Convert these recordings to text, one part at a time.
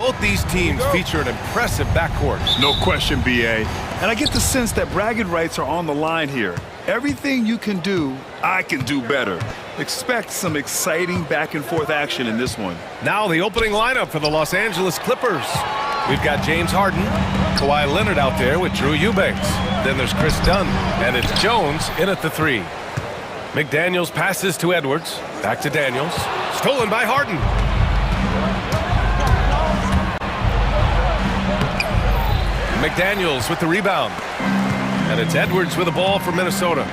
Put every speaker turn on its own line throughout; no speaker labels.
Both these teams feature an impressive backcourt.
No question, BA. And I get the sense that bragging rights are on the line here. Everything you can do, I can do better. Expect some exciting back-and-forth action in this one.
Now the opening lineup for the Los Angeles Clippers. We've got James Harden, Kawhi Leonard out there with Drew Eubanks. Then there's Chris Dunn, and it's Jones in at the 3. McDaniels passes to Edwards. Back to Daniels. Stolen by Harden. McDaniels with the rebound. And it's Edwards with the ball for Minnesota.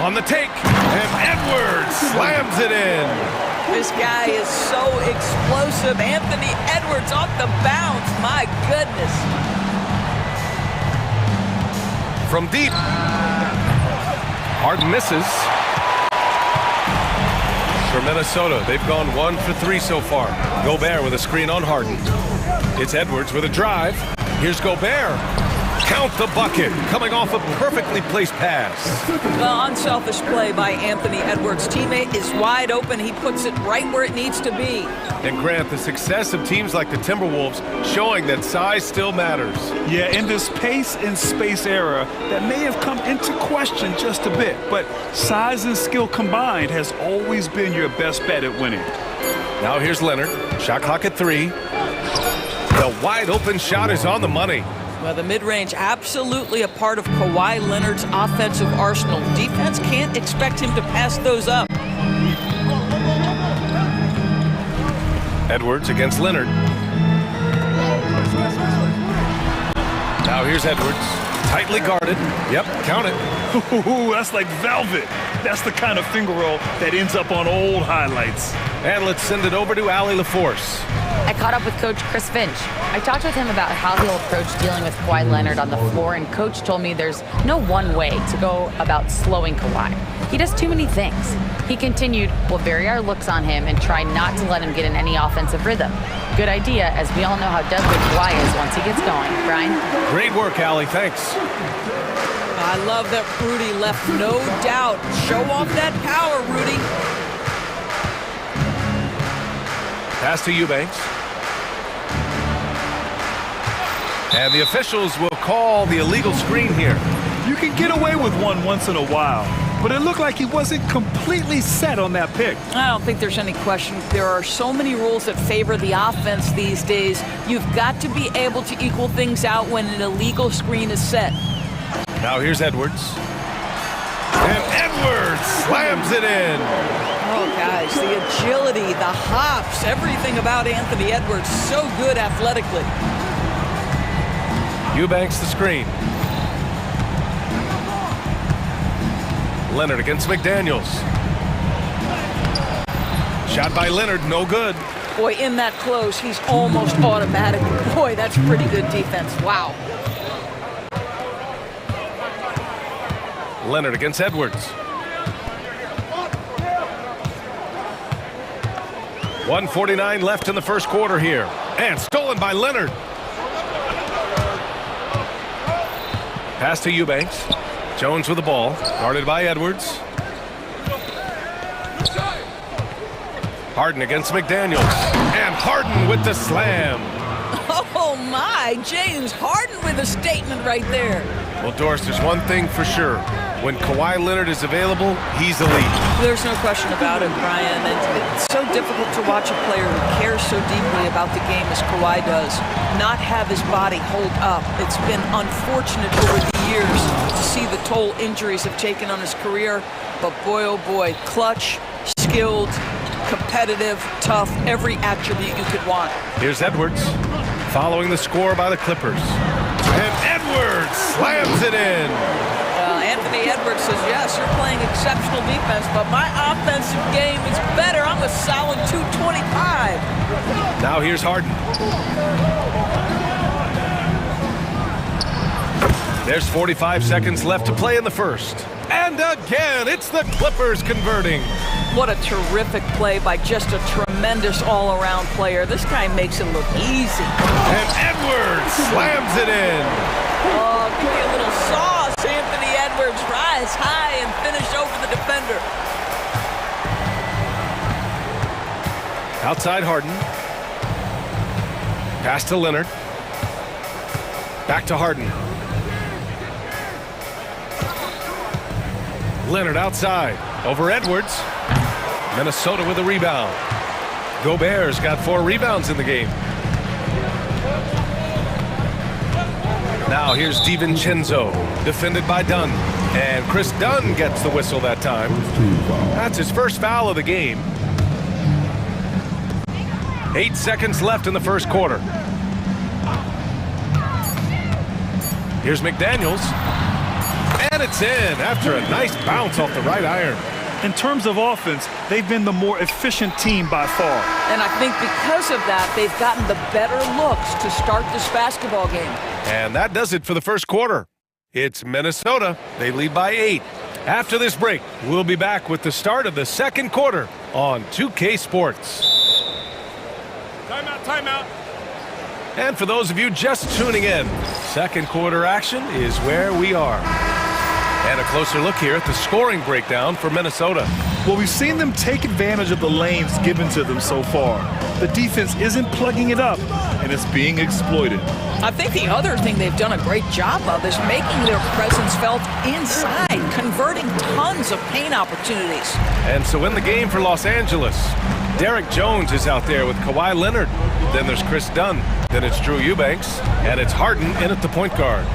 On the take. And Edwards slams it in.
This guy is so explosive. Anthony Edwards off the bounce. My goodness.
From deep. Harden misses. For Minnesota, they've gone 1 for 3 so far. Gobert with a screen on Harden. It's Edwards with a drive. Here's Gobert. Count the bucket, coming off a perfectly placed pass.
Well, unselfish play by Anthony Edwards. Teammate is wide open. He puts it right where it needs to be.
And Grant, the success of teams like the Timberwolves showing that size still matters.
Yeah, in this pace and space era, that may have come into question just a bit, but size and skill combined has always been your best bet at winning.
Now here's Leonard. Shot clock at 3. The wide open shot is on the money.
Well, the mid-range absolutely a part of Kawhi Leonard's offensive arsenal. Defense can't expect him to pass those up.
Edwards against Leonard. Now here's Edwards. Tightly guarded. Yep, count it.
Ooh, that's like velvet. That's the kind of finger roll that ends up on old highlights.
And let's send it over to Allie LaForce.
I caught up with Coach Chris Finch. I talked with him about how he'll approach dealing with Kawhi Leonard on the floor, and Coach told me there's no one way to go about slowing Kawhi. He does too many things. He continued, we'll vary our looks on him and try not to let him get in any offensive rhythm. Good idea, as we all know how deadly Kawhi is once he gets going. Brian?
Great work, Allie. Thanks.
I love that Rudy left no doubt. Show off that power, Rudy.
Pass to Eubanks. And the officials will call the illegal screen here.
You can get away with one once in a while, but it looked like he wasn't completely set on that pick.
I don't think there's any question. There are so many rules that favor the offense these days. You've got to be able to equal things out when an illegal screen is set.
Now here's Edwards. And Edwards slams it in.
Oh, guys, the agility, the hops, everything about Anthony Edwards, so good athletically.
Eubanks the screen. Leonard against McDaniels. Shot by Leonard, no good.
Boy, in that close, he's almost automatic. Boy, that's pretty good defense. Wow.
Leonard against Edwards. 1:49 left in the first quarter here. And stolen by Leonard. Pass to Eubanks. Jones with the ball. Guarded by Edwards. Harden against McDaniels. And Harden with the slam.
Oh, my. James Harden with a statement right there.
Well, Doris, there's one thing for sure. When Kawhi Leonard is available, he's elite.
There's no question about it, Brian. It's so difficult to watch a player who cares so deeply about the game as Kawhi does not have his body hold up. It's been unfortunate over the years to see the toll injuries have taken on his career. But boy, oh boy, clutch, skilled, competitive, tough, every attribute you could want.
Here's Edwards, following the score by the Clippers. And Edwards slams it in.
Anthony Edwards says, yes, you're playing exceptional defense, but my offensive game is better. I'm a solid 225.
Now here's Harden. There's 45 seconds left to play in the first. And again, it's the Clippers converting.
What a terrific play by just a tremendous all-around player. This guy makes it look easy.
And Edwards slams it in.
Oh, give me a little sauce, Anthony Edwards. Rise high and finish over the defender.
Outside Harden. Pass to Leonard. Back to Harden. Leonard outside. Over Edwards. Minnesota with a rebound. Gobert's got 4 rebounds in the game. Now here's DiVincenzo, defended by Dunn. And Chris Dunn gets the whistle that time. That's his first foul of the game. 8 seconds left in the first quarter. Here's McDaniels. And it's in after a nice bounce off the right iron.
In terms of offense, they've been the more efficient team by far.
And I think because of that, they've gotten the better looks to start this basketball game.
And that does it for the first quarter. It's Minnesota. They lead by 8. After this break, we'll be back with the start of the second quarter on 2K Sports.
Timeout, timeout.
And for those of you just tuning in, second quarter action is where we are. And a closer look here at the scoring breakdown for Minnesota.
Well, we've seen them take advantage of the lanes given to them so far. The defense isn't plugging it up, and it's being exploited.
I think the other thing they've done a great job of is making their presence felt inside, converting tons of paint opportunities.
And so in the game for Los Angeles, Derek Jones is out there with Kawhi Leonard. Then there's Chris Dunn. Then it's Drew Eubanks. And it's Harden in at the point guard.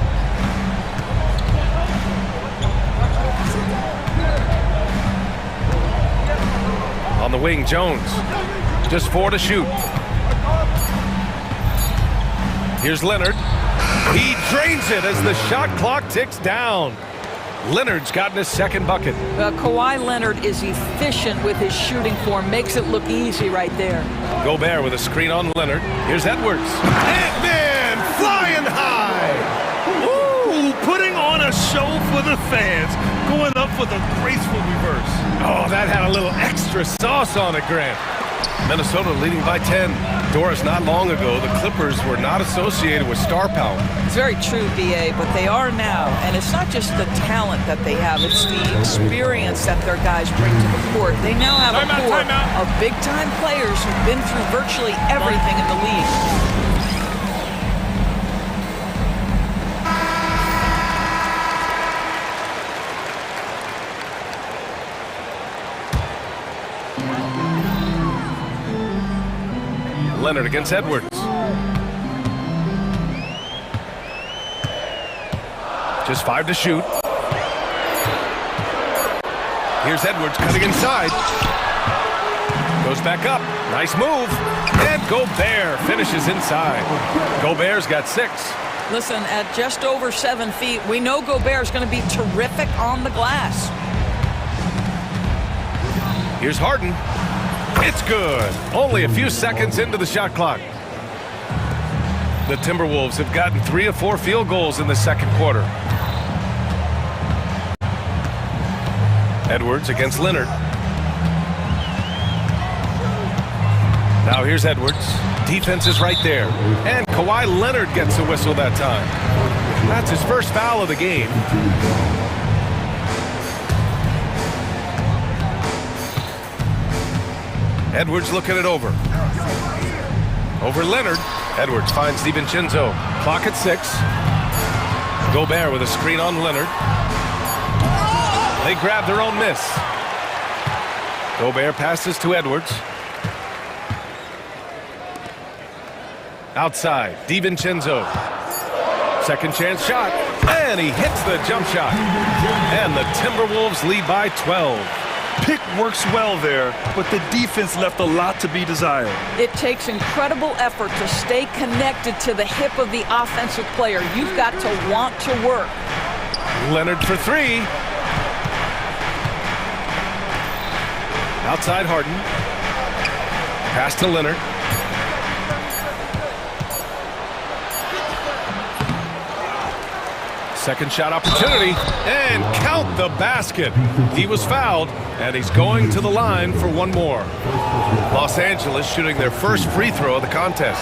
On the wing, Jones. Just 4 to shoot. Here's Leonard. He drains it as the shot clock ticks down. Leonard's gotten his second bucket.
Kawhi Leonard is efficient with his shooting form. Makes it look easy right there.
Gobert with a screen on Leonard. Here's Edwards. Ant-Man flying high.
Ooh, putting on a show for the fans. Going up for the graceful reverse.
Oh, that had a little extra sauce on it, Grant. Minnesota leading by 10. Doris, not long ago, the Clippers were not associated with star power.
It's very true, BA, but they are now. And it's not just the talent that they have, it's the experience that their guys bring to the court. They now have a core of big-time players who've been through virtually everything in the league.
Leonard against Edwards. Just 5 to shoot. Here's Edwards cutting inside. Goes back up. Nice move. And Gobert finishes inside. Gobert's got 6.
Listen, at just over 7 feet, we know Gobert's going to be terrific on the glass.
Here's Harden. It's good. Only a few seconds into the shot clock. The Timberwolves have gotten 3 of 4 field goals in the second quarter. Edwards against Leonard. Now here's Edwards. Defense is right there. And Kawhi Leonard gets the whistle that time. That's his first foul of the game. Edwards looking it over. Over Leonard. Edwards finds DiVincenzo. Clock at 6. Gobert with a screen on Leonard. They grab their own miss. Gobert passes to Edwards. Outside, DiVincenzo. Second chance shot. And he hits the jump shot. And the Timberwolves lead by 12.
Pick works well there, but the defense left a lot to be desired.
It takes incredible effort to stay connected to the hip of the offensive player. You've got to want to work.
Leonard for 3. Outside Harden. Pass to Leonard. Second shot opportunity, and count the basket. He was fouled, and he's going to the line for one more. Los Angeles shooting their first free throw of the contest.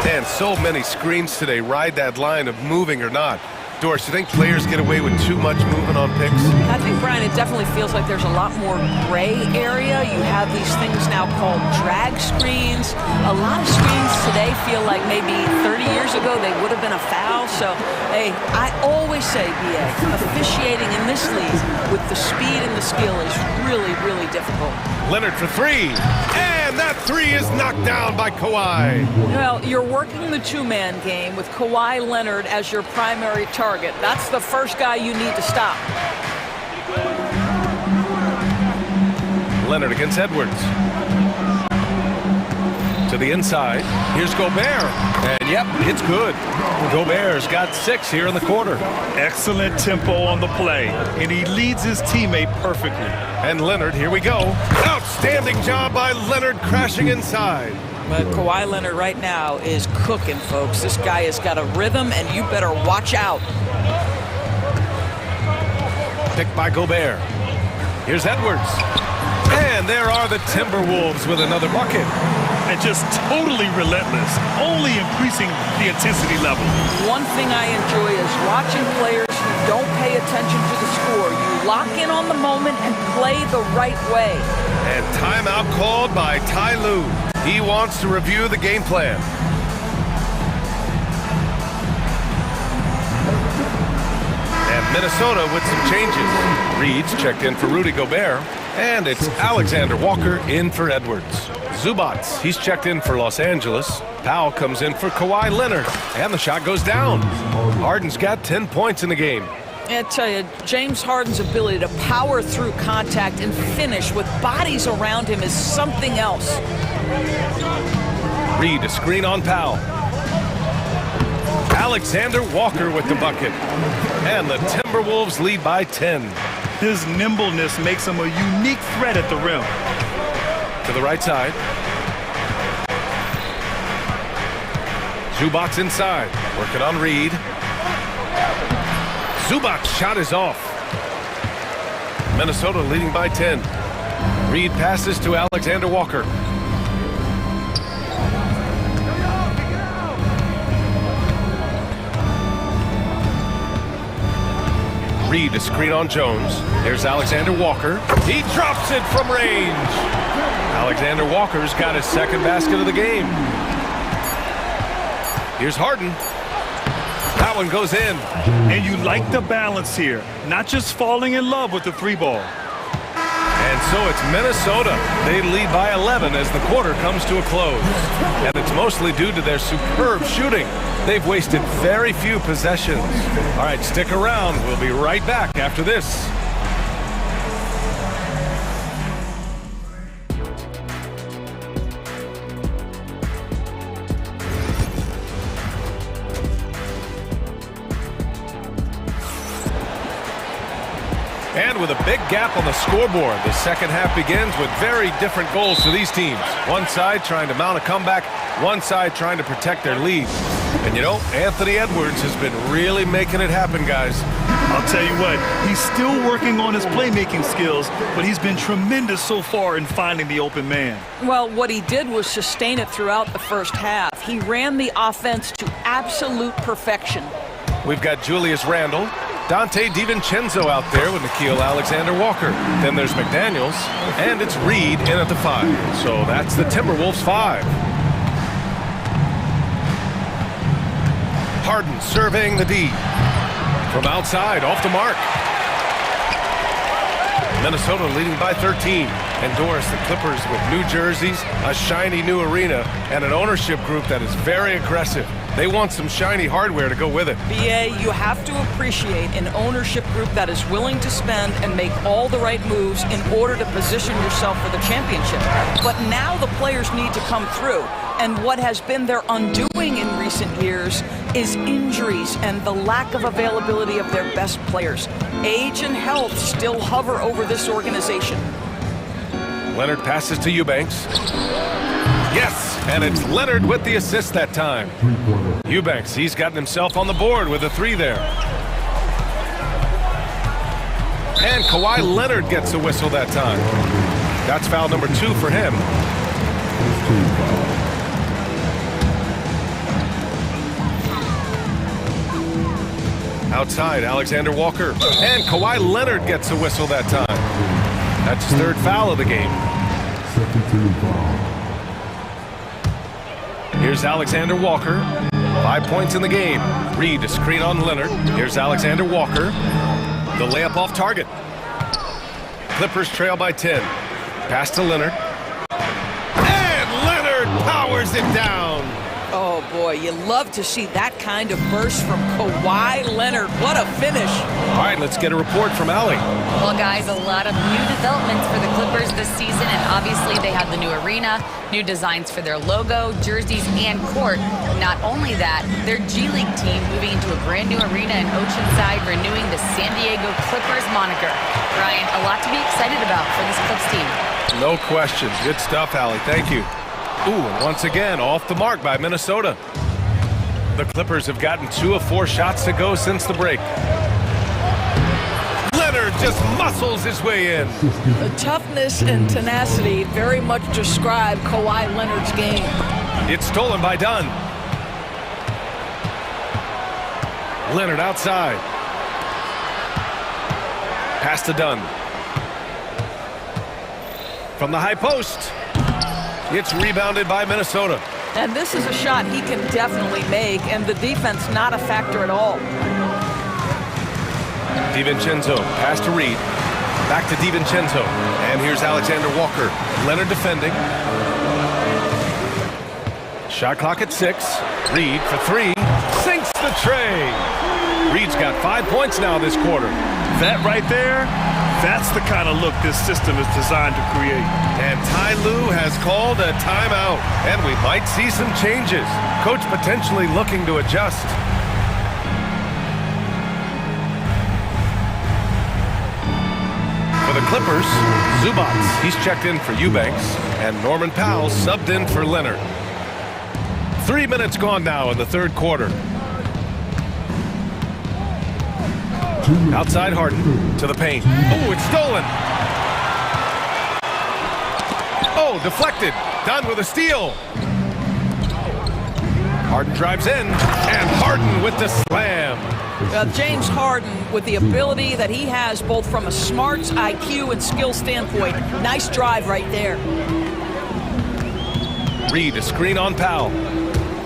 And so many screens today ride that line of moving or not. Doris, you think players get away with too much movement on picks?
I think, Brian, it it definitely feels like there's a lot more gray area. You have these things now called drag screens. A lot of screens today feel like maybe 30 years ago they would have been a foul. So, hey, I always say, BA, officiating in this league with the speed and the skill is really, really difficult.
Leonard for three. And that three is knocked down by Kawhi.
Well, you're working the two-man game with Kawhi Leonard as your primary target. That's the first guy you need to stop.
Leonard against Edwards. To the inside. Here's Gobert. And yep, it's good. Gobert's got 6 here in the quarter.
Excellent tempo on the play, and he leads his teammate perfectly.
And Leonard, here we go. Outstanding job by Leonard crashing inside.
But Kawhi Leonard right now is cooking, folks. This guy has got a rhythm, and you better watch out.
Picked by Gobert. Here's Edwards. And there are the Timberwolves with another bucket.
And just totally relentless, only increasing the intensity level.
One thing I enjoy is watching players who don't pay attention to the score. You lock in on the moment and play the right way.
And timeout called by Ty Lue. He wants to review the game plan. And Minnesota with some changes. Reed's checked in for Rudy Gobert. And it's Alexander Walker in for Edwards. Zubats, he's checked in for Los Angeles. Powell comes in for Kawhi Leonard. And the shot goes down. Harden's got 10 points in the game.
I tell you, James Harden's ability to power through contact and finish with bodies around him is something else.
Reed, a screen on Powell. Alexander Walker with the bucket. And the Timberwolves lead by 10.
His nimbleness makes him a unique threat at the rim.
To the right side. Zubats inside. Working on Reed. Zubats' shot is off. Minnesota leading by 10. Reed passes to Alexander Walker. Reed, a screen on Jones. Here's Alexander Walker. He drops it from range. Alexander Walker's got his second basket of the game. Here's Harden. That one goes in.
And you like the balance here, not just falling in love with the three ball.
And so it's Minnesota. They lead by 11 as the quarter comes to a close. And it's mostly due to their superb shooting. They've wasted very few possessions. All right, stick around. We'll be right back after this. And with a big gap on the scoreboard, the second half begins with very different goals for these teams. One side trying to mount a comeback, one side trying to protect their lead. And you know, Anthony Edwards has been really making it happen, guys.
I'll tell you what, he's still working on his playmaking skills, but he's been tremendous so far in finding the open man.
Well, what he did was sustain it throughout the first half. He ran the offense to absolute perfection.
We've got Julius Randle. Dante DiVincenzo out there with Nickeil Alexander-Walker. Then there's McDaniels, and it's Reed in at the 5. So that's the Timberwolves 5. Harden surveying the D. From outside, off the mark. Minnesota leading by 13. And Doris, the Clippers with new jerseys, a shiny new arena, and an ownership group that is very aggressive. They want some shiny hardware to go with it.
BA, you have to appreciate an ownership group that is willing to spend and make all the right moves in order to position yourself for the championship. But now the players need to come through. And what has been their undoing in recent years is injuries and the lack of availability of their best players. Age and health still hover over this organization.
Leonard passes to Eubanks. Yes, and it's Leonard with the assist that time. Eubanks, he's gotten himself on the board with a 3 there. And Kawhi Leonard gets a whistle that time. That's foul number 2 for him. Outside, Alexander Walker. And Kawhi Leonard gets a whistle that time. That's his third foul of the game.
Second team foul.
Here's Alexander Walker. 5 points in the game. Reed, a screen on Leonard. Here's Alexander Walker. The layup off target. Clippers trail by 10. Pass to Leonard. And Leonard powers it down.
Oh, boy, you love to see that kind of burst from Kawhi Leonard. What a finish.
All right, let's get a report from Allie.
Well, guys, a lot of new developments for the Clippers this season, and obviously they have the new arena, new designs for their logo, jerseys, and court. Not only that, their G League team moving into a brand new arena in Oceanside, renewing the San Diego Clippers moniker. Ryan, a lot to be excited about for this Clips team.
No question. Good stuff, Allie. Thank you. Ooh, and once again, off the mark by Minnesota. The Clippers have gotten 2 of 4 shots to go since the break. Leonard just muscles his way in.
The toughness and tenacity very much describe Kawhi Leonard's game.
It's stolen by Dunn. Leonard outside. Pass to Dunn. From the high post. It's rebounded by Minnesota.
And this is a shot he can definitely make, and the defense not a factor at all.
DiVincenzo, pass to Reed. Back to DiVincenzo. And here's Alexander Walker. Leonard defending. Shot clock at 6. Reed for 3. Sinks the tray. Reed's got 5 points now this quarter.
That right there, that's the kind of look this system is designed to create.
And Ty Lue has called a timeout. And we might see some changes. Coach potentially looking to adjust. For the Clippers, Zubats, he's checked in for Eubanks. And Norman Powell subbed in for Leonard. 3 minutes gone now in the third quarter. Outside Harden to the paint. Oh, it's stolen. Oh, deflected. Dunn with a steal. Harden drives in, and Harden with the slam.
James Harden, with the ability that he has both from a smarts, IQ, and skill standpoint, nice drive right there.
Reed, a screen on Powell.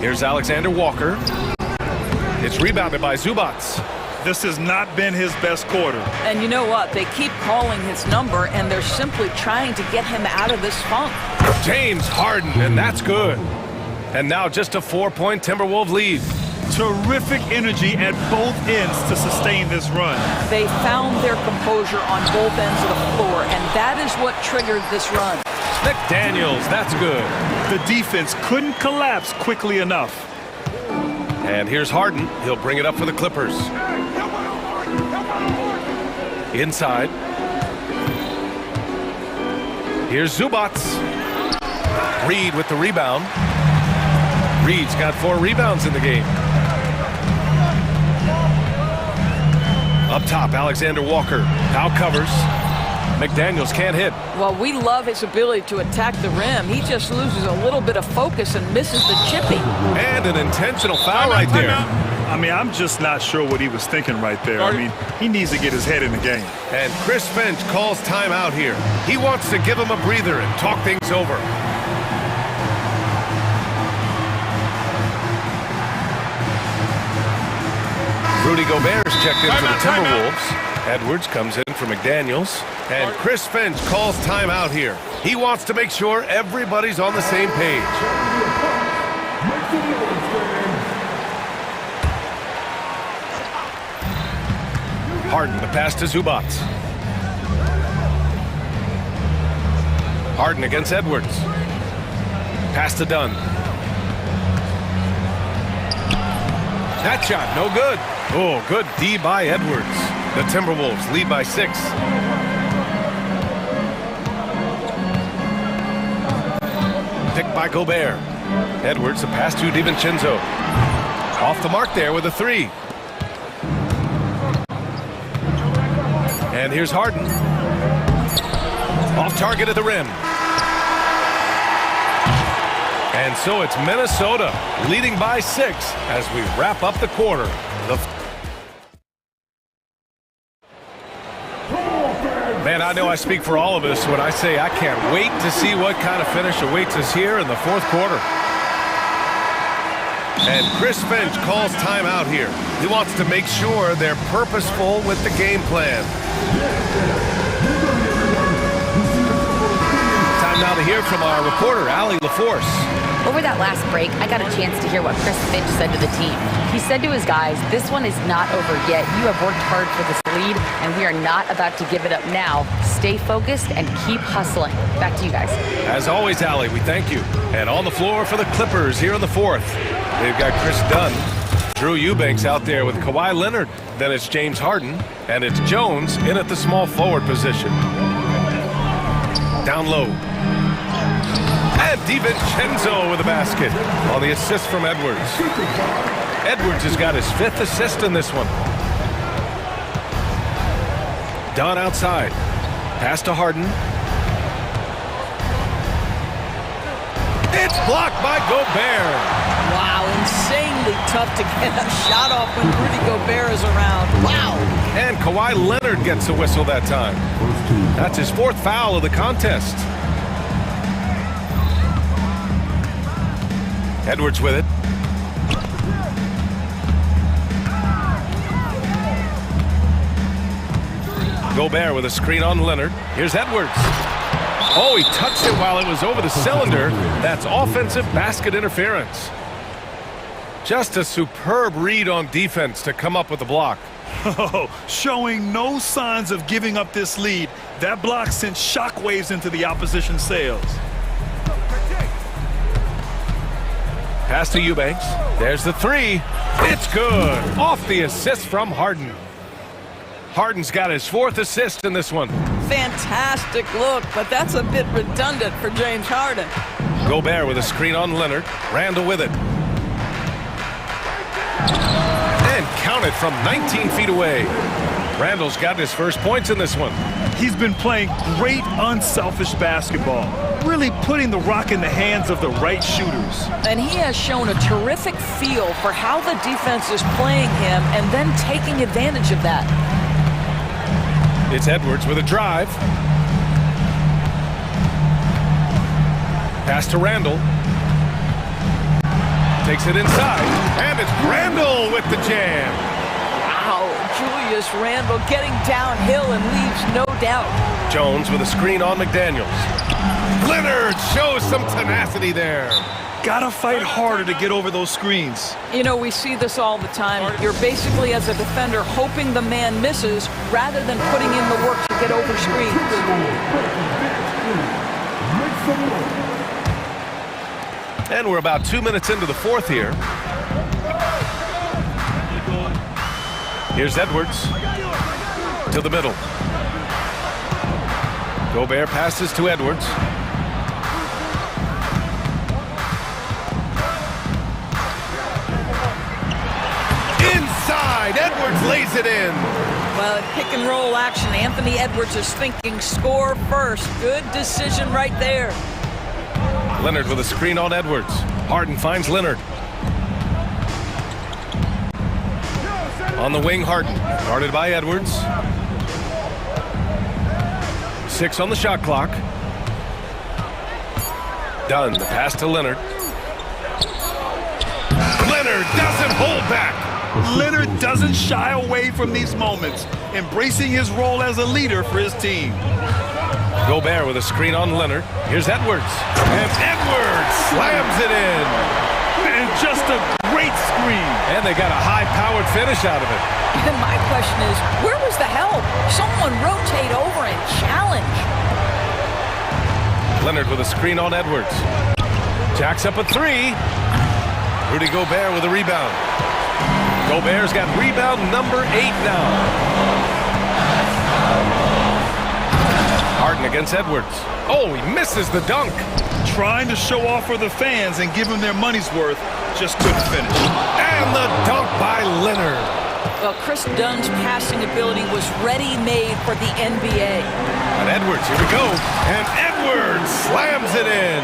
Here's Alexander Walker. It's rebounded by Zubats.
This has not been his best quarter.
And you know what? They keep calling his number, and they're simply trying to get him out of this funk.
James Harden, and that's good. And now just a 4-point Timberwolves lead.
Terrific energy at both ends to sustain this run.
They found their composure on both ends of the floor, and that is what triggered this run.
McDaniels, that's good.
The defense couldn't collapse quickly enough.
And here's Harden. He'll bring it up for the Clippers. Inside. Here's Zubats. Reed with the rebound. Reed's got 4 rebounds in the game. Up top, Alexander Walker. Now covers. McDaniels can't hit.
Well, we love his ability to attack the rim. He just loses a little bit of focus and misses the chipping.
And an intentional foul right there.
I mean, I'm just not sure what he was thinking right there. I mean, he needs to get his head in the game.
And Chris Finch calls timeout here. He wants to give him a breather and talk things over. Rudy Gobert's checked in for the Timberwolves. Edwards comes in for McDaniels. And Chris Finch calls timeout here. He wants to make sure everybody's on the same page. Harden, the pass to Zubats. Harden against Edwards. Pass to Dunn. That shot, no good. Oh, good D by Edwards. The Timberwolves lead by 6. Picked by Gobert. Edwards, a pass to DiVincenzo. Off the mark there with a 3. And here's Harden. Off target at the rim. And so it's Minnesota leading by 6 as we wrap up the quarter. The And I know I speak for all of us when I say I can't wait to see what kind of finish awaits us here in the fourth quarter. And Chris Finch calls timeout here. He wants to make sure they're purposeful with the game plan. Time now to hear from our reporter, Allie LaForce.
Over that last break, I got a chance to hear what Chris Finch said to the team. He said to his guys, this one is not over yet. You have worked hard for this lead, and we are not about to give it up now. Stay focused and keep hustling. Back to you guys.
As always, Allie, we thank you. And on the floor for the Clippers here in the fourth, they've got Chris Dunn, Drew Eubanks out there with Kawhi Leonard. Then it's James Harden, and it's Jones in at the small forward position. Down low. And DiVincenzo with a basket on the assist from Edwards. Edwards has got his 5th assist in this one. Dunn outside. Pass to Harden. It's blocked by Gobert.
Wow, insanely tough to get a shot off when Rudy Gobert is around. Wow.
And Kawhi Leonard gets a whistle that time. That's his 4th foul of the contest. Edwards with it. Gobert with a screen on Leonard. Here's Edwards. Oh, he touched it while it was over the cylinder. That's offensive basket interference. Just a superb read on defense to come up with the block.
Oh, showing no signs of giving up this lead. That block sent shockwaves into the opposition sails.
Pass to Eubanks. There's the 3. It's good. Off the assist from Harden. Harden's got his 4th assist in this one.
Fantastic look, but that's a bit redundant for James Harden.
Gobert with a screen on Leonard. Randall with it. And counted from 19 feet away. Randall's got his first points in this one.
He's been playing great unselfish basketball, really putting the rock in the hands of the right shooters.
And he has shown a terrific feel for how the defense is playing him and then taking advantage of that.
It's Edwards with a drive. Pass to Randall. Takes it inside. And it's Randall with the jam.
Wow, Julius Randall getting downhill and leaves no doubt.
Jones with a screen on McDaniels. Leonard shows some tenacity there.
Gotta fight harder to get over those screens.
You know, we see this all the time. You're basically, as a defender, hoping the man misses rather than putting in the work to get over screens.
And we're about 2 minutes into the fourth here. Here's Edwards to the middle. Gobert passes to Edwards. Inside, Edwards lays it in.
Well, in pick and roll action, Anthony Edwards is thinking score first. Good decision right there.
Leonard with a screen on Edwards. Harden finds Leonard. On the wing, Harden. Guarded by Edwards. 6 on the shot clock. Dunn, the pass to Leonard. Leonard doesn't hold back.
Leonard doesn't shy away from these moments, embracing his role as a leader for his team.
Gobert with a screen on Leonard. Here's Edwards. And Edwards slams it in.
And just a great screen.
And they got a high-powered finish out of it.
And my question is, where was the help? Someone rotate over and challenge.
Leonard with a screen on Edwards. Jacks up a 3. Rudy Gobert with a rebound. Gobert's got rebound number 8 now. Harden against Edwards. Oh, he misses the dunk.
Trying to show off for the fans and give them their money's worth, just couldn't finish.
And the dunk by Leonard.
Well, Chris Dunn's passing ability was ready-made for the NBA.
And Edwards, here we go. And Edwards slams it in.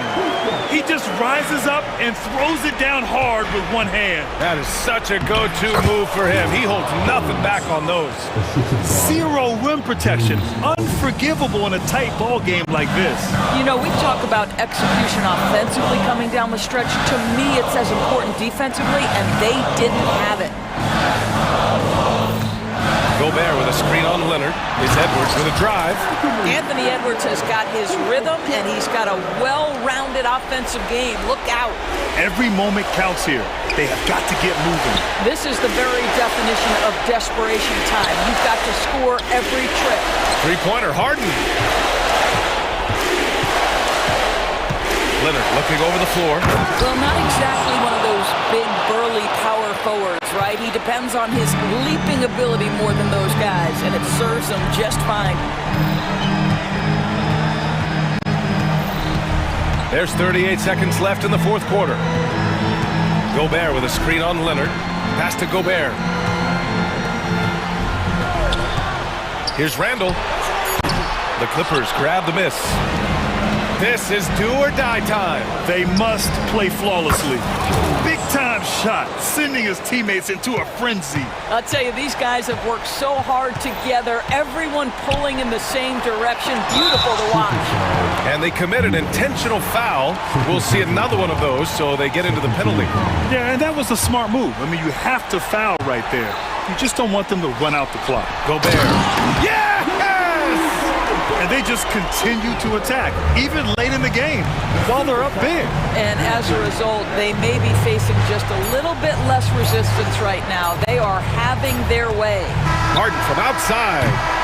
He just rises up and throws it down hard with one hand.
That is such a go-to move for him. He holds nothing back on those.
Zero rim protection. Unforgivable in a tight ball game like this.
You know, we talk about execution offensively coming down the stretch. To me, it's as important defensively, and they didn't have it.
Gobert with a screen on Leonard. Is Edwards with a drive.
Anthony Edwards has got his rhythm, and he's got a well-rounded offensive game. Look out.
Every moment counts here. They have got to get moving.
This is the very definition of desperation time. You've got to score every trip.
Three-pointer, Harden. Leonard looking over the floor.
Well, not exactly one of those big, burly power forwards, right? He depends on his leaping ability more than those guys, and it serves him just fine.
There's 38 seconds left in the fourth quarter. Gobert with a screen on Leonard. Pass to Gobert. Here's Randall. The Clippers grab the miss. This is do or die time.
They must play flawlessly. Big time shot, sending his teammates into a frenzy.
I'll tell you, these guys have worked so hard together, everyone pulling in the same direction. Beautiful to watch.
And they commit an intentional foul. We'll see another one of those, so they get into the penalty.
Yeah, and that was a smart move. I mean, you have to foul right there. You just don't want them to run out the clock.
Gobert. Yes!
And they just continue to attack, even late in the game, while they're up big.
And as a result, they may be facing just a little bit less resistance right now. They are having their way.
Harden from outside.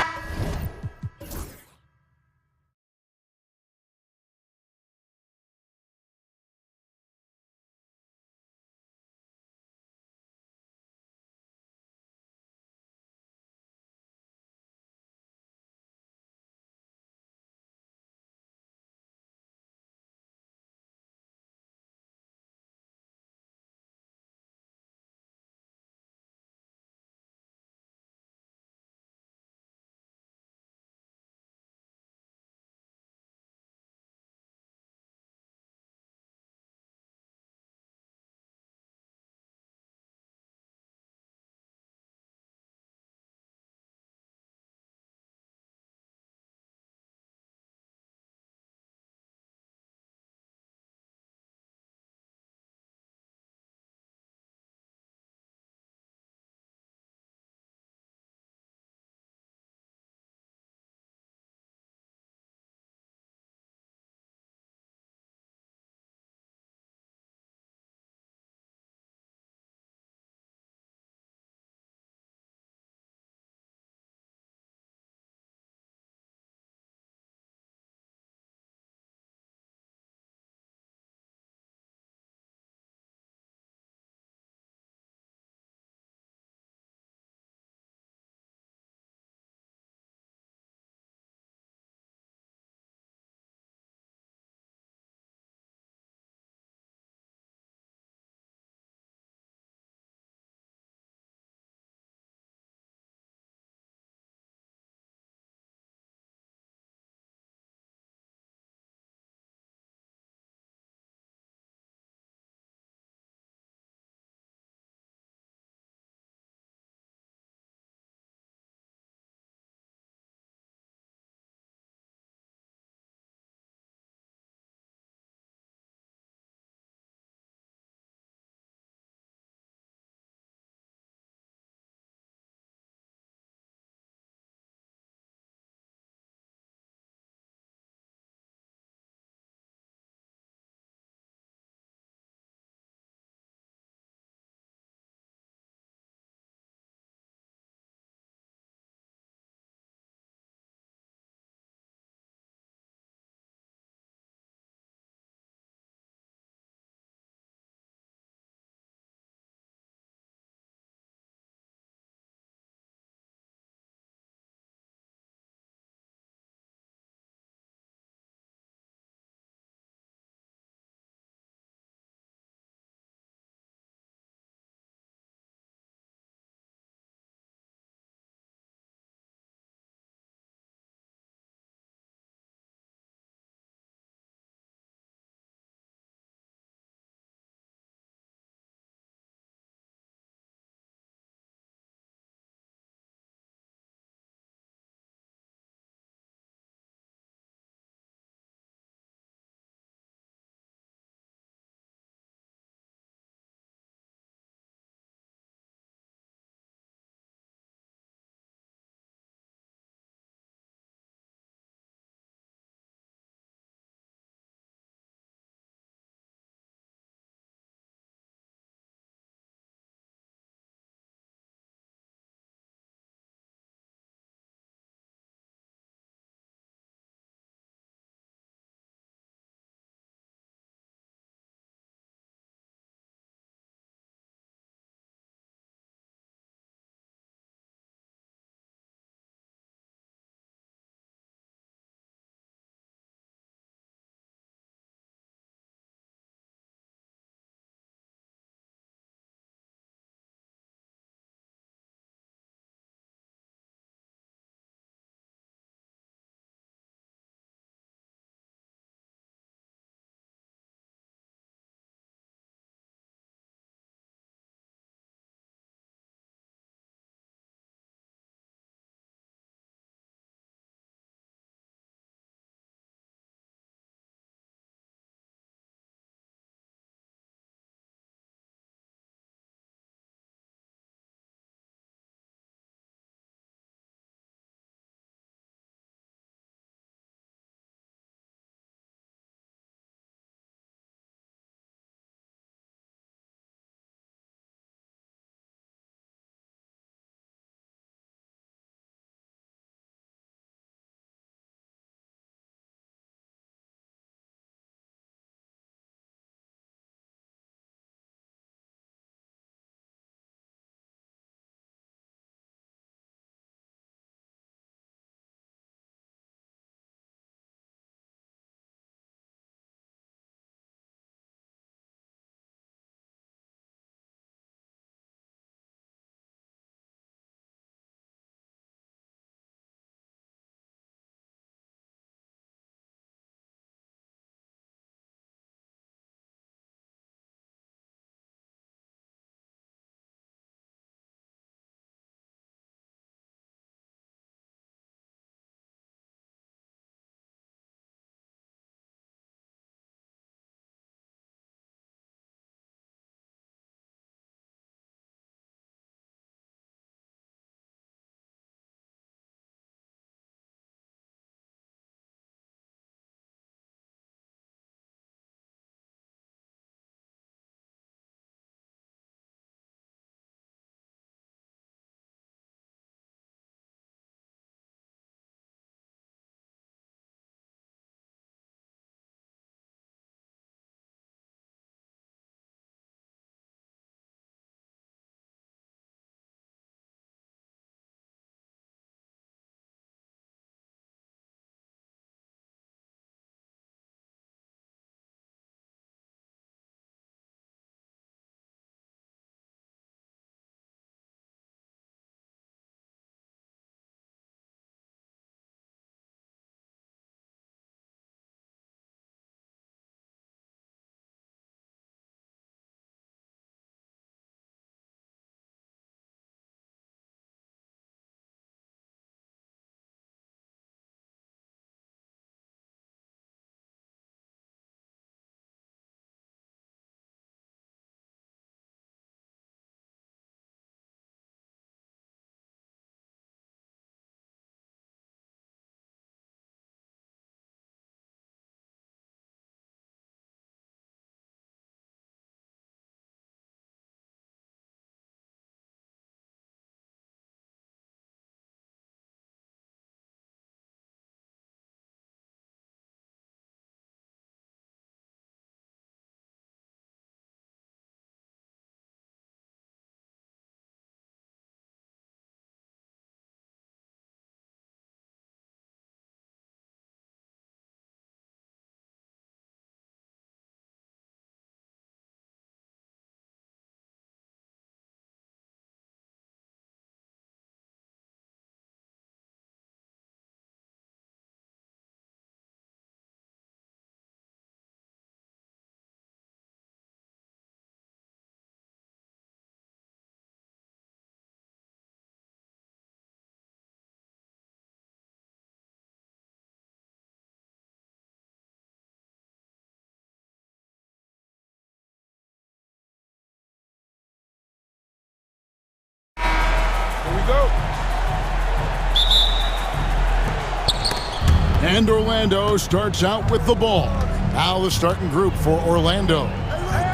And Orlando starts out with the ball. Now the starting group for Orlando.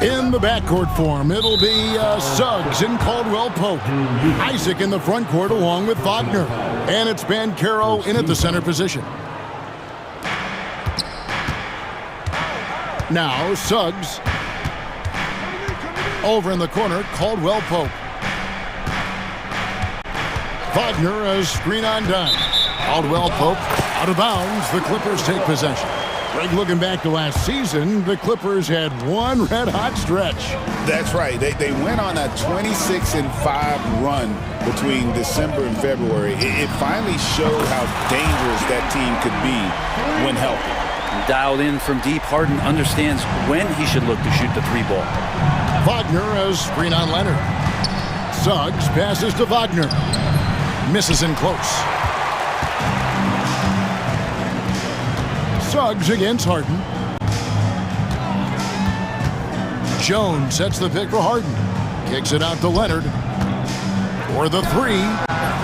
In the backcourt form, it'll be Suggs and Caldwell Pope. Isaac in the front court along with Wagner. And it's Bancaro in at the center position. Now Suggs. Over in the corner, Caldwell Pope. Wagner, a screen on dime. Caldwell Pope out of bounds. The Clippers take possession. Greg, looking back to last season, the Clippers had one red-hot stretch.
That's right. They went on a 26-5 run between December and February. It finally showed how dangerous that team could be when healthy.
Dialed in from deep, Harden understands when he should look to shoot the three ball.
Wagner, a screen on Leonard. Suggs passes to Wagner. Misses in close. Suggs against Harden. Jones sets the pick for Harden. Kicks it out to Leonard. For the three.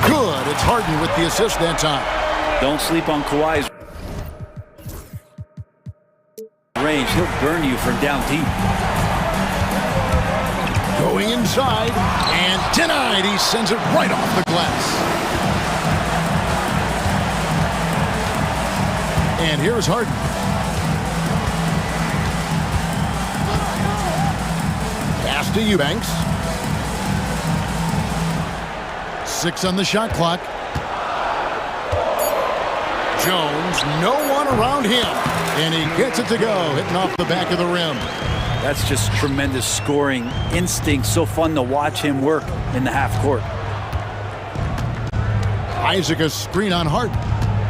Good. It's Harden with the assist that time.
Don't sleep on Kawhi's range. He'll burn you from down deep.
Going inside. And denied. He sends it right off the glass. And here's Harden. Pass to Eubanks. 6 on the shot clock. Jones, no one around him. And he gets it to go, hitting off the back of the rim.
That's just tremendous scoring instinct. So fun to watch him work in the half court.
Isaac, a screen on Harden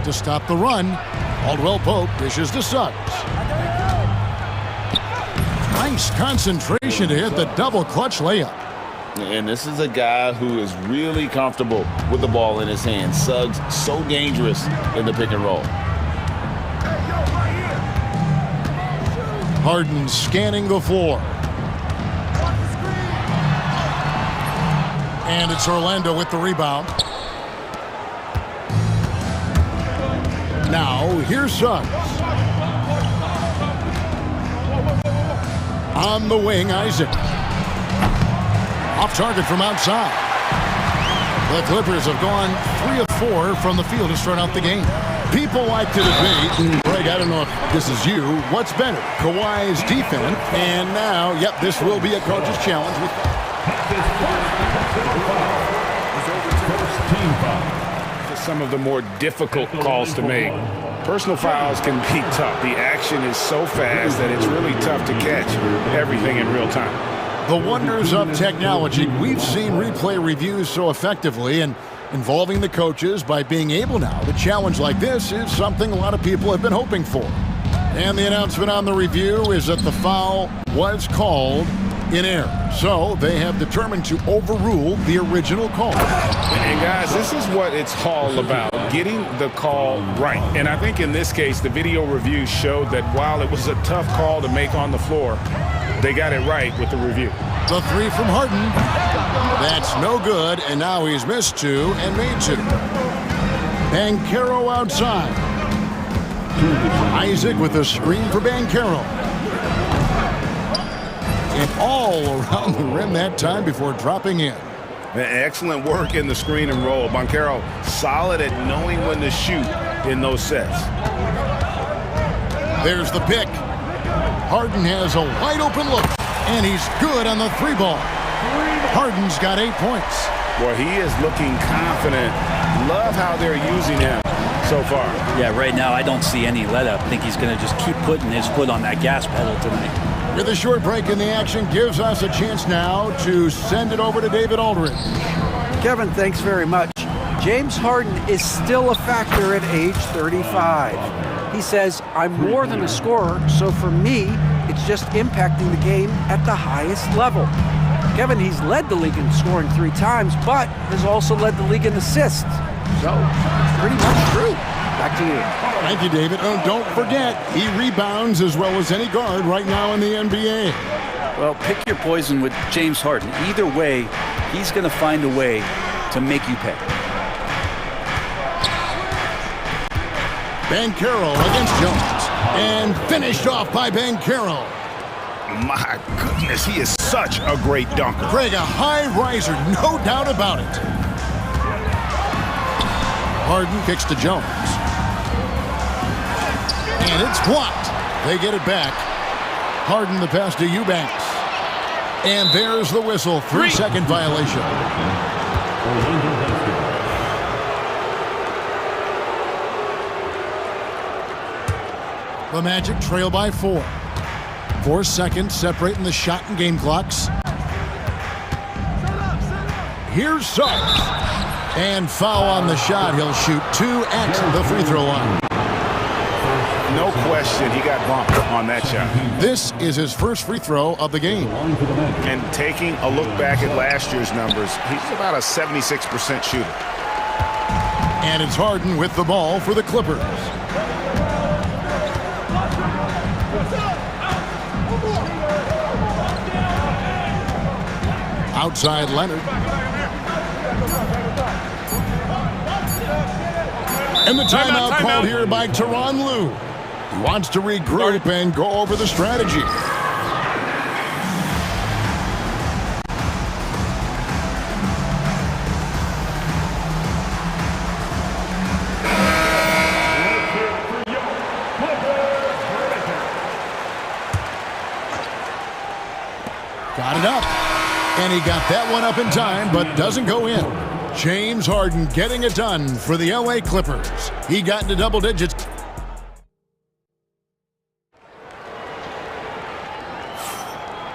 to stop the run. Caldwell Pope dishes to Suggs. Nice concentration to hit the double clutch layup.
And this is a guy who is really comfortable with the ball in his hands. Suggs, so dangerous in the pick and roll.
Harden scanning the floor. And it's Orlando with the rebound. Now, here's Suggs. On the wing, Isaac. Off target from outside. The Clippers have gone 3 of 4 from the field to start out the game. People like to debate, Greg, I don't know if this is you, what's better, Kawhi's defense, and now, yep, this will be a coach's challenge.
Some of the more difficult calls to make. Personal fouls can be tough. The action is so fast that it's really tough to catch everything in real time.
The wonders of technology. We've seen replay reviews so effectively, and involving the coaches by being able now to challenge like this is something a lot of people have been hoping for. And the announcement on the review is that the foul was called in error. So they have determined to overrule the original call.
And guys, this is what it's all about, getting the call right. And I think in this case, the video review showed that while it was a tough call to make on the floor, they got it right with the review.
The three from Harden. That's no good, and now he's missed 2 and made 2. Bancaro outside. Isaac with a screen for Bancaro. And all around the rim that time before dropping in.
Excellent work in the screen and roll. Bancaro solid at knowing when to shoot in those sets.
There's the pick. Harden has a wide open look, and he's good on the 3 ball. Harden's got 8 points.
Boy, he is looking confident. Love how they're using him so far.
Yeah, right now I don't see any let up. I think he's going to just keep putting his foot on that gas pedal tonight.
With a short break in the action, gives us a chance now to send it over to David Aldridge.
Kevin, thanks very much. James Harden is still a factor at age 35. He says, I'm more than a scorer, so for me, it's just impacting the game at the highest level. Kevin, he's led the league in scoring 3 times, but has also led the league in assists. So, pretty much true. Back to you.
Thank you, David. Oh, don't forget, he rebounds as well as any guard right now in the NBA.
Well, pick your poison with James Harden. Either way, he's going to find a way to make you pay.
Banchero against Jones. And finished off by Banchero.
My goodness, he is such a great dunker.
Craig, a high riser, no doubt about it. Harden kicks to Jones. And it's blocked. They get it back. Harden the pass to Eubanks. And there's the whistle. 3-second violation. The Magic trail by 4. 4 seconds separating the shot and game clocks. Here's Suggs. And foul on the shot. He'll shoot 2 at the free throw line.
No question, he got bumped on that shot.
This is his first free throw of the game.
And taking a look back at last year's numbers, he's about a 76% shooter.
And it's Harden with the ball for the Clippers. Outside Leonard. And the timeout called here by Tyronn Lue. He wants to regroup and go over the strategy. Got it up. And he got that one up in time, but doesn't go in. James Harden getting it done for the LA Clippers. He got into double digits.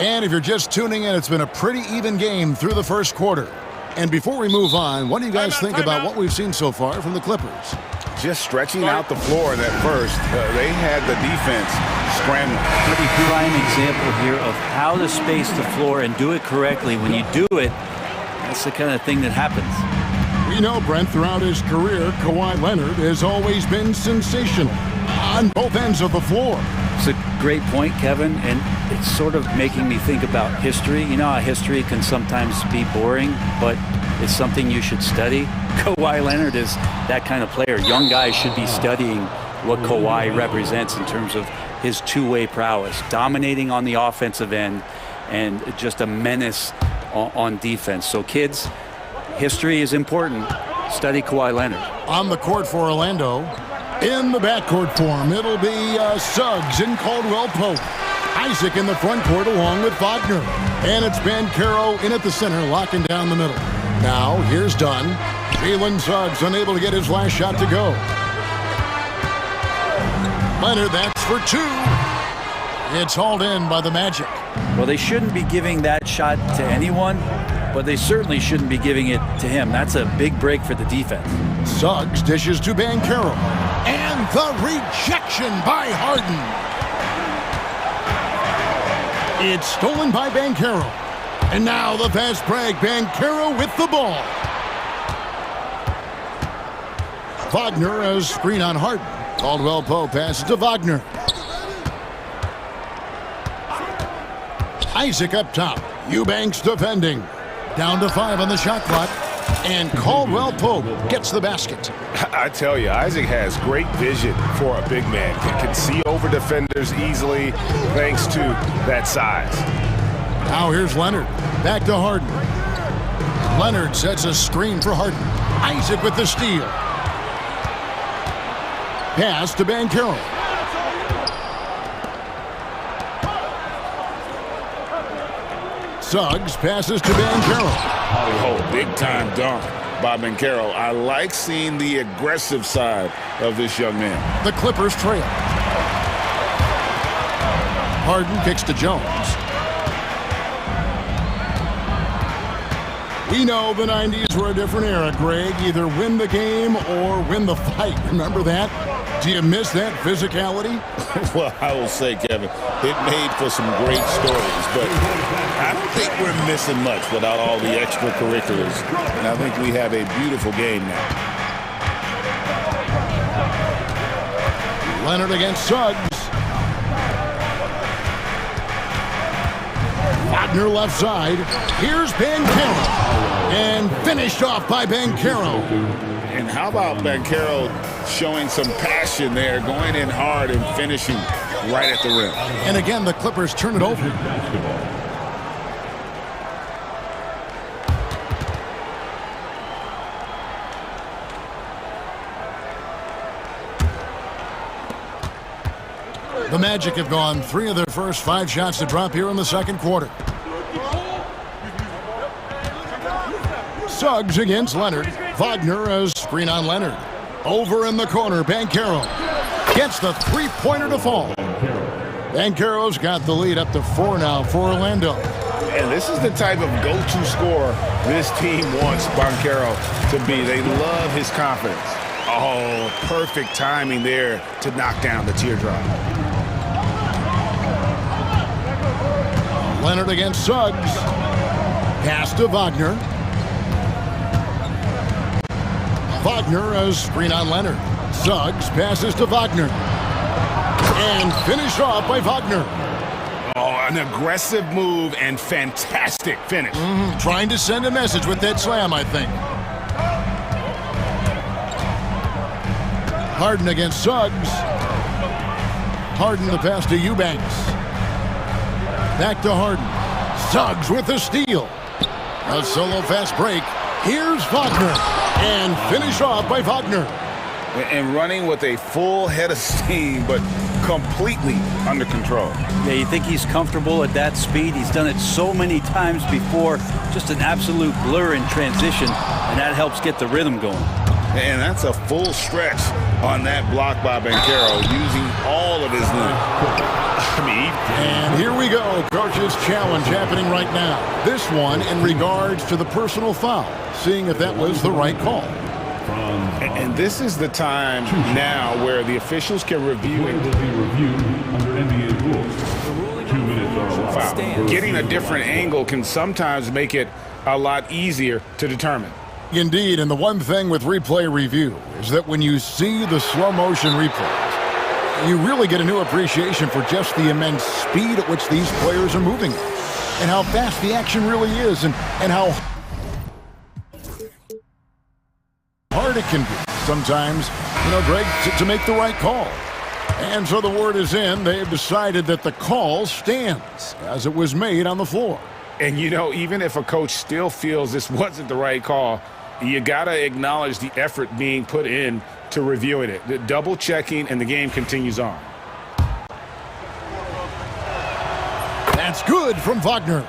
And if you're just tuning in, it's been a pretty even game through the first quarter. And before we move on, what do you guys think about what we've seen so far from the Clippers?
Just stretching out the floor in that first. They had the defense scrambling.
Pretty prime example here of how to space the floor and do it correctly. When you do it, that's the kind of thing that happens.
We know, Brent, throughout his career, Kawhi Leonard has always been sensational on both ends of the floor.
It's a great point, Kevin, and it's sort of making me think about history. You know how history can sometimes be boring, but it's something you should study. Kawhi Leonard is that kind of player. Young guys should be studying what Kawhi represents in terms of his two-way prowess, dominating on the offensive end and just a menace on defense. So kids, history is important. Study Kawhi Leonard. On the court for Orlando, in the backcourt for him, it'll be Suggs and Caldwell Pope. Isaac in the front court along with Wagner. And it's Banchero in at the center, locking down the middle. Now, here's Dunn. Jalen Suggs unable to get his last shot to go. Leonard, that's for 2. It's hauled in by the Magic. Well, they shouldn't be giving that shot to anyone, but they certainly shouldn't be giving it to him. That's a big break for the defense. Suggs dishes to Banchero. And the rejection by Harden. It's stolen by Banchero. And now the fast break. Banchero with the ball. Wagner has screen on Harden. Caldwell Pope passes to Wagner. Isaac up top. Eubanks defending. Down to 5 on the shot clock. And Caldwell Pope gets the basket.
I tell you, Isaac has great vision for a big man. Can see over defenders easily thanks to that size.
Now here's Leonard. Back to Harden. Leonard sets a screen for Harden. Isaac with the steal. Pass to Banchero. Suggs passes to Banchero.
Oh, big-time dunk by Banchero. I like seeing the aggressive side of this young man.
The Clippers trail. Harden kicks to Jones. We know the 90s were a different era, Greg. Either win the game or win the fight. Remember that? Do you miss that physicality?
Well, I will say, Kevin, it made for some great stories, but I don't think we're missing much without all the extracurriculars. And I think we have a beautiful game now.
Leonard against Suggs. Wagner left side. Here's Banchero. And finished off by Banchero.
And how about Banchero showing some passion there, going in hard and finishing right at the rim.
And again, the Clippers turn it over. The Magic have gone 3 of their first 5 shots to drop here in the second quarter. Suggs against Leonard. Wagner as screen on Leonard. Over in the corner, Banchero gets the three-pointer to fall. Banchero's got the lead up to 4 now for Orlando.
And this is the type of go-to scorer this team wants Banchero to be. They love his confidence. Oh, perfect timing there to knock down the teardrop.
Leonard against Suggs. Pass to Wagner. Wagner as screen on Leonard. Suggs passes to Wagner. And finished off by Wagner.
Oh, an aggressive move and fantastic finish.
Trying to send a message with that slam, I think. Harden against Suggs. Harden the pass to Eubanks. Back to Harden. Suggs with the steal. A solo fast break. Here's Wagner. And finish off by Wagner.
And running with a full head of steam, but completely under control.
Yeah, you think he's comfortable at that speed? He's done it so many times before. Just an absolute blur in transition, and that helps get the rhythm going.
And that's a full stretch on that block by Banchero, using all of his length.
And here we go. Coach's challenge happening right now. This one in regards to the personal foul, seeing if that was the right call.
And this is the time now where the officials can review it.
Will be reviewed under NBA rules. 2 minutes are allowed.
Getting a different angle can sometimes make it a lot easier to determine.
Indeed, and the one thing with replay review is that when you see the slow motion replays, you really get a new appreciation for just the immense speed at which these players are moving and how fast the action really is and how hard it can be sometimes, Greg, to make the right call. And so the word is in. They've decided that the call stands as it was made on the floor.
And, even if a coach still feels this wasn't the right call, you got to acknowledge the effort being put in to reviewing it. The double checking, and the game continues on.
That's good from Wagner.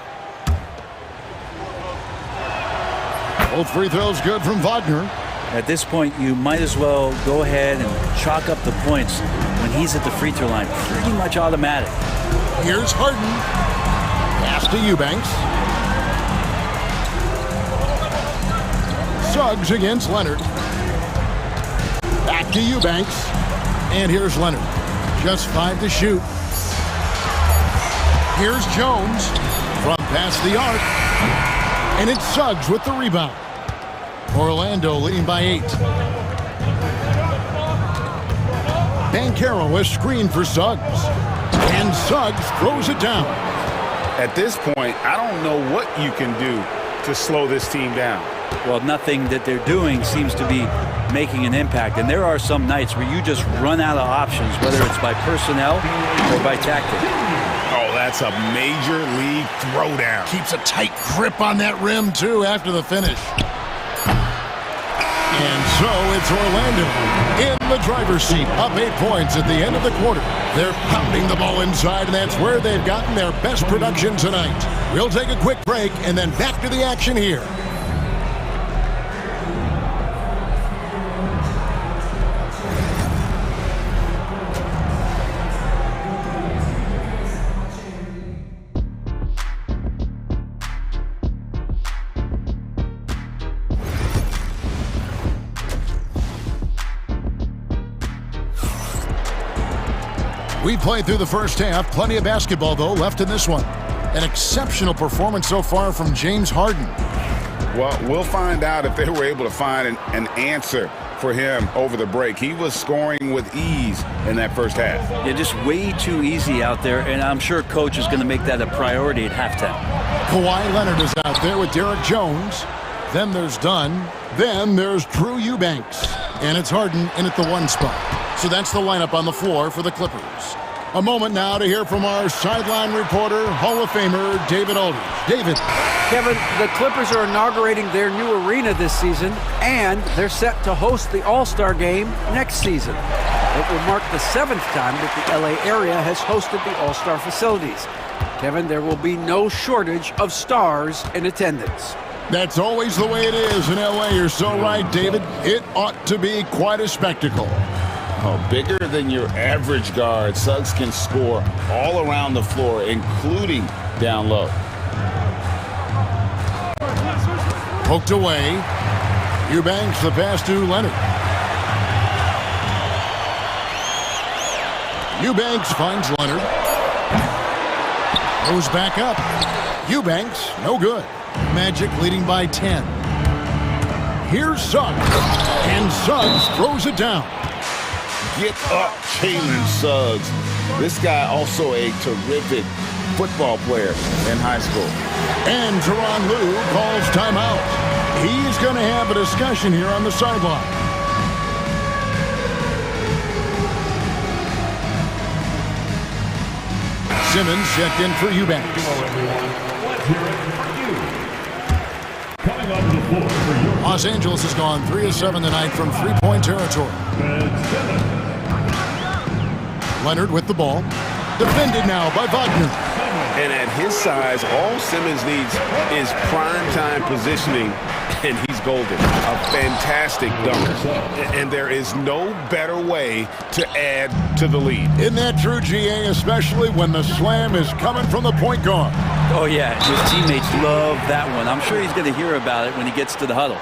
Both free throws good from Wagner.
At this point, you might as well go ahead and chalk up the points when he's at the free throw line. Pretty much automatic.
Here's Harden. Pass to Eubanks. Suggs against Leonard. Back to Eubanks. And here's Leonard. Just 5 to shoot. Here's Jones from past the arc. And it's Suggs with the rebound. Orlando leading by 8. Banchero is screened for Suggs. And Suggs throws it down.
At this point, I don't know what you can do to slow this team down.
Well, nothing that they're doing seems to be making an impact. And there are some nights where you just run out of options, whether it's by personnel or by tactic.
Oh, that's a major league throwdown.
Keeps a tight grip on that rim, too, after the finish. And so it's Orlando in the driver's seat, up 8 points at the end of the quarter. They're pounding the ball inside, and that's where they've gotten their best production tonight. We'll take a quick break and then back to the action here. We played through the first half. Plenty of basketball, though, left in this one. An exceptional performance so far from James Harden.
Well, we'll find out if they were able to find an answer for him over the break. He was scoring with ease in that first half.
Yeah, just way too easy out there, and I'm sure coach is going to make that a priority at halftime.
Kawhi Leonard is out there with Derek Jones. Then there's Dunn. Then there's Drew Eubanks. And it's Harden in at the 1 spot. So that's the lineup on the floor for the Clippers. A moment now to hear from our sideline reporter, Hall of Famer David Aldridge. David.
Kevin, the Clippers are inaugurating their new arena this season, and they're set to host the All-Star Game next season. It will mark the 7th time that the LA area has hosted the All-Star facilities. Kevin, there will be no shortage of stars in attendance.
That's always the way it is in LA. You're so right, David. It ought to be quite a spectacle.
Oh, bigger than your average guard. Suggs can score all around the floor, including down low.
Poked away. Eubanks the pass to Leonard. Eubanks finds Leonard. Goes back up. Eubanks, no good. Magic leading by 10. Here's Suggs. And Suggs throws it down.
Get up, Jalen Suggs. This guy also a terrific football player in high school.
And Tyronn Lue calls timeout. He's going to have a discussion here on the sideline. Simmons checked in for Eubanks. Los Angeles has gone 3 of 7 tonight from three-point territory. Leonard with the ball. Defended now by Wagner.
And at his size, all Simmons needs is prime-time positioning, and he's golden. A fantastic dunker. And there is no better way to add to the lead.
Isn't that true, GA, especially when the slam is coming from the point guard?
Oh, yeah. His teammates love that one. I'm sure he's going to hear about it when he gets to the huddle.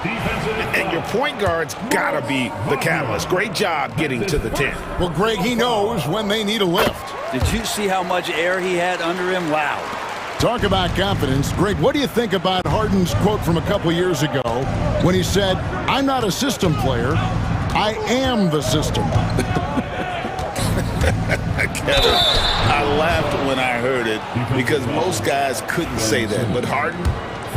And your point guard's got to be the catalyst. Great job getting to the 10.
Well, Greg, he knows when they need a lift.
Did you see how much air he had under him? Wow.
Talk about confidence. Greg, what do you think about Harden's quote from a couple years ago when he said, "I'm not a system player, I am the system"?
Kevin, I laughed when I heard it because most guys couldn't say that, but Harden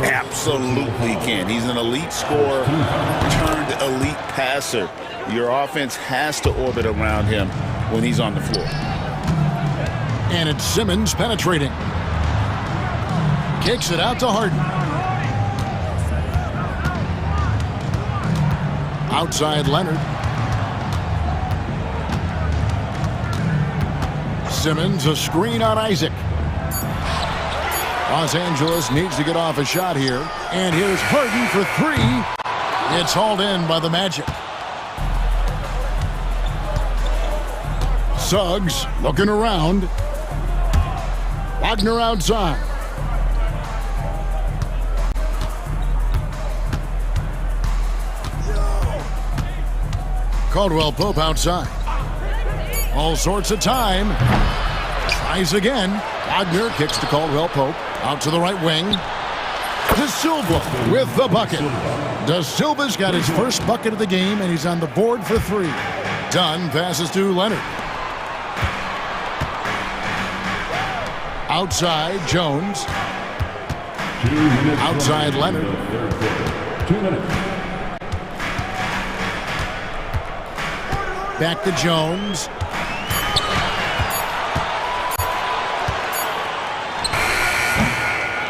absolutely can. He's an elite scorer turned elite passer. Your offense has to orbit around him when he's on the floor.
And it's Simmons penetrating. Kicks it out to Harden. Outside Leonard. Simmons, a screen on Isaac. Los Angeles needs to get off a shot here. And here's Harden for 3. It's hauled in by the Magic. Suggs looking around. Wagner outside. Caldwell Pope outside. All sorts of time. Tries again. Wagner kicks to Caldwell Pope. Out to the right wing. De Silva with the bucket. De Silva's got his first bucket of the game, and he's on the board for 3. Dunn passes to Leonard. Outside, Jones. Outside, Leonard.
2 minutes.
Back to Jones.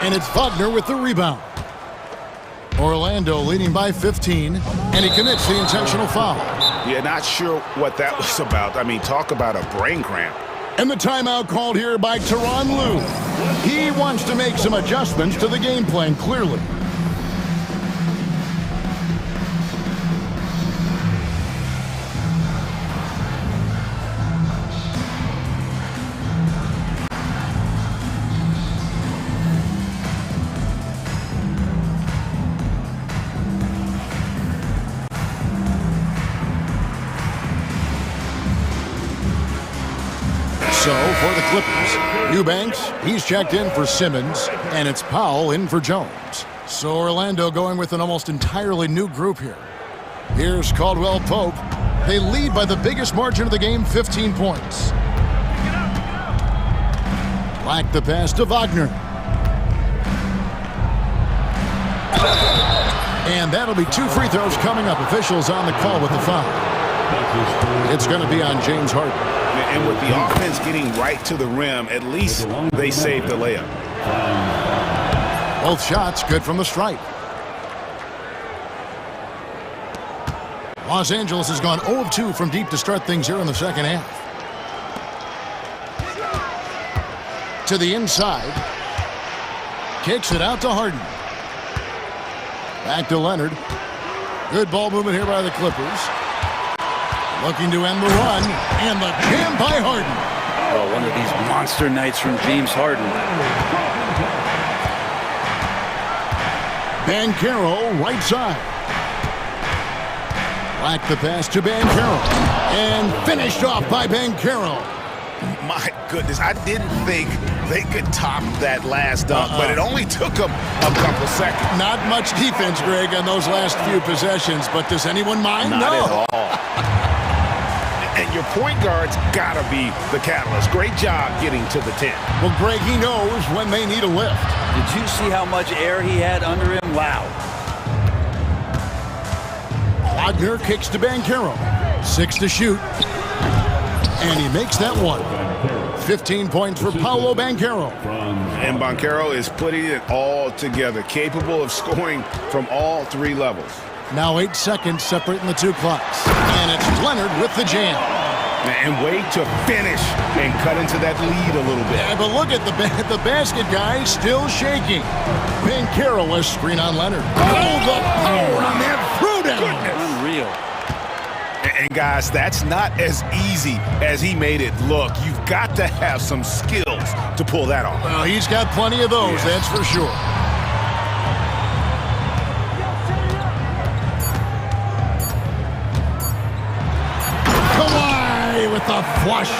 And it's Wagner with the rebound. Orlando leading by 15, and he commits the intentional foul.
Yeah, not sure what that was about. I mean, talk about a brain cramp.
And the timeout called here by Tyronn Lue. He wants to make some adjustments to the game plan, clearly. So, for the Clippers, Eubanks, he's checked in for Simmons, and it's Powell in for Jones. So Orlando going with an almost entirely new group here. Here's Caldwell Pope. They lead by the biggest margin of the game, 15 points. Black the pass to Wagner. And that'll be 2 free throws coming up. Officials on the call with the foul. It's going to be on James Harden.
And with the offense getting right to the rim, at least they saved the layup.
Both shots good from the stripe. Los Angeles has gone 0 of 2 from deep to start things here in the second half. To the inside. Kicks it out to Harden. Back to Leonard. Good ball movement here by the Clippers. Looking to end the run. And the jam by Harden.
Oh, one of these monster nights from James Harden.
Banchero, right side. Black the pass to Banchero. And finished off by Banchero.
My goodness, I didn't think they could top that last dunk, but it only took them a couple seconds.
Not much defense, Greg, on those last few possessions, but does anyone mind?
Not
No.
at all.
And your point guard's got to be the catalyst. Great job getting to the 10.
Well, Greg, he knows when they need a lift.
Did you see how much air he had under him? Wow.
Wagner kicks to Banchero. 6 to shoot. And he makes that one. 15 points for Paolo Banchero.
And Banchero is putting it all together, capable of scoring from all 3 levels.
Now 8 seconds separating the 2 clocks. And it's Leonard with the jam.
And wait to finish and cut into that lead a little bit.
Yeah, but look at the basket guy still shaking. Banchero was screen on Leonard. Oh, the power on that throwdown.
Unreal.
And guys, that's not as easy as he made it look. You've got to have some skills to pull that off.
Well, he's got plenty of those, that's for sure. Kawhi with the flush.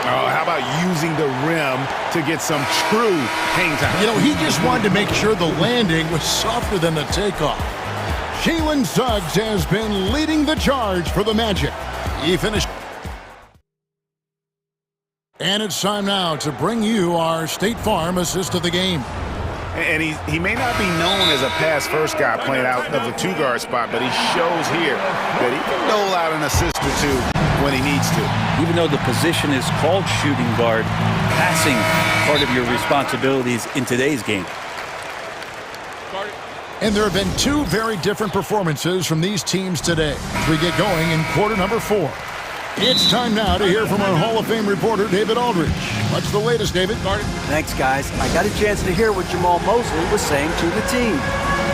Oh, how about using the rim to get some true hang time?
You know, he just wanted to make sure the landing was softer than the takeoff. Jalen Suggs has been leading the charge for the Magic. He finished. And it's time now to bring you our State Farm assist of the game.
And he may not be known as a pass-first guy playing out of the 2-guard spot, but he shows here that he can dole out an assist or 2 when he needs to.
Even though the position is called shooting guard, passing part of your responsibilities in today's game.
And there have been 2 very different performances from these teams today as we get going in quarter number 4. It's time now to hear from our Hall of Fame reporter, David Aldridge. What's the latest, David?
Thanks, guys. I got a chance to hear what Jamal Mosley was saying to the team.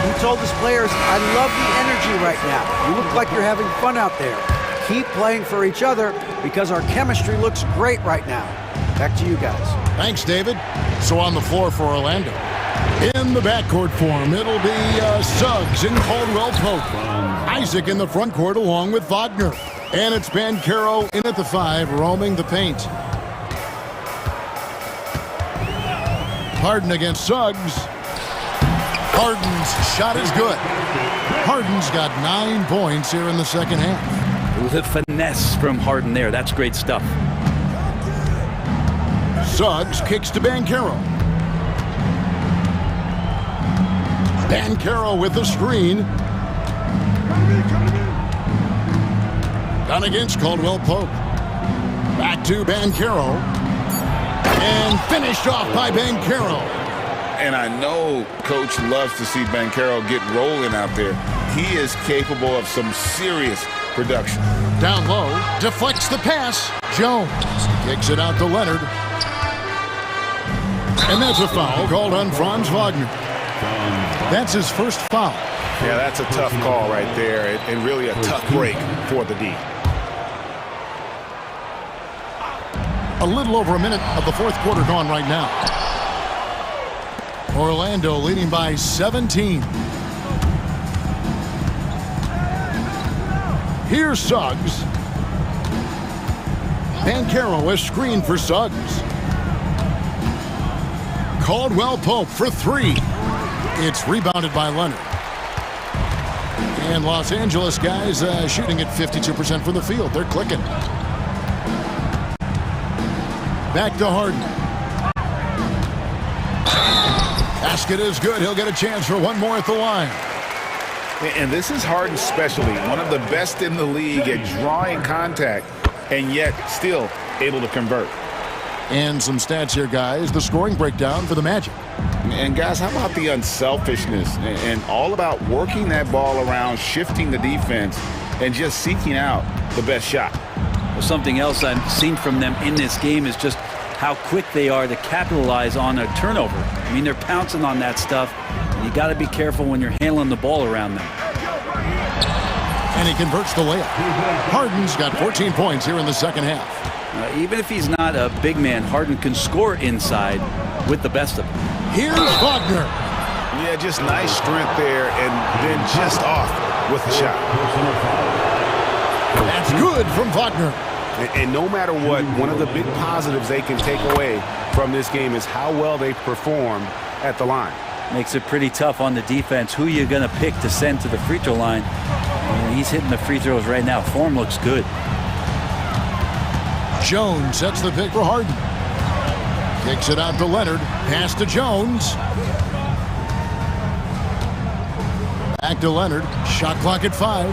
He told his players, I love the energy right now. You look like you're having fun out there. Keep playing for each other because our chemistry looks great right now. Back to you guys.
Thanks, David. So on the floor for Orlando. In the backcourt form, it'll be Suggs and Caldwell Pope. Isaac in the front court along with Wagner. And it's Banchero in at the 5, roaming the paint. Harden against Suggs. Harden's shot is good. Harden's got 9 points here in the second half.
With a finesse from Harden there. That's great stuff.
Suggs kicks to Banchero. Banchero with the screen. Done against Caldwell Pope. Back to Banchero. And finished off by Banchero.
And I know Coach loves to see Banchero get rolling out there. He is capable of some serious production.
Down low, deflects the pass. Jones kicks it out to Leonard. And that's a foul called on Franz Wagner. That's his first foul.
Yeah, that's a tough call right there, and really a tough break for the D.
A little over a minute of the fourth quarter gone right now. Orlando leading by 17. Here's Suggs. Banchero is screened for Suggs. Caldwell Pope for 3. It's rebounded by Leonard. And Los Angeles guys shooting at 52% from the field. They're clicking. Back to Harden. Basket is good. He'll get a chance for one more at the line.
And this is Harden's specialty. One of the best in the league at drawing contact and yet still able to convert.
And some stats here, guys. The scoring breakdown for the Magic.
And guys, how about the unselfishness and all about working that ball around, shifting the defense, and just seeking out the best shot.
Well, something else I've seen from them in this game is just how quick they are to capitalize on a turnover. I mean, they're pouncing on that stuff. And you got to be careful when you're handling the ball around them.
And he converts the layup. Harden's got 14 points here in the second half.
Even if he's not a big man, Harden can score inside with the best of them.
Here's Wagner.
Yeah, just nice strength there and then just off with the shot.
That's good from Wagner.
And no matter what, one of the big positives they can take away from this game is how well they performed at the line.
Makes it pretty tough on the defense. Who you're going to pick to send to the free throw line. And he's hitting the free throws right now. Form looks good.
Jones sets the pick for Harden. Kicks it out to Leonard. Pass to Jones. Back to Leonard. Shot clock at 5.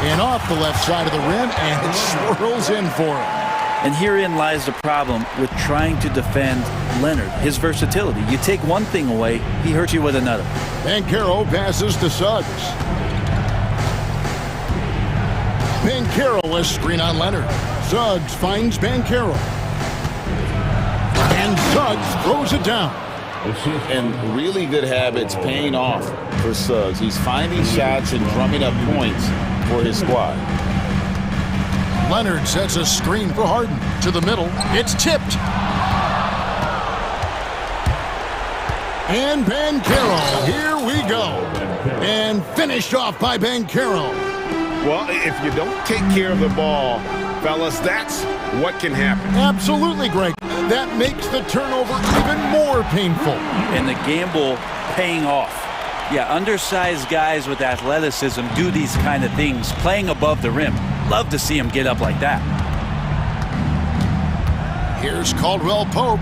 And off the left side of the rim, and it swirls in for him.
And herein lies the problem with trying to defend Leonard. His versatility. You take one thing away, he hurts you with another.
Banchero passes to Suggs. Banchero, a screen on Leonard. Suggs finds Banchero. And Suggs throws it down.
And really good habits paying off for Suggs. He's finding shots and drumming up points for his squad.
Leonard sets a screen for Harden. To the middle. It's tipped. And Banchero. Here we go. And finished off by Banchero.
Well, if you don't take care of the ball, fellas, that's what can happen.
Absolutely, Greg. That makes the turnover even more painful.
And the gamble paying off. Yeah, undersized guys with athleticism do these kind of things, playing above the rim. Love to see him get up like that.
Here's Caldwell Pope.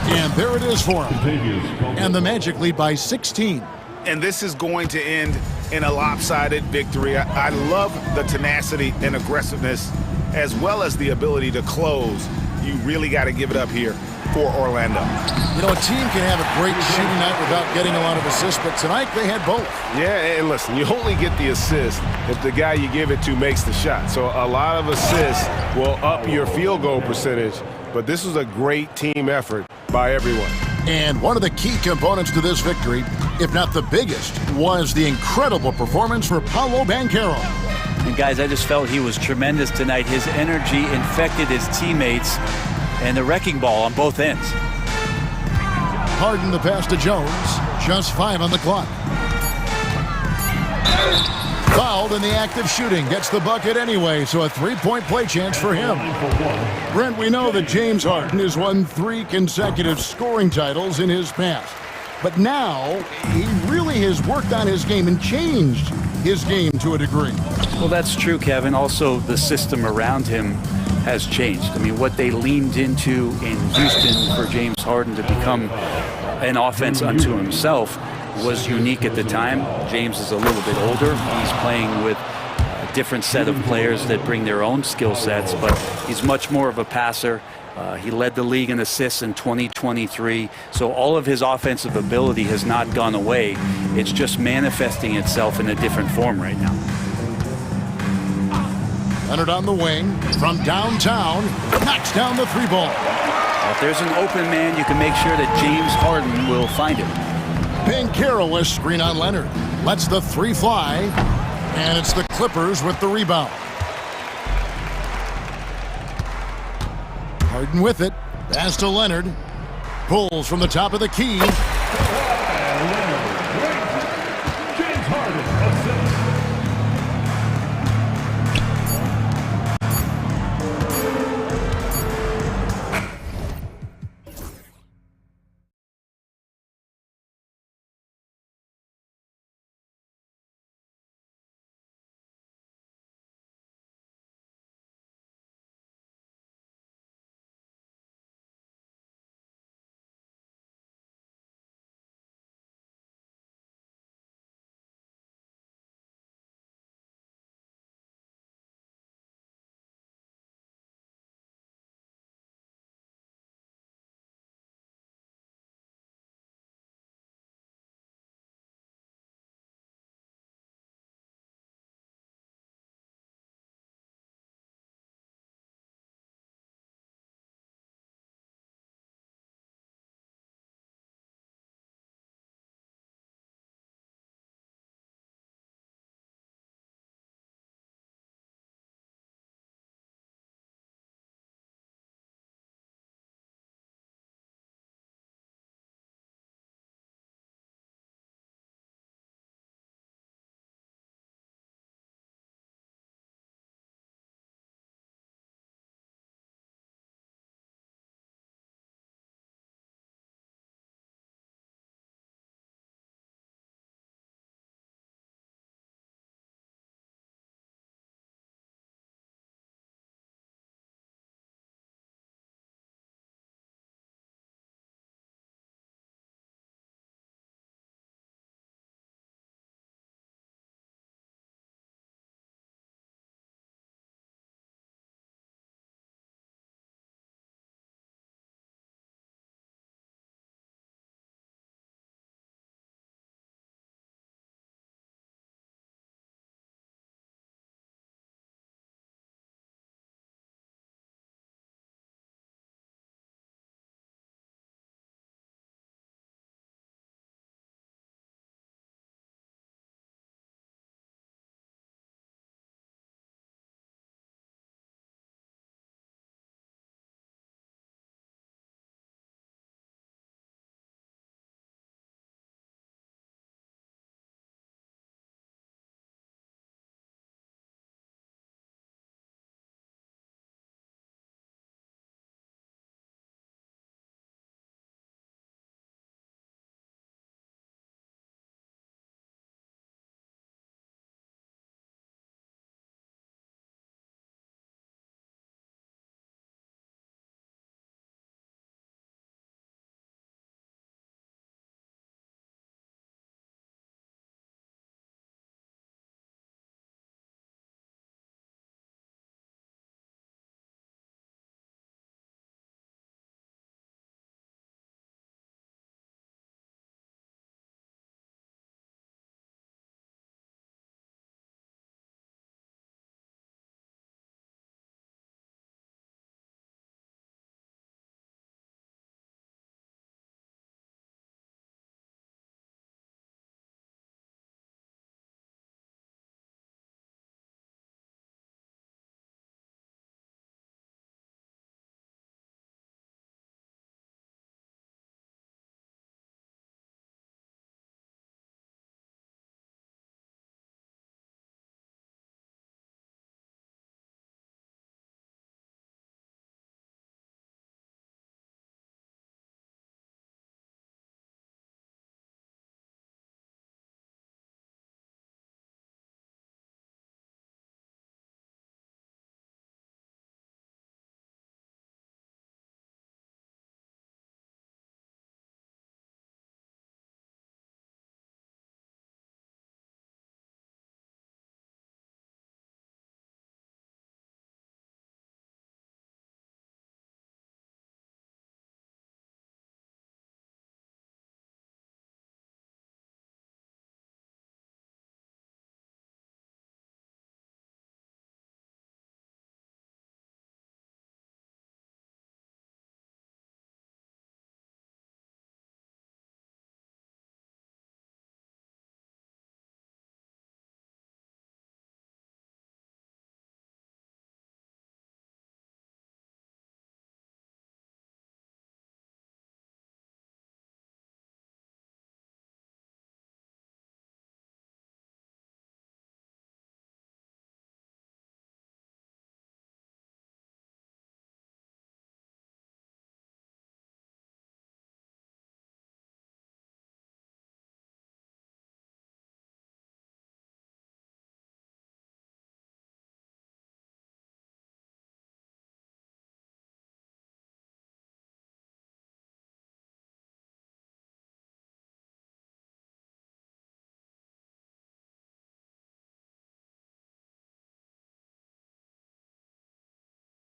And there it is for him. And the Magic lead by 16.
And this is going to end in a lopsided victory. I love the tenacity and aggressiveness as well as the ability to close. You really got to give it up here for Orlando.
You know, a team can have a great shooting night without getting a lot of assists, but tonight they had both.
Yeah, and listen, you only get the assist if the guy you give it to makes the shot. So a lot of assists will up your field goal percentage, but this was a great team effort by everyone.
And one of the key components to this victory, if not the biggest, was the incredible performance for Paolo Banchero.
And guys, I just felt he was tremendous tonight. His energy infected his teammates and the wrecking ball on both ends.
Harden the pass to Jones. Just 5 on the clock. Fouled in the act of shooting. Gets the bucket anyway, so a 3-point play chance for him. Brent, we know that James Harden has won 3 consecutive scoring titles in his past. But now, he really has worked on his game and changed his game to a degree.
Well, that's true, Kevin. Also, the system around him has changed. I mean, what they leaned into in Houston for James Harden to become an offense unto himself was unique at the time. James is a little bit older. He's playing with a different set of players that bring their own skill sets, but he's much more of a passer. He led the league in assists in 2023. So all of his offensive ability has not gone away. It's just manifesting itself in a different form right now.
Leonard on the wing from downtown, knocks down the 3-ball.
If there's an open man, you can make sure that James Harden will find it.
Banchero, a screen on Leonard. Lets the 3 fly, and it's the Clippers with the rebound. Harden with it. Pass to Leonard. Pulls from the top of the key.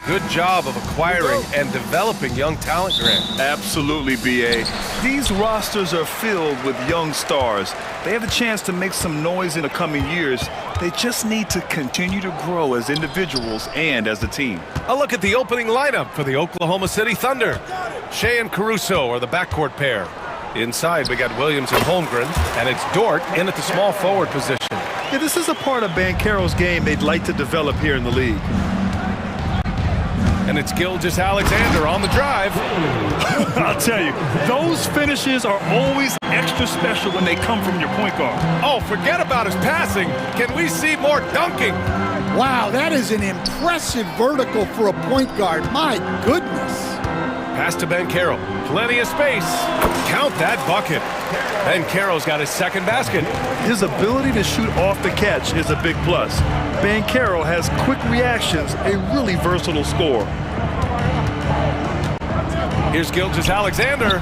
Good job of acquiring and developing young talent, Grant.
Absolutely, B.A. These rosters are filled with young stars. They have a chance to make some noise in the coming years. They just need to continue to grow as individuals and as a team.
A look at the opening lineup for the Oklahoma City Thunder. Shea and Caruso are the backcourt pair. Inside, we got Williams and Holmgren, and it's Dort in at the small forward position.
Yeah, this is a part of Banchero's game they'd like to develop here in the league.
And it's Gilgeous-Alexander on the drive.
I'll tell you, those finishes are always extra special when they come from your point guard.
Oh, forget about his passing. Can we see more dunking?
Wow, that is an impressive vertical for a point guard. My goodness.
Pass to Banchero. Plenty of space. Count that bucket. Banchero's got his second basket.
His ability to shoot off the catch is a big plus. Banchero has quick reactions, a really versatile scorer.
Here's Gilgeous-Alexander.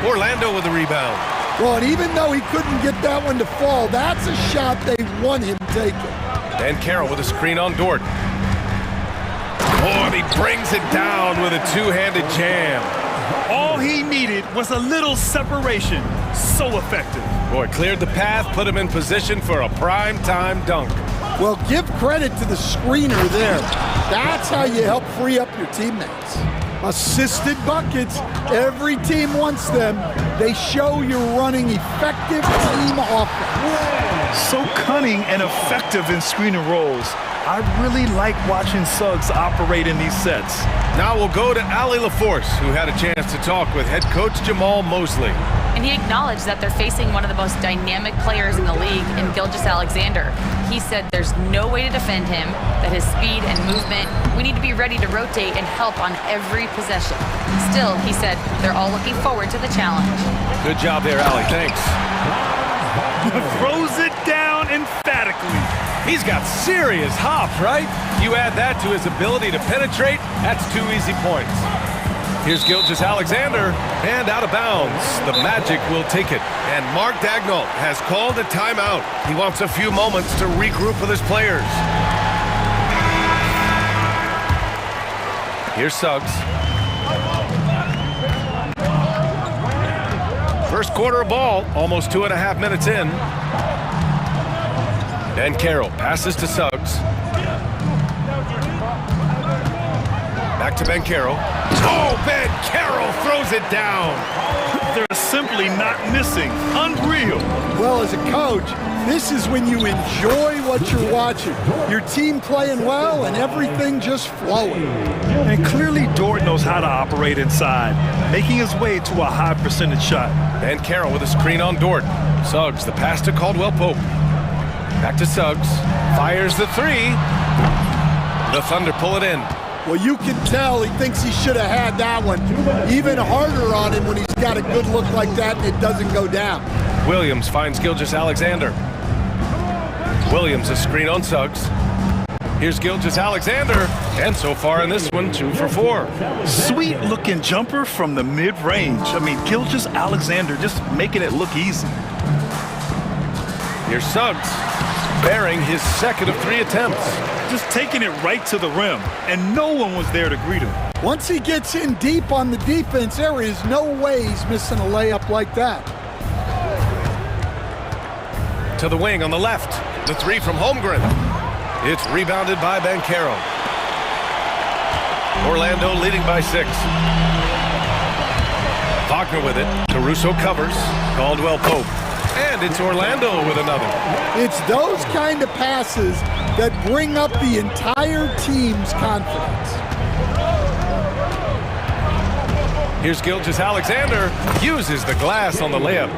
Orlando with the rebound.
Well, and even though he couldn't get that one to fall, that's a shot they want him taking.
Banchero with a screen on Dort. Oh, and he brings it down with a two-handed jam.
All he needed was a little separation. So effective.
Boy, cleared the path, put him in position for a prime-time dunk.
Well, give credit to the screener there. That's how you help free up your teammates. Assisted buckets, every team wants them. They show you're running effective team offense.
So cunning and effective in screening roles. I really like watching Suggs operate in these sets.
Now we'll go to Allie LaForce, who had a chance to talk with head coach Jamal Mosley.
And he acknowledged that they're facing one of the most dynamic players in the league in Gilgeous-Alexander. He said there's no way to defend him, that his speed and movement, we need to be ready to rotate and help on every possession. Still, he said they're all looking forward to the challenge.
Good job there, Allie. Thanks.
Throws it down emphatically.
He's got serious hop, right? You add that to his ability to penetrate, that's 2 easy points. Here's Gilgeous-Alexander, and out of bounds. The Magic will take it. And Mark Dagnall has called a timeout. He wants a few moments to regroup with his players. Here's Suggs. First quarter of ball, almost 2.5 minutes in. Banchero passes to Suggs. Back to Banchero. Oh, Banchero throws it down.
They're simply not missing. Unreal.
Well, as a coach, this is when you enjoy what you're watching. Your team playing well and everything just flowing.
And clearly Dort knows how to operate inside, making his way to a high percentage shot.
Banchero with a screen on Dort. Suggs, the pass to Caldwell-Pope. Back to Suggs. Fires the three. The Thunder pull it in.
Well, you can tell he thinks he should have had that one. Even harder on him when he's got a good look like that and it doesn't go down.
Williams finds Gilgeous-Alexander. Williams a screen on Suggs. Here's Gilgeous-Alexander. And so far in this one, 2 for 4.
Sweet looking jumper from the mid-range. I mean, Gilgeous-Alexander just making it look easy.
Here's Suggs, bearing his second of 3 attempts.
Just taking it right to the rim, and no one was there to greet him.
Once he gets in deep on the defense, there is no way he's missing a layup like that.
To the wing on the left, the 3 from Holmgren. It's rebounded by Banchero. Orlando leading by 6. Wagner with it. Caruso covers. Caldwell-Pope. And it's Orlando with another.
It's those kind of passes that bring up the entire team's confidence.
Here's Gilgeous-Alexander. Uses the glass on the layup.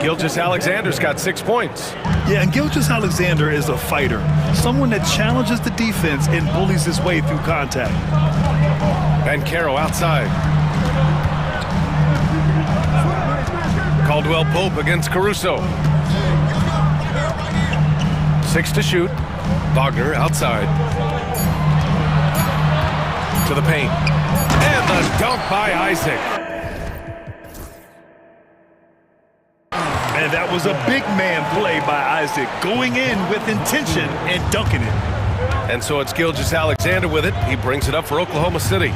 Gilgeous-Alexander's got 6 points.
Yeah, and Gilgeous-Alexander is a fighter. Someone that challenges the defense and bullies his way through contact.
Banchero outside. Caldwell-Pope against Caruso. 6 to shoot. Wagner outside. To the paint. And the dunk by Isaac.
And that was a big man play by Isaac, going in with intention and dunking it.
And so it's Gilgeous-Alexander with it. He brings it up for Oklahoma City.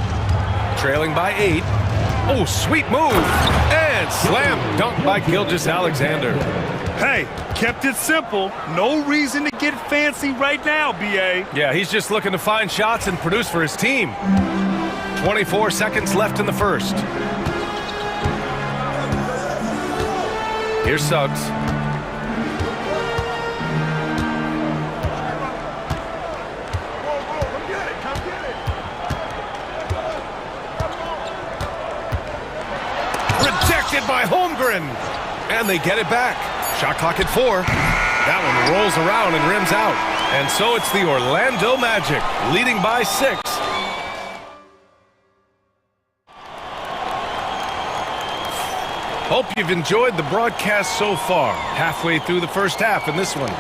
Trailing by 8. Oh, sweet move. And slam dunk by Gilgeous-Alexander.
Hey, kept it simple. No reason to get fancy right now, B.A.
Yeah, he's just looking to find shots and produce for his team. 24 seconds left in the first. Here's Suggs. Rejected by Holmgren. And they get it back. Shot clock at 4. That one rolls around and rims out. And so it's the Orlando Magic, leading by 6. Hope you've enjoyed the broadcast so far. Halfway through the first half in this one.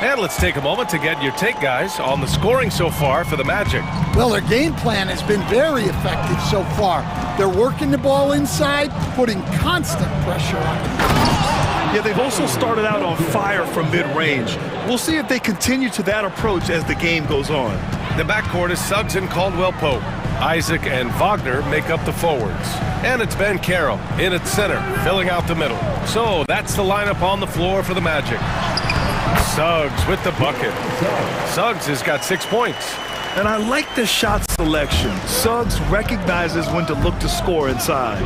And let's take a moment to get your take, guys, on the scoring so far for the Magic.
Well, their game plan has been very effective so far. They're working the ball inside, putting constant pressure on it.
Yeah, they've also started out on fire from mid-range. We'll see if they continue to that approach as the game goes on.
The backcourt is Suggs and Caldwell-Pope. Isaac and Wagner make up the forwards. And it's Ben Carroll in at center, filling out the middle. So that's the lineup on the floor for the Magic. Suggs with the bucket. Suggs has got 6 points.
And I like the shot selection. Suggs recognizes when to look to score inside.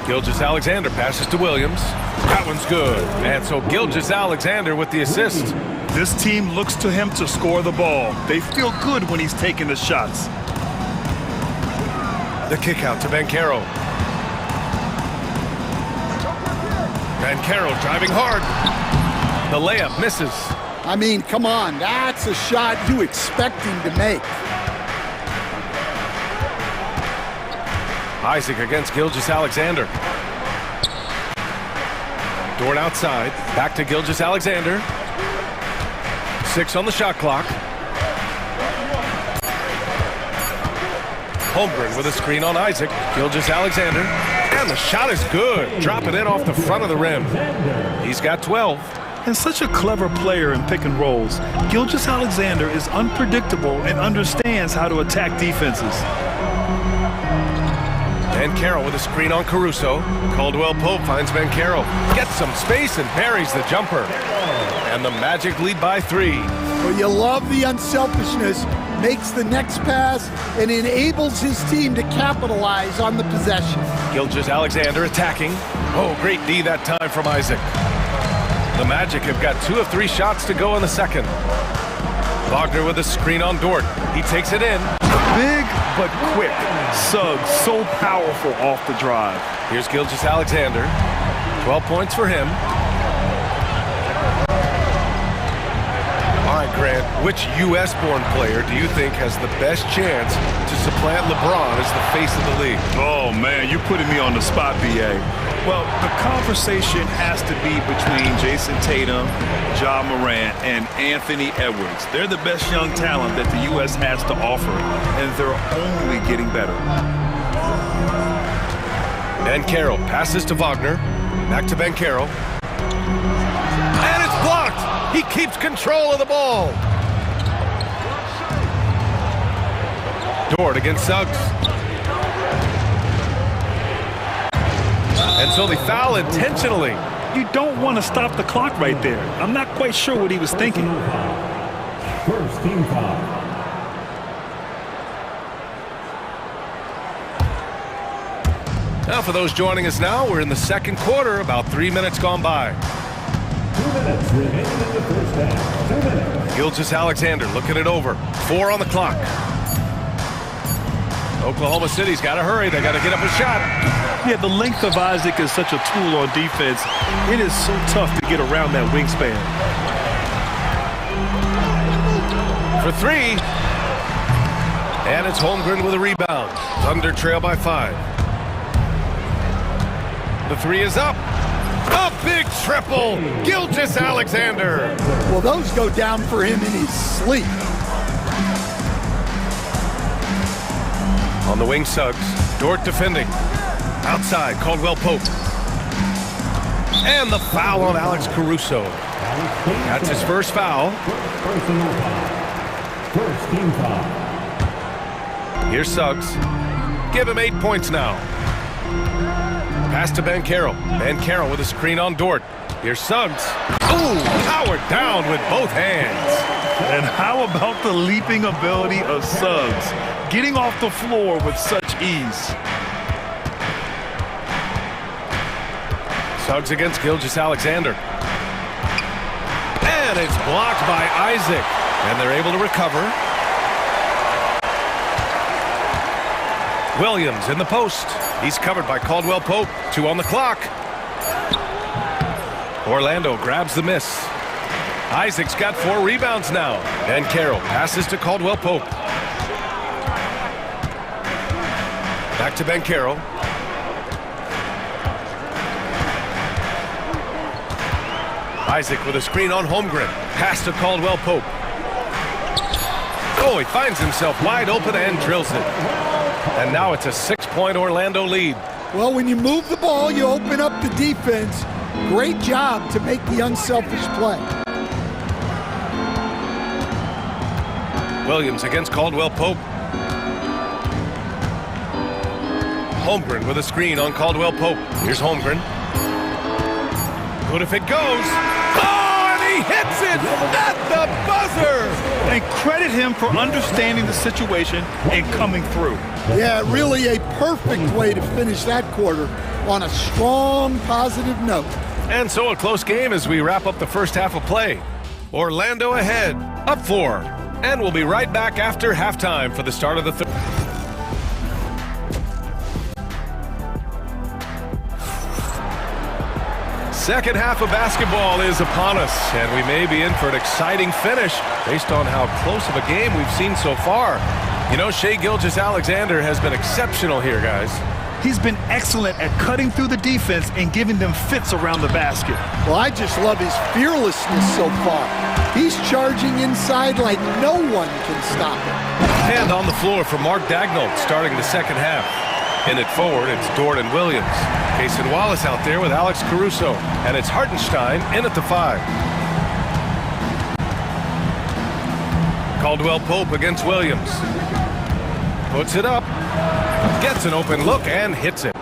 Gilgeous-Alexander passes to Williams. That one's good. And so Gilgeous-Alexander with the assist.
This team looks to him to score the ball. They feel good when he's taking the shots.
The kick out to Ben Carroll. Ben Carroll driving hard. The layup misses.
I mean, come on, that's a shot you expect him to make.
Isaac against Gilgeous-Alexander. Dort outside. Back to Gilgeous-Alexander. 6 on the shot clock. Holmgren with a screen on Isaac. Gilgeous-Alexander. And the shot is good. Dropping in off the front of the rim. He's got 12.
And such a clever player in pick and rolls. Gilgeous-Alexander is unpredictable and understands how to attack defenses.
Ben Carroll with a screen on Caruso. Caldwell-Pope finds Ben Carroll. Gets some space and parries the jumper. And the Magic lead by 3.
Well, you love the unselfishness. Makes the next pass and enables his team to capitalize on the possession.
Gilgeous-Alexander attacking. Oh, great D that time from Isaac. The Magic have got 2 of 3 shots to go in the second. Wagner with a screen on Dort. He takes it in.
Big but quick. Suggs so powerful off the drive.
Here's Gilgeous-Alexander. 12 points for him. All right, Grant, which U.S.-born player do you think has the best chance to supplant LeBron as the face of the league?
Oh, man, you're putting me on the spot, B.A. Well, the conversation has to be between Jason Tatum, Ja Morant, and Anthony Edwards. They're the best young talent that the U.S. has to offer, and they're only getting better.
Ben Carroll passes to Wagner. Back to Ben Carroll. And it's blocked! He keeps control of the ball. Dort against Suggs. And so they foul intentionally.
You don't want to stop the clock right there. I'm not quite sure what he was thinking.
First team foul.
Now for those joining us now, we're in the second quarter, about 3 minutes gone by.
2 minutes remaining in the first half. 2 minutes.
Gilgeous-Alexander looking it over. 4 on the clock. Oklahoma City's got to hurry. They got to get up a shot.
Yeah, the length of Isaac is such a tool on defense. It is so tough to get around that wingspan.
For 3. And it's Holmgren with a rebound. Thunder trail by 5. The 3 is up. A big triple. Gilgeous-Alexander.
Well, those go down for him in his sleep.
On the wing, Suggs. Dort defending. Outside, Caldwell-Pope. And the foul on Alex Caruso. That's his first foul.
First team foul.
Here's Suggs. Give him 8 points now. Pass to Banchero. Banchero with a screen on Dort. Here's Suggs. Ooh, powered down with both hands.
And how about the leaping ability of Suggs? Getting off the floor with such ease.
Suggs against Gilgeous-Alexander. And it's blocked by Isaac. And they're able to recover. Williams in the post. He's covered by Caldwell Pope. 2 on the clock. Orlando grabs the miss. Isaac's got 4 rebounds now. And Carroll passes to Caldwell Pope. Back to Banchero. Isaac with a screen on Holmgren. Pass to Caldwell Pope. Oh, he finds himself wide open and drills it. And now it's a 6-point Orlando lead.
Well, when you move the ball, you open up the defense. Great job to make the unselfish play.
Williams against Caldwell Pope. Holmgren with a screen on Caldwell Pope. Here's Holmgren. Good if it goes. Oh, and he hits it at the buzzer.
And credit him for understanding the situation and coming through.
Yeah, really a perfect way to finish that quarter on a strong, positive note.
And so a close game as we wrap up the first half of play. Orlando ahead, up 4. And we'll be right back after halftime for the start of the third. Second half of basketball is upon us, and we may be in for an exciting finish based on how close of a game we've seen so far. You know, Shai Gilgeous-Alexander has been exceptional here, guys.
He's been excellent at cutting through the defense and giving them fits around the basket.
Well, I just love his fearlessness so far. He's charging inside like no one can stop him.
And on the floor for Mark Daigneault starting the second half. In it forward, it's Dort and Williams. Cason Wallace out there with Alex Caruso. And it's Hartenstein in at the 5. Caldwell Pope against Williams. Puts it up. Gets an open look and hits it.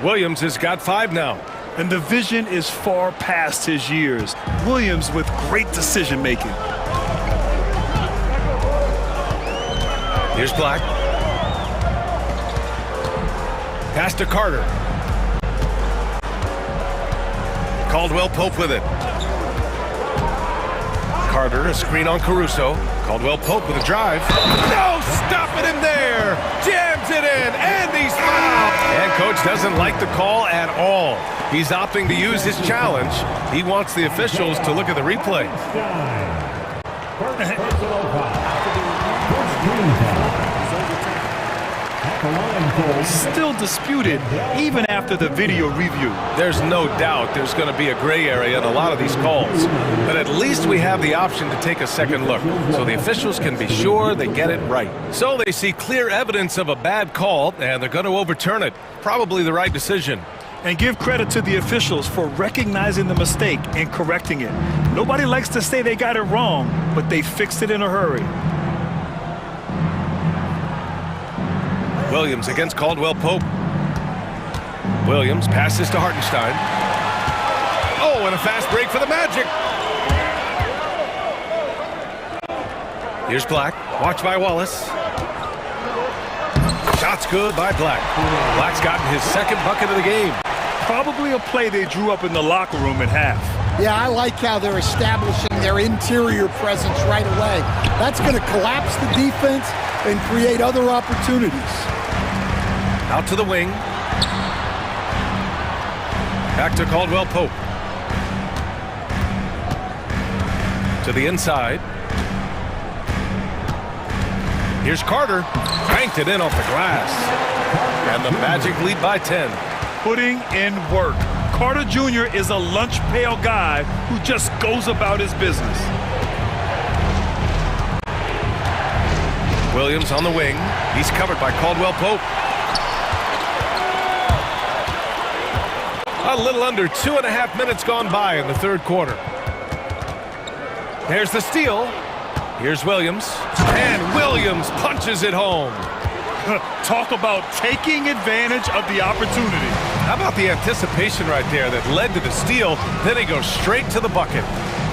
Williams has got 5 now.
And the vision is far past his years. Williams with great decision-making.
Here's Black. Pass to Carter. Caldwell Pope with it. Carter, a screen on Caruso. Caldwell Pope with a drive. No, stopping him there. Jams it in, and he's fouled. And coach doesn't like the call at all. He's opting to use his challenge. He wants the officials to look at the replay.
Still disputed even after the video review.
There's no doubt there's going to be a gray area in a lot of these calls. But at least we have the option to take a second look so the officials can be sure they get it right. So they see clear evidence of a bad call and they're going to overturn it. Probably the right decision.
And give credit to the officials for recognizing the mistake and correcting it. Nobody likes to say they got it wrong, but they fixed it in a hurry.
Williams against Caldwell Pope. Williams passes to Hartenstein. Oh, and a fast break for the Magic. Here's Black. Watched by Wallace. Shot's good by Black. Black's gotten his second bucket of the game.
Probably a play they drew up in the locker room at half.
Yeah, I like how they're establishing their interior presence right away. That's going to collapse the defense and create other opportunities.
Out to the wing. Back to Caldwell Pope. To the inside. Here's Carter. Banked it in off the glass. And the Magic lead by 10.
Putting in work. Carter Jr. is a lunch pail guy who just goes about his business.
Williams on the wing. He's covered by Caldwell Pope. A little under 2.5 minutes gone by in the third quarter. Here's the steal. Here's Williams. And Williams punches it home.
Talk about taking advantage of the opportunity.
How about the anticipation right there that led to the steal? Then he goes straight to the bucket.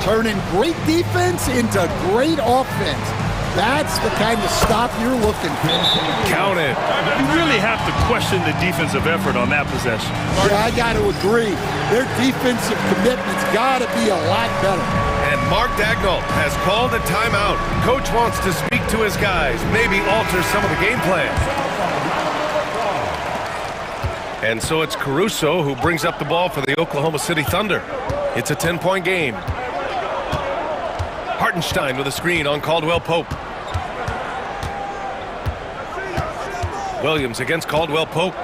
Turning great defense into great offense. That's the kind of stop you're looking for.
Count it.
You really have to question the defensive effort on that possession.
Yeah, I got to agree. Their defensive commitment's got to be a lot better.
And Mark Dagnall has called a timeout. Coach wants to speak to his guys, maybe alter some of the game plan. And so it's Caruso who brings up the ball for the Oklahoma City Thunder. It's a 10-point game. Hartenstein with a screen on Caldwell Pope. Williams against Caldwell Pope.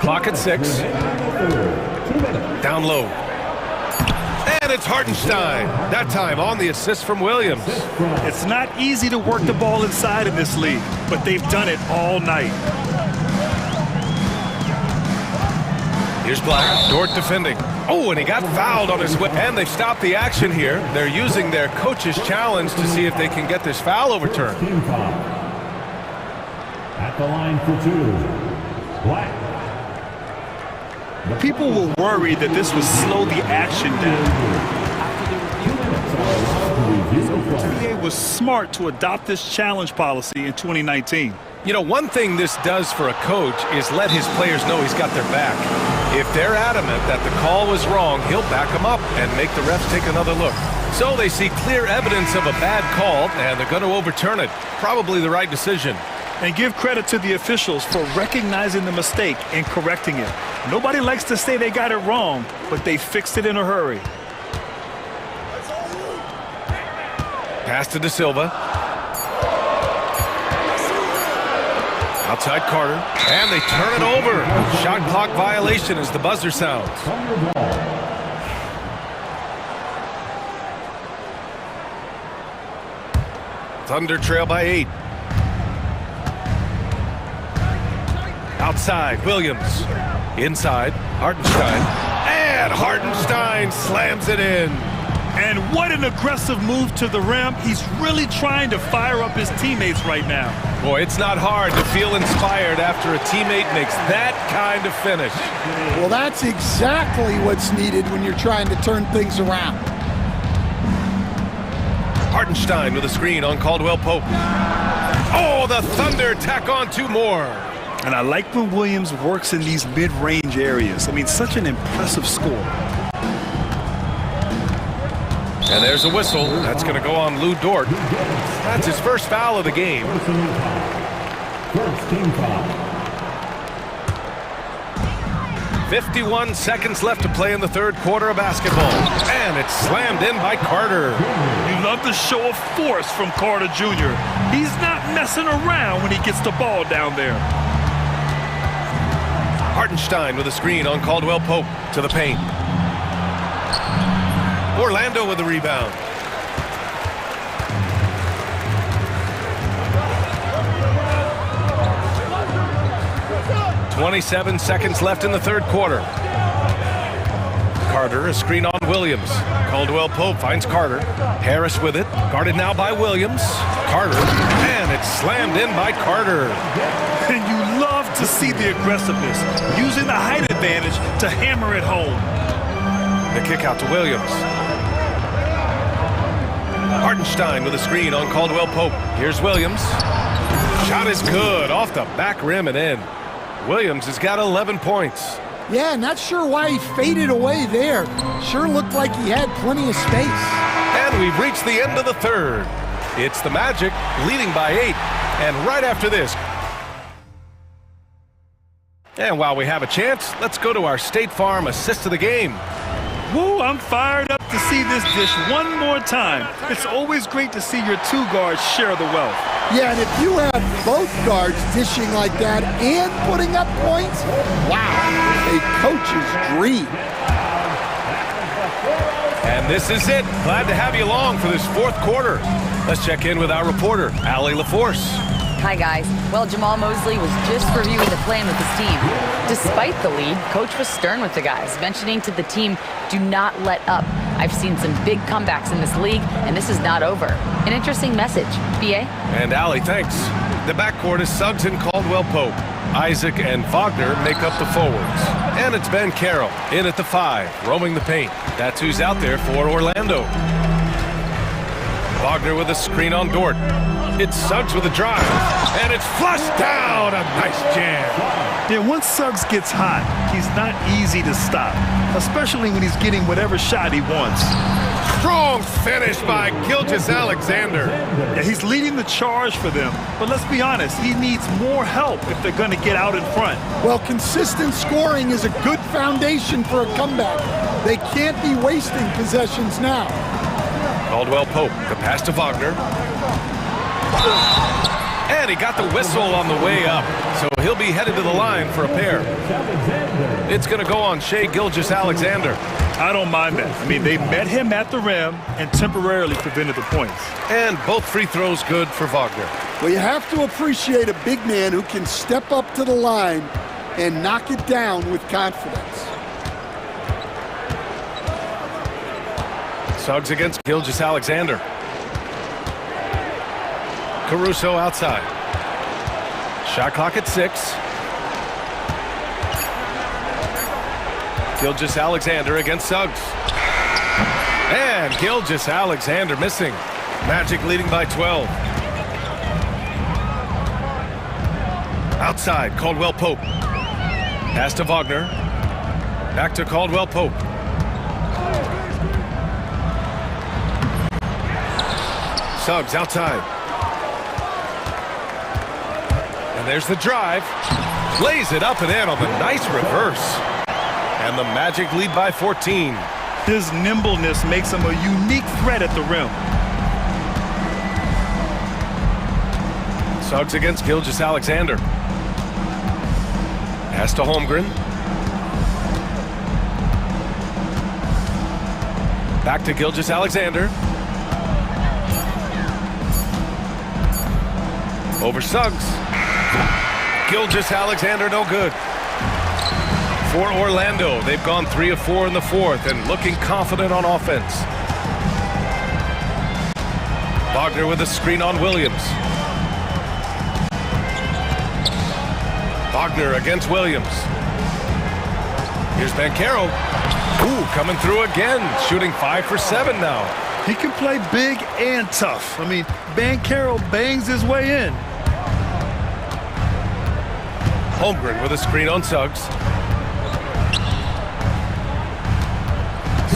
Clock at 6. Down low. And it's Hartenstein. That time on the assist from Williams.
It's not easy to work the ball inside in this league, but they've done it all night.
Here's Black. Dort defending. Oh, and he got fouled on his whip. And they've stopped the action here. They're using their coach's challenge to see if they can get this foul overturned.
At the line for 2, Black.
People will worry that this would slow the action down. The NBA was smart to adopt this challenge policy in 2019.
You know, one thing this does for a coach is let his players know he's got their back. If they're adamant that the call was wrong, he'll back them up and make the refs take another look. So they see clear evidence of a bad call, and they're going to overturn it. Probably the right decision.
And give credit to the officials for recognizing the mistake and correcting it. Nobody likes to say they got it wrong, but they fixed it in a hurry.
Pass to De Silva. Outside Carter. And they turn it over. Shot clock violation as the buzzer sounds. Thunder trail by 8. Outside, Williams. Inside, Hartenstein. And Hartenstein slams it in.
And what an aggressive move to the rim. He's really trying to fire up his teammates right now.
Boy, it's not hard to feel inspired after a teammate makes that kind of finish.
Well, that's exactly what's needed when you're trying to turn things around.
Hartenstein with a screen on Caldwell Pope. Oh, the Thunder tack on 2 more.
And I like when Williams works in these mid-range areas. I mean, such an impressive score.
And there's a whistle. That's going to go on Lou Dort. That's his first foul of the game.
First team foul.
51 seconds left to play in the third quarter of basketball. And it's slammed in by Carter.
You love the show of force from Carter Jr. He's not messing around when he gets the ball down there.
Hartenstein with a screen on Caldwell Pope to the paint. Orlando with the rebound. "27 seconds left in the third quarter. Carter, a screen on Williams. Caldwell Pope finds Carter. Harris with it. Guarded now by Williams. Carter. And it's slammed in by Carter.
And you love to see the aggressiveness, using the height advantage to hammer it home.
The kick out to Williams. Hartenstein with a screen on Caldwell Pope. Here's Williams. Shot is good. Off the back rim and in. Williams has got 11 points.
Yeah, not sure why he faded away there. Sure looked like he had plenty of space.
And we've reached the end of the third. It's the Magic leading by 8. And right after this. And while we have a chance, let's go to our State Farm assist of the game.
Woo, I'm fired up to see this dish one more time. It's always great to see your 2 guards share the wealth.
Yeah, and if you have both guards dishing like that and putting up points, wow, a coach's dream.
And this is it. Glad to have you along for this fourth quarter. Let's check in with our reporter, Allie LaForce.
Hi, guys. Well, Jamal Mosley was just reviewing the plan with his team. Despite the lead, Coach was stern with the guys, mentioning to the team, do not let up. I've seen some big comebacks in this league, and this is not over. An interesting message. B.A.?
And Allie, thanks. The backcourt is Suggs and Caldwell-Pope. Isaac and Wagner make up the forwards. And it's Ben Carroll in at the 5, roaming the paint. That's who's out there for Orlando. Wagner with a screen on Dort. It's Suggs with a drive, and it's flushed down. A nice jam.
Yeah, once Suggs gets hot, he's not easy to stop, especially when he's getting whatever shot he wants.
Strong finish by Gilgeous-Alexander.
Yeah, he's leading the charge for them, but let's be honest, he needs more help if they're going to get out in front.
Well, consistent scoring is a good foundation for a comeback. They can't be wasting possessions now.
Caldwell-Pope, the pass to Wagner. And he got the whistle on the way up, so he'll be headed to the line for a pair. It's going to go on Shai Gilgeous-Alexander.
I don't mind that. I mean, they met him at the rim and temporarily prevented the points.
And both free throws good for Wagner.
Well, you have to appreciate a big man who can step up to the line and knock it down with confidence.
Suggs against Gilgeous-Alexander. Caruso outside. Shot clock at 6. Gilgeous-Alexander against Suggs. And Gilgeous-Alexander missing. Magic leading by 12. Outside, Caldwell-Pope. Pass to Wagner. Back to Caldwell-Pope. Suggs outside. And there's the drive. Lays it up and in on the nice reverse. And the Magic lead by 14.
His nimbleness makes him a unique threat at the rim.
Suggs against Gilgeous-Alexander. Pass to Holmgren. Back to Gilgeous-Alexander. Over Suggs. Gilgeous-Alexander no good. For Orlando, they've gone 3 of 4 in the fourth and looking confident on offense. Wagner with a screen on Williams. Wagner against Williams. Here's Banchero. Ooh, coming through again, shooting 5 for 7 now.
He can play big and tough. I mean, Banchero bangs his way in.
Holmgren with a screen on Suggs.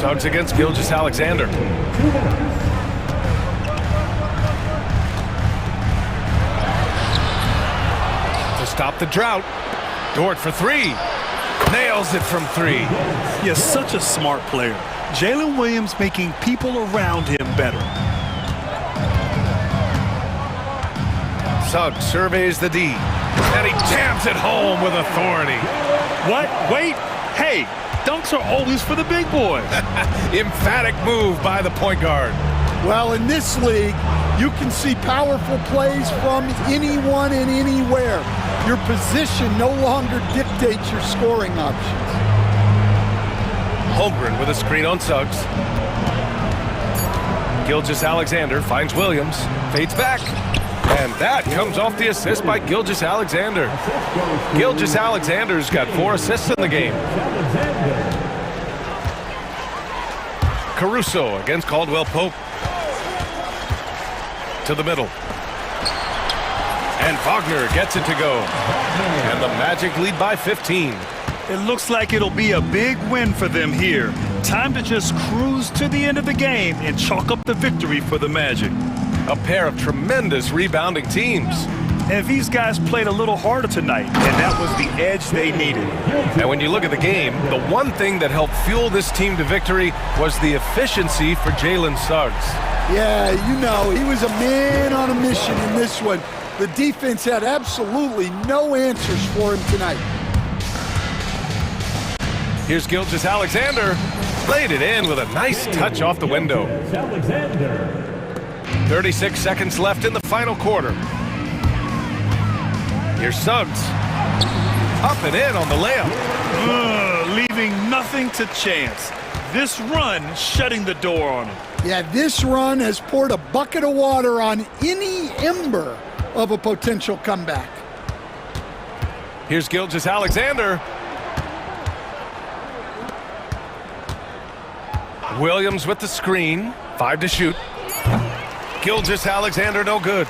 Suggs against Gilgeous-Alexander. To stop the drought. Dort for 3. Nails it from 3.
He is such a smart player. Jalen Williams making people around him better.
Suggs surveys the D. And he jams it home with authority.
What? Wait. Hey, dunks are always for the big boys.
Emphatic move by the point guard.
Well, in this league, you can see powerful plays from anyone and anywhere. Your position no longer dictates your scoring options.
Holmgren with a screen on Suggs. Gilgeous-Alexander finds Williams. Fades back. And that comes off the assist by Gilgeous-Alexander. Gilgeous-Alexander's got 4 assists in the game. Caruso against Caldwell-Pope. To the middle. And Wagner gets it to go. And the Magic lead by 15.
It looks like it'll be a big win for them here. Time to just cruise to the end of the game and chalk up the victory for the Magic.
A pair of tremendous rebounding teams.
And these guys played a little harder tonight, and that was the edge they needed.
And when you look at the game, the one thing that helped fuel this team to victory was the efficiency for Jalen Suggs.
Yeah, you know, he was a man on a mission in this one. The defense had absolutely no answers for him tonight.
Here's Gilgeous-Alexander. Laid it in with a nice touch off the window. 36 seconds left in the final quarter. Here's Suggs. Up and in on the layup.
Leaving nothing to chance. This run shutting the door on him.
Yeah, this run has poured a bucket of water on any ember of a potential comeback.
Here's Gilgeous-Alexander. Williams with the screen. 5 to shoot. Gilgeous-Alexander no good.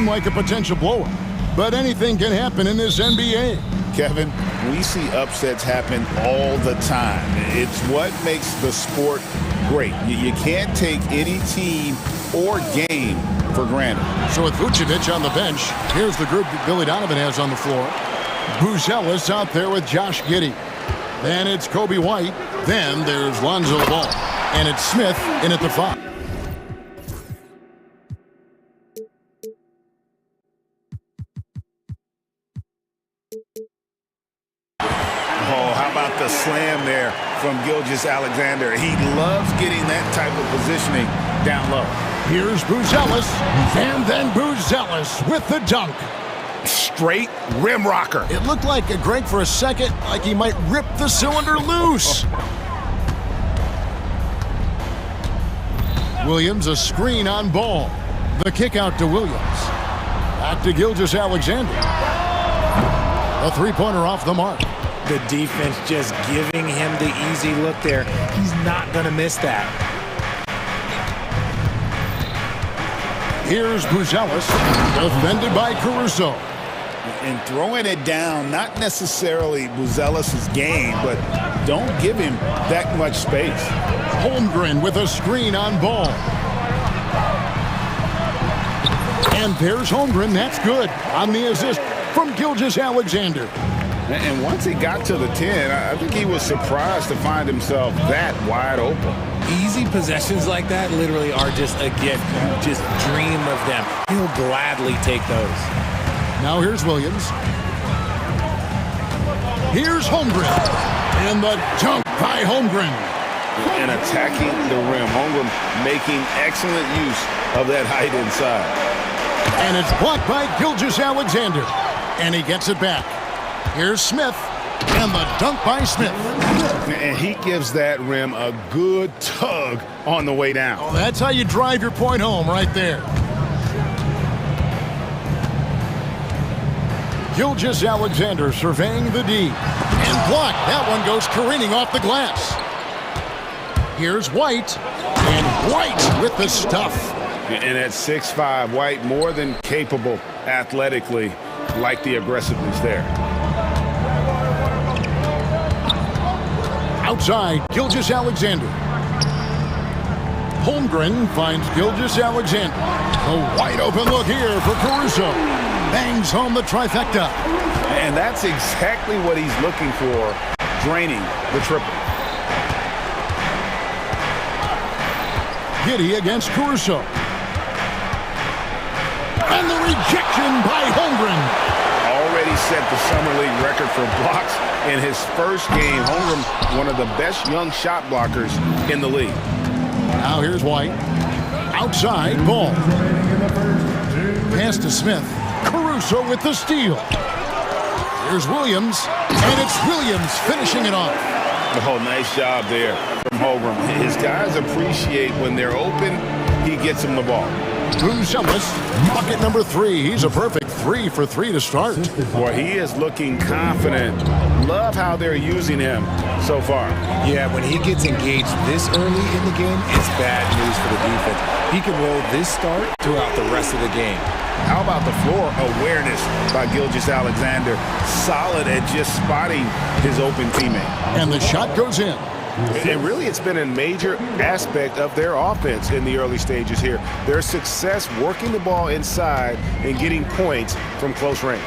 seem like a potential blowout. But anything can happen in this NBA.
Kevin, we see upsets happen all the time. It's what makes the sport great. You can't take any team or game for granted.
So with Vucevic on the bench, here's the group that Billy Donovan has on the floor. Buzelis out there with Josh Giddey. Then it's Kobe White. Then there's Lonzo Ball. And it's Smith in at the 5.
Oh, how about the slam there from Gilgeous-Alexander? He loves getting that type of positioning down low.
Here's Buzelis, and then Buzelis with the dunk.
Straight rim rocker.
It looked like Greg for a second, like he might rip the cylinder loose. Williams, a screen on Ball. The kick out to Williams. Back to Gilgeous-Alexander. A three-pointer off the mark.
The defense just giving him the easy look there. He's not going to miss that.
Here's Buzelis, defended by Caruso.
And throwing it down, not necessarily Buzelis' game, but don't give him that much space.
Holmgren with a screen on Ball. And there's Holmgren, that's good, on the assist from Gilgeous-Alexander.
And once he got to the 10, I think he was surprised to find himself that wide open.
Easy possessions like that literally are just a gift. You just dream of them. He'll gladly take those.
Now here's Williams. Here's Holmgren. And the dunk by Holmgren.
And attacking the rim. Holmgren making excellent use of that height inside.
And it's blocked by Gilgeous-Alexander. And he gets it back. Here's Smith. And the dunk by Smith.
And he gives that rim a good tug on the way down.
Oh, that's how you drive your point home right there. Gilgeous-Alexander surveying the D. And blocked. That one goes careening off the glass. Here's White. And White with the stuff.
And at 6'5", White more than capable athletically, like the aggressiveness there.
Outside, Gilgeous-Alexander. Holmgren finds Gilgeous-Alexander. A wide open look here for Caruso. Bangs home the trifecta.
And that's exactly what he's looking for, draining the triple.
Giddey against Caruso. And the rejection by Holmgren.
Already set the Summer League record for blocks in his first game. Holmgren, one of the best young shot blockers in the league.
Now here's White. Outside, Ball. Pass to Smith. Caruso with the steal. Here's Williams. And it's Williams finishing it off.
Oh, nice job there from Holmgren. His guys appreciate when they're open, he gets them the ball.
Buzelis, bucket number 3. He's a perfect 3 for 3 to start.
Boy, he is looking confident. Love how they're using him so far.
Yeah, when he gets engaged this early in the game, it's bad news for the defense. He can roll this start throughout the rest of the game.
How about the floor awareness by Gilgeous-Alexander? Solid at just spotting his open teammate.
And the shot goes in.
And really, it's been a major aspect of their offense in the early stages here. Their success working the ball inside and getting points from close range.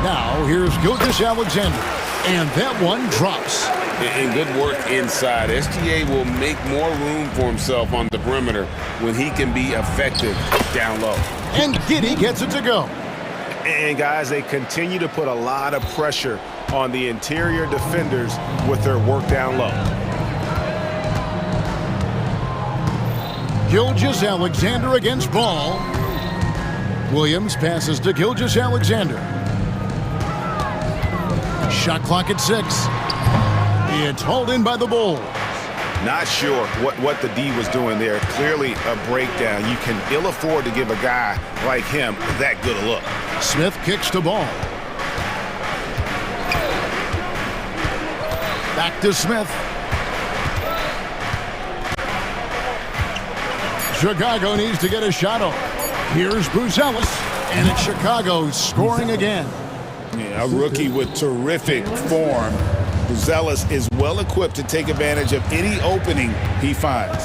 Now, here's Gilgeous-Alexander. And that one drops.
And good work inside. SGA will make more room for himself on the perimeter when he can be effective down low.
And Giddey gets it to go.
And guys, they continue to put a lot of pressure on the interior defenders with their work down low.
Gilgeous-Alexander against Ball. Williams passes to Gilgeous-Alexander. Shot clock at 6. It's hauled in by the Bulls.
Not sure what the D was doing there. Clearly a breakdown. You can ill afford to give a guy like him that good a look.
Smith kicks to Ball. Back to Smith. Chicago needs to get a shot off. Here's Buzelis. And it's Chicago scoring again.
Yeah, a rookie with terrific form. Buzelis is well equipped to take advantage of any opening he finds.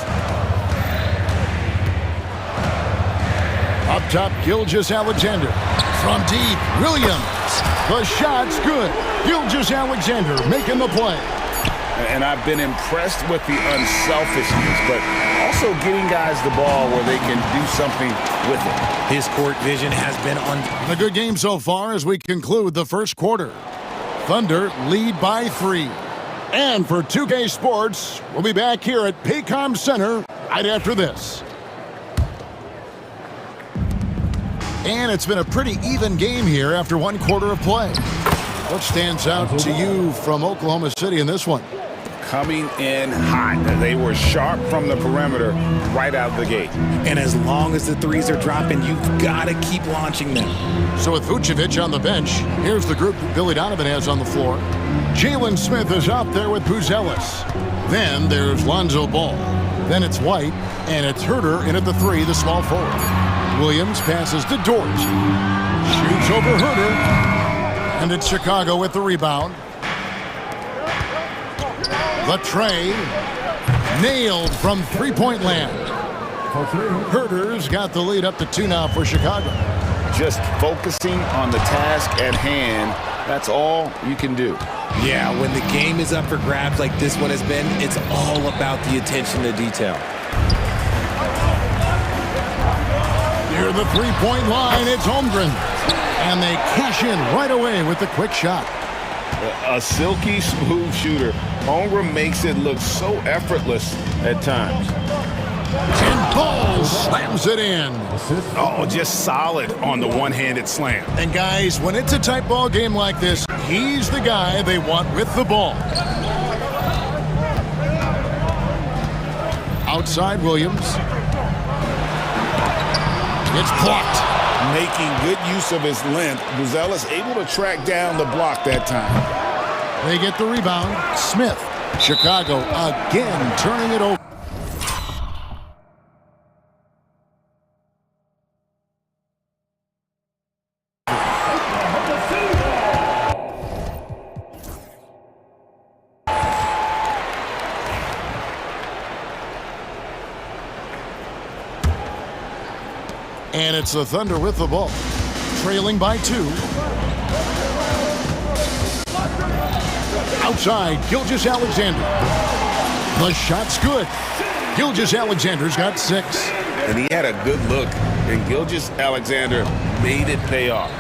Up top, Gilgeous-Alexander. From deep, Williams. The shot's good. Gilgeous-Alexander making the play.
And I've been impressed with the unselfishness, but also getting guys the ball where they can do something with it.
His court vision has been on.
A good game so far as we conclude the first quarter. Thunder lead by 3. And for 2K Sports, we'll be back here at Paycom Center right after this. And it's been a pretty even game here after 1 quarter of play. What stands out to you from Oklahoma City in this one?
Coming in hot. They were sharp from the perimeter right out of the gate.
And as long as the threes are dropping, you've got to keep launching them.
So with Vucevic on the bench, here's the group that Billy Donovan has on the floor. Jalen Smith is out there with Buzelis. Then there's Lonzo Ball. Then it's White, and it's Herter in at the 3, the small forward. Williams passes to Dort. Shoots over Herter. And it's Chicago with the rebound. The tray. Nailed from three-point land. Herter's got the lead up to 2 now for Chicago.
Just focusing on the task at hand, that's all you can do.
Yeah, when the game is up for grabs like this one has been, it's all about the attention to detail.
Near the three-point line, it's Holmgren. And they cash in right away with the quick shot.
A silky smooth shooter. Holmgren makes it look so effortless at times.
And Ball slams it in.
Oh, just solid on the one-handed slam.
And guys, when it's a tight ball game like this, he's the guy they want with the ball. Outside Williams. It's blocked.
Making good use of his length, Buzelis able to track down the block that time.
They get the rebound. Smith. Chicago again turning it over. And it's the Thunder with the ball, trailing by 2. Outside, Gilgeous-Alexander. The shot's good. Gilgeous-Alexander's got 6.
And he had a good look, and Gilgeous-Alexander made it pay off.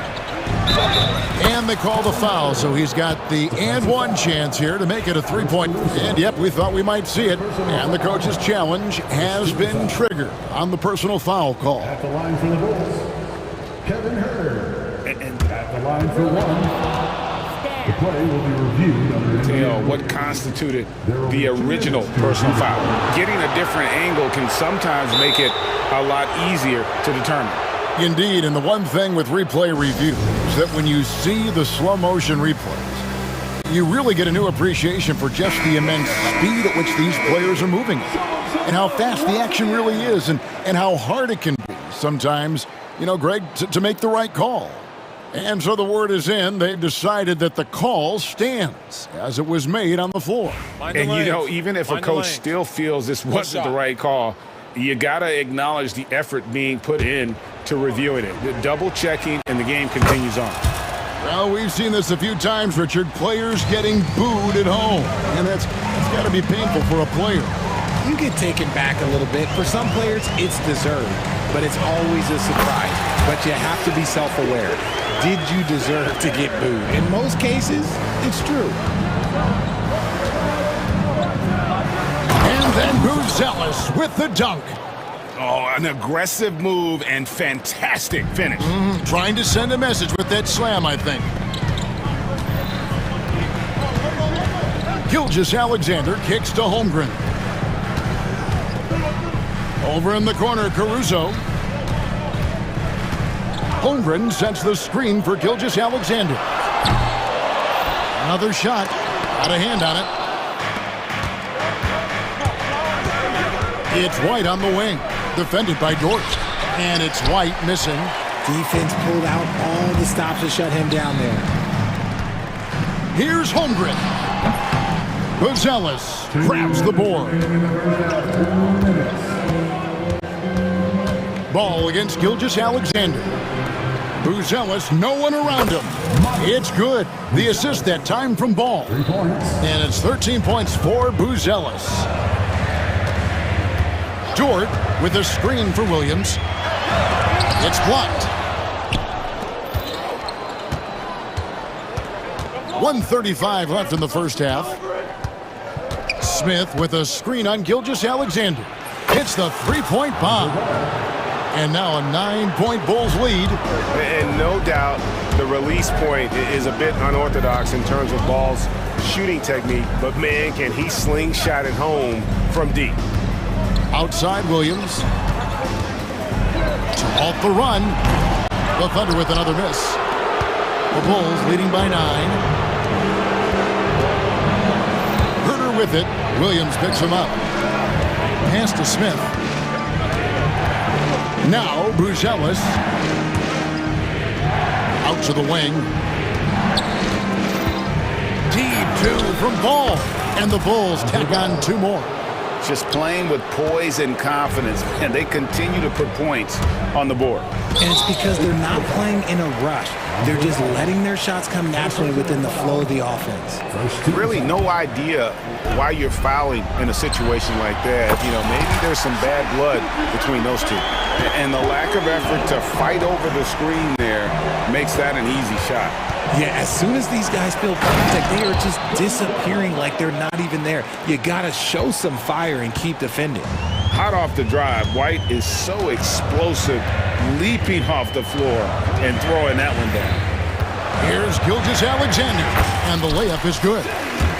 And they call the foul, so he's got the and one chance here to make it a 3-point. And yep, we thought we might see it. And the coach's challenge has been triggered on the personal foul call.
At the line for the Bulls, Kevin Herter. And at the line for 1, the play will be reviewed under
Tell what constituted the original personal foul. Getting a different angle can sometimes make it a lot easier to determine.
Indeed, and the one thing with replay review is that when you see the slow motion replays, you really get a new appreciation for just the immense speed at which these players are moving and how fast the action really is and how hard it can be sometimes, Greg, to make the right call. And so the word is in. They've decided that the call stands as it was made on the floor.
And, even if a coach still feels this wasn't the right call, you got to acknowledge the effort being put in to reviewing it. The double checking, and the game continues on.
Well, we've seen this a few times, Richard. Players getting booed at home. And that's got to be painful for a player.
You get taken back a little bit. For some players, it's deserved, but it's always a surprise. But you have to be self-aware. Did you deserve to get booed? In most cases, it's true.
And then Buzelis with the dunk.
Oh, an aggressive move and fantastic finish.
Trying to send a message with that slam, I think. Gilgeous-Alexander kicks to Holmgren. Over in the corner, Caruso. Holmgren sets the screen for Gilgeous-Alexander. Another shot. Got a hand on it. It's White on the wing. Defended by Dort. And it's White missing.
Defense pulled out all the stops to shut him down there.
Here's Holmgren. Buzelis grabs the board. Ball against Gilgeous-Alexander. Buzelis, no one around him. It's good. The assist that time from Ball. And it's 13 points for Buzelis. Dort with a screen for Williams. It's blocked. 1:35 left in the first half. Smith with a screen on Gilgeous-Alexander. Hits the three-point bomb. And now a 9-point Bulls lead.
And no doubt the release point is a bit unorthodox in terms of Ball's shooting technique, but man, can he slingshot it home from deep.
Outside Williams. To halt the run. The Thunder with another miss. The Bulls leading by 9. Herter with it. Williams picks him up. Pass to Smith. Now Buzelis. Out to the wing. Deep two from Ball. And the Bulls tack on 2 more.
Just playing with poise and confidence, and they continue to put points on the board.
And it's because they're not playing in a rush. They're just letting their shots come naturally within the flow of the offense.
Really no idea why you're fouling in a situation like that. You know, maybe there's some bad blood between those two. And the lack of effort to fight over the screen there makes that an easy shot.
Yeah, as soon as these guys feel contact, they are just disappearing like they're not even there. You gotta show some fire and keep defending.
Hot off the drive, White is so explosive, leaping off the floor and throwing that one down.
Here's Gilgeous-Alexander, and the layup is good.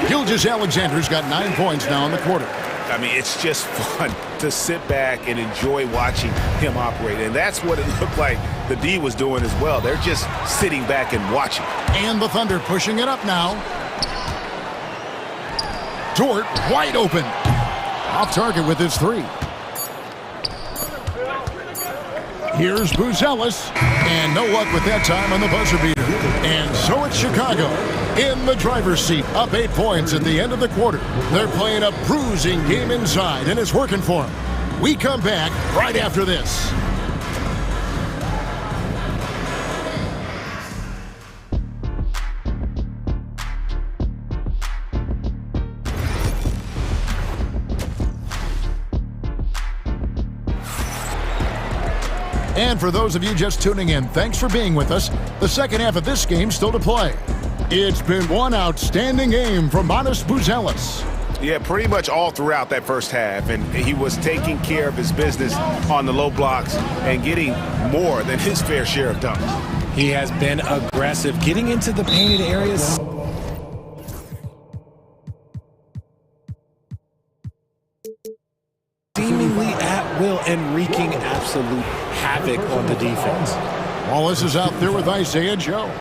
Gilgeous-Alexander's got 9 points now in the quarter.
I mean, it's just fun to sit back and enjoy watching him operate. And that's what it looked like the D was doing as well. They're just sitting back and watching.
And the Thunder pushing it up now. Dort wide open. Off target with his 3. Here's Buzelis. And no luck with that time on the buzzer beater. And so it's Chicago in the driver's seat, up 8 points at the end of the quarter. They're playing a bruising game inside, and it's working for them. We come back right after this. And for those of you just tuning in, thanks for being with us. The second half of this game still to play. It's been one outstanding game from Manas Buzelis.
Yeah, pretty much all throughout that first half, and he was taking care of his business on the low blocks and getting more than his fair share of dunks.
He has been aggressive, getting into the painted areas. Seemingly at will and wreaking absolute havoc on the defense.
Wallace is out there with Isaiah Joe.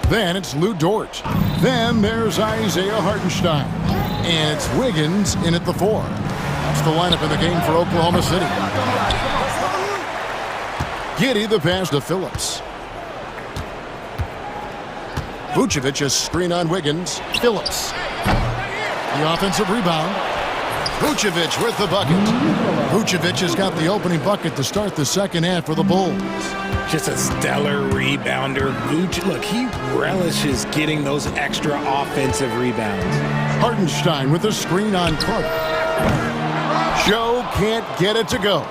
Then it's Lou Dort. Then there's Isaiah Hartenstein. And it's Wiggins in at the 4. That's the lineup in the game for Oklahoma City. Giddey the pass to Phillips. Vucevic a screen on Wiggins. Phillips. The offensive rebound. Vucevic with the bucket. Vucevic has got the opening bucket to start the second half for the Bulls.
Just a stellar rebounder. Vucevic, look, he relishes getting those extra offensive rebounds.
Hartenstein with a screen on Clark. Joe can't get it to go.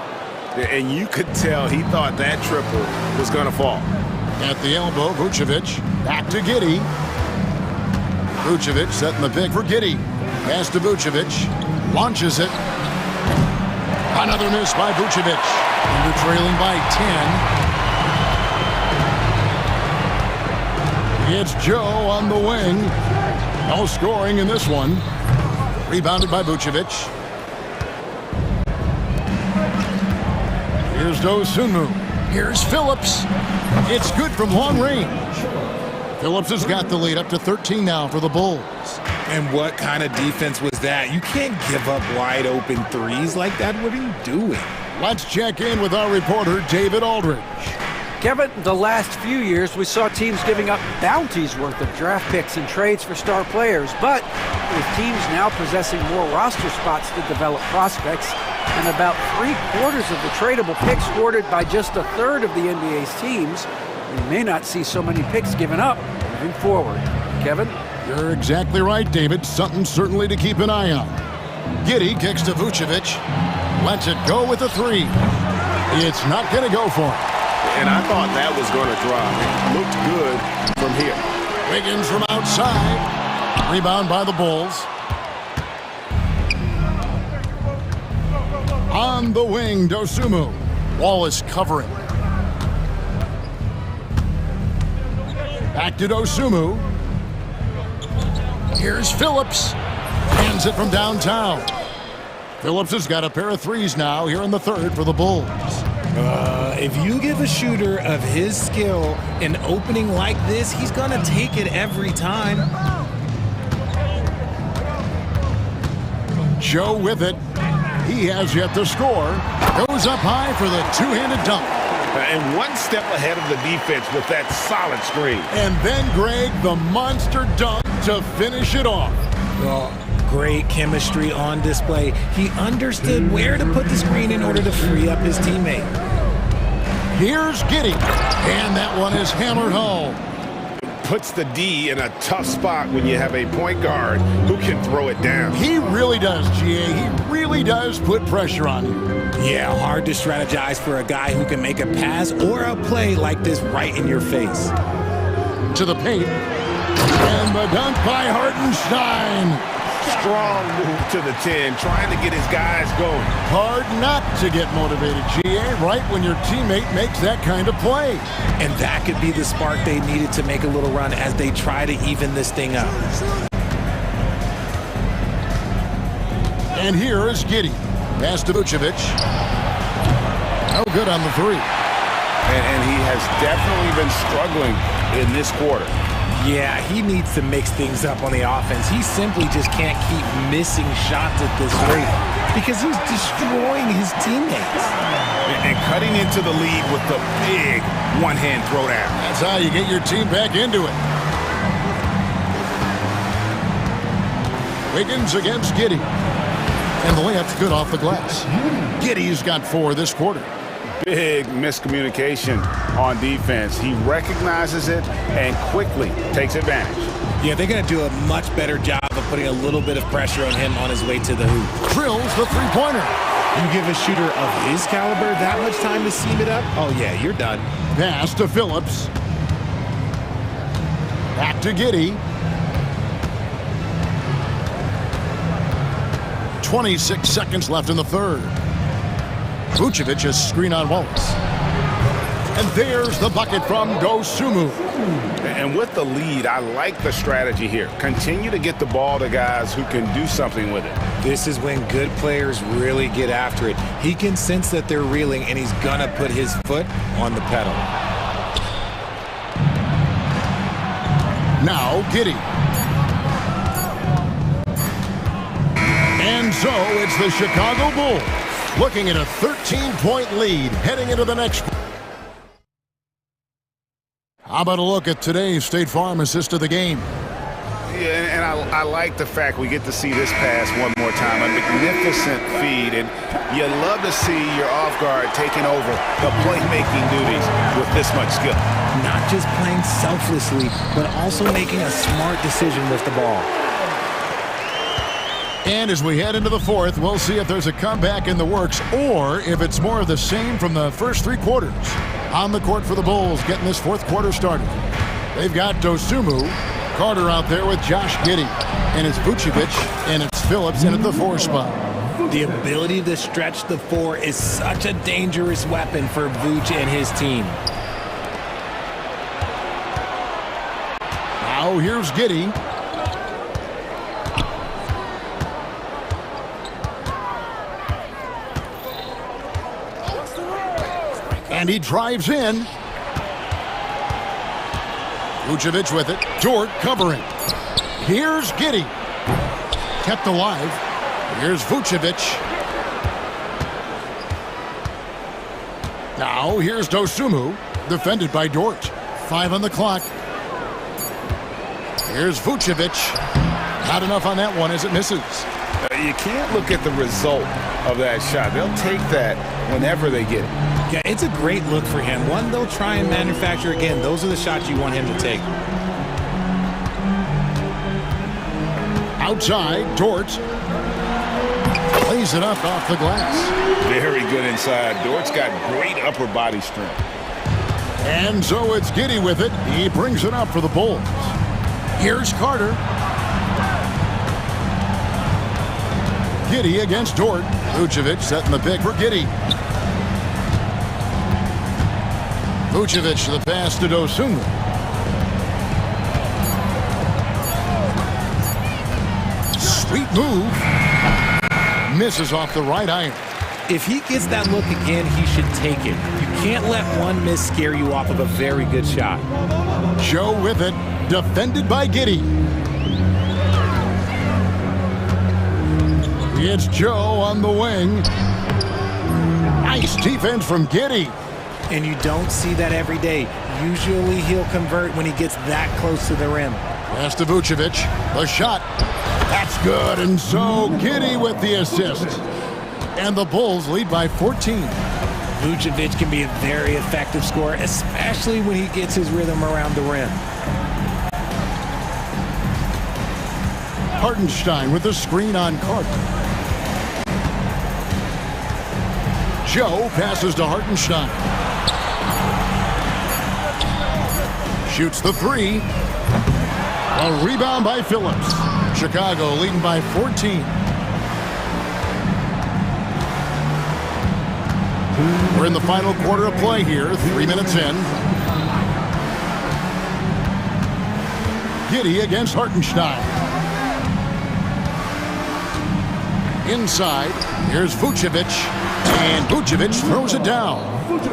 And you could tell he thought that triple was going to fall.
At the elbow, Vucevic. Back to Giddey. Vucevic setting the pick for Giddey. Pass to Vucevic. Launches it. Another miss by Vucevic. And they're trailing by 10. It's Joe on the wing. No scoring in this one. Rebounded by Vucevic. Here's Dosunmu. Here's Phillips. It's good from long range. Phillips has got the lead up to 13 now for the Bulls.
And what kind of defense was that? You can't give up wide open threes like that. What are you doing?
Let's check in with our reporter, David Aldridge.
Kevin, the last few years we saw teams giving up bounties worth of draft picks and trades for star players, but with teams now possessing more roster spots to develop prospects and about 3/4 of the tradable picks hoarded by just a third of the NBA's teams, we may not see so many picks given up moving forward. Kevin?
You're exactly right, David. Something certainly to keep an eye on. Giddey kicks to Vucevic. Lets it go with a three. It's not going to go for him.
And I thought that was going to drop. Looked good from here.
Wiggins from outside. Rebound by the Bulls. On the wing, Dosunmu. Wallace covering. Back to Dosunmu. Here's Phillips. Hands it from downtown. Phillips has got a pair of threes now here in the third for the Bulls.
If you give a shooter of his skill an opening like this, he's going to take it every time.
Joe with it. He has yet to score. Goes up high for the two-handed dunk.
And one step ahead of the defense with that solid screen.
And then, Greg, the monster dunk to finish it off.
Oh, great chemistry on display. He understood where to put the screen in order to free up his teammate.
Here's Giddey. And that one is hammered home.
Puts the D in a tough spot when you have a point guard who can throw it down.
He really does, GA. He really does put pressure on you.
Yeah, hard to strategize for a guy who can make a pass or a play like this right in your face.
To the paint. And the dunk by Hartenstein.
Strong move to the 10, trying to get his guys going.
Hard not to get motivated, GA, right when your teammate makes that kind of play.
And that could be the spark they needed to make a little run as they try to even this thing up.
And here is Giddey. Pass to Vucevic. No good on the three.
And he has definitely been struggling in this quarter.
Yeah, he needs to mix things up on the offense. He simply just can't keep missing shots at this rate because he's destroying his teammates.
And cutting into the lead with the big one-hand throwdown.
That's how you get your team back into it. Wiggins against Giddey. And the layup's good off the glass. Giddey's got 4 this quarter.
Big miscommunication on defense. He recognizes it and quickly takes advantage.
Yeah, they're going to do a much better job of putting a little bit of pressure on him on his way to the hoop.
Drills the three-pointer.
You give a shooter of his caliber that much time to seam it up? Oh, yeah, you're done.
Pass to Phillips. Back to Giddey. 26 seconds left in the third. Vucevic has screen on Wallace. And there's the bucket from Dosunmu.
And with the lead, I like the strategy here. Continue to get the ball to guys who can do something with it.
This is when good players really get after it. He can sense that they're reeling, and he's going to put his foot on the pedal.
Now Giddey. And so it's the Chicago Bulls looking at a 13-point lead heading into the next. How about a look at today's State Farm assist of the game?
Yeah, and I like the fact we get to see this pass one more time. A magnificent feed, and you love to see your off guard taking over the playmaking duties with this much skill.
Not just playing selflessly, but also making a smart decision with the ball.
And as we head into the fourth, we'll see if there's a comeback in the works or if it's more of the same from the first 3 quarters. On the court for the Bulls, getting this fourth quarter started. They've got Dosunmu, Carter out there with Josh Giddey, and it's Vucevic, and it's Phillips in at the 4 spot.
The ability to stretch the 4 is such a dangerous weapon for Vuce and his team.
Now here's Giddey. And he drives in. Vucevic with it. Dort covering. Here's Giddey. Kept alive. Here's Vucevic. Now here's Dosunmu. defended by Dort. 5 on the clock. Here's Vucevic. Not enough on that one as it misses.
You can't look at the result of that shot. They'll take that whenever they get it.
Yeah, it's a great look for him. One they'll try and manufacture again. Those are the shots you want him to take.
Outside, Dort plays it up off the glass.
Very good inside. Dort's got great upper body strength.
And so it's Giddey with it. He brings it up for the Bulls. Here's Carter. Giddey against Dort. Vucevic setting the pick for Giddey. Vucevic the pass to Dosunmu. Sweet move. Misses off the right iron.
If he gets that look again, he should take it. You can't let one miss scare you off of a very good shot.
Joe with it. Defended by Giddey. It's Joe on the wing. Nice defense from Giddey.
And you don't see that every day. Usually he'll convert when he gets that close to the rim.
Pass to Vucevic. The shot. That's good. And so Giddey with the assist. And the Bulls lead by 14.
Vucevic can be a very effective scorer, especially when he gets his rhythm around the rim.
Hartenstein with the screen on Carter. Joe passes to Hartenstein. Shoots the three. A rebound by Phillips. Chicago leading by 14. We're in the final quarter of play here, 3 minutes in. Giddey against Hartenstein. Inside, here's Vucevic, and Vucevic throws it down.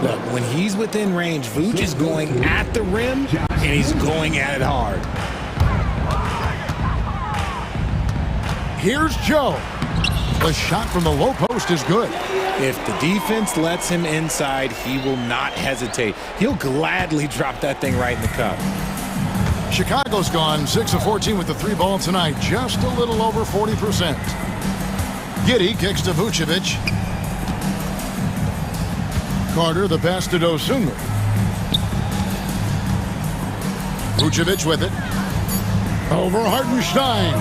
Look, when he's within range, Vuce is going at the rim, and he's going at it hard.
Here's Joe. The shot from the low post is good.
If the defense lets him inside, he will not hesitate. He'll gladly drop that thing right in the cup.
Chicago's gone 6 of 14 with the three ball tonight, just a little over 40%. Giddey kicks to Vucevic. Carter the pass to Dosunmu. Vucevic with it. Over Hartenstein.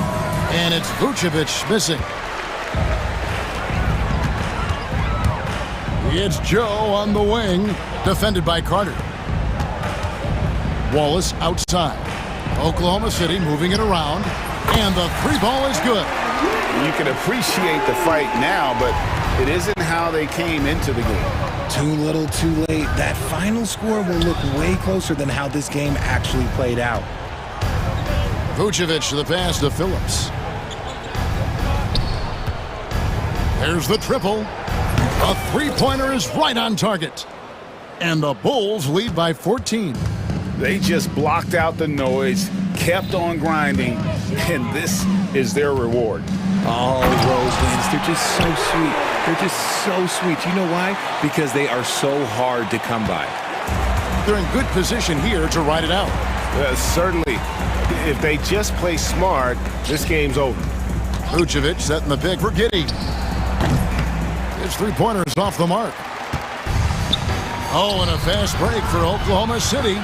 And it's Vucevic missing. It's Joe on the wing, defended by Carter. Wallace outside. Oklahoma City moving it around, and the three ball is good.
You can appreciate the fight now, but it isn't how they came into the game.
Too little, too late. That final score will look way closer than how this game actually played out.
Vucevic the pass to Phillips. There's the triple. A three-pointer is right on target. And the Bulls lead by 14.
They just blocked out the noise, kept on grinding, and this is their reward.
Oh, Rose wins. They're just so sweet. They're just so sweet. You know why? Because they are so hard to come by.
They're in good position here to ride it out.
Certainly. If they just play smart, this game's over.
Vucevic setting the pick for Giddey. His three-pointer is off the mark. Oh, and a fast break for Oklahoma City.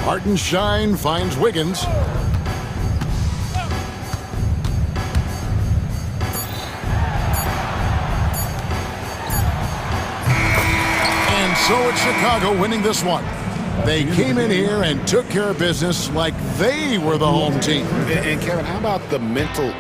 Hartenstein finds Wiggins. And so it's Chicago winning this one. They came in here and took care of business like they were the home team.
And Kevin, how about the mental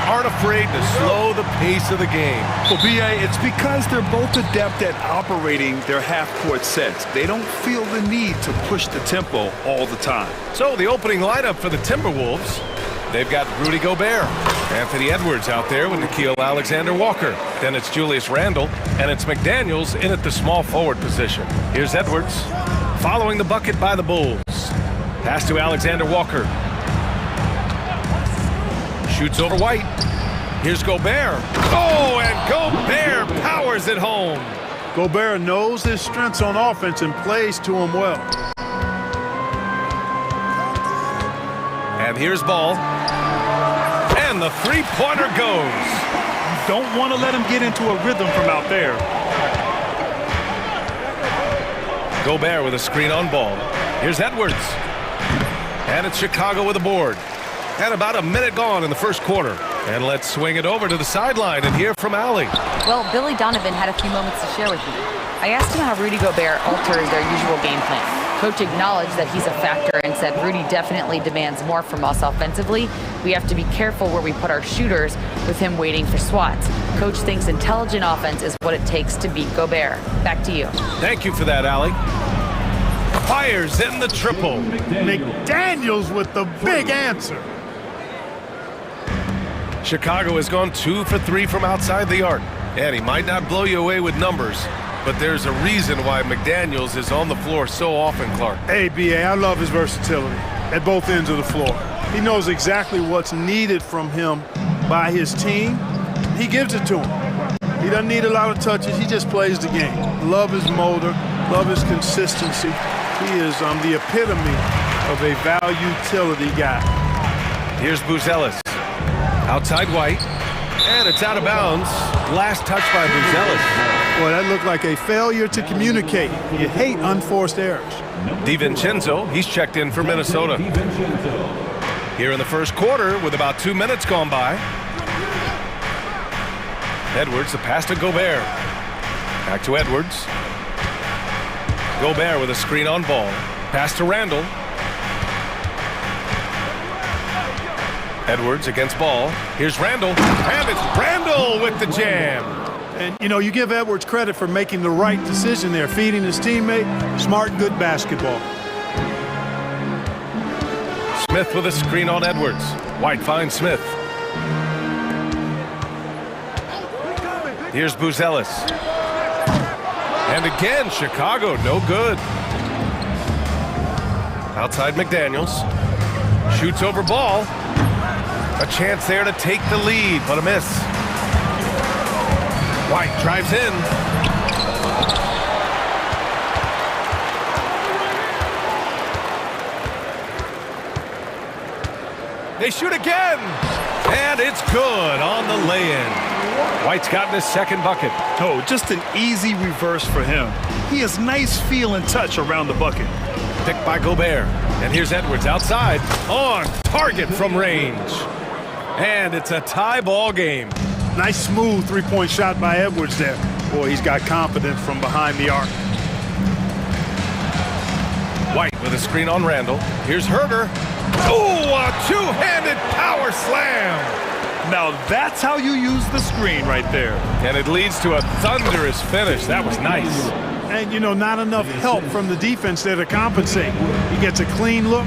aren't afraid to slow the pace of the game.
Well, B.A., it's because they're both adept at operating their half-court sets. They don't feel the need to push the tempo all the time.
So the opening lineup for the Timberwolves, they've got Rudy Gobert, Anthony Edwards out there with Nickeil Alexander-Walker. Then it's Julius Randle, and it's McDaniels in at the small forward position. Here's Edwards, following the bucket by the Bulls. Pass to Alexander-Walker. Shoots over White. Here's Gobert. Oh, and Gobert powers it home.
Gobert knows his strengths on offense and plays to them well.
And here's Ball. And the three-pointer goes.
You don't want to let him get into a rhythm from out there.
Gobert with a screen on Ball. Here's Edwards. And it's Chicago with a board. And about a minute gone in the first quarter. And let's swing it over to the sideline and hear from Allie.
Well, Billy Donovan had a few moments to share with me. I asked him how Rudy Gobert alters their usual game plan. Coach acknowledged that he's a factor and said Rudy definitely demands more from us offensively. We have to be careful where we put our shooters with him waiting for swats. Coach thinks intelligent offense is what it takes to beat Gobert. Back to you.
Thank you for that, Allie. Fires in the triple.
McDaniels with the big answer.
Chicago has gone 2 for 3 from outside the arc. And he might not blow you away with numbers, but there's a reason why McDaniels is on the floor so often, Clark.
Hey, B.A., I love his versatility at both ends of the floor. He knows exactly what's needed from him by his team. He gives it to him. He doesn't need a lot of touches. He just plays the game. Love his motor. Love his consistency. He is the epitome of a value-utility guy.
Here's Buzelis. Outside White. And it's out of bounds. Last touch by Buzelis.
Boy, that looked like a failure to communicate. You hate unforced errors.
DiVincenzo, he's checked in for Minnesota. Here in the first quarter with about 2 minutes gone by. Edwards, the pass to Gobert. Back to Edwards. Gobert with a screen on Ball. Pass to Randle. Edwards against Ball. Here's Randle. And it's Randle with the jam.
And, you know, you give Edwards credit for making the right decision there, feeding his teammate. Smart, good basketball.
Smith with a screen on Edwards. White finds Smith. Here's Buzelis. And again, Chicago, no good. Outside McDaniels. Shoots over Ball. A chance there to take the lead, but a miss. White drives in. They shoot again. And it's good on the lay-in. White's gotten his second bucket.
Oh, just an easy reverse for him. He has nice feel and touch around the bucket.
Picked by Gobert. And here's Edwards outside. On target from range. And it's a tie ball game.
Nice smooth three-point shot by Edwards there. Boy, he's got confidence from behind the arc.
White with a screen on Randle. Here's Herter. Oh, a two-handed power slam.
Now that's how you use the screen right there.
And it leads to a thunderous finish. That was nice.
And, you know, not enough help from the defense there to compensate. He gets a clean look,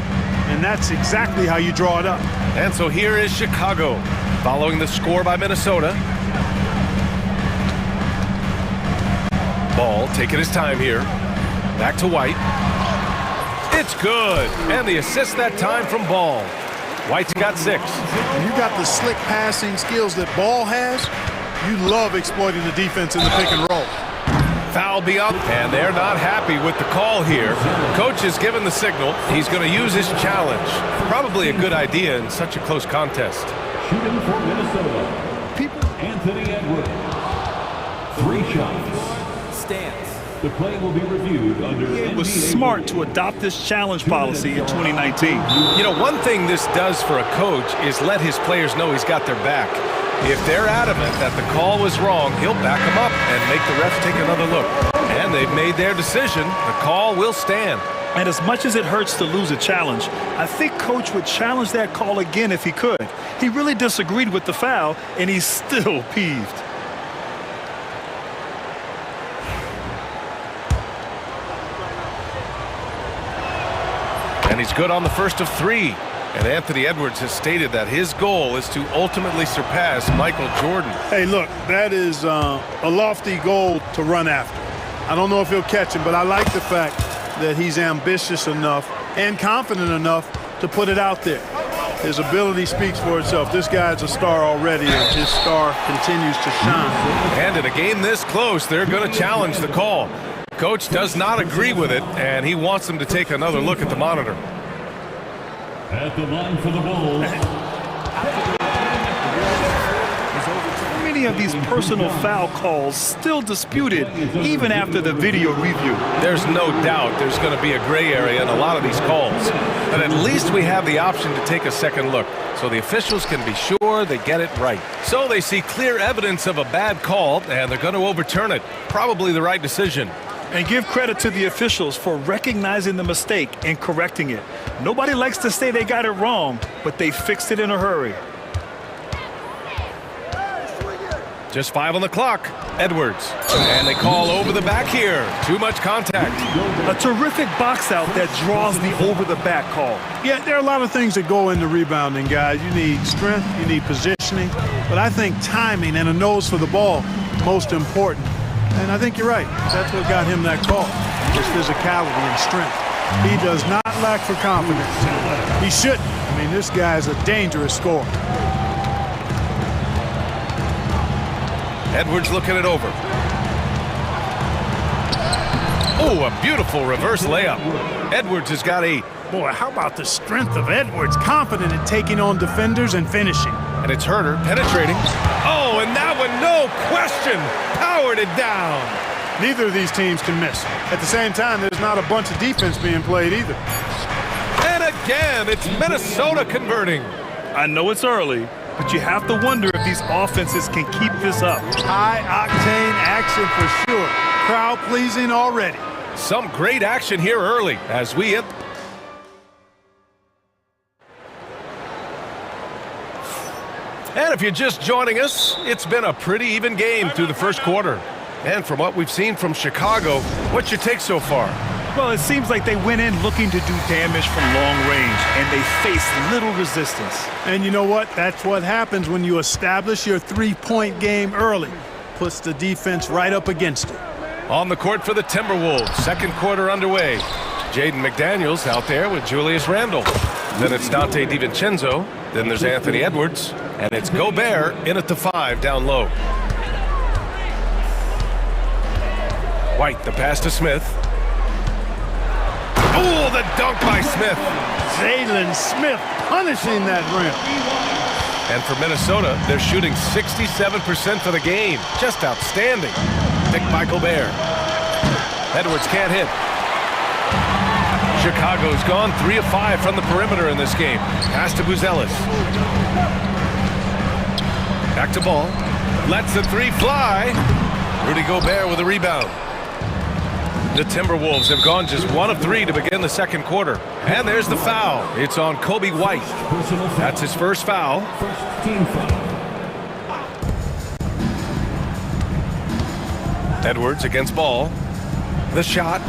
and that's exactly how you draw it up.
And so here is Chicago, following the score by Minnesota. Ball taking his time here. Back to White. It's good. And the assist that time from Ball. White's got 6.
When you got the slick passing skills that Ball has, you love exploiting the defense in the pick and roll.
Foul be up, and they're not happy with the call here. Coach has given the signal. He's going to use his challenge. Probably a good idea in such a close contest.
Shooting for Minnesota, Anthony Edwards. 3 shots.
Stance.
The play will be reviewed under
It was smart to adopt this challenge policy in 2019.
You know, one thing this does for a coach is let his players know he's got their back. If they're adamant that the call was wrong, he'll back them up and make the refs take another look. And they've made their decision. The call will stand.
And as much as it hurts to lose a challenge, I think Coach would challenge that call again if he could. He really disagreed with the foul, and he's still peeved.
And he's good on the first of 3. And Anthony Edwards has stated that his goal is to ultimately surpass Michael Jordan.
Hey, look, that is a lofty goal to run after. I don't know if he'll catch him, but I like the fact that he's ambitious enough and confident enough to put it out there. His ability speaks for itself. This guy's a star already, and his star continues to shine.
And in a game this close, they're going to challenge the call. Coach does not agree with it, and he wants them to take another look at the monitor.
At the line for the ball.
Many of these personal foul calls still disputed even after the video review.
There's no doubt there's going to be a gray area in a lot of these calls. But at least we have the option to take a second look, so the officials can be sure they get it right. So they see clear evidence of a bad call, and they're going to overturn it. Probably the right decision.
And give credit to the officials for recognizing the mistake and correcting it. Nobody likes to say they got it wrong, but they fixed it in a hurry.
Just 5 on the clock. Edwards. And they call over the back here. Too much contact.
A terrific box out that draws the over-the-back call.
Yeah, there are a lot of things that go into rebounding, guys. You need strength, you need positioning, but I think timing and a nose for the ball most important. And I think you're right. That's what got him that call. His physicality and strength. He does not lack for confidence. He shouldn't. I mean, this guy's a dangerous scorer.
Edwards looking it over. Oh, a beautiful reverse layup. Edwards has got 8.
Boy, how about the strength of Edwards? Confident in taking on defenders and finishing.
And it's Herter penetrating. Oh, and that one, no question, powered it down.
Neither of these teams can miss. At the same time, there's not a bunch of defense being played either.
And again, it's Minnesota converting.
I know it's early, but you have to wonder if these offenses can keep this up.
High-octane action for sure. Crowd-pleasing already.
Some great action here early as we hit. And if you're just joining us, it's been a pretty even game through the first quarter. And from what we've seen from Chicago, what's your take so far?
Well, it seems like they went in looking to do damage from long range, and they faced little resistance.
And you know what? That's what happens when you establish your three-point game early. Puts the defense right up against it.
On the court for the Timberwolves, second quarter underway. Jaden McDaniels out there with Julius Randle. Then it's Dante DiVincenzo. Then there's Anthony Edwards. And it's Gobert in at the 5 down low. White, the pass to Smith. Oh, the dunk by Smith.
Jalen Smith punishing that rim.
And for Minnesota, they're shooting 67% for the game. Just outstanding. Picked by Gobert. Edwards can't hit. Chicago's gone 3 of 5 from the perimeter in this game. Pass to Buzelis. Back to Ball. Lets the 3 fly. Rudy Gobert with a rebound. The Timberwolves have gone just 1 of 3 to begin the second quarter. And there's the foul. It's on Kobe White. That's his first foul. Edwards against Ball. The shot.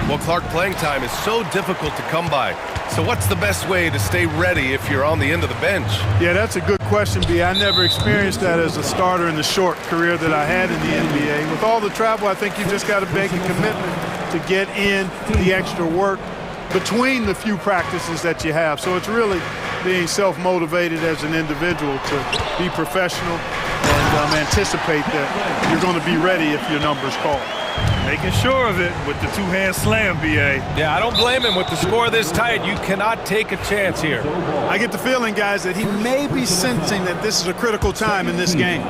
Well, Clark, playing time is so difficult to come by. So what's the best way to stay ready if you're on the end of the bench?
Yeah, that's a good question, B. I never experienced that as a starter in the short career that I had in the NBA. With all the travel, I think you just got to make a commitment to get in the extra work between the few practices that you have. So it's really being self-motivated as an individual to be professional and anticipate that you're going to be ready if your number's called.
Making sure of it with the two-hand slam, B.A.
Yeah, I don't blame him. With the score this tight, you cannot take a chance here.
I get the feeling, guys, that he may be sensing that this is a critical time in this game.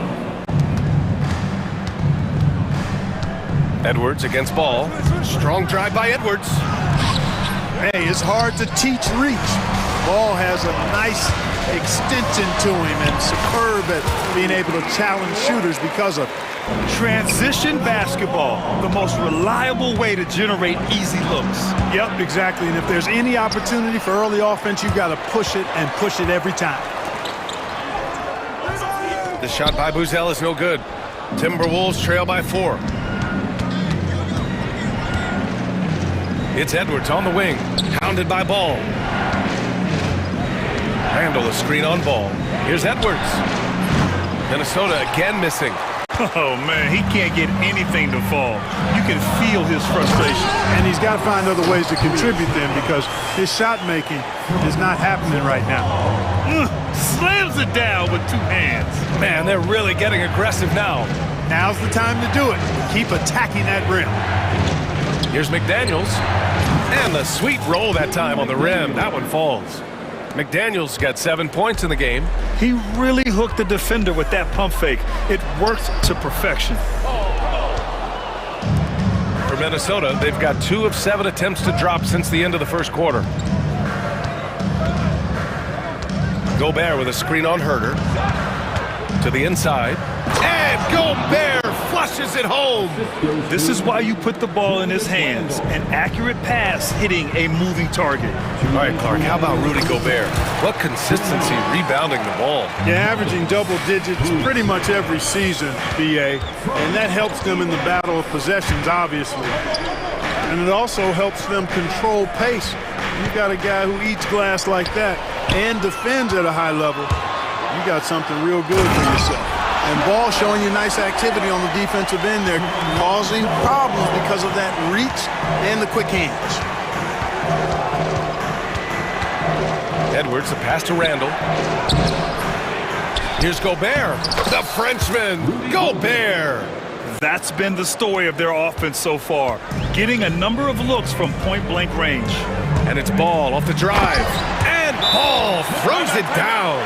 Edwards against Ball. Strong drive by Edwards.
Hey, it's hard to teach reach. Ball has a nice extension to him and superb at being able to challenge shooters because of
transition basketball, the most reliable way to generate easy looks.
Yep, exactly. And if there's any opportunity for early offense, you've got to push it and push it every time.
The shot by Buzel is no good. Timberwolves trail by 4. It's Edwards on the wing, hounded by Ball. Randall a screen on Ball. Here's Edwards. Minnesota again missing.
Oh, man, he can't get anything to fall. You can feel his frustration.
And he's got to find other ways to contribute then because his shot making is not happening right now.
Slams it down with 2 hands.
Man, they're really getting aggressive now.
Now's the time to do it. Keep attacking that rim.
Here's McDaniels. And the sweet roll that time on the rim. That one falls. McDaniels got 7 points in the game.
He really hooked the defender with that pump fake. It worked to perfection.
For Minnesota, they've got 2 of 7 attempts to drop since the end of the first quarter. Gobert with a screen on Herter. To the inside. And Gobert flushes it home.
This is why you put the ball in his hands. An accurate pass hitting a moving target.
All right, Clark, how about Rudy Gobert? What consistency rebounding the ball.
Yeah, averaging double digits pretty much every season, BA. And that helps them in the battle of possessions, obviously. And it also helps them control pace. You got a guy who eats glass like that and defends at a high level. You got something real good for yourself. And Ball showing you nice activity on the defensive end there, causing problems because of that reach and the quick hands.
Edwards, a pass to Randall. Here's Gobert, the Frenchman, Gobert.
That's been the story of their offense so far, getting a number of looks from point-blank range.
And it's Ball off the drive. And Ball throws it down.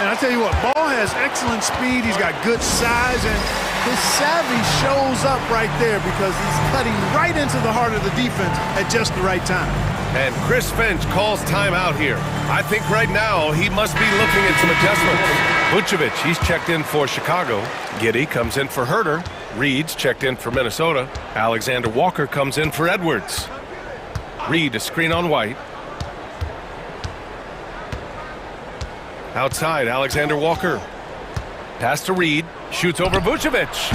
And I tell you what, Ball has excellent speed. He's got good size, and his savvy shows up right there because he's cutting right into the heart of the defense at just the right time.
And Chris Finch calls timeout here. I think right now he must be looking at some adjustments. Vucevic, he's checked in for Chicago. Giddey comes in for Herter. Reed's checked in for Minnesota. Alexander Walker comes in for Edwards. Reed a screen on White. Outside, Alexander Walker. Pass to Reed. Shoots over Vucevic.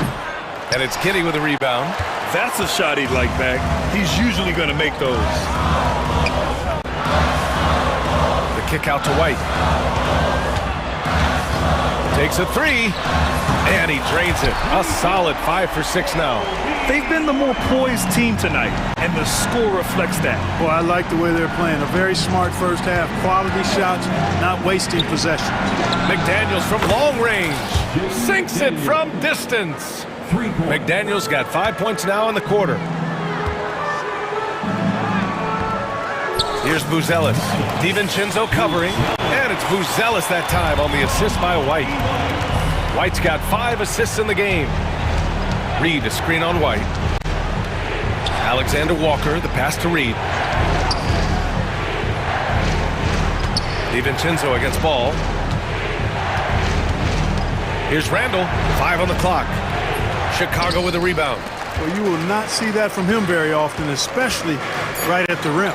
And it's Giddey with a rebound.
That's a shot he'd like back. He's usually going to make those.
The kick out to White. Takes a 3. And he drains it. A solid 5 for 6 now.
They've been the more poised team tonight, and the score reflects that.
Boy, I like the way they're playing. A very smart first half. Quality shots, not wasting possession.
McDaniels from long range. Sinks it from distance. McDaniels got 5 points now in the quarter. Here's Buzelis. DiVincenzo covering. And it's Buzelis that time on the assist by White. White's got 5 assists in the game. Reed a screen on White. Alexander Walker, the pass to Reed. DiVincenzo against Ball. Here's Randall, 5 on the clock. Chicago with a rebound.
Well, you will not see that from him very often, especially right at the rim.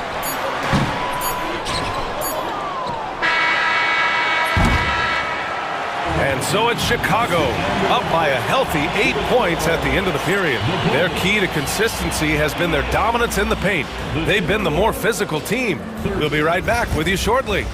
And so it's Chicago, up by a healthy 8 points at the end of the period. Their key to consistency has been their dominance in the paint. They've been the more physical team. We'll be right back with you shortly.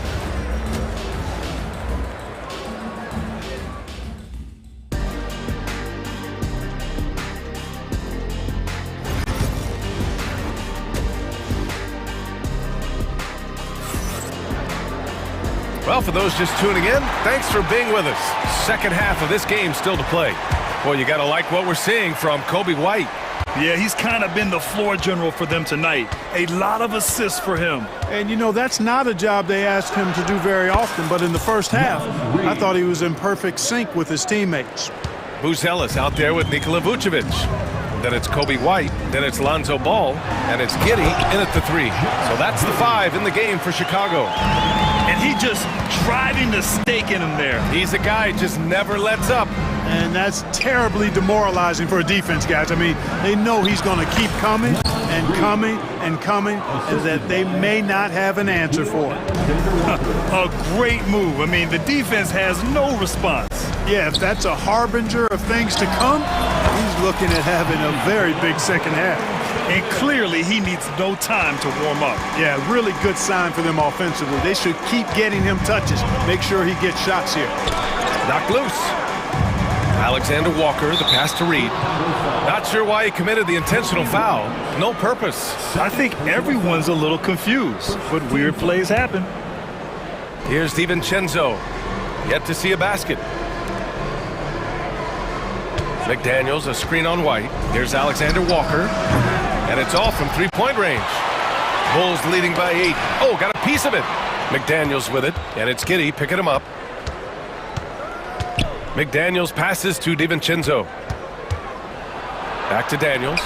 Well, for those just tuning in, thanks for being with us. Second half of this game still to play. Boy, you got to like what we're seeing from Kobe White.
Yeah, he's kind of been the floor general for them tonight. A lot of assists for him.
And, you know, that's not a job they asked him to do very often, but in the first half, I thought he was in perfect sync with his teammates.
Buzelis out there with Nikola Vucevic. Then it's Kobe White, then it's Lonzo Ball, and it's Giddey in at the 3. So that's the 5 in the game for Chicago.
And And he just driving the stake in him there.
He's a guy who just never lets up.
And that's terribly demoralizing for a defense, guys. I mean, they know he's going to keep coming and coming and coming, and that they may not have an answer for it.
A great move. I mean, the defense has no response.
Yeah, if that's a harbinger of things to come, he's looking at having a very big second half.
And clearly, he needs no time to warm up.
Yeah, really good sign for them offensively. They should keep getting him touches. Make sure he gets shots here.
Knocked loose. Alexander Walker, the pass to Reed. Not sure why he committed the intentional foul. No purpose.
I think everyone's a little confused, but weird plays happen.
Here's DiVincenzo. Yet to see a basket. McDaniels, a screen on White. Here's Alexander Walker. And it's off from three-point range. Bulls leading by 8. Oh, got a piece of it. McDaniels with it, and it's Giddey picking him up. McDaniels passes to DiVincenzo. Back to Daniels.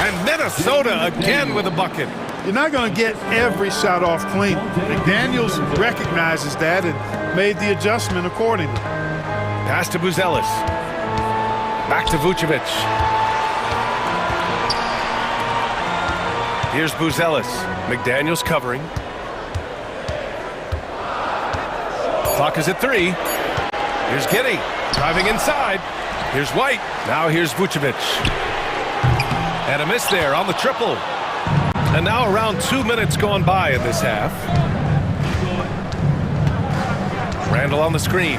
And Minnesota again with a bucket.
You're not going to get every shot off clean. McDaniels recognizes that and made the adjustment accordingly.
Pass to Buzelis. Back to Vucevic. Here's Buzelis. McDaniels covering. Clock is at 3. Here's Giddey driving inside. Here's White. Now here's Vucevic. And a miss there on the triple. And now around 2 minutes gone by in this half. Randall on the screen.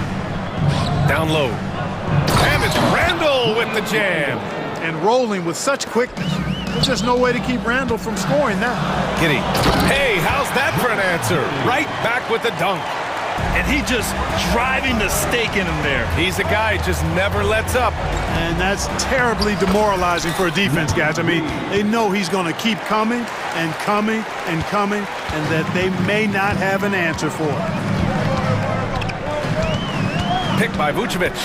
Down low. And it's Randall with the jam.
And rolling with such quickness. There's just no way to keep Randall from scoring now.
Giddey. Hey, how's that for an answer? Right back with the dunk.
And he just driving the stake in him there.
He's a guy who just never lets up.
And that's terribly demoralizing for a defense, guys. I mean, they know he's going to keep coming and coming and coming, and that they may not have an answer for it.
Picked by Vucevic.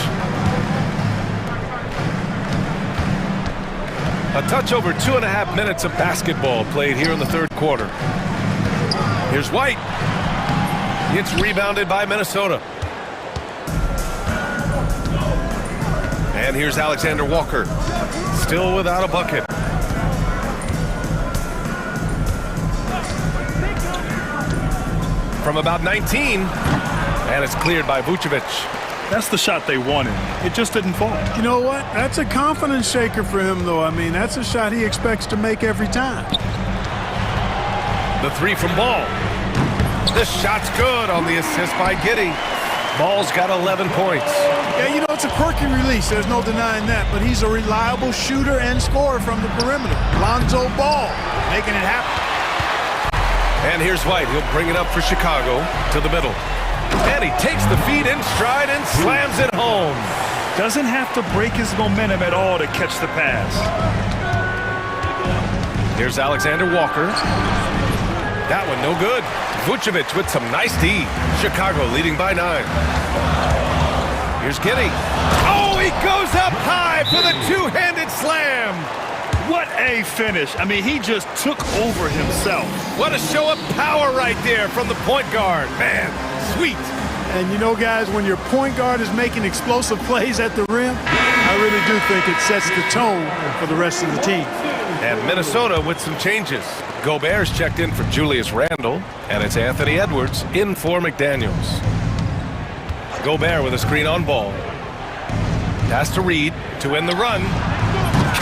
A touch over 2.5 minutes of basketball played here in the third quarter. Here's White. It's rebounded by Minnesota. And here's Alexander Walker. Still without a bucket. From about 19. And it's cleared by Vucevic.
That's the shot they wanted. It just didn't fall.
You know what? That's a confidence shaker for him, though. I mean, that's a shot he expects to make every time.
The 3 from Ball. This shot's good on the assist by Giddey. Ball's got 11 points.
Yeah, you know, it's a quirky release. There's no denying that. But he's a reliable shooter and scorer from the perimeter. Lonzo Ball making it happen.
And here's White. He'll bring it up for Chicago to the middle. And he takes the feed in stride and slams it home.
Doesn't have to break his momentum at all to catch the pass.
Here's Alexander Walker. That one no good. Vucevic with some nice D. Chicago leading by 9. Here's Giddey. Oh, he goes up high for the two-handed slam.
What a finish. I mean, he just took over himself.
What a show of power right there from the point guard. Man, sweet.
And you know, guys, when your point guard is making explosive plays at the rim, I really do think it sets the tone for the rest of the team.
And Minnesota with some changes. Gobert's checked in for Julius Randle, and it's Anthony Edwards in for McDaniels. Gobert with a screen on Ball. Pass to Reed to end the run.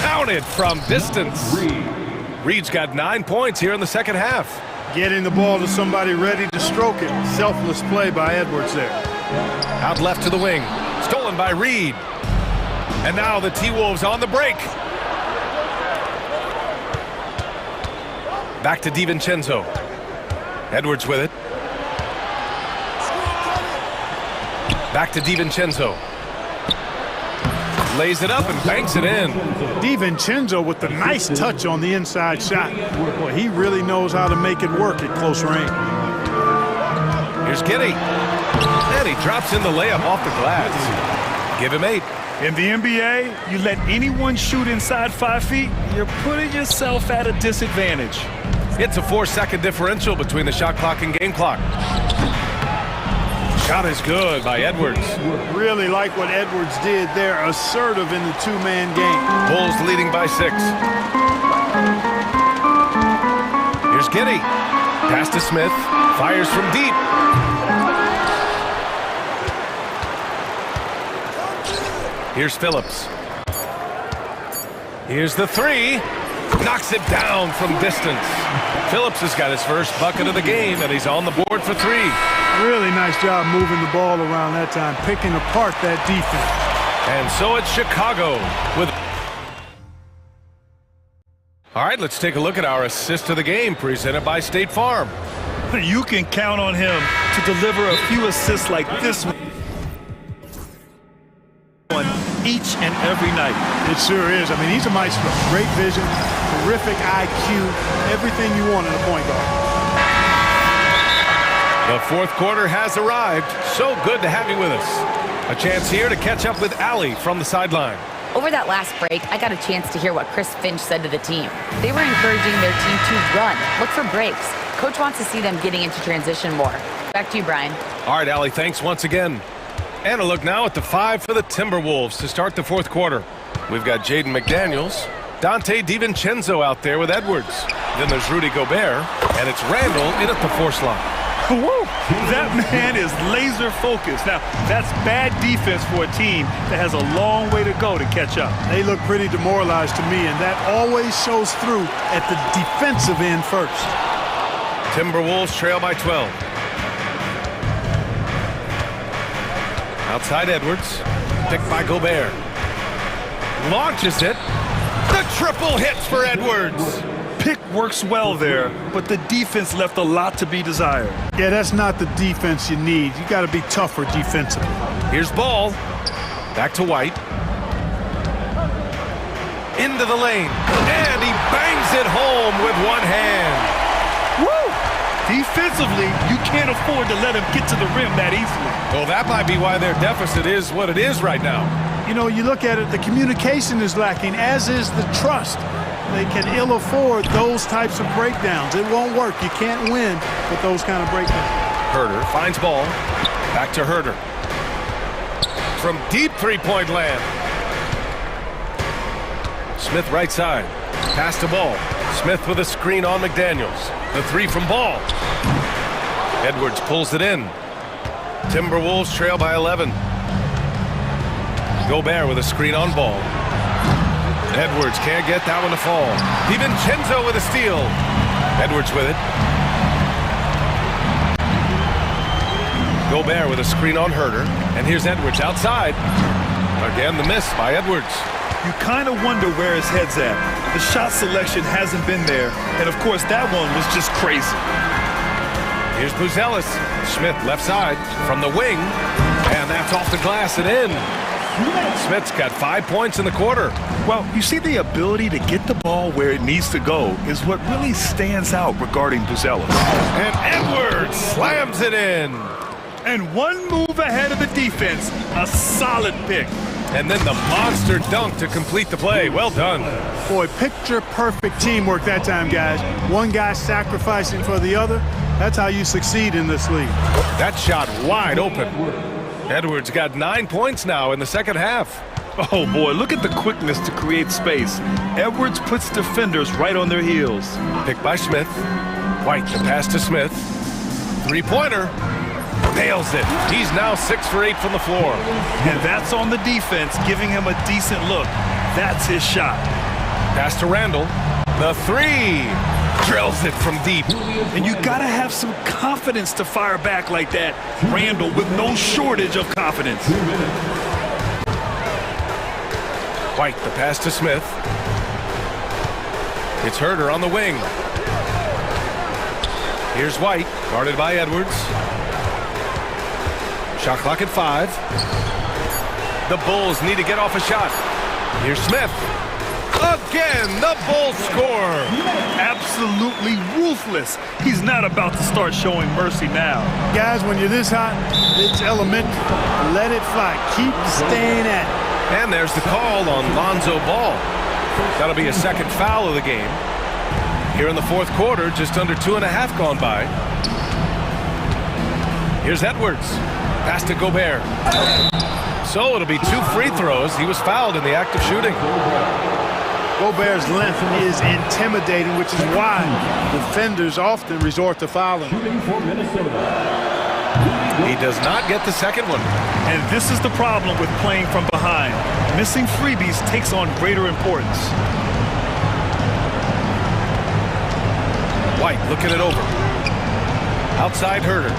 Counted from distance. Reed's got 9 points here in the second half.
Getting the ball to somebody ready to stroke it. Selfless play by Edwards there.
Out left to the wing. Stolen by Reed. And now the T-Wolves on the break. Back to DiVincenzo. Edwards with it. Back to DiVincenzo. Lays it up and banks it in.
DiVincenzo with the nice touch on the inside shot. Boy, he really knows how to make it work at close range.
Here's Giddey. And he drops in the layup off the glass. Give him 8.
In the NBA, you let anyone shoot inside 5 feet, you're putting yourself at a disadvantage.
It's a 4-second differential between the shot clock and game clock. Shot is good by Edwards.
Really like what Edwards did there, assertive in the two-man game.
Bulls leading by 6. Here's Giddey. Pass to Smith. Fires from deep. Here's Phillips. Here's the 3. Knocks it down from distance. Phillips has got his first bucket of the game, and he's on the board for 3.
Really nice job moving the ball around that time, picking apart that defense.
And so it's Chicago with... All right, let's take a look at our assist of the game presented by State Farm.
You can count on him to deliver a few assists like this one each and every night.
It sure is. I mean, he's a maestro. Great vision, terrific IQ, everything you want in a point guard.
The fourth quarter has arrived. So good to have you with us. A chance here to catch up with Allie from the sideline.
Over that last break, I got a chance to hear what Chris Finch said to the team. They were encouraging their team to run, look for breaks. Coach wants to see them getting into transition more. Back to you, Brian.
All right, Allie, thanks once again. And a look now at the 5 for the Timberwolves to start the fourth quarter. We've got Jaden McDaniels, Dante DiVincenzo out there with Edwards. Then there's Rudy Gobert, and it's Randall in at the 4 slot.
Whoa, that man is laser focused. Now, that's bad defense for a team that has a long way to go to catch up.
They look pretty demoralized to me, and that always shows through at the defensive end first.
Timberwolves trail by 12. Outside Edwards, picked by Gobert. Launches it. The triple hits for Edwards.
Pick works well there, but the defense left a lot to be desired.
Yeah, that's not the defense you need. You got to be tougher defensively.
Here's Ball. Back to White. Into the lane. And he bangs it home with one hand.
Woo! Defensively, you can't afford to let him get to the rim that easily.
Well, that might be why their deficit is what it is right now.
You know, you look at it, the communication is lacking, as is the trust. They can ill afford those types of breakdowns. It won't work. You can't win with those kind of breakdowns.
Herter finds Ball. Back to Herter. From deep three-point land. Smith right side. Pass to Ball. Smith with a screen on McDaniels. The 3 from Ball. Edwards pulls it in. Timberwolves trail by 11. Gobert with a screen on Ball. Edwards can't get that one to fall. DiVincenzo with a steal. Edwards with it. Gobert with a screen on Herter. And here's Edwards outside. Again, the miss by Edwards.
You kind of wonder where his head's at. The shot selection hasn't been there. And, of course, that one was just crazy.
Here's Buzelis. Smith left side from the wing. And that's off the glass and in. Smith's got 5 points in the quarter.
Well, you see, the ability to get the ball where it needs to go is what really stands out regarding Buzelis.
And Edwards slams it in.
And one move ahead of the defense. A solid pick.
And then the monster dunk to complete the play. Well done.
Boy, picture-perfect teamwork that time, guys. One guy sacrificing for the other. That's how you succeed in this league.
That shot wide open. Edwards got 9 points now in the second half.
Oh, boy, look at the quickness to create space. Edwards puts defenders right on their heels.
Picked by Smith. White, the pass to Smith. Three-pointer. Nails it. He's now 6 for 8 from the floor.
And that's on the defense, giving him a decent look. That's his shot.
Pass to Randall. The 3. Drills it from deep.
And you got to have some confidence to fire back like that. Randall with no shortage of confidence.
White, the pass to Smith. It's Herter on the wing. Here's White, guarded by Edwards. Shot clock at 5. The Bulls need to get off a shot. Here's Smith. Again, the Bulls score.
Absolutely ruthless. He's not about to start showing mercy now.
Guys, when you're this hot, it's elementary. Let it fly. Keep staying at it.
And there's the call on Lonzo Ball. That'll be a second foul of the game. Here in the fourth quarter, just under 2.5 gone by. Here's Edwards. Pass to Gobert. So it'll be 2 free throws. He was fouled in the act of shooting.
Gobert's length is intimidating, which is why defenders often resort to fouling.
He does not get the second one.
And this is the problem with playing from behind. Missing freebies takes on greater importance.
White looking it over. Outside Herder.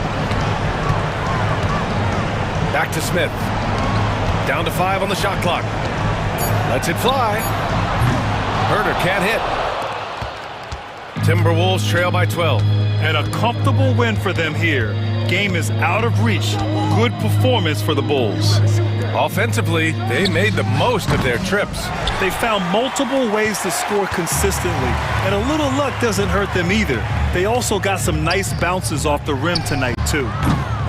Back to Smith. Down to 5 on the shot clock. Lets it fly. Herder can't hit. Timberwolves trail by 12.
And a comfortable win for them here. Game is out of reach. Good performance for the Bulls.
Offensively, they made the most of their trips.
They found multiple ways to score consistently, and a little luck doesn't hurt them either. They also got some nice bounces off the rim tonight, too.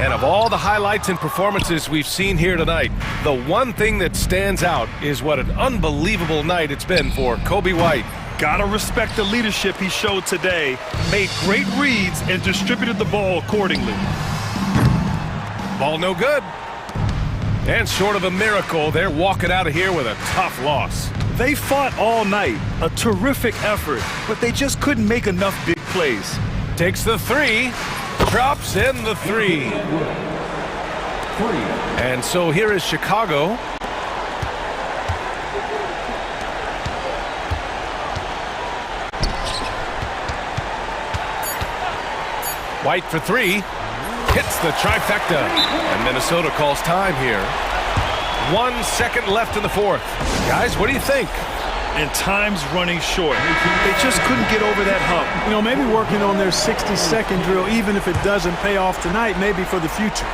And of all the highlights and performances we've seen here tonight, the one thing that stands out is what an unbelievable night it's been for Coby White.
Gotta respect the leadership he showed today. Made great reads and distributed the ball accordingly.
Ball no good. And short of a miracle, they're walking out of here with a tough loss.
They fought all night. A terrific effort, but they just couldn't make enough big plays.
Takes the 3. Drops in the 3. And so here is Chicago. White for 3. Hits the trifecta. And Minnesota calls time here. 1 second left in the 4th. Guys, what do you think?
And time's running short. They just couldn't get over that hump.
You know, maybe working on their 60-second drill, even if it doesn't pay off tonight, maybe for the future.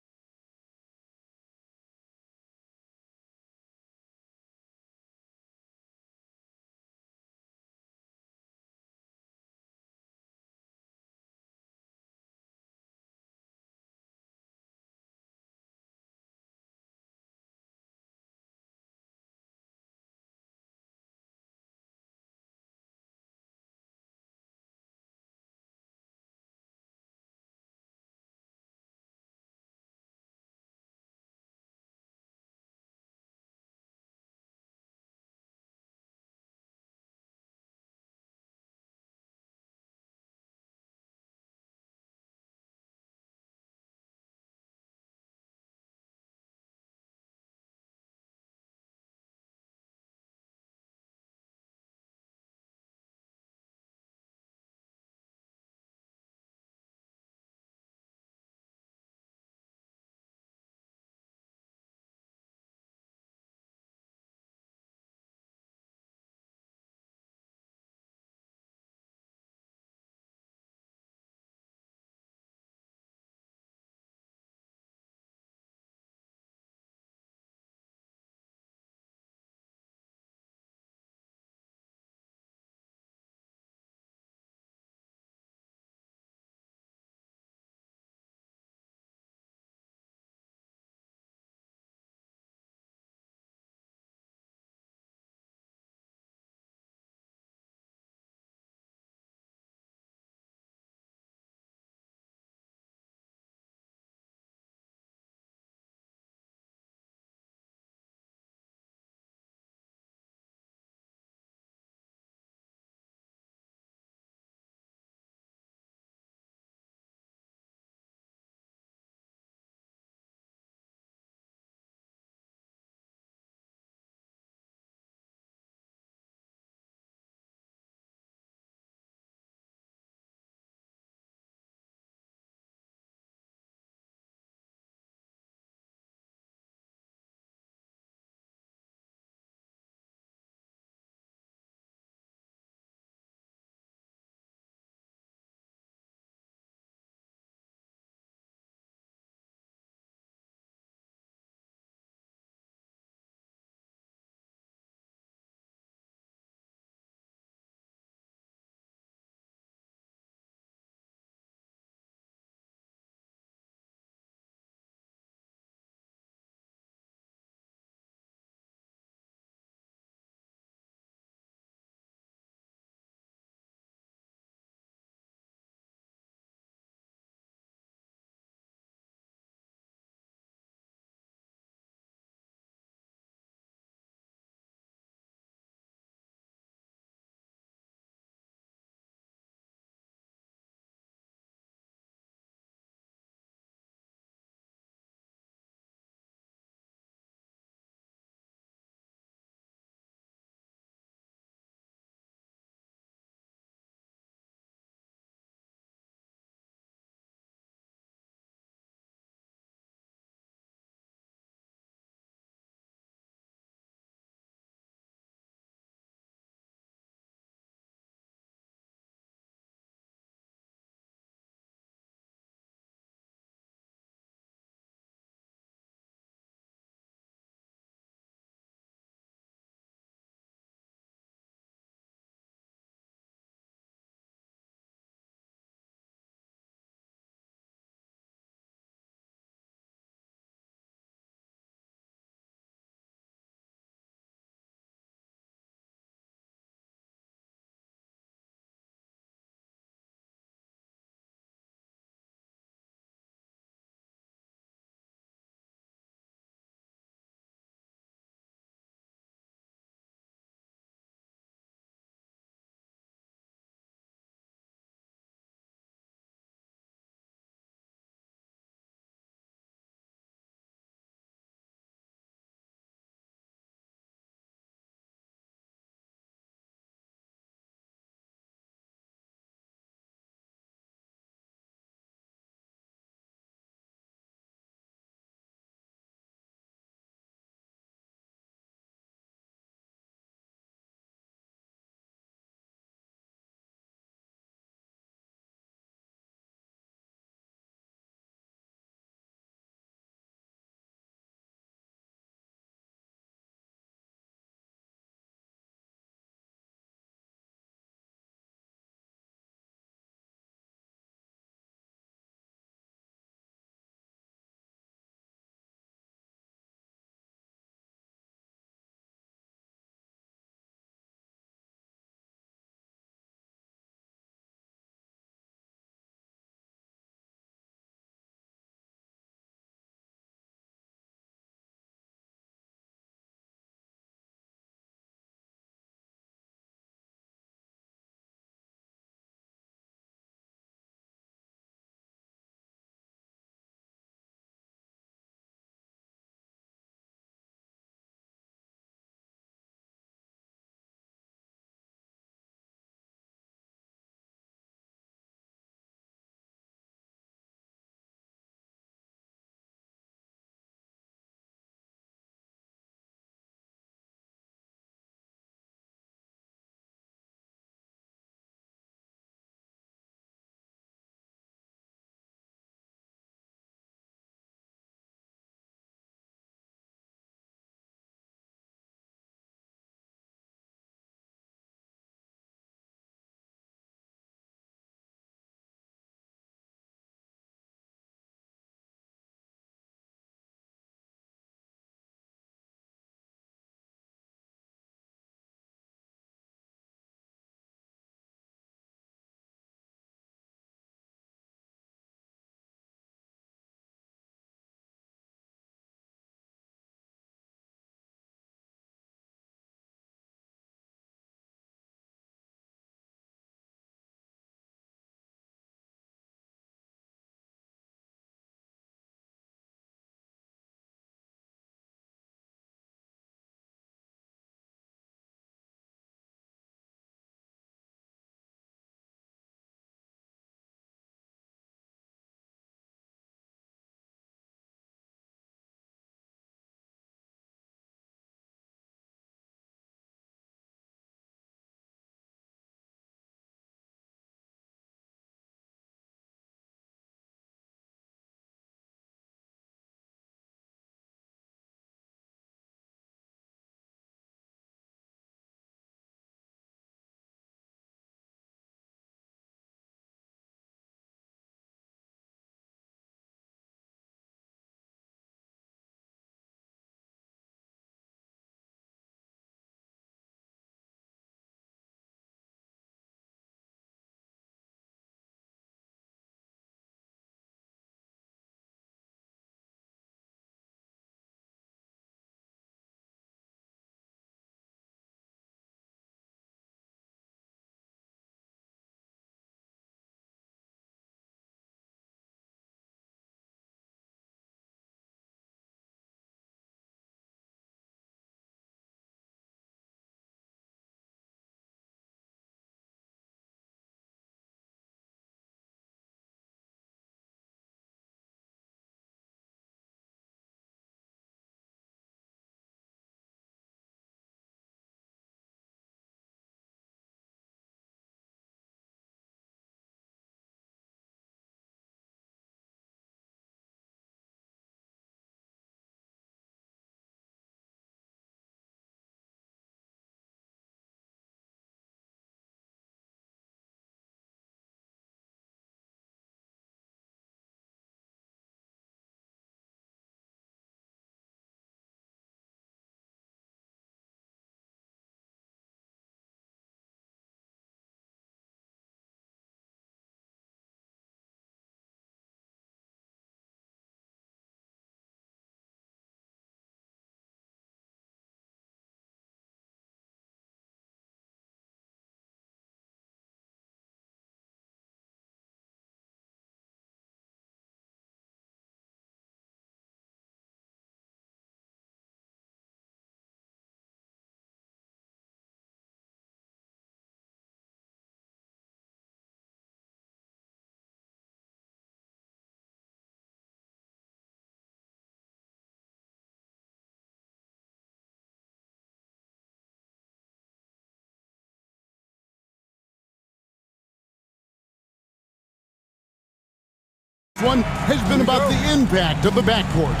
one has been about the impact of the backcourt.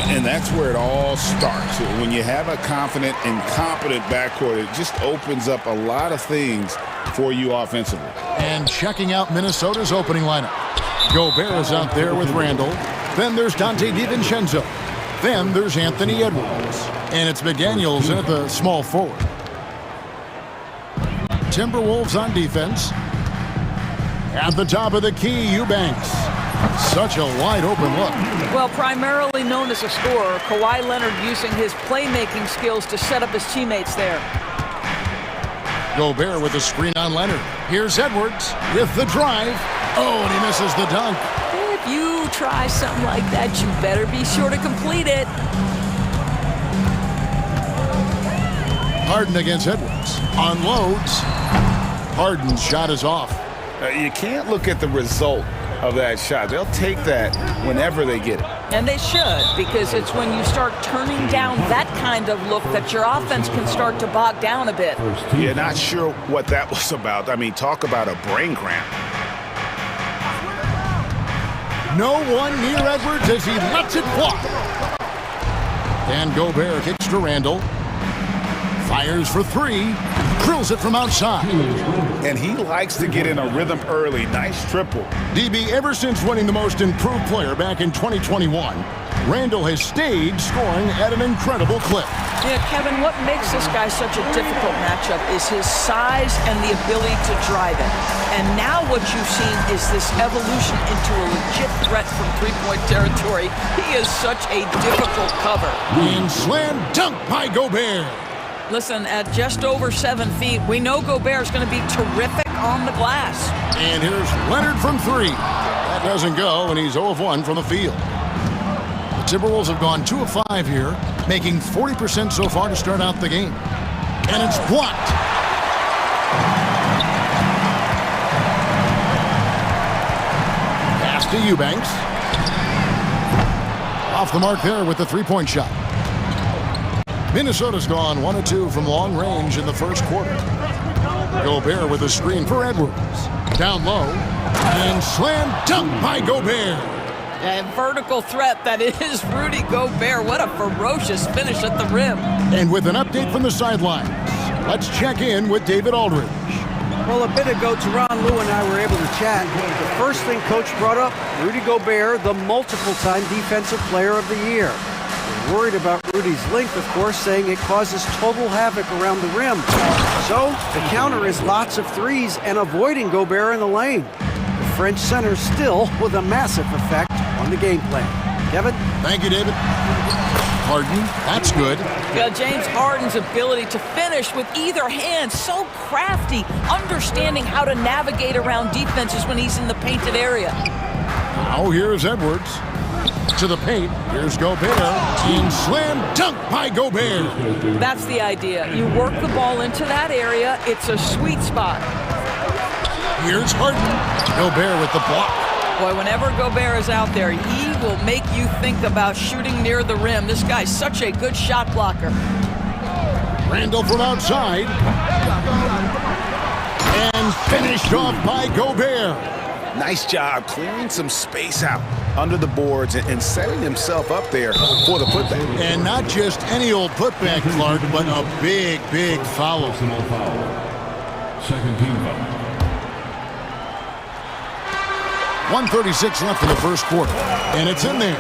And that's where it all starts. When you have a confident and competent backcourt, it just opens up a lot of things for you offensively.
And checking out Minnesota's opening lineup. Gobert is out there with Randall. Then there's Dante DiVincenzo. Then there's Anthony Edwards. And it's McDaniels at the small forward. Timberwolves on defense. At the top of the key, Eubanks. Such a wide open look.
Well, primarily known as a scorer, Kawhi Leonard using his playmaking skills to set up his teammates there.
Gobert with a screen on Leonard. Here's Edwards with the drive. Oh, and he misses the dunk.
If you try something like that, you better be sure to complete it.
Harden against Edwards. Unloads. Harden's shot is off.
You can't look at the result of that shot. They'll take that whenever they get it.
And they should, because it's when you start turning down that kind of look that your offense can start to bog down a bit.
Yeah, not sure what that was about. I mean, talk about a brain cramp.
No one near Edwards as he lets it fly. And Gobert kicks to Randall. Fires for three. Drills it from outside.
And he likes to get in a rhythm early. Nice triple.
DB, ever since winning the most improved player back in 2021, Randall has stayed scoring at an incredible clip.
Yeah, Kevin, what makes this guy such a difficult matchup is his size and the ability to drive it. And now what you've seen is this evolution into a legit threat from three-point territory. He is such a difficult cover.
And slam dunk by Gobert.
Listen, at just over 7 feet, we know Gobert's going to be terrific on the glass.
And here's Leonard from three. That doesn't go, and he's 0 of 1 from the field. The Timberwolves have gone 2 of 5 here, making 40% so far to start out the game. And it's blocked. Pass to Eubanks. Off the mark there with the three-point shot. Minnesota's gone 1 of 2 from long range in the first quarter. Gobert with a screen for Edwards. Down low. And slam dunk by Gobert.
A vertical threat that is Rudy Gobert. What a ferocious finish at the rim.
And with an update from the sidelines, let's check in with David Aldridge.
Well, a bit ago, Teron Lou and I were able to chat. The first thing Coach brought up, Rudy Gobert, the multiple-time Defensive Player of the Year. We're worried about Rudy's length, of course, saying it causes total havoc around the rim. So the counter is lots of threes and avoiding Gobert in the lane. The French center still with a massive effect on the game plan. Kevin?
Thank you, David. Harden, that's good.
Yeah, James Harden's ability to finish with either hand, so crafty, understanding how to navigate around defenses when he's in the painted area.
Now here's Edwards. To the paint, here's Gobert, and slam dunk by Gobert.
That's the idea. You work the ball into that area, it's a sweet spot.
Here's Harden. Gobert with the block.
Boy, whenever Gobert is out there, he will make you think about shooting near the rim. This guy's such a good shot blocker.
Randall from outside. And finished off by Gobert.
Nice job clearing some space out under the boards and setting himself up there for the putback.
And not just any old putback, Clark, but a big, big foul.
Second team foul.
1:36 left in the first quarter, and it's in there.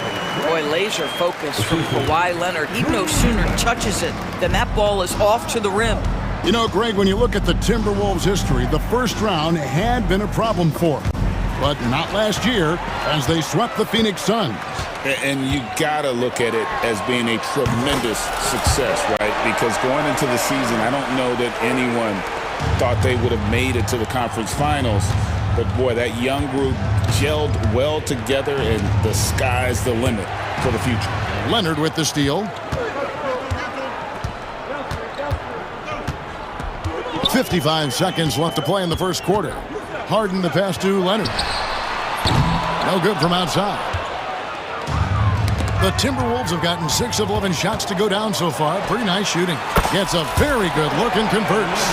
Boy, laser focus from Kawhi Leonard. He no sooner touches it than that ball is off to the rim.
You know, Greg, when you look at the Timberwolves' history, the first round had been a problem for them. But not last year, as they swept the Phoenix Suns.
And you got to look at it as being a tremendous success, right? Because going into the season, I don't know that anyone thought they would have made it to the conference finals. But, boy, that young group gelled well together, and the sky's the limit for the future.
Leonard with the steal. 55 seconds left to play in the first quarter. Harden the pass to Leonard. No good from outside. The Timberwolves have gotten 6 of 11 shots to go down so far. Pretty nice shooting. Gets a very good look and converts.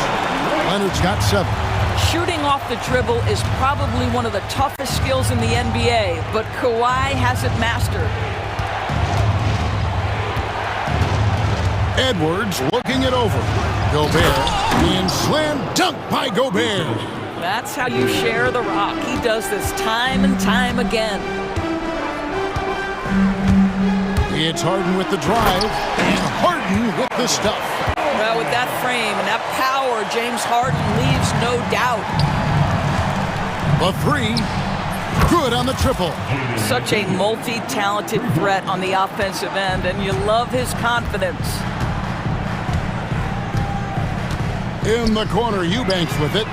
Leonard's got 7.
Shooting off the dribble is probably one of the toughest skills in the NBA, but Kawhi has it mastered.
Edwards looking it over. Gobert, and slam dunk by Gobert.
That's how you share the rock. He does this time and time again.
It's Harden with the drive, and Harden with the stuff.
Well, with that frame and that power, James Harden leaves no doubt.
The three, good on the triple.
Such a multi-talented threat on the offensive end, and you love his confidence.
In the corner, Eubanks with it.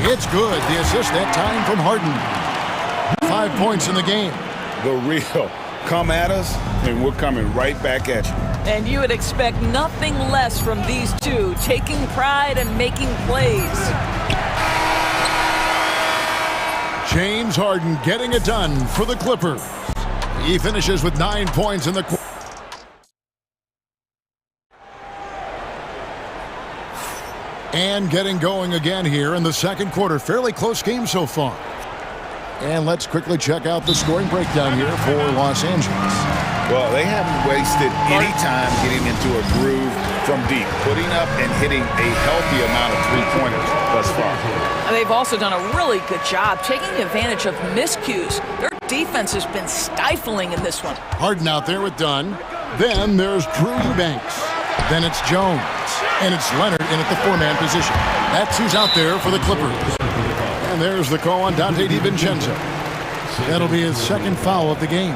It's good. The assist that time from Harden. 5 points in the game.
The real. Come at us, and we're coming right back at you.
And you would expect nothing less from these two, taking pride and making plays.
James Harden getting it done for the Clippers. He finishes with 9 points in the quarter. And getting going again here in the second quarter. Fairly close game so far. And let's quickly check out the scoring breakdown here for Los Angeles.
Well, they haven't wasted any time getting into a groove from deep, putting up and hitting a healthy amount of three-pointers thus far.
And they've also done a really good job taking advantage of miscues. Their defense has been stifling in this one.
Harden out there with Dunn. Then there's Drew Eubanks. Then it's Jones. And it's Leonard in at the four-man position. That's who's out there for the Clippers. And there's the call on Dante DiVincenzo. That'll be his second foul of the game.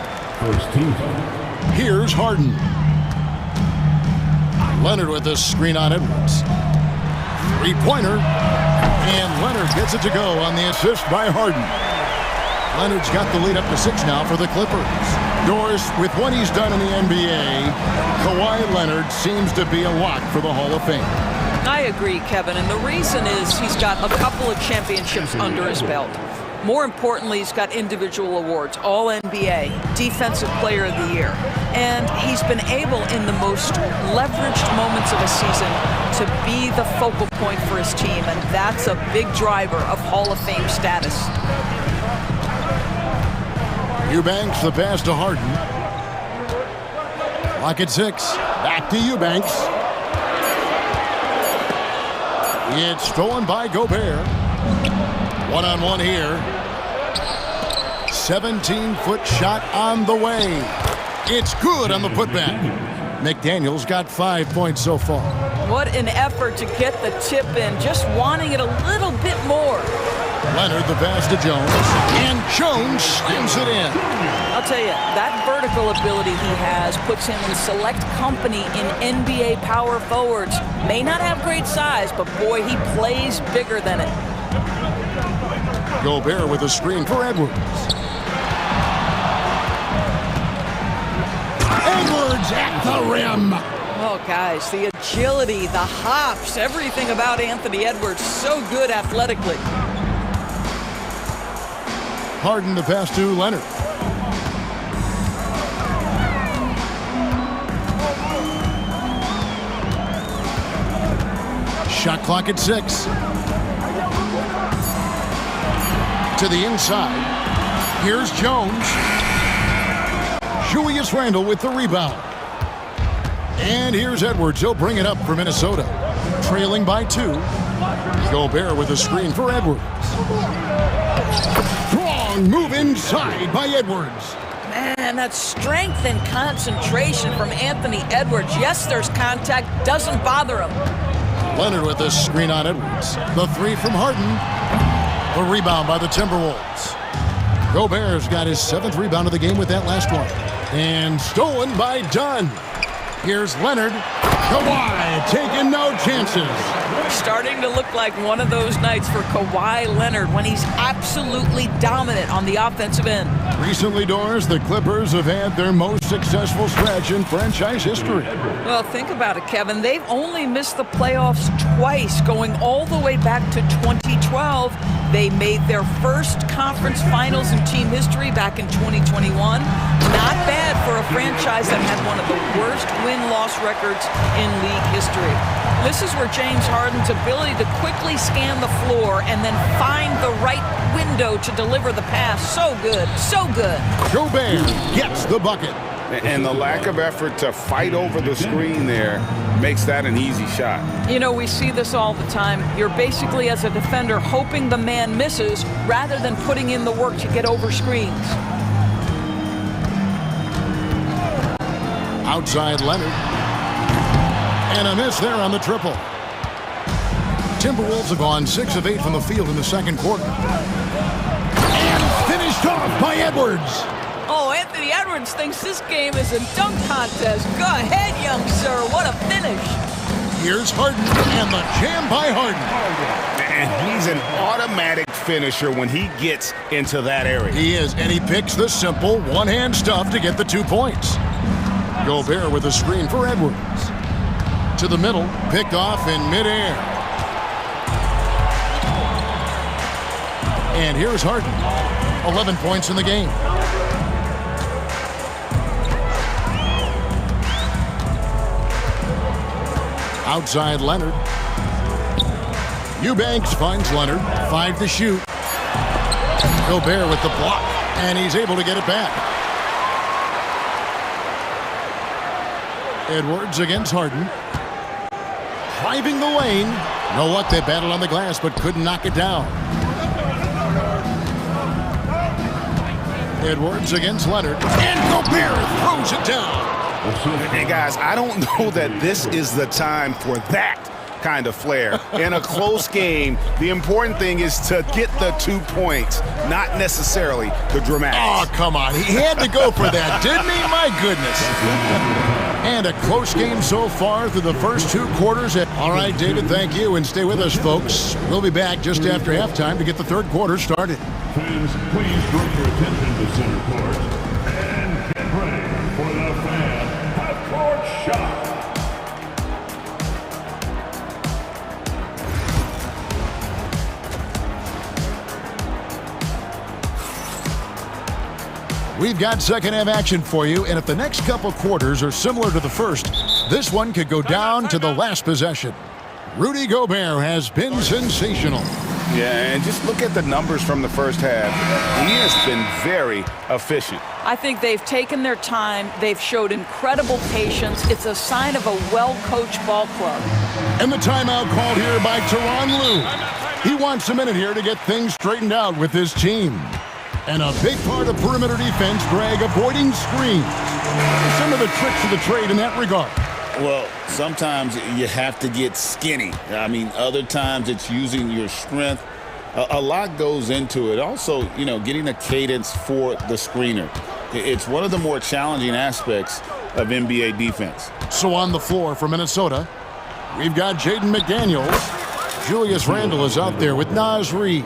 Here's Harden. Leonard with a screen on Edwards. Three-pointer. And Leonard gets it to go on the assist by Harden. Leonard's got the lead up to 6 now for the Clippers. Doris, with what he's done in the NBA, Kawhi Leonard seems to be a lock for the Hall of Fame.
I agree, Kevin, and the reason is he's got a couple of championships under his belt. More importantly, he's got individual awards, All-NBA, Defensive Player of the Year. And he's been able, in the most leveraged moments of a season, to be the focal point for his team, and that's a big driver of Hall of Fame status.
Eubanks, the pass to Harden. Clock at 6. Back to Eubanks. It's stolen by Gobert. One-on-one here. 17-foot shot on the way. It's good on the putback. McDaniel's got 5 points so far.
What an effort to get the tip in, just wanting it a little bit more.
Leonard, the pass to Jones, and Jones slams it in.
I'll tell you, that vertical ability he has puts him in select company in NBA power forwards. May not have great size, but boy, he plays bigger than it.
Gobert with a screen for Edwards. Edwards at the rim.
Oh, guys, the agility, the hops, everything about Anthony Edwards, so good athletically.
Harden the pass to Leonard. Shot clock at 6. To the inside. Here's Jones. Julius Randle with the rebound. And here's Edwards. He'll bring it up for Minnesota. Trailing by 2. Gobert with a screen for Edwards. Strong move inside by Edwards.
Man, that strength and concentration from Anthony Edwards. Yes, there's contact. Doesn't bother him.
Leonard with a screen on Edwards. The 3 from Harden. The rebound by the Timberwolves. Gobert's got his 7th rebound of the game with that last one. And stolen by Dunn. Here's Leonard. Kawhi taking no chances.
Starting to look like one of those nights for Kawhi Leonard when he's absolutely dominant on the offensive end.
Recently, Doris, the Clippers have had their most successful stretch in franchise history.
Well, think about it, Kevin. They've only missed the playoffs twice, going all the way back to 2012. They made their first conference finals in team history back in 2021. Not bad for a franchise that had one of the worst win-loss records in league history. This is where James Harden's ability to quickly scan the floor and then find the right window to deliver the pass. So good, so good.
Gobert gets the bucket.
And the lack of effort to fight over the screen there makes that an easy shot.
You know, we see this all the time. You're basically, as a defender, hoping the man misses rather than putting in the work to get over screens.
Outside Leonard. And a miss there on the triple. Timberwolves have gone 6 of 8 from the field in the second quarter. And finished off by Edwards.
Oh, Anthony Edwards thinks this game is a dunk contest. Go ahead, young sir. What a finish.
Here's Harden and the jam by Harden.
And he's an automatic finisher when he gets into that area.
He is, and he picks the simple one-hand stuff to get the 2 points. Gobert with a screen for Edwards. To the middle, picked off in midair. And here's Harden. 11 points in the game. Outside Leonard. Eubanks finds Leonard. 5 to shoot. Gobert with the block. And he's able to get it back. Edwards against Harden. Driving the lane. You know what? They battled on the glass but couldn't knock it down. Edwards against Leonard. And Gobert throws it down.
And guys, I don't know that this is the time for that kind of flair. In a close game, the important thing is to get the 2 points, not necessarily the dramatics.
Oh, come on. He had to go for that, didn't he? My goodness. And a close game so far through the first 2 quarters. All right, David, thank you. And stay with us, folks. We'll be back just after halftime to get the third quarter started.
Fans, please direct your attention to center court and get ready for the fan half-court shot.
We've got second half action for you, and if the next couple quarters are similar to the first, this one could go down to the last possession. Rudy Gobert has been sensational.
Yeah, and just look at the numbers from the first half. He has been very efficient.
I think they've taken their time. They've showed incredible patience. It's a sign of a well-coached ball club.
And the timeout called here by Tyronn Lue. He wants a minute here to get things straightened out with his team. And a big part of perimeter defense, Greg, avoiding screens. Some of the tricks of the trade in that regard.
Well, sometimes you have to get skinny. I mean, other times it's using your strength. A lot goes into it. Also, you know, getting a cadence for the screener. It's one of the more challenging aspects of NBA defense.
So on the floor for Minnesota, we've got Jaden McDaniels. Julius Randle is out there with Naz Reid.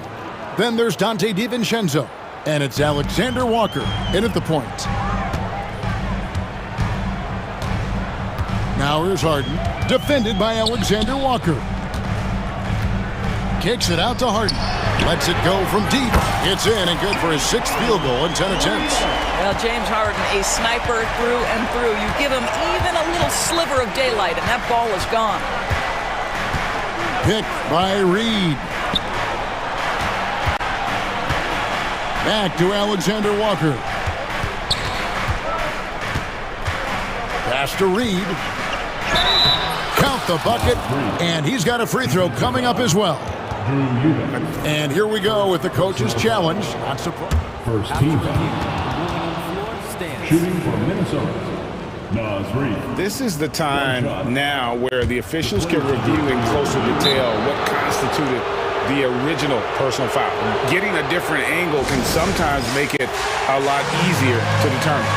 Then there's Dante DiVincenzo. And it's Alexander Walker in at the point. Now here's Harden, defended by Alexander Walker. Kicks it out to Harden. Lets it go from deep. It's in and good for his 6th field goal in 10 attempts.
Well, James Harden, a sniper through and through. You give him even a little sliver of daylight and that ball is gone.
Picked by Reid. Back to Alexander Walker. Pass to Reid. Count the bucket, and he's got a free throw coming up as well. And here we go with the coach's challenge. Not surprised.
First team shooting for Minnesota, Naz Reid.
This is the time now where the officials can review in closer detail what constituted the original personal foul. Getting a different angle can sometimes make it a lot easier to determine.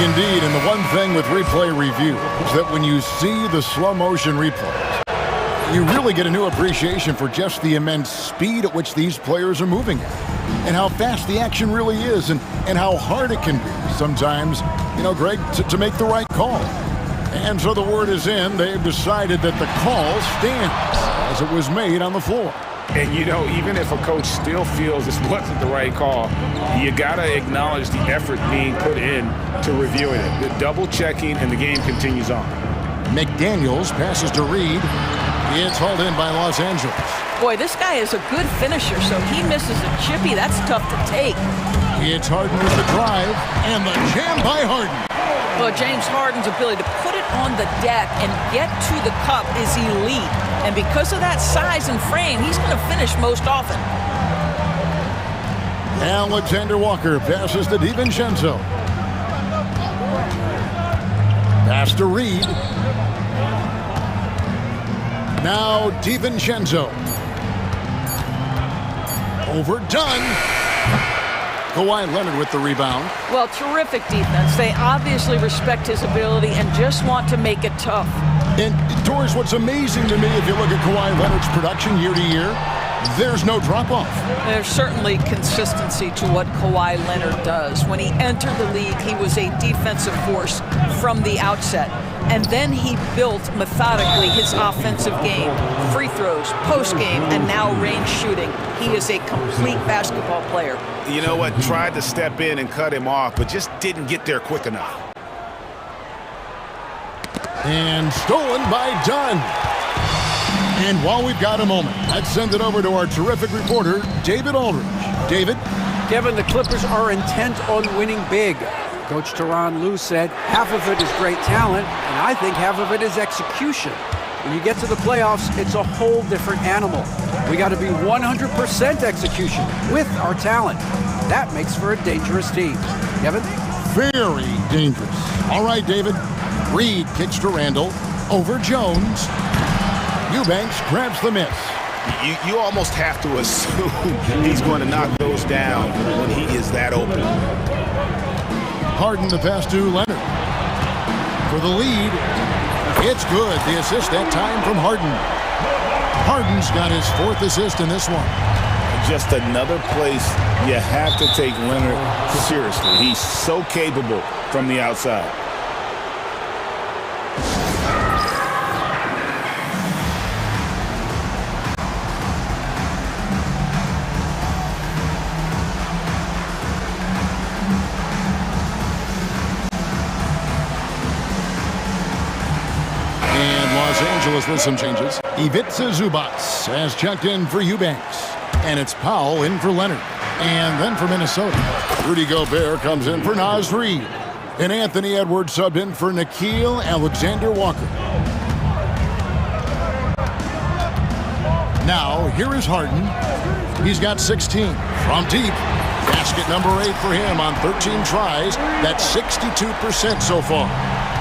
Indeed, and the one thing with replay review is that when you see the slow motion replays, you really get a new appreciation for just the immense speed at which these players are moving at, and how fast the action really is, and how hard it can be sometimes, you know, Greg, to make the right call. And so the word is in. They've decided that the call stands as it was made on the floor.
And, you know, even if a coach still feels this wasn't the right call, you got to acknowledge the effort being put in to reviewing it. The double checking, and the game continues on.
McDaniels passes to Reid. It's hauled in by Los Angeles.
Boy, this guy is a good finisher, so he misses a chippy. That's tough to take.
It's Harden with the drive, and the jam by Harden.
Well, James Harden's ability to put it on the deck and get to the cup is elite. And because of that size and frame, he's going to finish most often.
Alexander Walker passes to DiVincenzo. Pass to Reed. Now DiVincenzo. Overdone. Kawhi Leonard with the rebound.
Well, terrific defense. They obviously respect his ability and just want to make it tough.
And, Doris, what's amazing to me, if you look at Kawhi Leonard's production year to year, there's no drop-off.
There's certainly consistency to what Kawhi Leonard does. When he entered the league, he was a defensive force from the outset. And then he built methodically his offensive game. Free throws, post-game, and now range shooting. He is a complete basketball player.
You know what? Tried to step in and cut him off, but just didn't get there quick enough.
And stolen by Dunn. And while we've got a moment, let's send it over to our terrific reporter, David Aldridge. David?
Kevin, the Clippers are intent on winning big. Coach Tyronn Lue said half of it is great talent, and I think half of it is execution. When you get to the playoffs, it's a whole different animal. We got to be 100% execution with our talent. That makes for a dangerous team. Kevin?
Very dangerous. All right, David. Reed kicks to Randall. Over Jones. Eubanks grabs the miss.
You almost have to assume he's going to knock those down when he is that open.
Harden the pass to Leonard. For the lead. It's good. The assist that time from Harden. Harden's got his fourth assist in this one.
Just another place you have to take Leonard seriously. He's so capable from the outside.
With some changes. Ivica Zubac has checked in for Eubanks. And it's Powell in for Leonard. And then for Minnesota, Rudy Gobert comes in for Naz Reid. And Anthony Edwards subbed in for Nickeil Alexander-Walker. Now, here is Harden. He's got 16 from deep. Basket number 8 for him on 13 tries. That's 62% so far.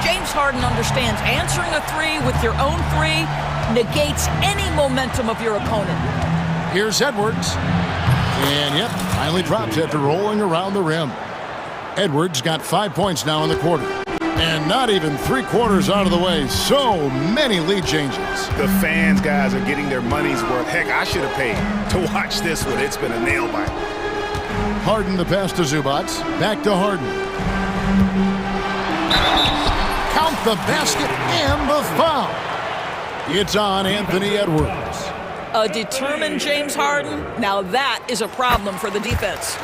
James Harden understands answering a three with your own three negates any momentum of your opponent.
Here's Edwards. And, yep, finally drops after rolling around the rim. Edwards got 5 points now in the quarter. And not even 3/4 out of the way. So many lead changes.
The fans, guys, are getting their money's worth. Heck, I should have paid to watch this one. It's been a nail biter.
Harden the pass to Zubac. Back to Harden. Count the basket and the foul. It's on Anthony Edwards.
A determined James Harden. Now that is a problem for the defense.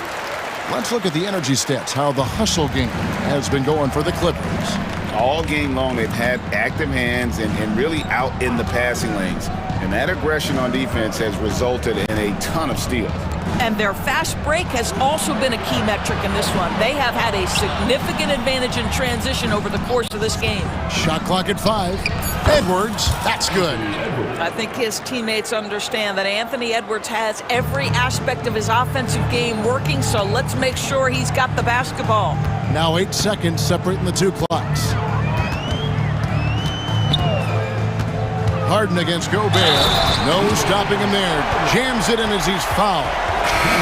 Let's look at the energy stats, how the hustle game has been going for the Clippers.
All game long, they've had active hands and really out in the passing lanes. And that aggression on defense has resulted in a ton of steals.
And their fast break has also been a key metric in this one. They have had a significant advantage in transition over the course of this game.
Shot clock at 5. Edwards, that's good.
I think his teammates understand that Anthony Edwards has every aspect of his offensive game working, so let's make sure he's got the basketball.
Now 8 seconds separating the two clocks. Harden against Gobert. No stopping him there. Jams it in as he's fouled.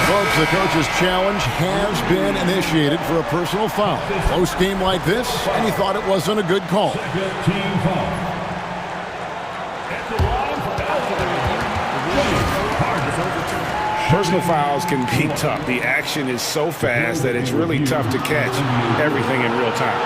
Folks, the coach's challenge has been initiated for a personal foul. Close game like this, and he thought it wasn't a good call.
Personal fouls can be tough. The action is so fast that it's really tough to catch everything in real time.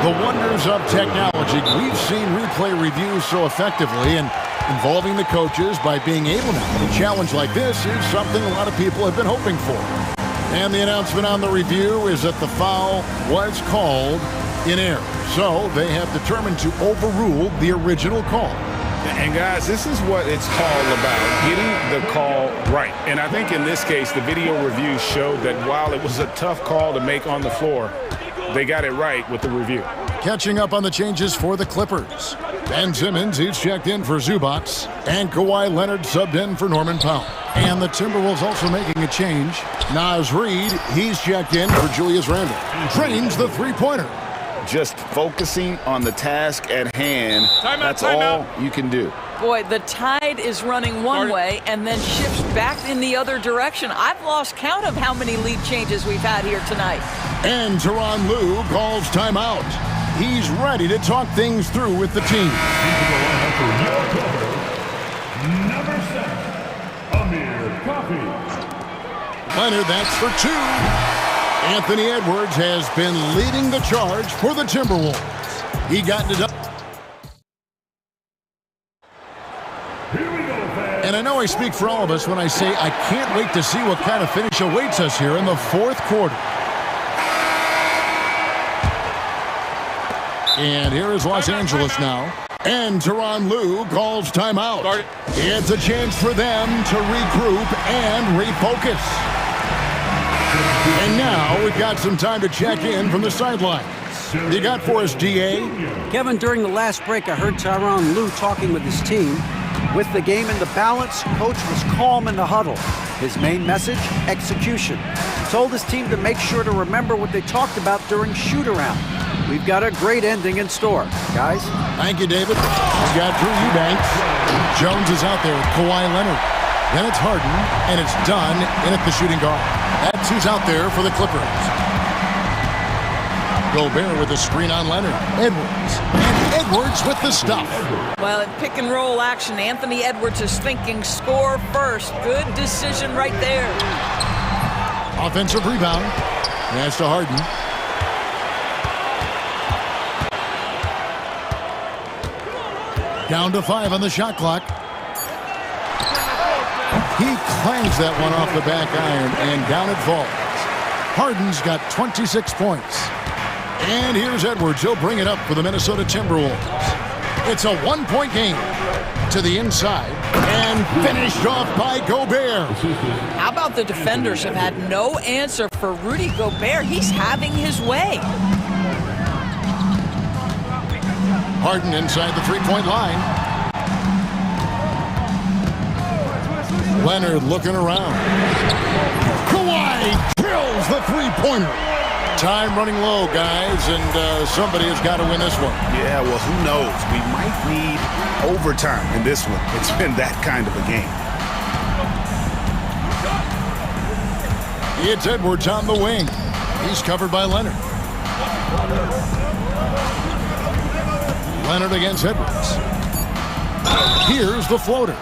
The wonders of technology. We've seen replay reviews so effectively, and involving the coaches by being able now to challenge like this is something a lot of people have been hoping for. And the announcement on the review is that the foul was called in error. So they have determined to overrule the original call.
And guys, this is what it's all about, getting the call right. And I think in this case, the video review showed that while it was a tough call to make on the floor, they got it right with the review.
Catching up on the changes for the Clippers. Ben Simmons, he's checked in for Zubats. And Kawhi Leonard subbed in for Norman Powell. And the Timberwolves also making a change. Naz Reid, he's checked in for Julius Randle. Trains the three-pointer.
Just focusing on the task at hand. That's all you can do.
Boy, the tide is running one way and then shifts back in the other direction. I've lost count of how many lead changes we've had here tonight.
And Tyronn Lue calls timeout. He's ready to talk things through with the team.
Number 7, Amir Coffey.
Leonard, that's for 2. Anthony Edwards has been leading the charge for the Timberwolves. He got it up. And I know I speak for all of us when I say I can't wait to see what kind of finish awaits us here in the fourth quarter. And here is Los Angeles now. And Tyronn Lue calls timeout. It's a chance for them to regroup and refocus. And now we've got some time to check in from the sidelines. You got for us, DA?
Kevin, during the last break, I heard Tyronn Lue talking with his team. With the game in the balance, coach was calm in the huddle. His main message, execution. Told his team to make sure to remember what they talked about during shoot-around. We've got a great ending in store, guys.
Thank you, David. We got Drew Eubanks. Jones is out there with Kawhi Leonard. Then it's Harden, and it's Dunn in at the shooting guard. That's who's out there for the Clippers. Gobert with the screen on Leonard. Edwards. And Edwards with the stuff.
Well, in pick and roll action, Anthony Edwards is thinking score first. Good decision right there.
Offensive rebound. That's to Harden. Down to 5 on the shot clock. He clangs that one off the back iron, and down it falls. Harden's got 26 points. And here's Edwards. He'll bring it up for the Minnesota Timberwolves. It's a one-point game to the inside and finished off by Gobert.
How about the defenders have had no answer for Rudy Gobert? He's having his way.
Harden inside the three-point line. Leonard looking around. Kawhi drills the three-pointer. Time running low, guys, and somebody has got to win this one.
Yeah, well, who knows? We might need overtime in this one. It's been that kind of a game.
It's Edwards on the wing. He's covered by Leonard. Leonard against Edwards. Here's the floater.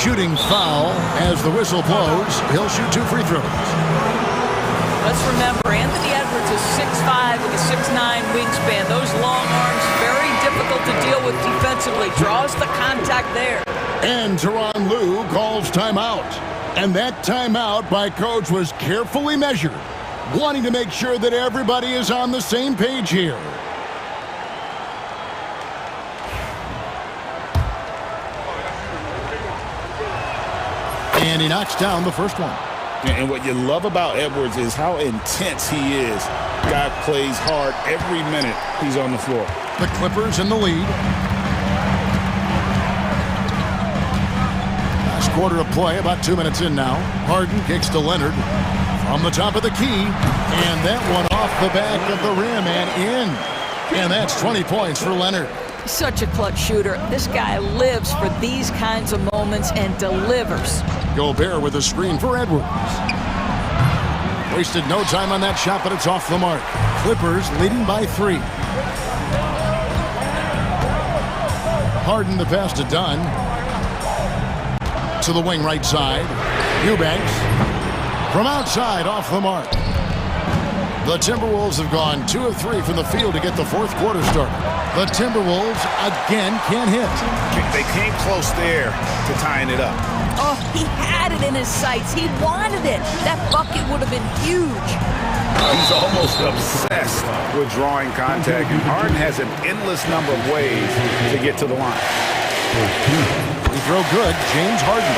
Shooting foul as the whistle blows. He'll shoot 2 free throws.
Let's remember, Anthony Edwards is 6'5" with a 6'9" wingspan. Those long arms, very difficult to deal with defensively. Draws the contact there.
And Tyronn Lue calls timeout. And that timeout by coach was carefully measured, wanting to make sure that everybody is on the same page here. And he knocks down the first one.
And what you love about Edwards is how intense he is. Guy plays hard every minute he's on the floor.
The Clippers in the lead. Last quarter of play, about 2 minutes in now. Harden kicks to Leonard from the top of the key. And that one off the back of the rim and in. And that's 20 points for Leonard.
Such a clutch shooter. This guy lives for these kinds of moments and delivers.
Gobert with a screen for Edwards. Wasted no time on that shot, but it's off the mark. Clippers leading by 3. Harden the pass to Dunn. To the wing right side. Eubanks. From outside, off the mark. The Timberwolves have gone 2 of 3 from the field to get the fourth quarter started. The Timberwolves again can't hit.
They came close there to tying it up.
Oh, he had it in his sights. He wanted it. That bucket would have been huge.
He's almost obsessed with drawing contact, and Harden has an endless number of ways to get to the line.
Free throw good, James Harden.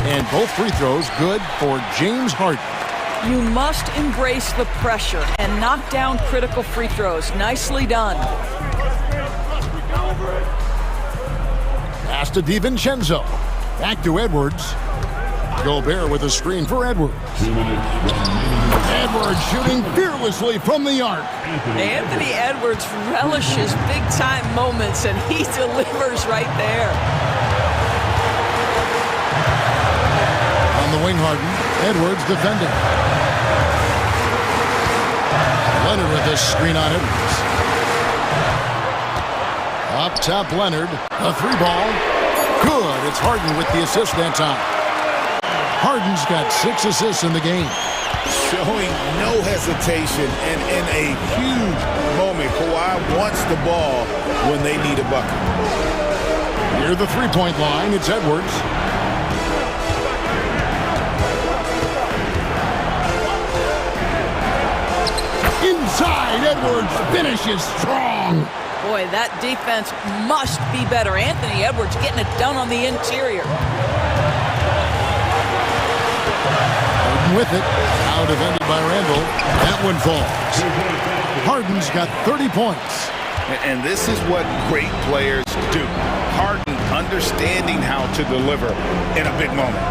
And both free throws good for James Harden.
You must embrace the pressure and knock down critical free throws. Nicely done.
Pass to DiVincenzo. Back to Edwards. Gobert with a screen for Edwards. Edwards shooting fearlessly from the arc.
Anthony Edwards relishes big-time moments, and he delivers right there.
On the wing, Harden. Edwards defending. Leonard with a screen on Edwards. Up top, Leonard. A three ball. Good. It's Harden with the assist that time. Harden's got 6 assists in the game.
Showing no hesitation, and in a huge moment, Kawhi wants the ball when they need a bucket.
Near the three-point line, it's Edwards. Inside, Edwards finishes strong.
Boy, that defense must be better. Anthony Edwards getting it done on the interior.
Harden with it. Now defended by Randall. That one falls. Harden's got 30 points.
And this is what great players do. Harden understanding how to deliver in a big moment.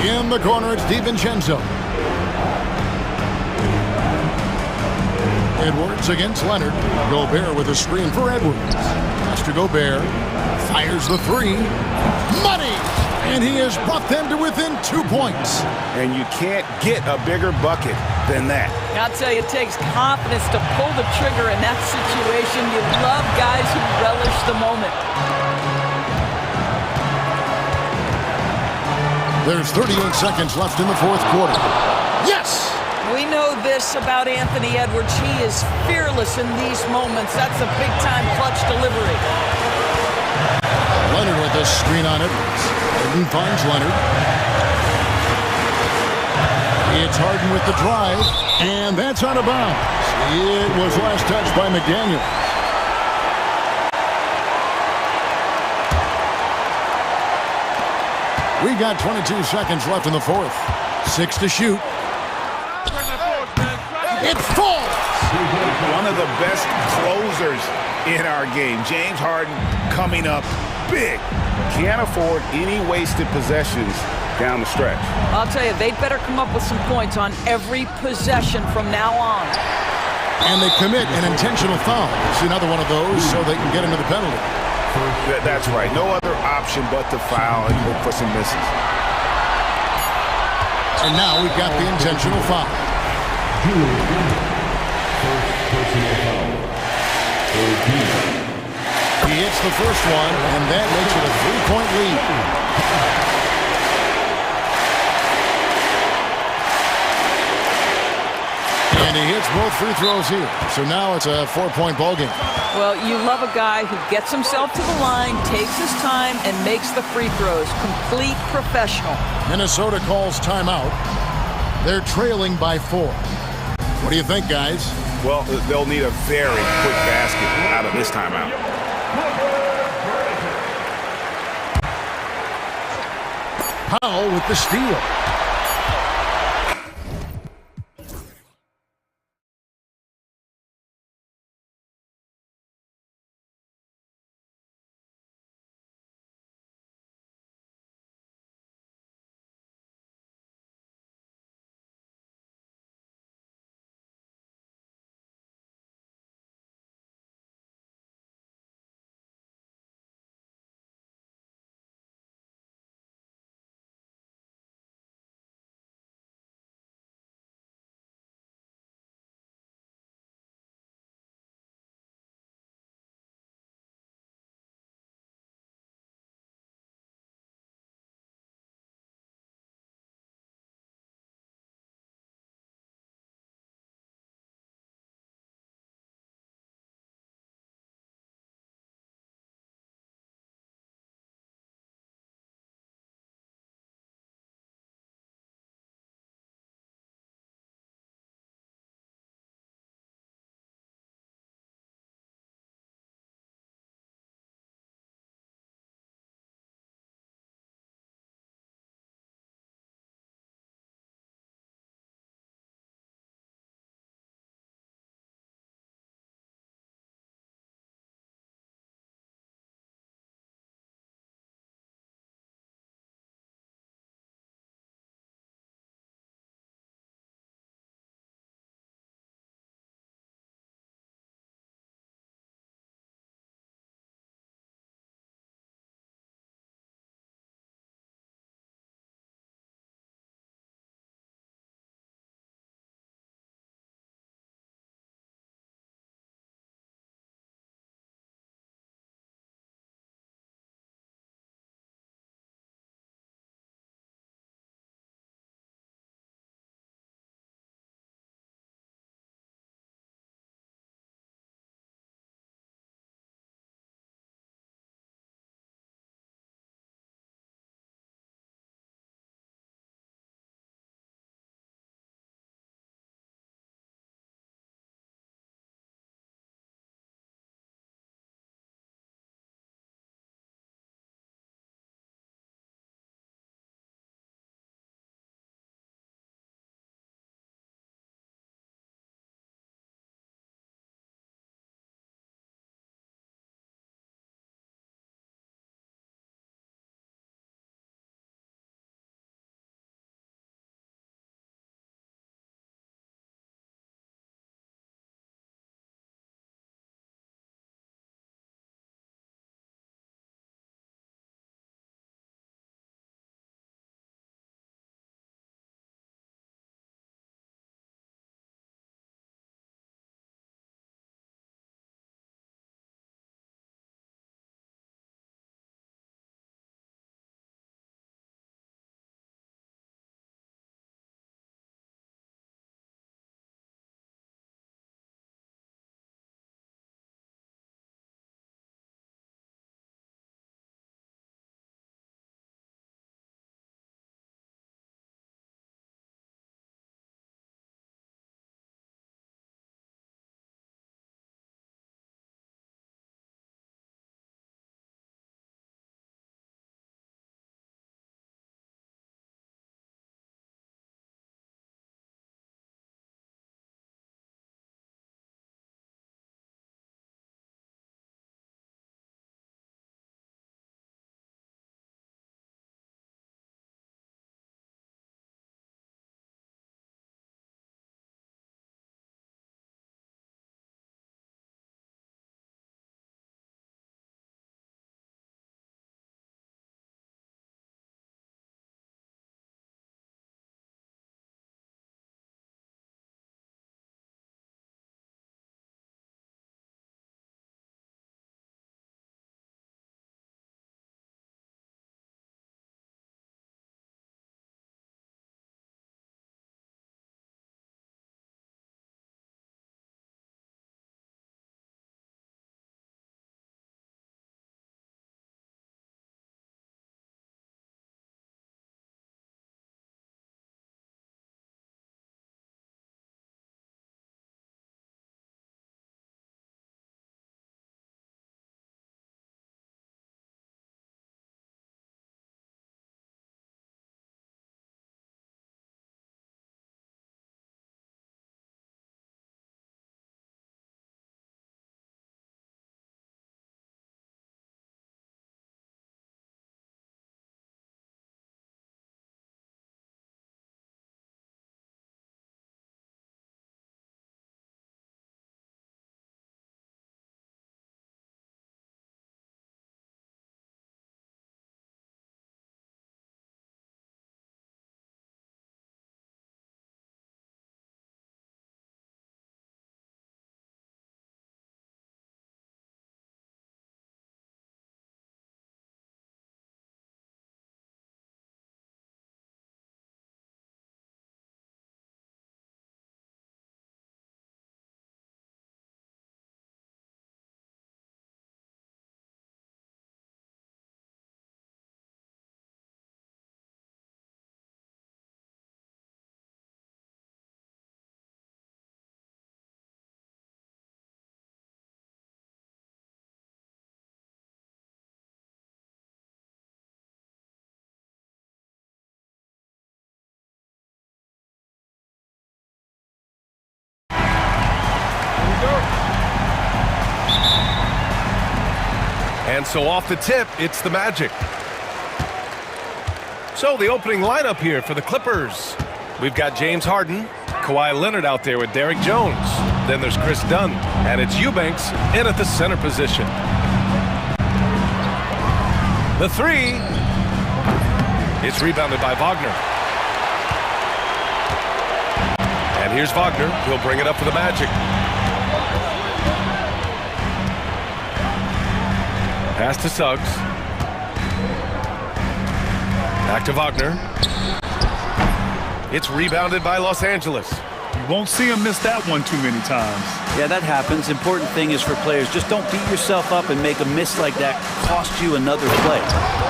In the corner, it's DiVincenzo. Edwards against Leonard. Gobert with a screen for Edwards. Pass to Gobert. Fires the three. Money! And he has brought them to within 2 points.
And you can't get a bigger bucket than that.
I'll tell you, it takes confidence to pull the trigger in that situation. You love guys who relish the moment.
There's 38 seconds left in the fourth quarter. Yes!
We know this about Anthony Edwards. He is fearless in these moments. That's a big-time clutch delivery.
Leonard with a screen on Edwards. Harden finds Leonard. It's Harden with the drive, and that's out of bounds. It was last touched by McDaniel. We got 22 seconds left in the fourth. 6 to shoot. It falls!
One of the best closers in our game. James Harden coming up big. Can't afford any wasted possessions down the stretch.
I'll tell you, they'd better come up with some points on every possession from now on.
And they commit an intentional foul. It's another one of those so they can get into the penalty.
That's right. No other option but to foul and look for some misses.
And now we've got the intentional foul. He hits the first one, and that makes it a 3-point lead. And he hits both free throws here. So now it's a 4-point ball game.
Well, you love a guy who gets himself to the line, takes his time, and makes the free throws. Complete professional.
Minnesota calls timeout. They're trailing by 4. What do you think, guys?
Well, they'll need a very quick basket out of this timeout.
Powell with the steal.
And so off the tip, it's the Magic. So the opening lineup here for the Clippers. We've got James Harden, Kawhi Leonard out there with Derrick Jones. Then there's Chris Dunn, and it's Eubanks in at the center position. The three, it's rebounded by Wagner. And here's Wagner. He'll bring it up for the Magic. Pass to Suggs. Back to Wagner. It's rebounded by Los Angeles.
You won't see him miss that one too many times.
Yeah, that happens. Important thing is for players, just don't beat yourself up and make a miss like that cost you another play.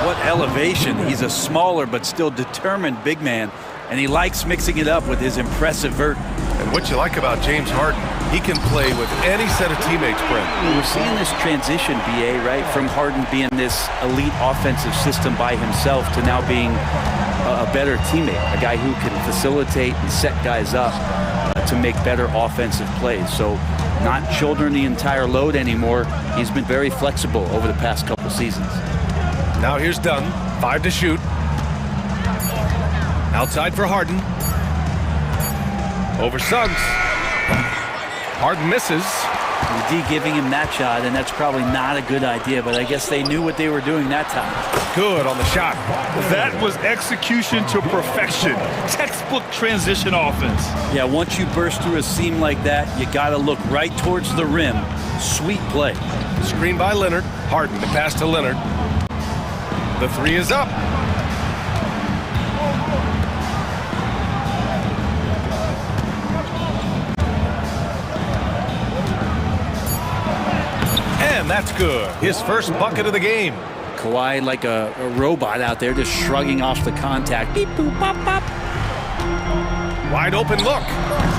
What elevation. He's a smaller but still determined big man, and he likes mixing it up with his impressive vert.
And what you like about James Harden, he can play with any set of teammates, Brent.
We're seeing this transition, BA, right, from Harden being this elite offensive system by himself to now being a better teammate, a guy who can facilitate and set guys up to make better offensive plays. So not shouldering the entire load anymore. He's been very flexible over the past couple seasons.
Now here's Dunn, 5 to shoot. Outside for Harden. Over Suggs. Harden misses.
D giving him that shot, and that's probably not a good idea, but I guess they knew what they were doing that time.
Good on the shot.
That was execution to perfection. Textbook transition offense.
Yeah, once you burst through a seam like that, you got to look right towards the rim. Sweet play.
Screen by Leonard. Harden to pass to Leonard. The three is up. And that's good. His first bucket of the game.
Kawhi like a robot out there just shrugging off the contact. Beep, boop, pop, pop.
Wide open look.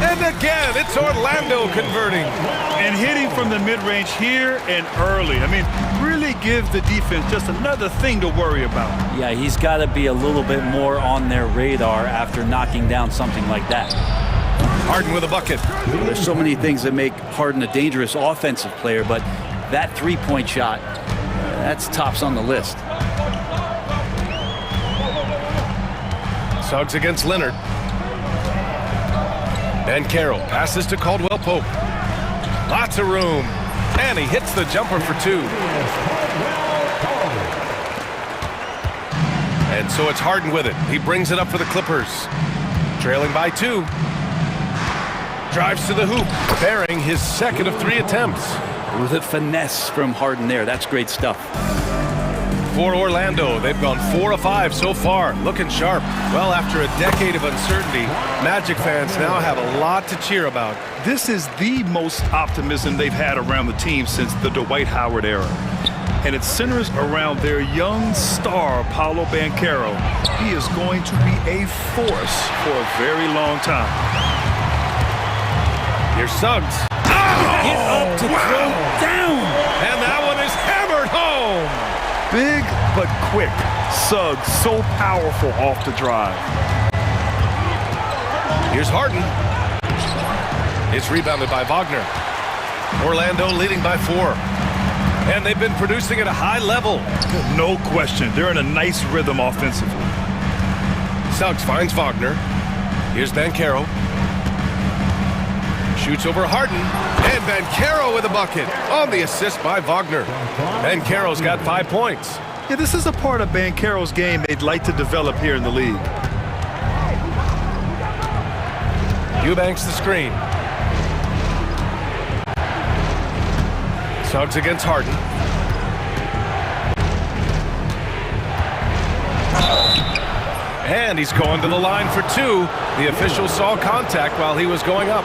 And again, it's Orlando converting.
And hitting from the mid-range here and early. I mean, really give the defense just another thing to worry about.
Yeah, he's got to be a little bit more on their radar after knocking down something like that.
Harden with a bucket.
There's so many things that make Harden a dangerous offensive player, but that three-point shot, that's tops on the list.
Suggs against Leonard. And Carroll passes to Caldwell Pope. Lots of room. And he hits the jumper for two. And so it's Harden with it. He brings it up for the Clippers. Trailing by 2. Drives to the hoop, bearing his second of 3 attempts.
With a finesse from Harden there. That's great stuff.
For Orlando, they've gone 4 of 5 so far, looking sharp. Well, after a decade of uncertainty, Magic fans now have a lot to cheer about.
This is the most optimism they've had around the team since the Dwight Howard era. And it centers around their young star, Paolo Banchero. He is going to be a force for a very long time.
Here's Suggs.
Get up to throw down.
And that one is hammered home.
Big but quick. Suggs so powerful off the drive.
Here's Harden. It's rebounded by Wagner. Orlando leading by 4. And they've been producing at a high level.
No question. They're in a nice rhythm offensively.
Suggs finds Wagner. Here's Banchero. Shoots over Harden. And Banchero with a bucket on the assist by Wagner. Banchero's got 5 points.
Yeah, this is a part of Banchero's game they'd like to develop here in the league.
Eubanks the screen. Suggs against Harden. And he's going to the line for 2. The official saw contact while he was going up.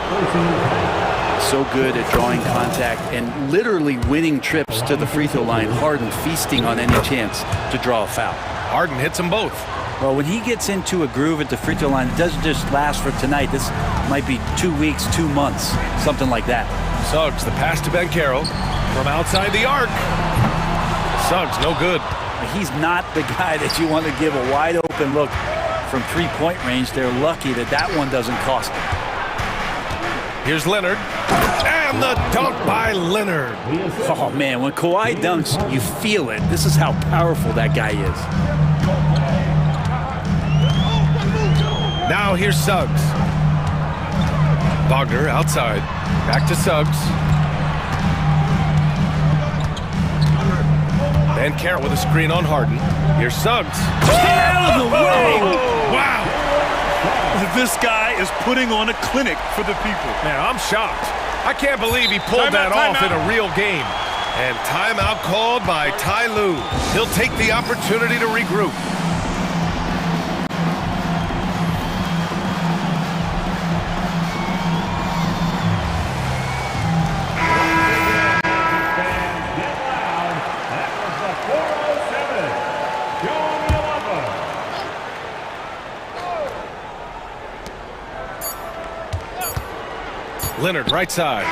So good at drawing contact and literally winning trips to the free throw line. Harden feasting on any chance to draw a foul.
Harden hits them both.
Well, when he gets into a groove at the free throw line, it doesn't just last for tonight. This might be 2 weeks, 2 months, something like that.
Suggs, the pass to Banchero from outside the arc. Suggs, no good.
He's not the guy that you want to give a wide open look from three-point range. They're lucky that that one doesn't cost them.
Here's Leonard. And And the dunk by Leonard.
Oh, man, when Kawhi dunks, you feel it. This is how powerful that guy is.
Now here's Suggs. Wagner outside. Back to Suggs. And Carroll with a screen on Harden. Here's Suggs.
Out of the way! Wow! This guy is putting on a clinic for the people.
Man, I'm shocked. I can't believe he pulled that off in a real game. And timeout called by Ty Lue. He'll take the opportunity to regroup. Leonard, right side.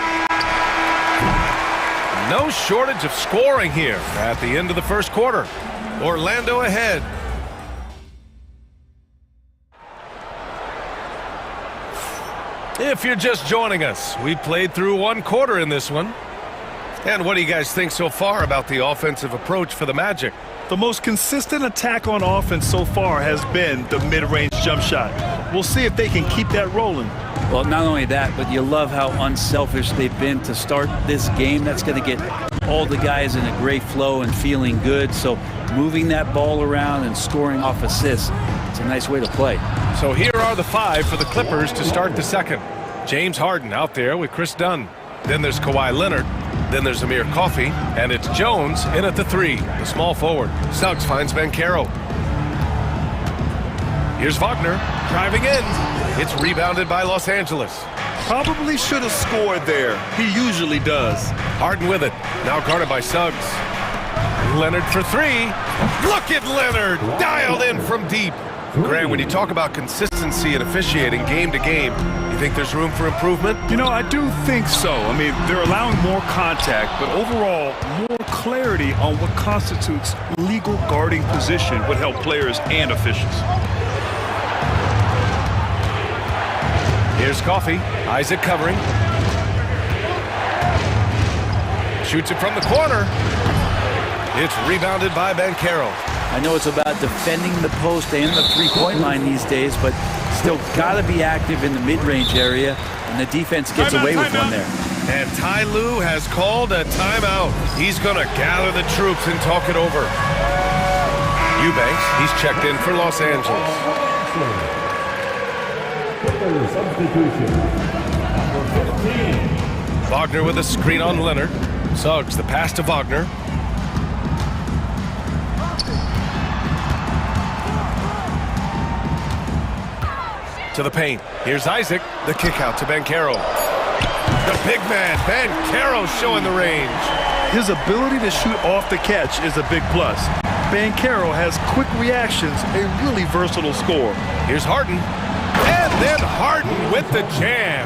No shortage of scoring here at the end of the first quarter. Orlando ahead. If you're just joining us, we played through one quarter in this one. And what do you guys think so far about the offensive approach for the Magic?
The most consistent attack on offense so far has been the mid-range jump shot. We'll see if they can keep that rolling.
Well, not only that, but you love how unselfish they've been to start this game. That's going to get all the guys in a great flow and feeling good. So moving that ball around and scoring off assists, it's a nice way to play.
So here are the five for the Clippers to start the second. James Harden out there with Chris Dunn. Then there's Kawhi Leonard. Then there's Amir Coffey. And it's Jones in at the three, the small forward. Suggs finds Banchero. Here's Wagner driving in. It's rebounded by Los Angeles.
Probably should have scored there. He usually does.
Harden with it. Now guarded by Suggs. Leonard for three. Look at Leonard. Dialed in from deep. Grant, when you talk about consistency and officiating game to game, you think there's room for improvement?
You know, I do think so. I mean, they're allowing more contact, but overall, more clarity on what constitutes legal guarding position would help players and officials.
Here's Coffey. Isaac covering. Shoots it from the corner. It's rebounded by Banchero.
I know it's about defending the post and the three-point line these days, but still got to be active in the mid-range area, and the defense gets away with one there.
And Ty Lue has called a timeout. He's going to gather the troops and talk it over. Eubanks, he's checked in for Los Angeles. Wagner with a screen on Leonard. Suggs, the pass to Wagner. To the paint. Here's Isaac. The kick out to Banchero. The big man, Banchero, showing the range.
His ability to shoot off the catch is a big plus. Banchero has quick reactions, a really versatile scorer.
Here's Harden. And then Harden with the jam.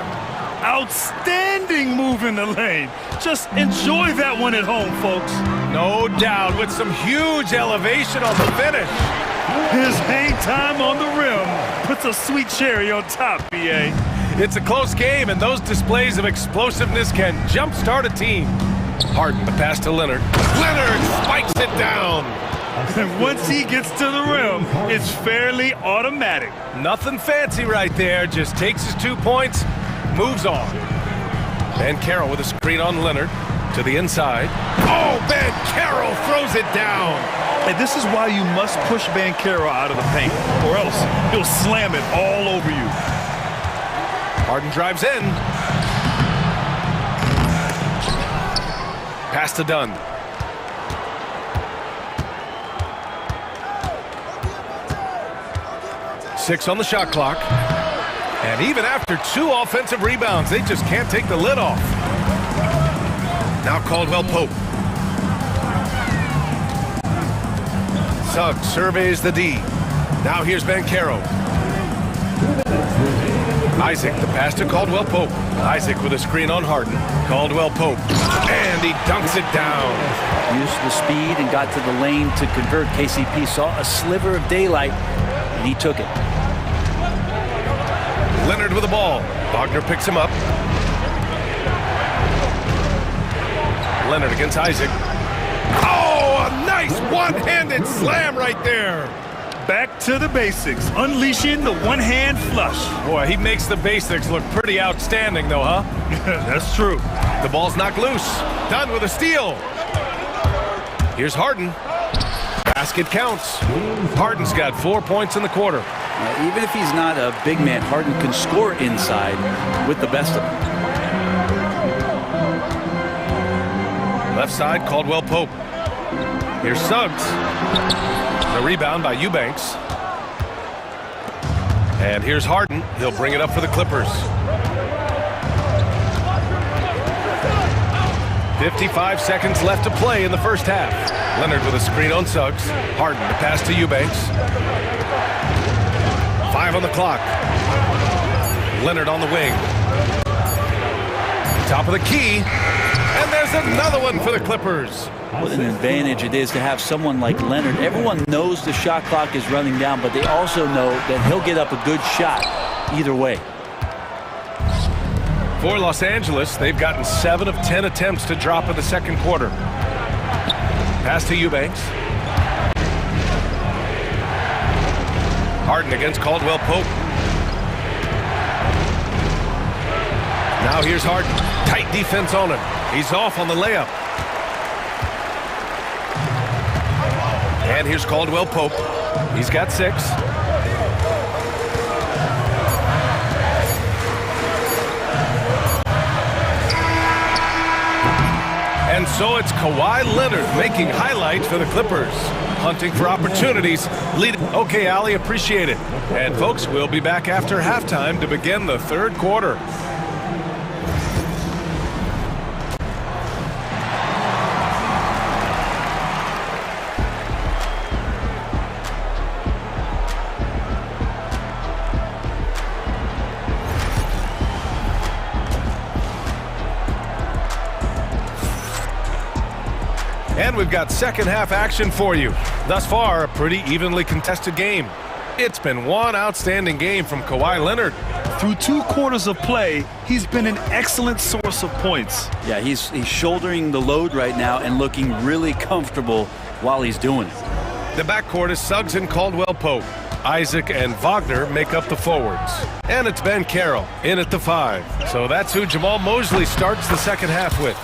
Outstanding move in the lane. Just enjoy that one at home, folks.
No doubt, with some huge elevation on the finish.
His hang time on the rim puts a sweet cherry on top, BA.
It's a close game, and those displays of explosiveness can jumpstart a team. Harden, the pass to Leonard. Leonard spikes it down.
And once he gets to the rim, it's fairly automatic.
Nothing fancy right there. Just takes his 2 points, moves on. Banchero with a screen on Leonard. To the inside. Oh, Banchero throws it down.
And this is why you must push Banchero out of the paint, or else he'll slam it all over you.
Harden drives in. Pass to Dunn. Six on the shot clock. And even after 2 offensive rebounds, they just can't take the lid off. Now Caldwell Pope. Suggs surveys the D. Now here's Banchero. Isaac, the pass to Caldwell Pope. Isaac with a screen on Harden. Caldwell Pope. And he dunks it down.
Used the speed and got to the lane to convert. KCP saw a sliver of daylight, and he took it.
Leonard with the ball. Wagner picks him up. Leonard against Isaac. Oh, a nice one-handed slam right there.
Back to the basics, unleashing the one-hand flush.
Boy, he makes the basics look pretty outstanding, though, huh?
That's true.
The ball's knocked loose. Done with a steal. Here's Harden. Basket counts. Harden's got 4 points in the quarter.
Even if he's not a big man, Harden can score inside with the best of them.
Left side, Caldwell Pope. Here's Suggs. The rebound by Eubanks. And here's Harden. He'll bring it up for the Clippers. 55 seconds left to play in the first half. Leonard with a screen on Suggs. Harden to pass to Eubanks. 5 on the clock. Leonard on the wing. Top of the key. And there's another one for the Clippers.
What an advantage it is to have someone like Leonard. Everyone knows the shot clock is running down, but they also know that he'll get up a good shot either way.
For Los Angeles, they've gotten 7 of 10 attempts to drop in the second quarter. Pass to Eubanks. Harden against Caldwell Pope. Now here's Harden. Tight defense on him. He's off on the layup. And here's Caldwell Pope. He's got 6. And so it's Kawhi Leonard making highlights for the Clippers. Hunting for opportunities. Okay, Ali, appreciate it. And folks, we'll be back after halftime to begin the third quarter. And we've got second half action for you. Thus far, a pretty evenly contested game. It's been one outstanding game from Kawhi Leonard.
Through 2 quarters of play, he's been an excellent source of points.
Yeah, he's shouldering the load right now and looking really comfortable while he's doing it.
The backcourt is Suggs and Caldwell Pope. Isaac and Wagner make up the forwards. And it's Ben Carroll in at the 5. So that's who Jamal Mosley starts the second half with.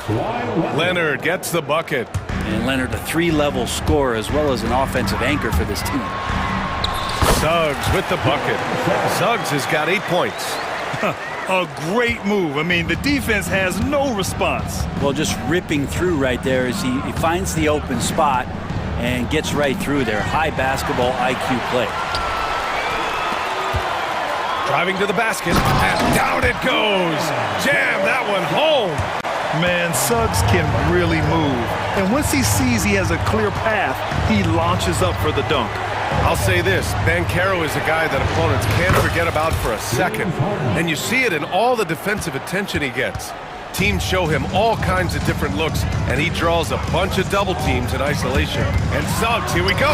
Leonard gets the bucket.
And Leonard, a 3-level scorer as well as an offensive anchor for this team.
Suggs with the bucket. Suggs has got 8 points.
A great move. I mean, the defense has no response.
Well, just ripping through right there as he finds the open spot and gets right through there. High basketball IQ play.
Driving to the basket, and down it goes. Jam that one home.
Man, Suggs can really move. And once he sees he has a clear path, he launches up for the dunk.
I'll say this, Ben Carroll is a guy that opponents can't forget about for a second. And you see it in all the defensive attention he gets. Teams show him all kinds of different looks, and he draws a bunch of double teams in isolation. And Suggs, here we go,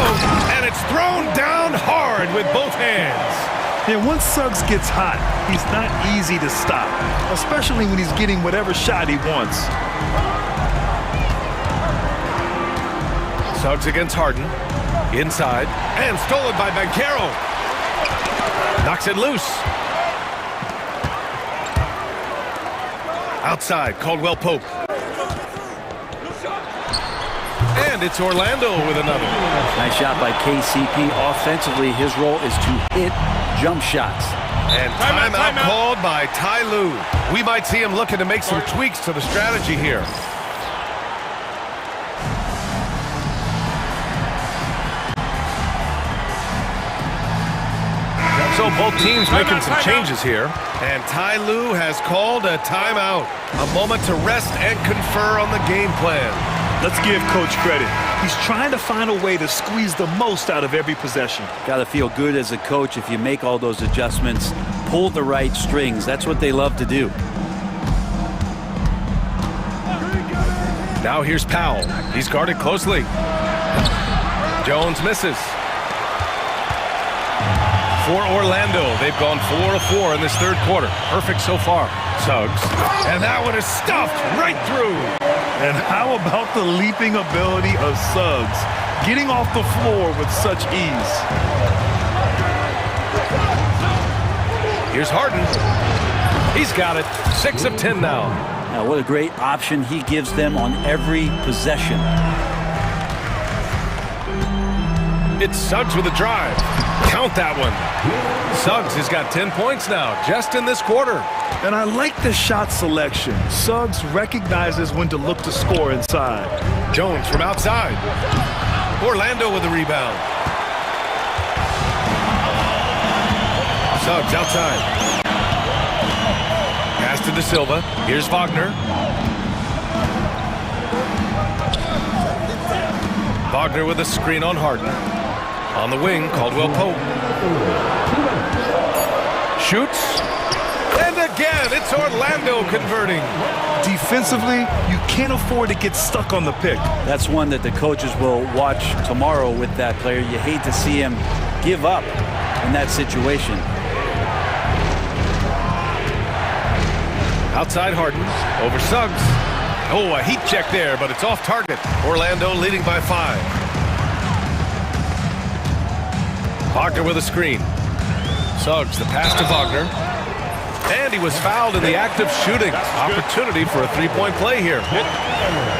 and it's thrown down hard with both hands.
And once Suggs gets hot, he's not easy to stop, especially when he's getting whatever shot he wants.
Suggs against Harden. Inside. And stolen by Banchero. Knocks it loose. Outside, Caldwell Pope. And it's Orlando with another.
Nice shot by KCP. Offensively, his role is to hit jump shots.
And timeout called by Ty Lue. We might see him looking to make some tweaks to the strategy here. So both teams making some changes here. And Ty Lue has called a timeout. A moment to rest and confer on the game plan.
Let's give Coach credit. He's trying to find a way to squeeze the most out of every possession.
Got to feel good as a coach if you make all those adjustments, pull the right strings. That's what they love to do.
Now here's Powell. He's guarded closely. Jones misses. For Orlando, they've gone 4 of 4 in this third quarter. Perfect so far. Suggs. And that one is stuffed right through.
And how about the leaping ability of Suggs, getting off the floor with such ease?
Here's Harden. He's got it. 6 of 10 now.
Now, what a great option he gives them on every possession.
It's Suggs with a drive. Count that one. Suggs has got 10 points now, just in this quarter.
And I like the shot selection. Suggs recognizes when to look to score inside.
Jones from outside. Orlando with the rebound. Suggs outside. Pass to De Silva. Here's Wagner. Wagner with a screen on Harden. On the wing, Caldwell Pope. Shoots. And again, it's Orlando converting.
Defensively, you can't afford to get stuck on the pick.
That's one that the coaches will watch tomorrow with that player. You hate to see him give up in that situation.
Outside Harden, over Suggs. Oh, a heat check there, but it's off target. Orlando leading by 5. Wagner with a screen. Suggs, the pass to Wagner. And he was fouled in the act of shooting. Opportunity for a three-point play here.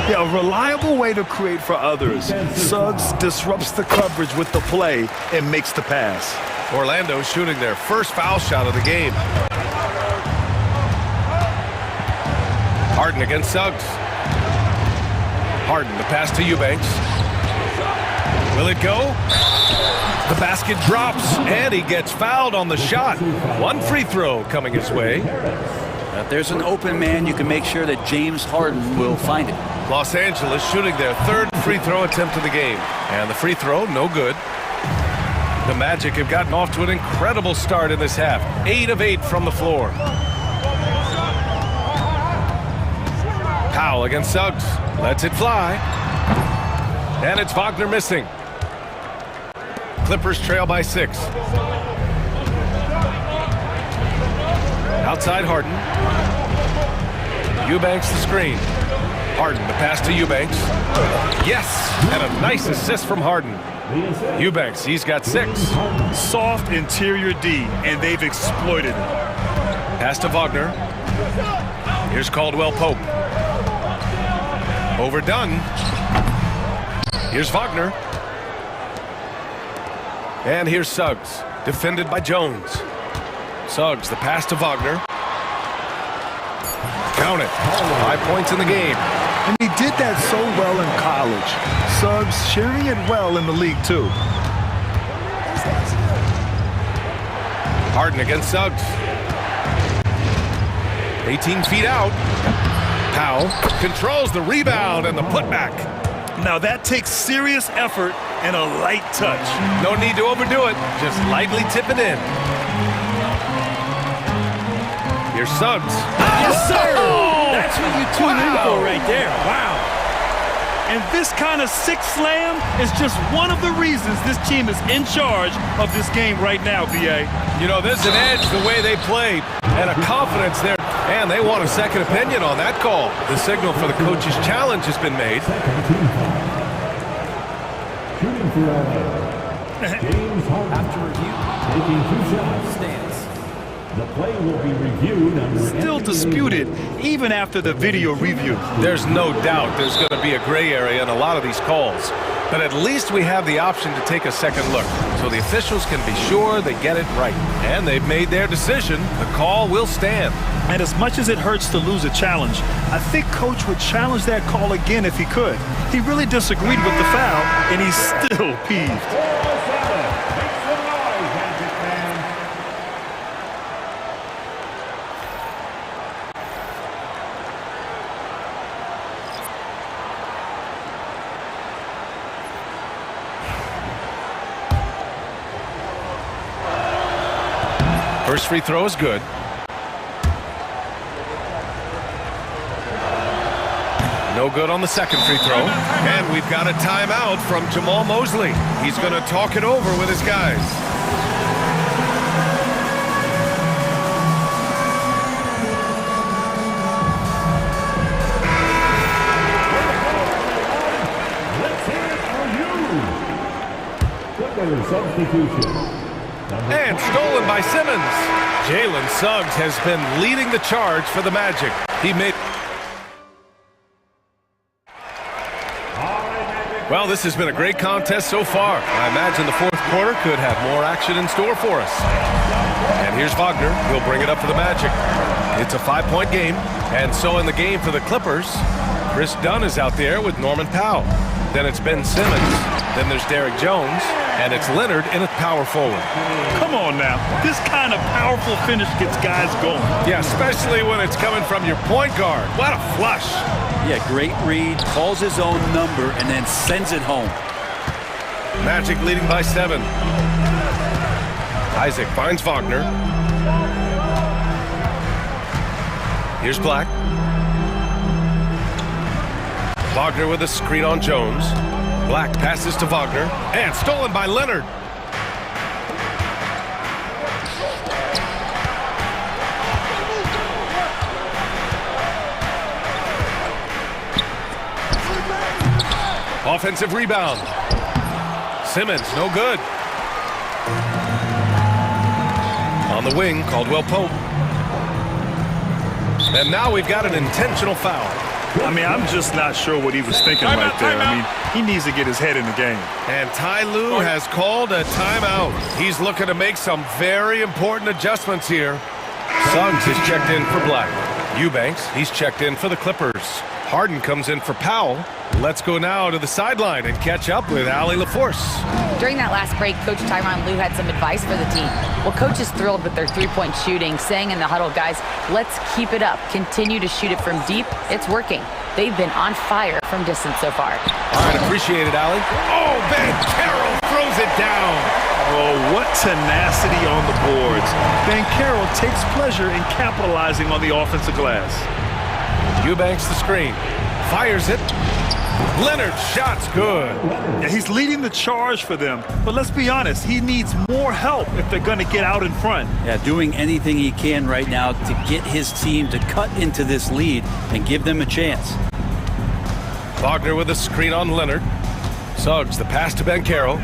Yeah, a reliable way to create for others. Suggs disrupts the coverage with the play and makes the pass.
Orlando shooting their first foul shot of the game. Harden against Suggs. Harden, the pass to Eubanks. Will it go? The basket drops, and he gets fouled on the shot. One free throw coming his way.
If there's an open man, you can make sure that James Harden will find it.
Los Angeles shooting their third free throw attempt of the game. And the free throw, no good. The Magic have gotten off to an incredible start in this half. 8 of 8 from the floor. Powell against Suggs. Lets it fly. And it's Wagner missing. Clippers trail by 6. Outside Harden. Eubanks the screen. Harden the pass to Eubanks. Yes! And a nice assist from Harden. Eubanks, he's got 6.
Soft interior D, and they've exploited it.
Pass to Wagner. Here's Caldwell Pope. Overdone. Here's Wagner. And here's Suggs, defended by Jones. Suggs, the pass to Wagner. Count it. 5 points in the game.
And he did that so well in college. Suggs sharing it well in the league, too.
Harden against Suggs. 18 feet out. Powell controls the rebound and the putback.
Now that takes serious effort and a light touch.
No need to overdo it. Just lightly tip it in. Here's Suggs.
Yes, sir! That's what you tune in for right there. Wow.
And this kind of sick slam is just one of the reasons this team is in charge of this game right now, BA.
You know, there's an edge the way they play and a confidence there. And they want a second opinion on that call. The signal for the coach's challenge has been made.
Shooting for James Harden.
After review,
Taking 2 shots.
stands.
The play will be reviewed under
Still disputed even after the video review.
There's no doubt there's going to be a gray area in a lot of these calls. But at least we have the option to take a second look, so the officials can be sure they get it right. And they've made their decision. The call will stand.
And as much as it hurts to lose a challenge, I think Coach would challenge that call again if he could. He really disagreed with the foul, and he's still peeved.
First free throw is good. No good on the second free throw. And we've got a timeout from Jamal Mosley. He's going to talk it over with his guys.
Another substitution.
And stolen by Simmons. Jalen Suggs has been leading the charge for the Magic. He made... Well, this has been a great contest so far. I imagine the fourth quarter could have more action in store for us. And here's Wagner. He'll bring it up for the Magic. It's a 5-point game. And so in the game for the Clippers, Chris Dunn is out there with Norman Powell. Then it's Ben Simmons. Then there's Derek Jones. And it's Leonard in at power forward.
Come on now. This kind of powerful finish gets guys going.
Yeah, especially when it's coming from your point guard. What a flush.
Yeah, great read, calls his own number, and then sends it home.
Magic leading by 7. Isaac finds Wagner. Here's Black. Wagner with a screen on Jones. Black passes to Wagner, and stolen by Leonard. Offensive rebound. Simmons, no good. On the wing, Caldwell Pope. And now we've got an intentional foul.
I mean, I'm just not sure what he was thinking right there. I mean, he needs to get his head in the game.
And Ty Lue has called a timeout. He's looking to make some very important adjustments here. Suggs is checked in for Black. Eubanks, he's checked in for the Clippers. Harden comes in for Powell. Let's go now to the sideline and catch up with Allie LaForce.
During that last break, Coach Tyronn Lue had some advice for the team. Well, Coach is thrilled with their three-point shooting, saying in the huddle, guys, let's keep it up. Continue to shoot it from deep. It's working. They've been on fire from distance so far.
All right, appreciate it, Allie. Oh, Ben Carroll throws it down.
Oh, what tenacity on the boards. Ben Carroll takes pleasure in capitalizing on the offensive glass.
Eubanks the screen. Fires it. Leonard's shot's good.
Yeah, he's leading the charge for them. But let's be honest, he needs more help if they're going to get out in front.
Yeah, doing anything he can right now to get his team to cut into this lead and give them a chance.
Wagner with a screen on Leonard. Suggs the pass to Ben Carroll.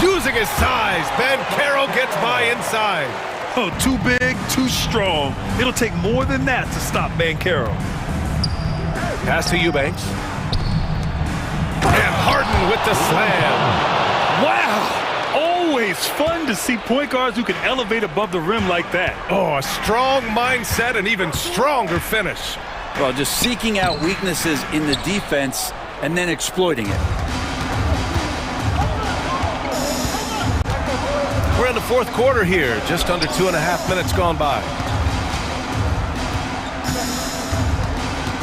Using his size, Ben Carroll gets by inside.
Oh, too big, too strong. It'll take more than that to stop Ben Carroll.
Pass to Eubanks. And Harden with the slam.
Wow! Always fun to see point guards who can elevate above the rim like that.
Oh, a strong mindset and even stronger finish.
Well, just seeking out weaknesses in the defense and then exploiting it.
We're in the fourth quarter here, just under 2.5 minutes gone by.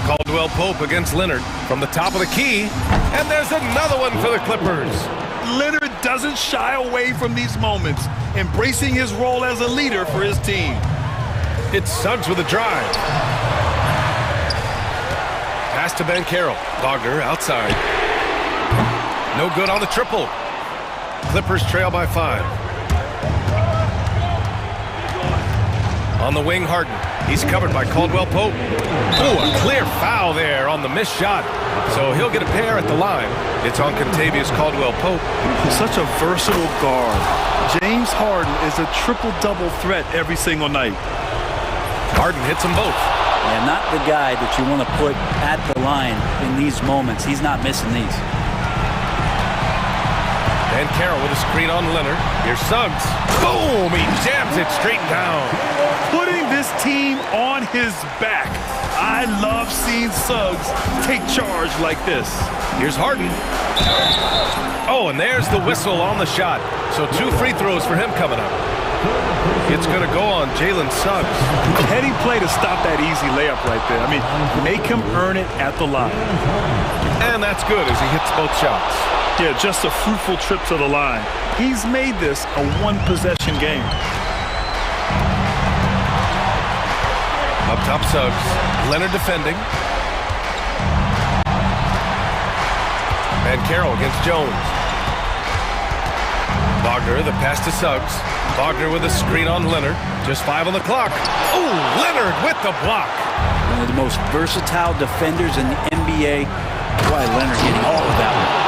Caldwell Pope against Leonard from the top of the key, and there's another one for the Clippers.
Leonard doesn't shy away from these moments, embracing his role as a leader for his team.
It's Suggs with a drive. Pass to Ben Carroll. Wagner outside. No good on the triple. Clippers trail by 5. On the wing, Harden. He's covered by Caldwell Pope. Oh, a clear foul there on the missed shot. So he'll get a pair at the line. It's on Contavious Caldwell Pope.
Such a versatile guard. James Harden is a triple-double threat every single night.
Harden hits them both.
Yeah, not the guy that you want to put at the line in these moments. He's not missing these.
And Carroll with a screen on Leonard. Here's Suggs. Boom! He jams it straight down.
Putting this team on his back. I love seeing Suggs take charge like this.
Here's Harden. Oh, and there's the whistle on the shot. So 2 free throws for him coming up. It's going to go on Jalen Suggs.
Heady play to stop that easy layup right there. I mean, make him earn it at the line.
And that's good as he hits both shots.
Yeah, just a fruitful trip to the line. He's made this a one-possession game.
Up top, Suggs. Leonard defending. And Carroll against Jones. Wagner, the pass to Suggs. Wagner with a screen on Leonard. Just 5 on the clock. Oh, Leonard with the block.
One of the most versatile defenders in the NBA. Why Leonard getting all of that one.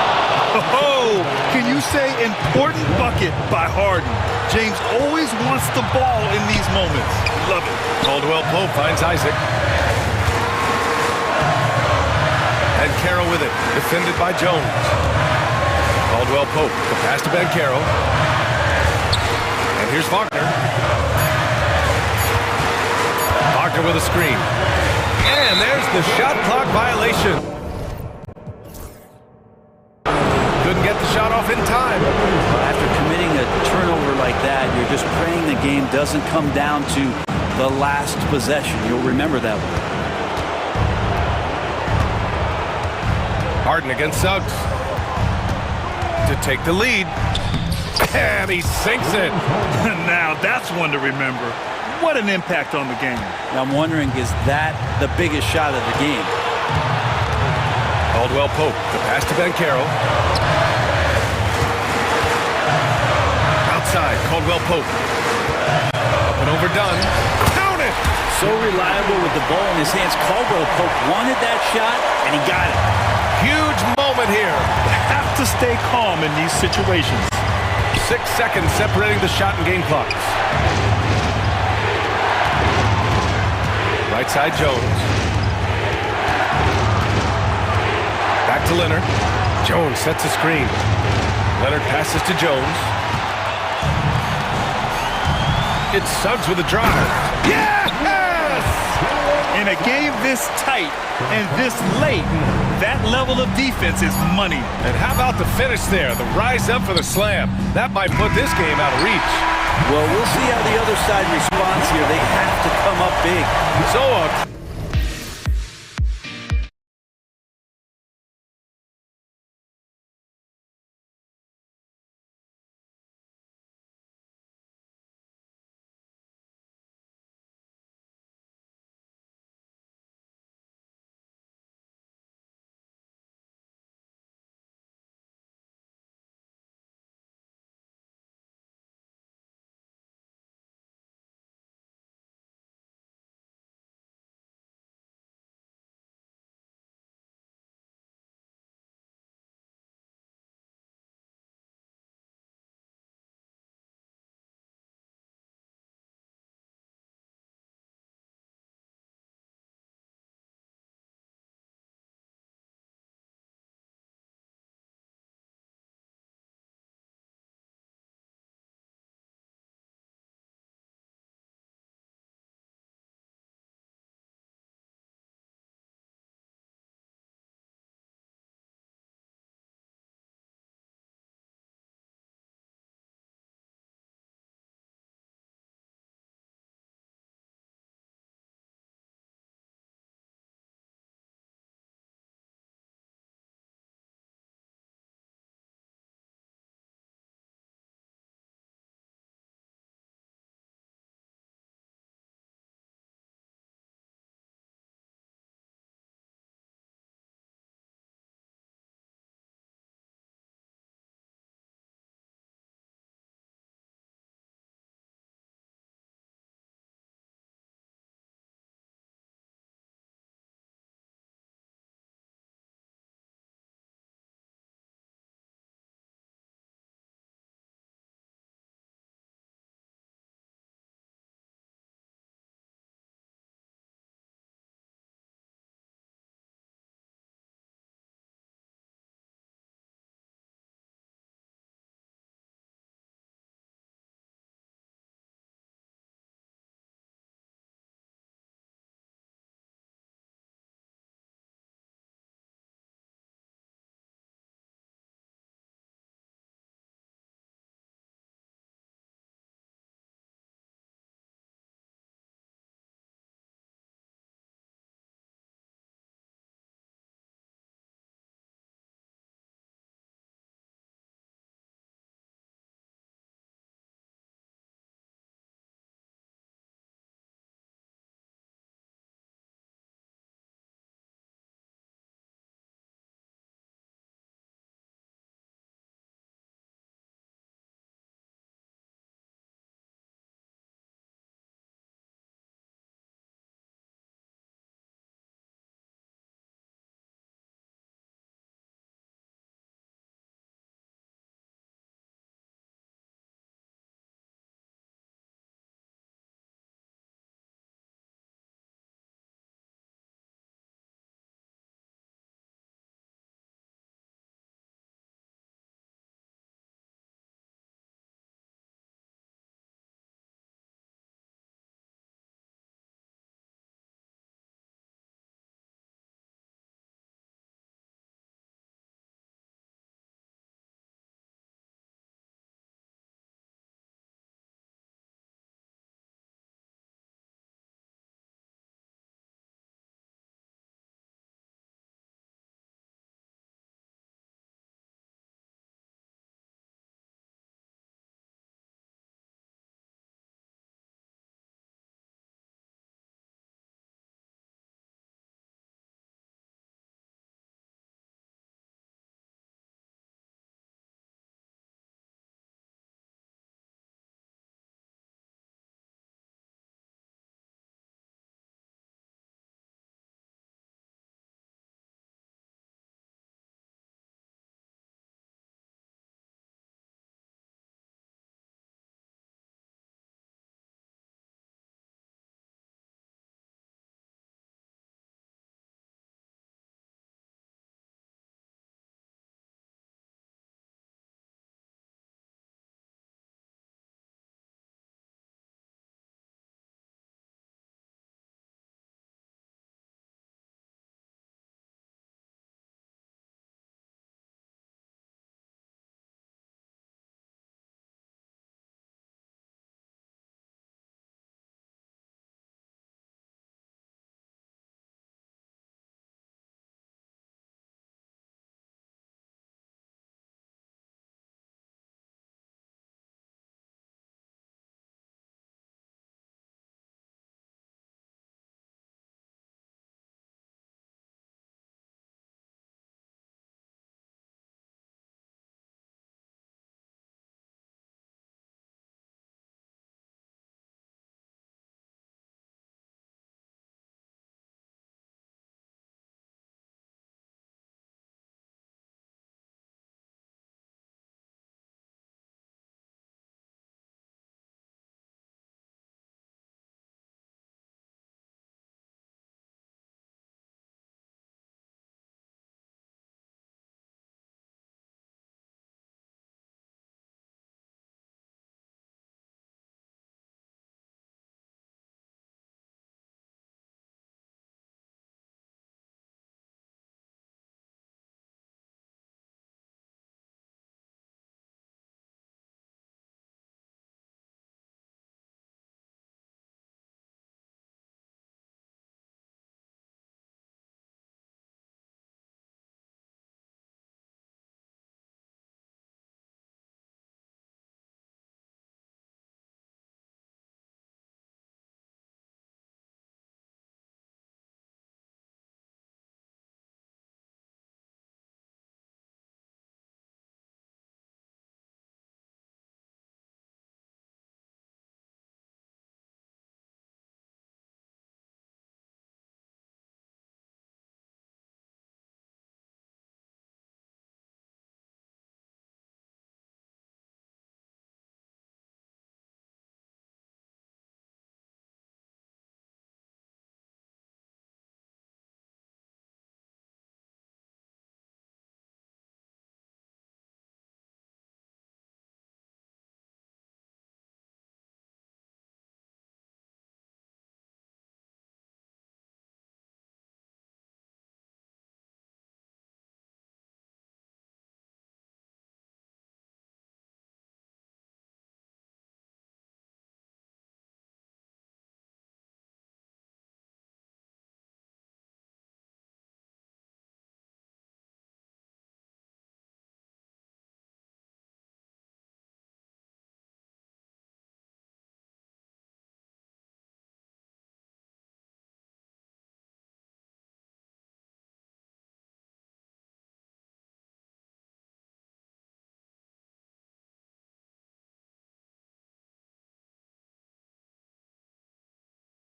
Oh, can you Important bucket by Harden. James always wants the ball in these moments. Love it.
Caldwell Pope finds Isaac. And Carroll with it, defended by Jones. Caldwell Pope, the pass to Ben Carroll. And here's Wagner. Wagner with a screen. And there's the shot clock violation. Couldn't get the shot off in time.
After committing a turnover like that, you're just praying the game doesn't come down to the last possession. You'll remember that one.
Harden against Suggs to take the lead, and he sinks it.
Now that's one to remember. What an impact on the game.
Now I'm wondering, is that the biggest shot of the game?
Caldwell Pope, the pass to Ben Carroll. Outside, Caldwell Pope. Up and overdone. Count it!
So reliable with the ball in his hands. Caldwell Pope wanted that shot, and he got it.
Huge moment here.
Have to stay calm in these situations.
6 seconds separating the shot and game clocks. Right side, Jones. Back to Leonard. Jones sets a screen. Leonard passes to Jones. It's Suggs with a drive. Yes!
In a game this tight and this late, that level of defense is money.
And how about the finish there? The rise up for the slam. That might put this game out of reach.
Well, we'll see how the other side responds here. They have to come up big.
So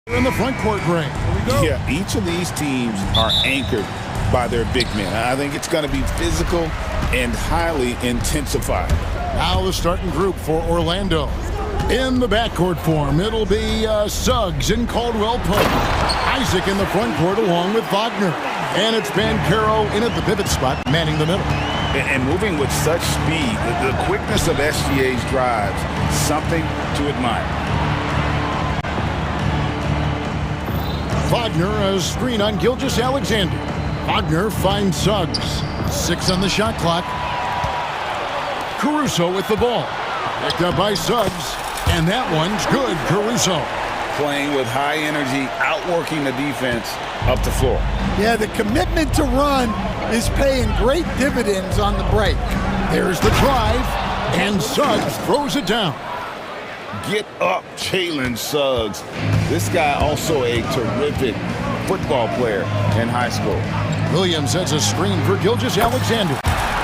In the front court, Gray.
Yeah, each of these teams are anchored by their big men. I think it's going to be physical and highly intensified.
Now the starting group for Orlando. In the backcourt form, it'll be Suggs and Caldwell Pope. Isaac in the front court along with Wagner. And it's Bancaro in at the pivot spot, manning the middle.
And moving with such speed, the quickness of SGA's drives, something to admire.
Wagner, a screen on Gilgeous-Alexander. Wagner finds Suggs. 6 on the shot clock. Caruso with the ball. Picked up by Suggs. And that one's good, Caruso.
Playing with high energy, outworking the defense up the floor.
Yeah, the commitment to run is paying great dividends on the break.
There's the drive, and Suggs throws it down.
Get up, Jalen Suggs. This guy also a terrific football player in high school.
Williams has a screen for Gilgeous-Alexander.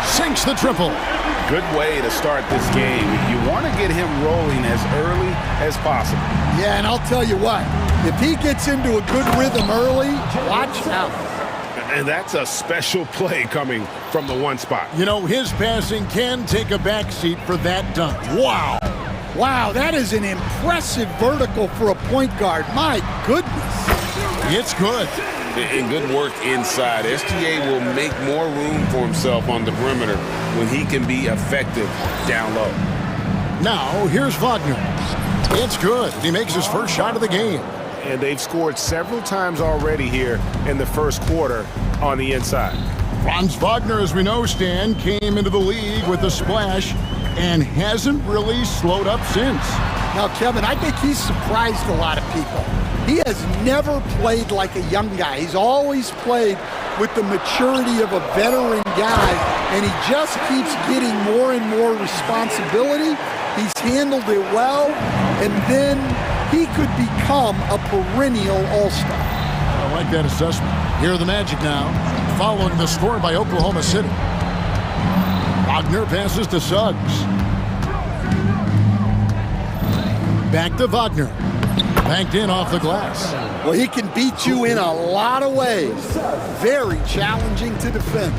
Sinks the triple.
Good way to start this game. You want to get him rolling as early as possible.
Yeah, and I'll tell you what, if he gets into a good rhythm early, watch out.
And that's a special play coming from the one spot.
You know, his passing can take a backseat for that dunk. Wow.
Wow, that is an impressive vertical for a point guard. My goodness.
It's good.
And good work inside. SGA will make more room for himself on the perimeter when he can be effective down low.
Now, here's Wagner. It's good. He makes his first shot of the game.
And they've scored several times already here in the first quarter on the inside.
Franz Wagner, as we know, Stan, came into the league with a splash and hasn't really slowed up since.
Now, Kevin, I think he's surprised a lot of people. He has never played like a young guy. He's always played with the maturity of a veteran guy, and he just keeps getting more and more responsibility. He's handled it well, and then he could become a perennial all-star.
I like that assessment. Here are the Magic now, following the score by Oklahoma City. Wagner passes to Suggs. Back to Wagner. Banked in off the glass.
Well, he can beat you in a lot of ways. Very challenging to defend.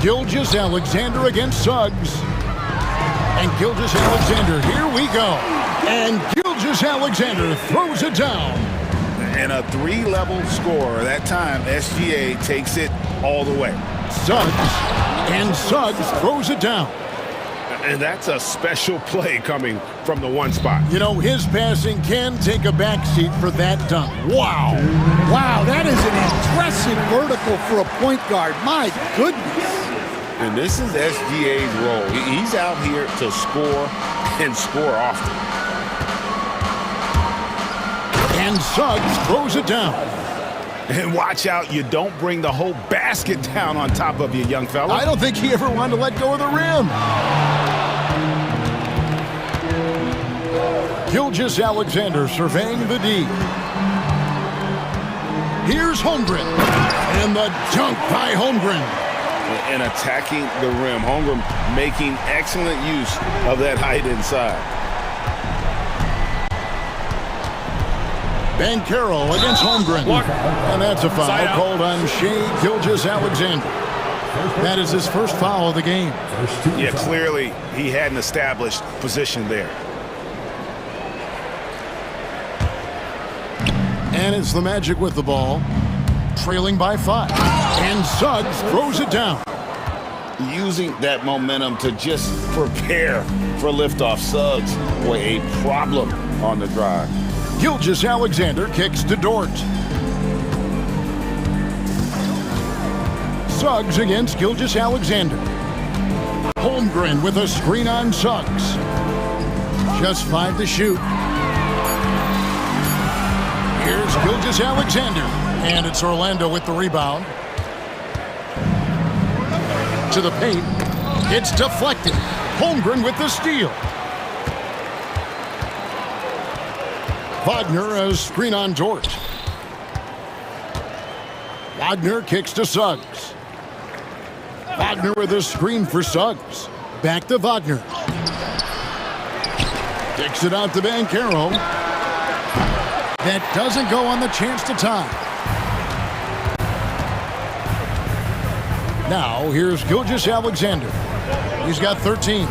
Gilgeous-Alexander against Suggs. And Gilgeous-Alexander, here we go. And Gilgeous-Alexander throws it down.
And a 3-level score. That time, SGA takes it all the way.
Suggs. And Suggs throws it down.
And that's a special play coming from the one spot.
You know, his passing can take a backseat for that dunk. Wow.
Wow, that is an impressive vertical for a point guard. My goodness.
And this is SGA's role. He's out here to score and score often.
And Suggs throws it down.
And watch out, you don't bring the whole basket down on top of you, young fella.
I don't think he ever wanted to let go of the rim. Gilgeous-Alexander surveying the D. Here's Holmgren. And the dunk by Holmgren.
And attacking the rim. Holmgren making excellent use of that height inside.
Bancaro against Holmgren. And that's a foul called on Shai Gilgeous-Alexander. That is his first foul of the game.
Yeah, clearly he had an established position there.
And it's the Magic with the ball, trailing by 5. And Suggs throws it down.
Using that momentum to just prepare for liftoff. Suggs, boy, a problem on the drive.
Gilgeous-Alexander kicks to Dort. Suggs against Gilgeous-Alexander. Holmgren with a screen on Suggs. Just 5 to shoot. Here's Gilgeous-Alexander. And it's Orlando with the rebound. To the paint. It's deflected. Holmgren with the steal. Wagner a screen on Dort. Wagner kicks to Suggs. Wagner with a screen for Suggs. Back to Wagner. Kicks it out to Bancaro. That doesn't go on the chance to tie. Now, here's Gilgeous-Alexander. He's got 13.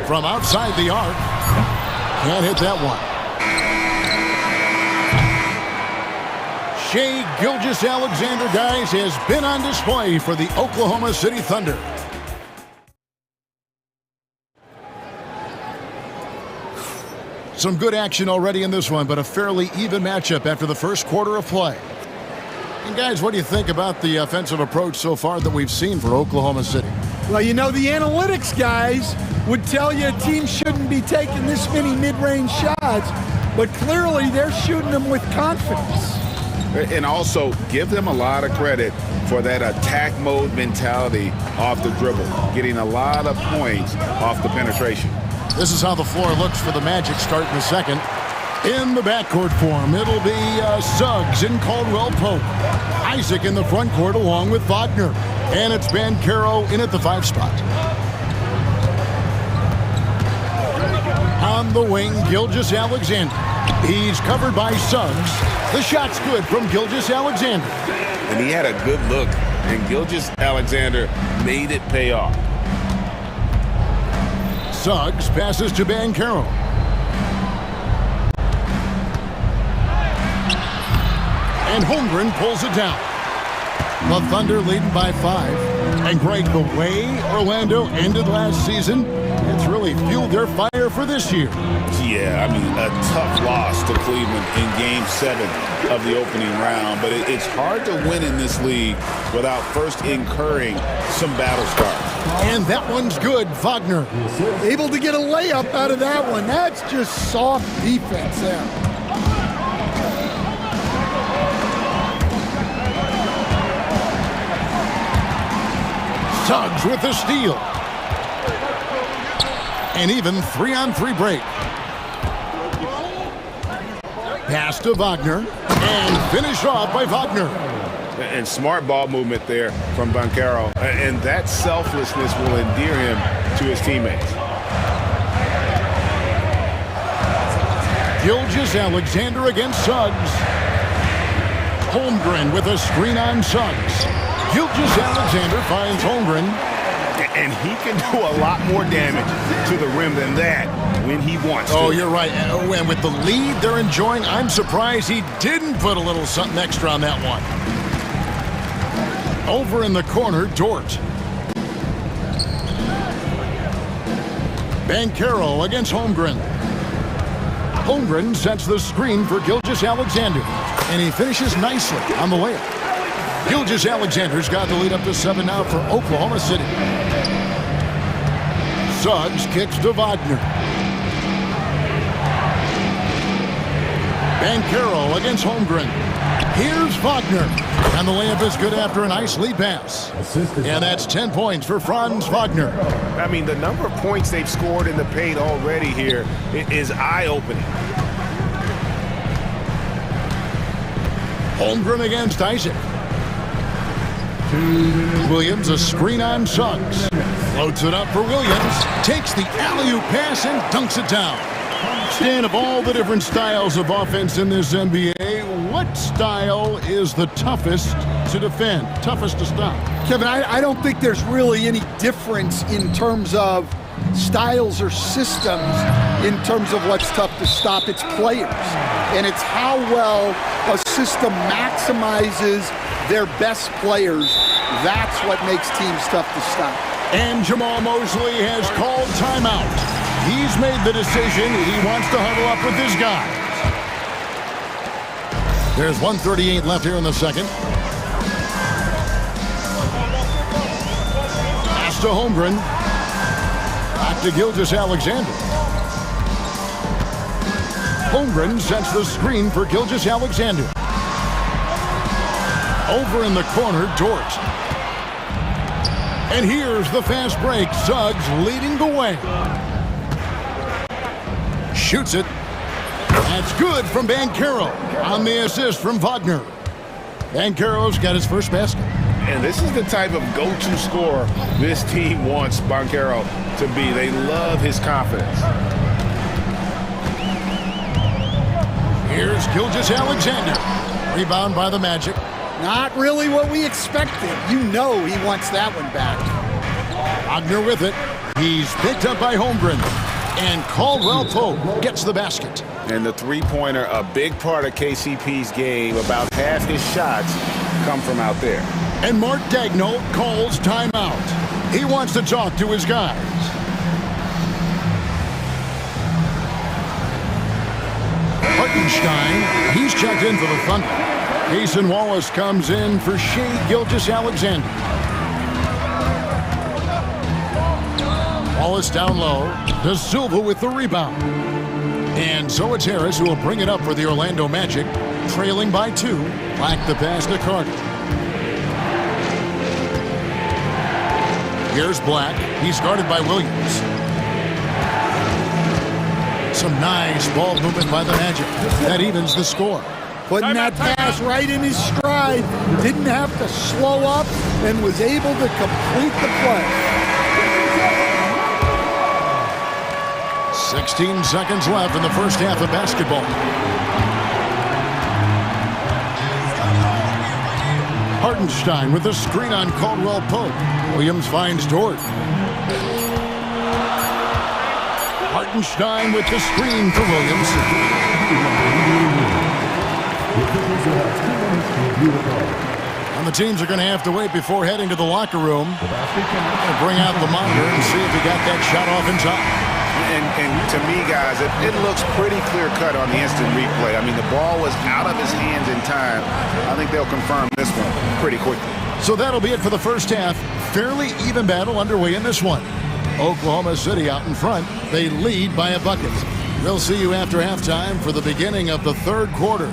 From outside the arc. Can't hit that one. Shai Gilgeous-Alexander, guys, has been on display for the Oklahoma City Thunder. Some good action already in this one, but a fairly even matchup after the first quarter of play. And guys, what do you think about the offensive approach so far that we've seen for Oklahoma City?
Well, you know, the analytics guys would tell you a team shouldn't be taking this many mid-range shots, but clearly they're shooting them with confidence.
And also, give them a lot of credit for that attack mode mentality off the dribble, getting a lot of points off the penetration.
This is how the floor looks for the Magic start in the second. In the backcourt form, it'll be Suggs and Caldwell Pope. Isaac in the front court along with Wagner. And it's Bancaro in at the 5 spot. On the wing, Gilgeous-Alexander. He's covered by Suggs. The shot's good from Gilgeous-Alexander.
And he had a good look, and Gilgeous-Alexander made it pay off.
Suggs passes to Bancaro. And Holmgren pulls it down. The Thunder leading by 5. And Greg, the way Orlando ended last season, it's really fueled their fire for this year.
Yeah, I mean, a tough loss to Cleveland in Game 7 of the opening round. But it's hard to win in this league without first incurring some battle scars.
And that one's good, Wagner.
Able to get a layup out of that one. That's just soft defense there.
Suggs with the steal. And even 3-on-3 break. Pass to Wagner. And finished off by Wagner.
And smart ball movement there from Bancaro. And that selflessness will endear him to his teammates.
Gilgeous-Alexander against Suggs. Holmgren with a screen on Suggs. Gilgeous-Alexander finds Holmgren.
And he can do a lot more damage to the rim than that when he wants to.
Oh, you're right. And with the lead they're enjoying, I'm surprised he didn't put a little something extra on that one. Over in the corner, Dort. Bancaro against Holmgren. Holmgren sets the screen for Gilgeous-Alexander. And he finishes nicely on the layup. Gilgeous-Alexander's got the lead up to 7 now for Oklahoma City. Suggs kicks to Wagner. Bancaro against Holmgren. Here's Wagner. And the layup is good after a nice lead pass. And that's 10 points for Franz Wagner.
I mean, the number of points they've scored in the paint already here is eye-opening.
Holmgren against Isaac. Williams, a screen on Suggs. Floats it up for Williams. Takes the alley-oop pass and dunks it down. Stan, of all the different styles of offense in this NBA, what style is the toughest to defend, toughest to stop?
Kevin, I don't think there's really any difference in terms of styles or systems in terms of what's tough to stop. It's players. And it's how well a system maximizes their best players. That's what makes teams tough to stop.
And Jamal Mosley has called timeout. He's made the decision. He wants to huddle up with his guys. There's 1:38 left here in the second. Pass to Holmgren. Back to Gilgeous-Alexander. Holmgren sets the screen for Gilgeous-Alexander. Over in the corner, Dort. And here's the fast break. Suggs leading the way. Shoots it. That's good from Bancaro on the assist from Wagner. Bancaro's got his first basket.
And this is the type of go-to scorer this team wants Banchero to be. They love his confidence.
Here's Gilgeous-Alexander. Rebound by the Magic.
Not really what we expected. You know he wants that one back.
Wagner with it. He's picked up by Holmgren. And Caldwell Pope gets the basket.
And the three-pointer, a big part of KCP's game. About half his shots come from out there.
And Mark Daigneault calls timeout. He wants to talk to his guys. Hartenstein, he's checked in for the Thunder. Jason Wallace comes in for Shea Gilgeous-Alexander. Wallace down low. De Silva with the rebound. And so it's Harris who will bring it up for the Orlando Magic, trailing by 2. Back the pass to Carter. Here's Black. He's guarded by Williams. Some nice ball movement by the Magic. That evens the score.
Putting that pass right in his stride. Didn't have to slow up and was able to complete the play.
16 seconds left in the first half of basketball. Hartenstein with the screen on Caldwell Pope. Williams finds Dort. Hartenstein with the screen for Williams. And the teams are going to have to wait before heading to the locker room. They'll bring out the monitor and see if he got that shot off in time.
And to me, guys, it looks pretty clear-cut on the instant replay. I mean, the ball was out of his hands in time. I think they'll confirm this one pretty quickly.
So that'll be it for the first half. Fairly even battle underway in this one. Oklahoma City out in front. They lead by a bucket. We'll see you after halftime for the beginning of the third quarter.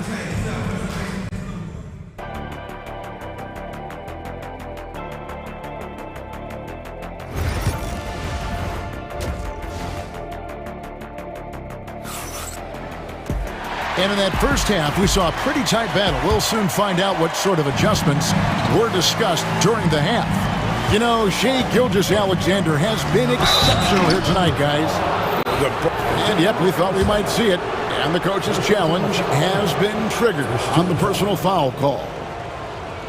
And in that first half, we saw a pretty tight battle. We'll soon find out what sort of adjustments were discussed during the half. You know, Shea Gilgeous-Alexander has been exceptional here tonight, guys. And yep, we thought we might see it. And the coach's challenge has been triggered on the personal foul call.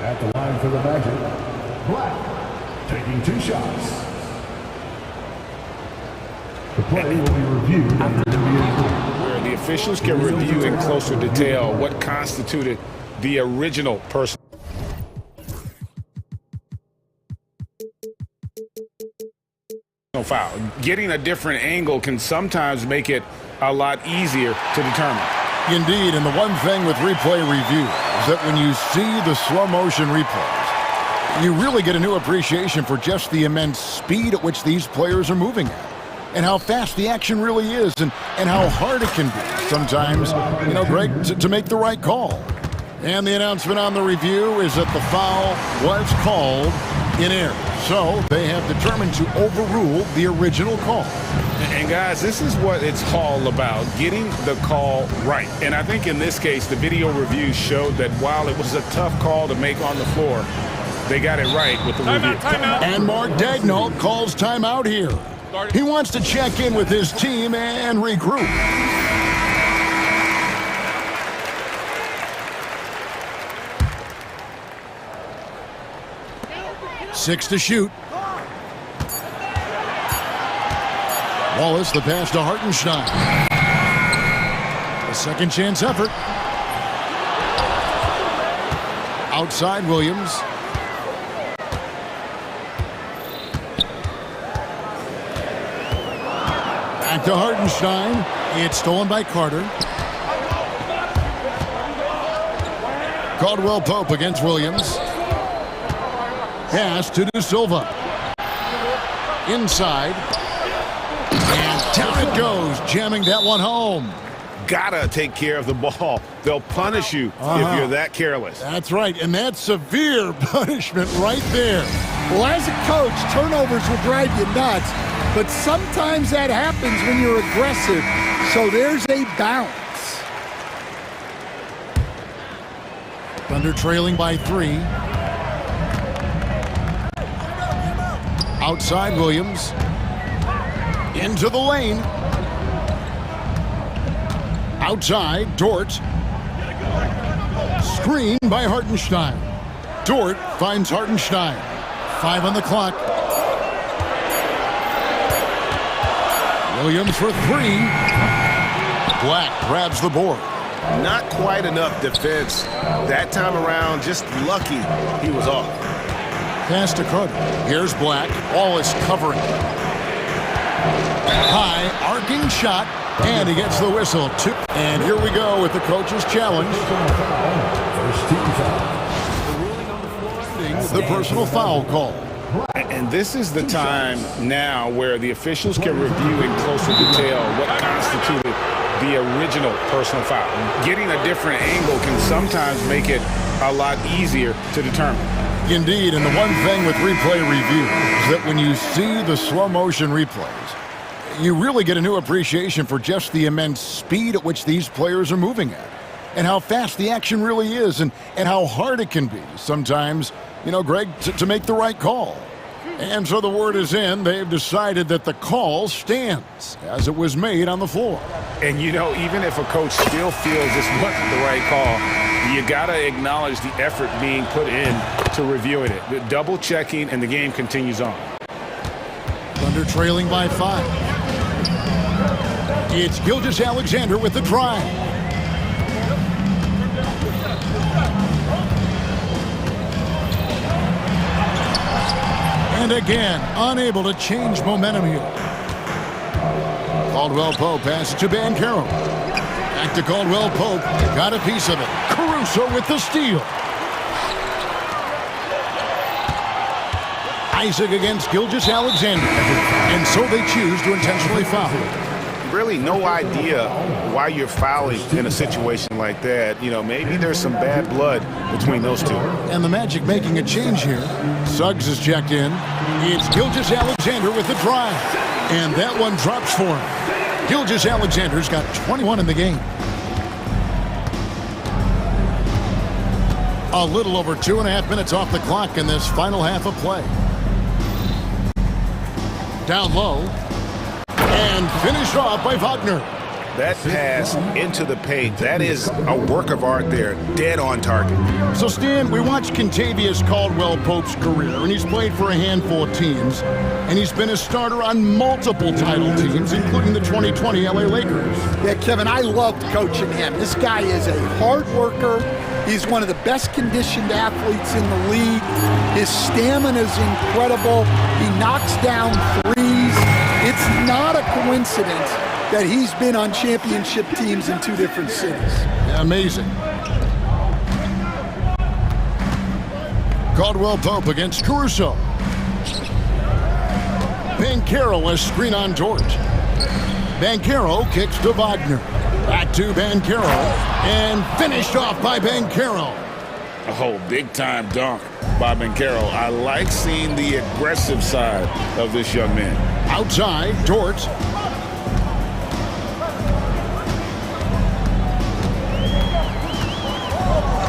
At the line for the Magic, Black taking 2 shots. The play will be reviewed under NBA rules.
Where the officials can review in closer detail what constituted the original personal foul. Getting a different angle can sometimes make it a lot easier to determine.
Indeed, and the one thing with replay review is that when you see the slow motion replays, you really get a new appreciation for just the immense speed at which these players are moving at. And how fast the action really is, and how hard it can be sometimes, you know, Greg, to make the right call. And the announcement on the review is that the foul was called in error. So they have determined to overrule the original call.
And guys, this is what it's all about, getting the call right. And I think in this case, the video review showed that while it was a tough call to make on the floor, they got it right with the review.
Timeout. And Mark Daigneault calls timeout here. He wants to check in with his team and regroup. Six to shoot. Wallace, the pass to Hartenstein. A second chance effort. Outside Williams. Back to Hartenstein. It's stolen by Carter. Caldwell Pope against Williams. Pass to De Silva. Inside. And down it goes, jamming that one home.
Gotta take care of the ball. They'll punish you if you're that careless.
That's right, and that's severe punishment right there.
Well, as a coach, turnovers will drive you nuts, but sometimes that happens when you're aggressive. So there's a bounce.
Thunder trailing by 3. Outside Williams. Into the lane. Outside, Dort. Screen by Hartenstein. Dort finds Hartenstein. 5 on the clock. Williams for 3. Black grabs the board.
Not quite enough defense. That time around, just lucky he was off.
Pass to Carter. Here's Black. All is covering. High, arcing shot, and he gets the whistle. And here we go with the coach's challenge. The personal foul call.
And this is the time now where the officials can review in closer detail what constituted the original personal foul. Getting a different angle can sometimes make it a lot easier to determine.
Indeed, and the one thing with replay review is that when you see the slow motion replays, you really get a new appreciation for just the immense speed at which these players are moving at, and how fast the action really is, and how hard it can be sometimes, you know, Greg, to make the right call. And so the word is in. They've decided that the call stands as it was made on the floor.
And, you know, even if a coach still feels this wasn't the right call, you got to acknowledge the effort being put in to reviewing it. The double checking, and the game continues on.
Thunder trailing by 5. It's Gilgeous-Alexander with the drive. And again, unable to change momentum here. Caldwell Pope passes to Banchero. Back to Caldwell Pope. Got a piece of it. Caruso with the steal. Isaac against Gilgeous-Alexander. And so they choose to intentionally foul.
Really no idea why you're fouling in a situation like that. You know, maybe there's some bad blood between those two.
And the Magic making a change here. Suggs is checked in. It's Gilgeous-Alexander with the drive. And that one drops for him. Gilgeous-Alexander's got 21 in the game. A little over 2.5 minutes off the clock in this final half of play. Down low. And finished off by Wagner.
That pass into the paint, that is a work of art there, dead on target.
So, Stan, we watched Kentavious Caldwell-Pope's career, and he's played for a handful of teams, and he's been a starter on multiple title teams, including the 2020 LA Lakers.
Yeah, Kevin, I loved coaching him. This guy is a hard worker. He's one of the best conditioned athletes in the league. His stamina is incredible. He knocks down threes. It's not a coincidence that he's been on championship teams in 2 different cities.
Yeah, amazing. Caldwell Pope against Caruso. Banchero a screen on Dort. Banchero kicks to Wagner. Back to Banchero. And finished off by Banchero.
Oh, big-time dunk by Banchero. I like seeing the aggressive side of this young man.
Outside, Dort.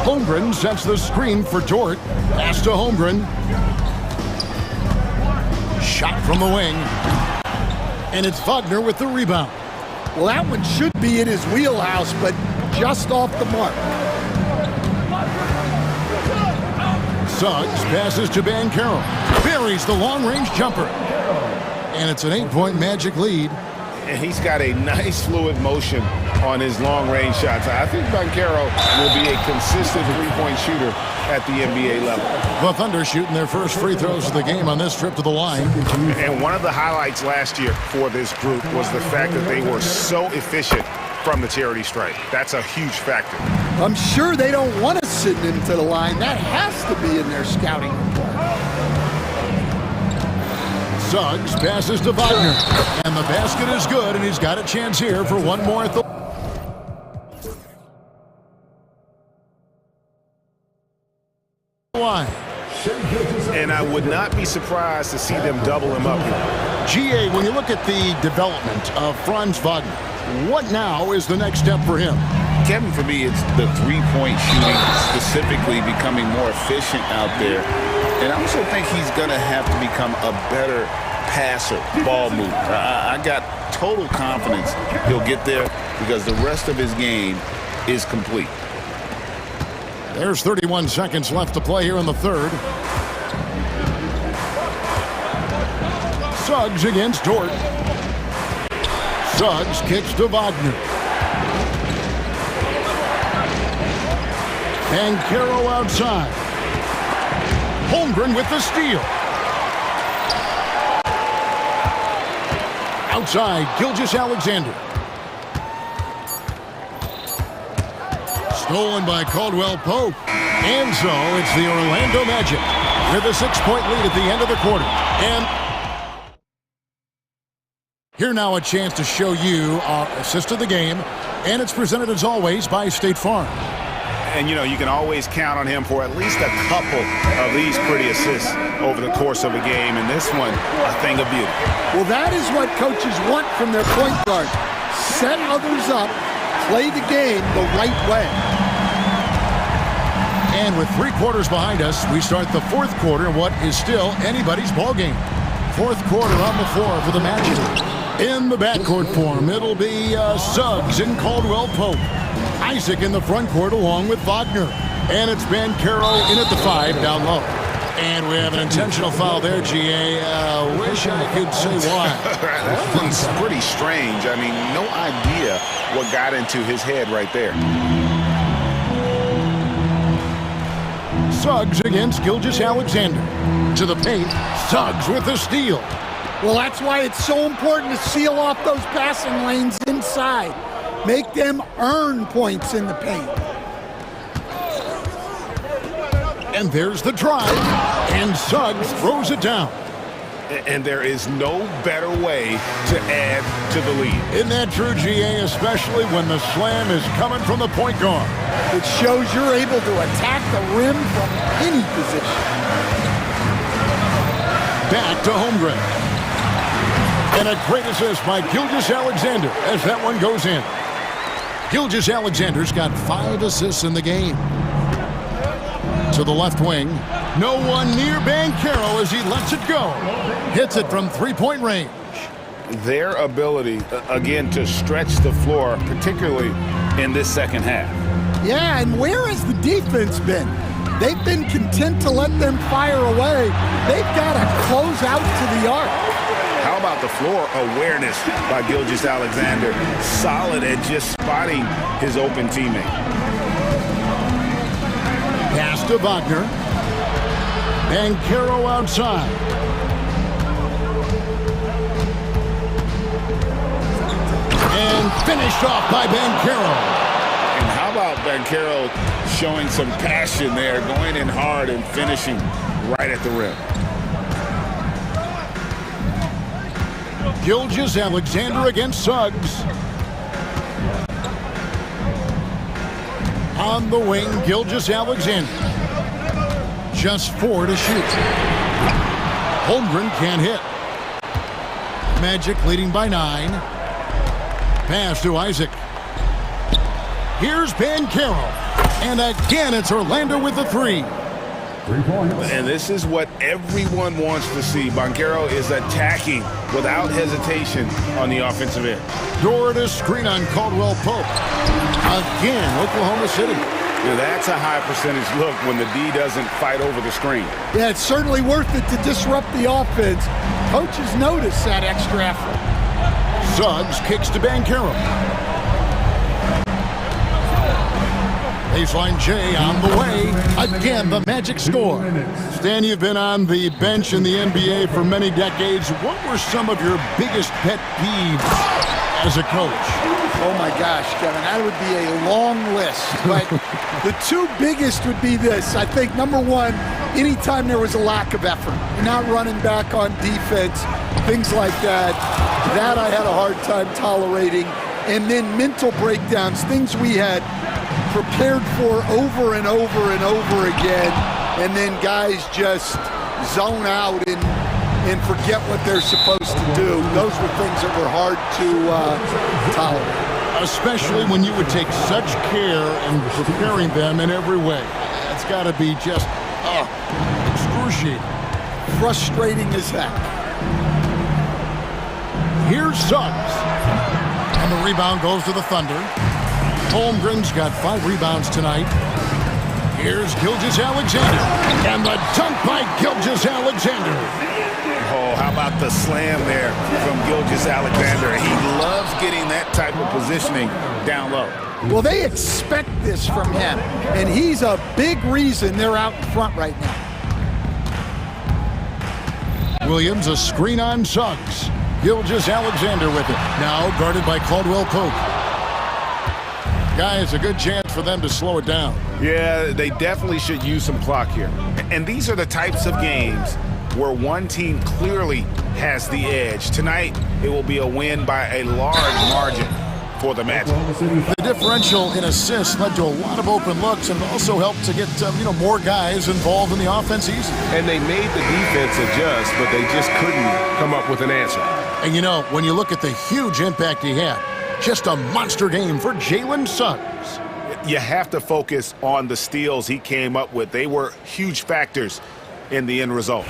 Holmgren sets the screen for Dort. Pass to Holmgren. Shot from the wing. And it's Wagner with the rebound.
Well, that one should be in his wheelhouse, but just off the mark.
Suggs passes to Banchero. Buries the long-range jumper. And it's an 8-point Magic lead.
And he's got a nice fluid motion on his long-range shots. I think Banchero will be a consistent three-point shooter at the NBA level.
The Thunder shooting their first free throws of the game on this trip to the line.
And one of the highlights last year for this group was the fact that they were so efficient from the charity stripe. That's a huge factor.
I'm sure they don't want to send him to the line. That has to be in their scouting report.
Suggs passes to Wagner. And the basket is good, and he's got a chance here for one more at the line.
And I would not be surprised to see them double him up here.
GA, when you look at the development of Franz Wagner, what now is the next step for him?
Kevin, for me, it's the three-point shooting specifically becoming more efficient out there. And I also think he's going to have to become a better passer, ball mover. I got total confidence he'll get there because the rest of his game is complete.
There's 31 seconds left to play here in the third. Suggs against Dort. Suggs kicks to Wagner. And Caro outside. Holmgren with the steal. Outside, Gilgeous-Alexander. Stolen by Caldwell Pope. And so it's the Orlando Magic with a 6-point lead at the end of the quarter. And here now a chance to show you our assist of the game. And it's presented as always by State Farm.
And, you know, you can always count on him for at least a couple of these pretty assists over the course of a game. And this one, a thing of beauty.
Well, that is what coaches want from their point guard. Set others up, play the game the right way.
And with 3 quarters behind us, we start the fourth quarter in what is still anybody's ball game. Fourth quarter on the floor for the Magic. In the backcourt form, it'll be Suggs and Caldwell Pope. Isaac in the front court along with Wagner. And it's Bancaro in at the 5 down low. And we have an intentional foul there, GA. Wish I could say why.
That one's pretty strange. I mean, no idea what got into his head right there.
Suggs against Gilgeous-Alexander. To the paint, Suggs with the steal.
Well, that's why it's so important to seal off those passing lanes inside. Make them earn points in the paint.
And there's the drive. And Suggs throws it down.
And there is no better way to add to the lead.
Isn't that true, GA, especially when the slam is coming from the point guard?
It shows you're able to attack the rim from any position.
Back to Holmgren. And a great assist by Gilgeous-Alexander as that one goes in. Gilgeous-Alexander's got 5 assists in the game. To the left wing. No one near Bancaro as he lets it go. Hits it from 3-point range.
Their ability, again, to stretch the floor, particularly in this second half.
Yeah, and where has the defense been? They've been content to let them fire away. They've got to close out to the arc.
How about the floor awareness by Gilgeous-Alexander? Solid at just spotting his open teammate.
Pass to Wagner. Bancaro outside. And finished off by Bancaro.
And how about Bancaro showing some passion there, going in hard and finishing right at the rim.
Gilgeous-Alexander against Suggs. On the wing, Gilgeous-Alexander. Just 4 to shoot. Holmgren can't hit. Magic leading by 9. Pass to Isaac. Here's Bancaro. And again, it's Orlando with the 3.
3 points.
And this is what everyone wants to see. Bancaro is attacking without hesitation on the offensive end.
Dort a screen on Caldwell Pope. Again, Oklahoma City.
Yeah, that's a high percentage look when the D doesn't fight over the screen.
Yeah, it's certainly worth it to disrupt the offense. Coaches notice that extra effort.
Suggs kicks to Bancaro. Baseline J on the way. Again, the Magic score. Stan, you've been on the bench in the NBA for many decades. What were some of your biggest pet peeves as a coach?
Oh my gosh, Kevin, that would be a long list. But the 2 biggest would be this. I think number 1, anytime there was a lack of effort, you're not running back on defense, things like that. That I had a hard time tolerating. And then mental breakdowns, things we had prepared for over and over and over again, and then guys just zone out and forget what they're supposed to do. Those were things that were hard to tolerate.
Especially when you would take such care in preparing them in every way. It's got to be just excruciating.
Frustrating as heck.
Here's Suggs. And the rebound goes to the Thunder. Holmgren's got 5 rebounds tonight. Here's Gilgeous-Alexander. And the dunk by Gilgeous-Alexander.
Oh, how about the slam there from Gilgeous-Alexander? He loves getting that type of positioning down low.
Well, they expect this from him, and he's a big reason they're out in front right now.
Williams, a screen on Suggs. Gilgeous-Alexander with it. Now guarded by Caldwell Pope. Guys, a good chance for them to slow it down.
Yeah, they definitely should use some clock here. And these are the types of games where one team clearly has the edge. Tonight, it will be a win by a large margin for the Magic.
The differential in assists led to a lot of open looks and also helped to get more guys involved in the offense easy.
And they made the defense adjust, but they just couldn't come up with an answer.
And when you look at the huge impact he had, just a monster game for Jalen Suggs.
You have to focus on the steals he came up with. They were huge factors in the end result.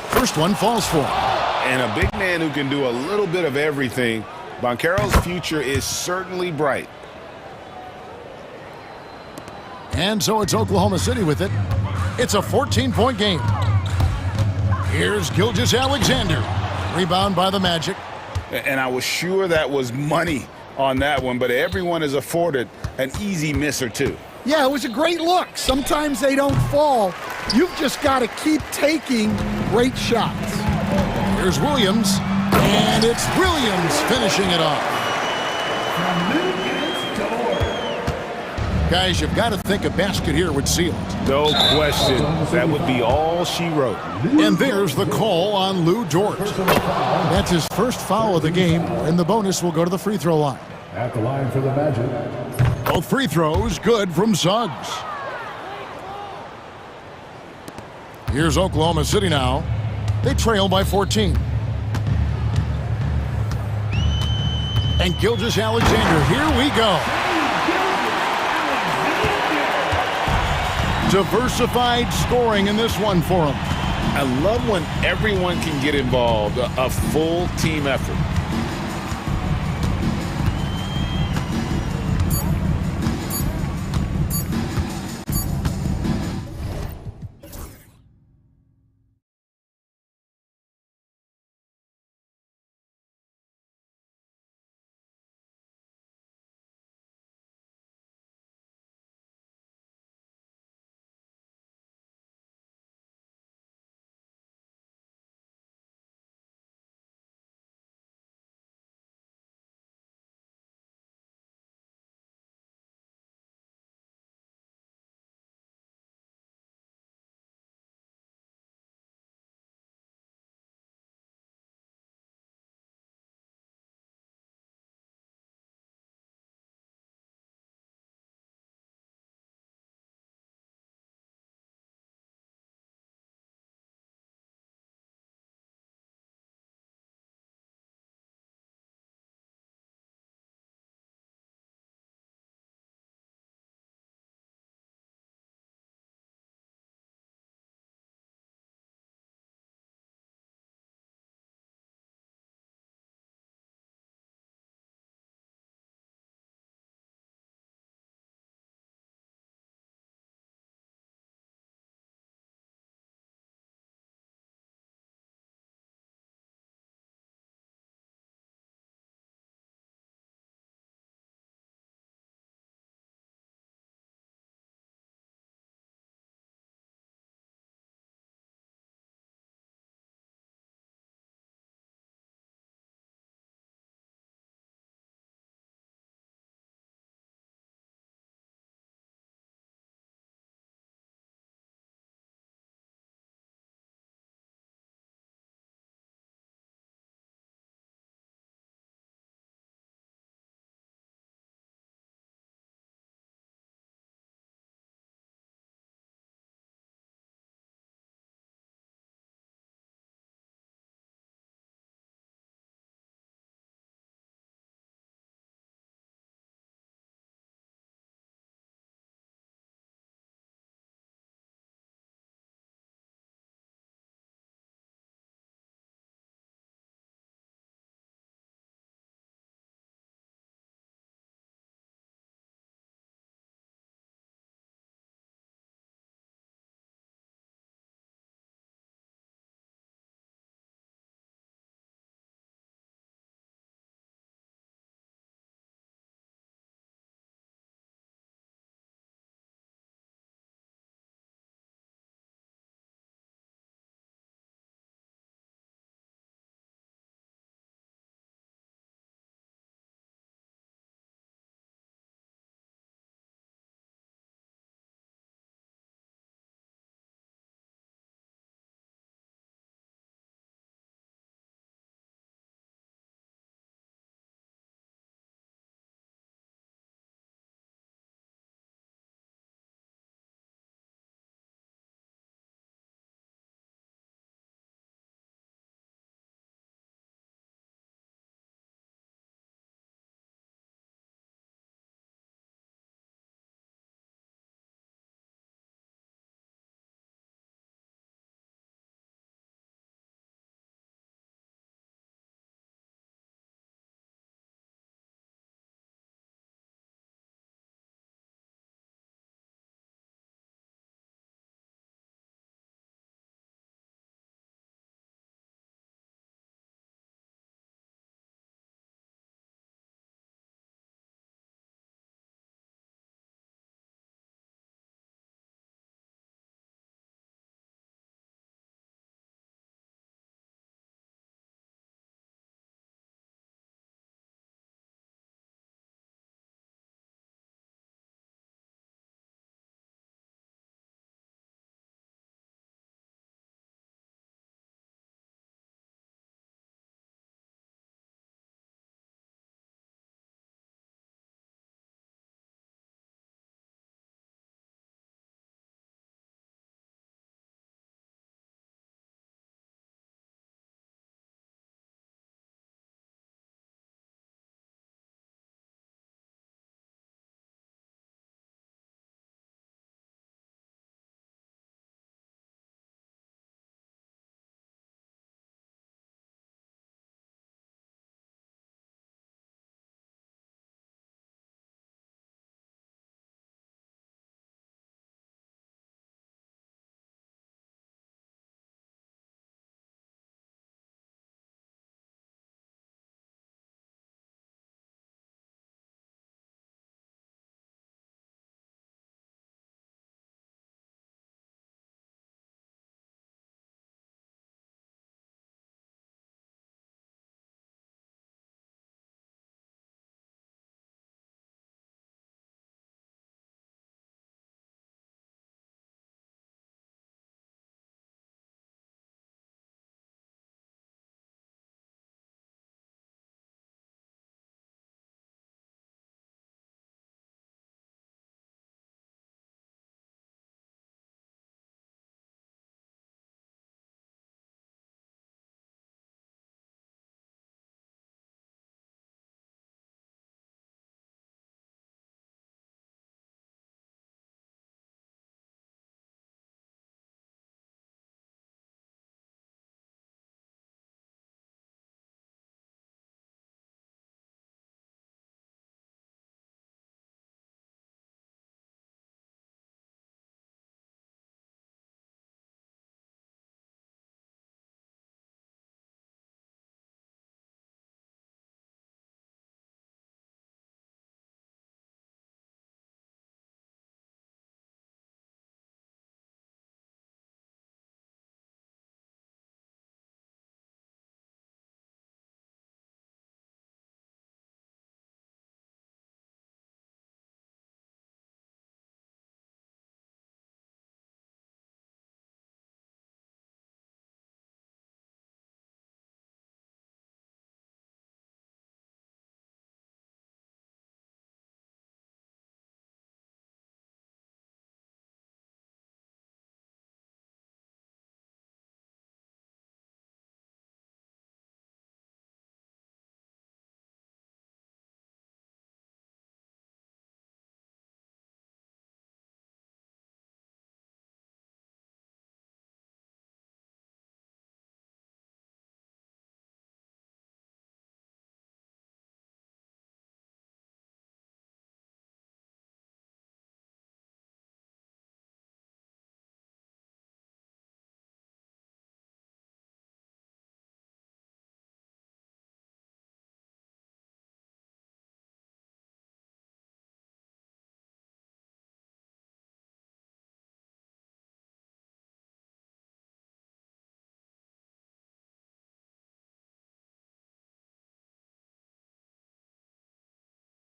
First one falls for him.
And a big man who can do a little bit of everything. Banchero's future is certainly bright.
And so it's Oklahoma City with it. It's a 14-point game. Here's Gilgeous-Alexander. Rebound by the Magic.
And I was sure that was money on that one, but everyone is afforded an easy miss or two.
Yeah, it was a great look. Sometimes they don't fall. You've just got to keep taking great shots.
Here's Williams, and it's Williams finishing it off. Guys, you've got to think a basket here would seal it.
No question. That would be all she wrote.
And there's the call on Lou Dort. That's his first foul of the game, and the bonus will go to the free throw line.
At the line for the Magic.
Both free throws good from Suggs. Here's Oklahoma City now. They trail by 14. And Gilgeous-Alexander, here we go. Diversified scoring in this one for him.
I love when everyone can get involved, a full team effort.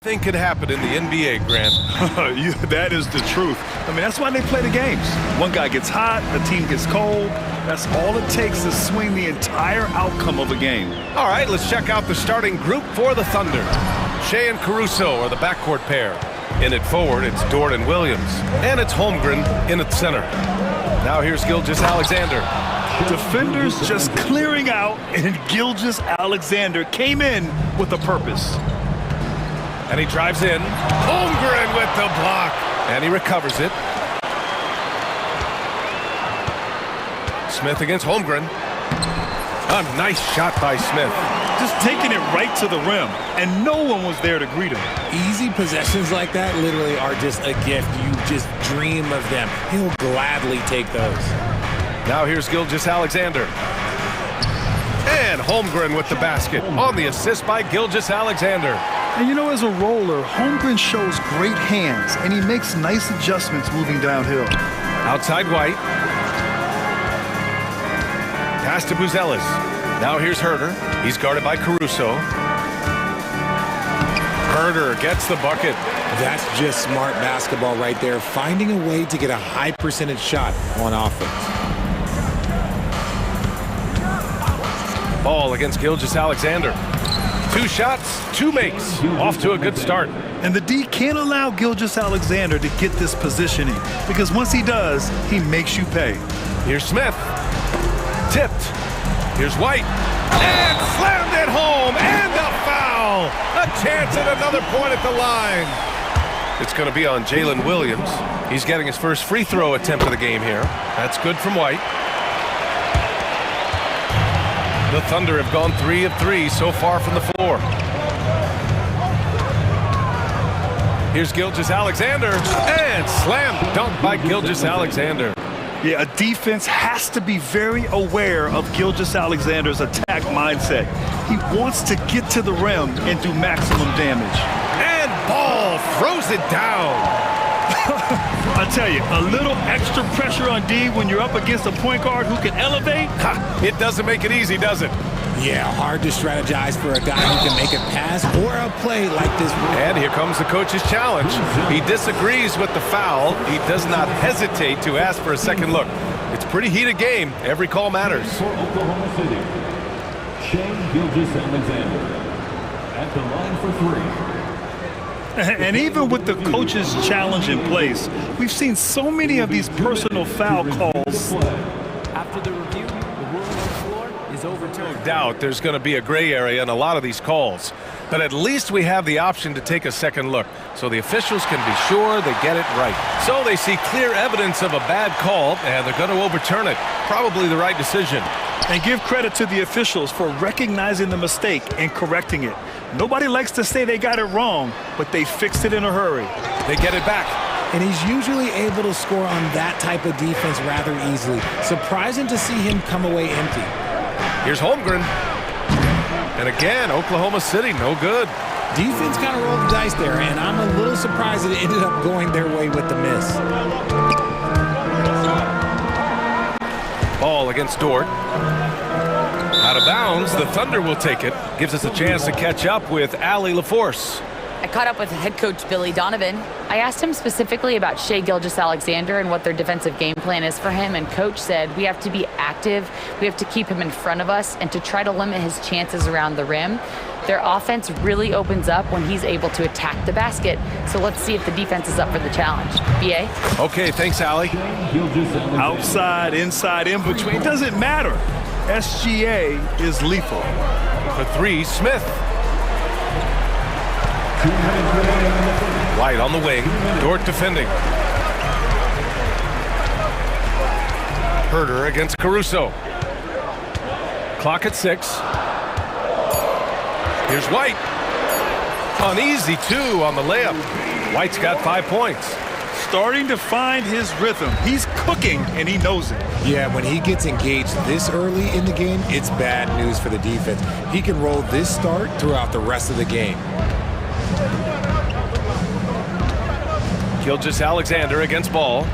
Anything could happen in the NBA, Grant.
That is the truth. I mean, that's why they play the games. One guy gets hot, the team gets cold. That's all it takes to swing the entire outcome of a game.
All right, let's check out the starting group for the Thunder. Shea and Caruso are the backcourt pair. In it forward, it's Dort and Williams. And it's Holmgren in at center. Now here's Gilgeous-Alexander.
Defenders just clearing out, and Gilgeous-Alexander came in with a purpose.
And he drives in. Holmgren with the block. And he recovers it. Smith against Holmgren. A nice shot by Smith.
Just taking it right to the rim, and no one was there to greet him.
Easy possessions like that literally are just a gift. You just dream of them. He'll gladly take those.
Now here's Gilgeous-Alexander. And Holmgren with the basket on the assist by Gilgeous-Alexander.
And you know, as a roller, Holmgren shows great hands, and he makes nice adjustments moving downhill.
Outside White. Pass to Buzelis. Now here's Herder. He's guarded by Caruso. Herder gets the bucket.
That's just smart basketball right there, finding a way to get a high percentage shot on offense.
Ball against Gilgeous-Alexander. 2 shots, 2 makes. Off to a good start.
And the D can't allow Gilgeous-Alexander to get this positioning, because once he does, he makes you pay.
Here's Smith. Tipped. Here's White. And slammed it home. And a foul. A chance at another point at the line. It's going to be on Jalen Williams. He's getting his first free throw attempt of the game here. That's good from White. The Thunder have gone 3 of 3 so far from the floor. Here's Gilgeous-Alexander. And slam dunk by Gilgeous-Alexander.
Yeah, a defense has to be very aware of Gilgeous-Alexander's attack mindset. He wants to get to the rim and do maximum damage.
And Ball throws it down.
I tell you, a little extra pressure on D when you're up against a point guard who can elevate.
It doesn't make it easy, does it?
Yeah, hard to strategize for a guy who can make a pass or a play like this.
And here comes the coach's challenge. He disagrees with the foul. He does not hesitate to ask for a second look. It's a pretty heated game. Every call matters.
For Oklahoma City, Shea Gilgeous-Alexander at the line for 3.
And even with the coach's challenge in place, we've seen so many of these personal foul calls.
After the review, the ruling on the floor is overturned.
No doubt there's going to be a gray area in a lot of these calls. But at least we have the option to take a second look, so the officials can be sure they get it right. So they see clear evidence of a bad call, and they're going to overturn it. Probably the right decision.
And give credit to the officials for recognizing the mistake and correcting it. Nobody likes to say they got it wrong, but they fixed it in a hurry.
They get it back.
And he's usually able to score on that type of defense rather easily. Surprising to see him come away empty.
Here's Holmgren. And again, Oklahoma City, no good.
Defense kind of rolled the dice there, and I'm a little surprised that it ended up going their way with the miss.
Ball against Dort. Out of bounds, the Thunder will take it. Gives us a chance to catch up with Allie LaForce.
I caught up with head coach Billy Donovan. I asked him specifically about Shea Gilgeous-Alexander and what their defensive game plan is for him, and coach said we have to be active, we have to keep him in front of us, and to try to limit his chances around the rim. Their offense really opens up when he's able to attack the basket, so let's see if the defense is up for the challenge. B.A.?
Okay, thanks, Allie.
Outside, inside, in between, it doesn't matter. SGA is lethal.
For 3, Smith. White on the wing. Dort defending. Herder against Caruso. Clock at 6. Here's White. An easy 2 on the layup. White's got 5 points.
Starting to find his rhythm. He's cooking, and he knows it.
Yeah, when he gets engaged this early in the game, it's bad news for the defense. He can roll this start throughout the rest of the game.
Gilgeous-Alexander against Ball.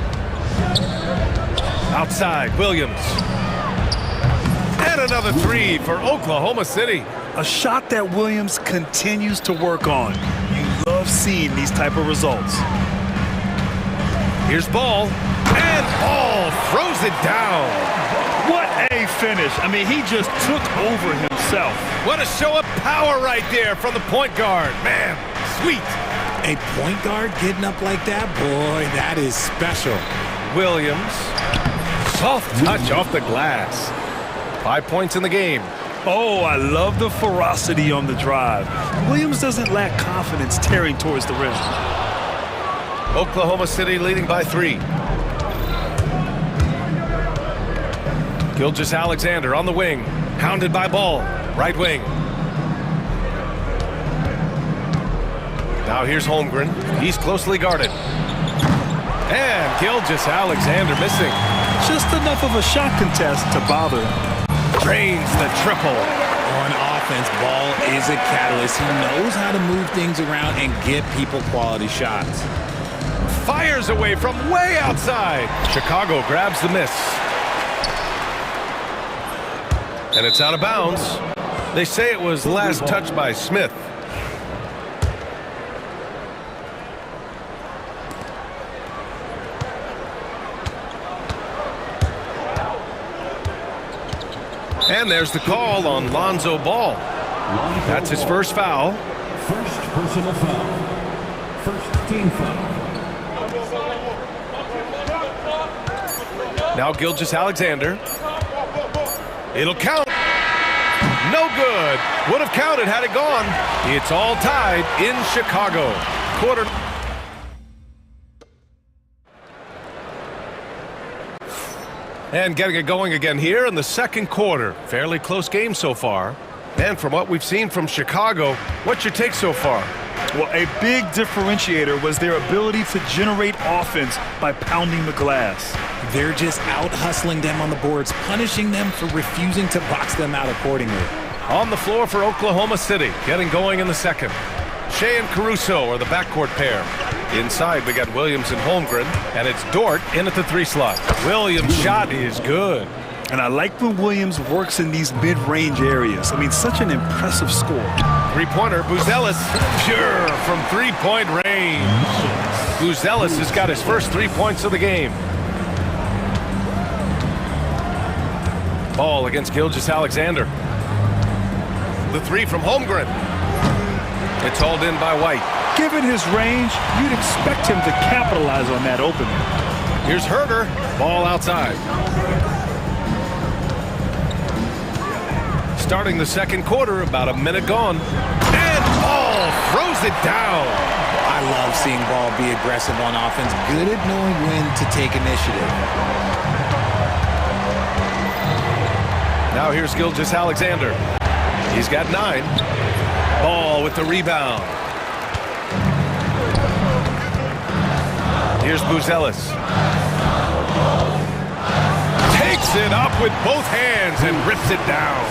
Outside, Williams. And another 3 for Oklahoma City.
A shot that Williams continues to work on. You love love seeing these type of results.
Here's Ball, and Ball throws it down.
What a finish. I mean, he just took over himself.
What a show of power right there from the point guard. Man, sweet.
A point guard getting up like that? Boy, that is special.
Williams, soft touch off the glass. 5 points in the game.
Oh, I love the ferocity on the drive. Williams doesn't lack confidence tearing towards the rim.
Oklahoma City leading by 3. Gilgeous-Alexander on the wing, hounded by Ball, right wing. Now here's Holmgren. He's closely guarded. And Gilgeous-Alexander missing.
Just enough of a shot contest to bother him.
Drains the triple.
On offense, Ball is a catalyst. He knows how to move things around and get people quality shots.
Fires away from way outside. Chicago grabs the miss. And it's out of bounds. They say it was last touched by Smith. And there's the call on Lonzo Ball. That's his first foul.
First personal foul. First team foul.
Now Gilgeous-Alexander. It'll count. No good. Would have counted had it gone. It's all tied in Chicago. Quarter. And getting it going again here in the second quarter. Fairly close game so far. And from what we've seen from Chicago, what's your take so far?
Well, a big differentiator was their ability to generate offense by pounding the glass.
They're just out hustling them on the boards, punishing them for refusing to box them out accordingly.
On the floor for Oklahoma City, getting going in the second. Shea and Caruso are the backcourt pair. Inside, we got Williams and Holmgren, and it's Dort in at the 3 slot. Williams' shot is good.
And I like when Williams works in these mid-range areas. I mean, such an impressive score.
Three-pointer, Buzelis, pure from three-point range. Buzelis has got his first 3 points of the game. Ball against Gilgeous-Alexander. The 3 from Holmgren. It's hauled in by White.
Given his range, you'd expect him to capitalize on that opening.
Here's Herder. Ball outside. Starting the second quarter, about a minute gone. And Ball throws it down.
I love seeing Ball be aggressive on offense. Good at knowing when to take initiative.
Now here's Gilgeous-Alexander. He's got 9. Ball with the rebound. Here's Buzelis. Takes it up with both hands and rips it down.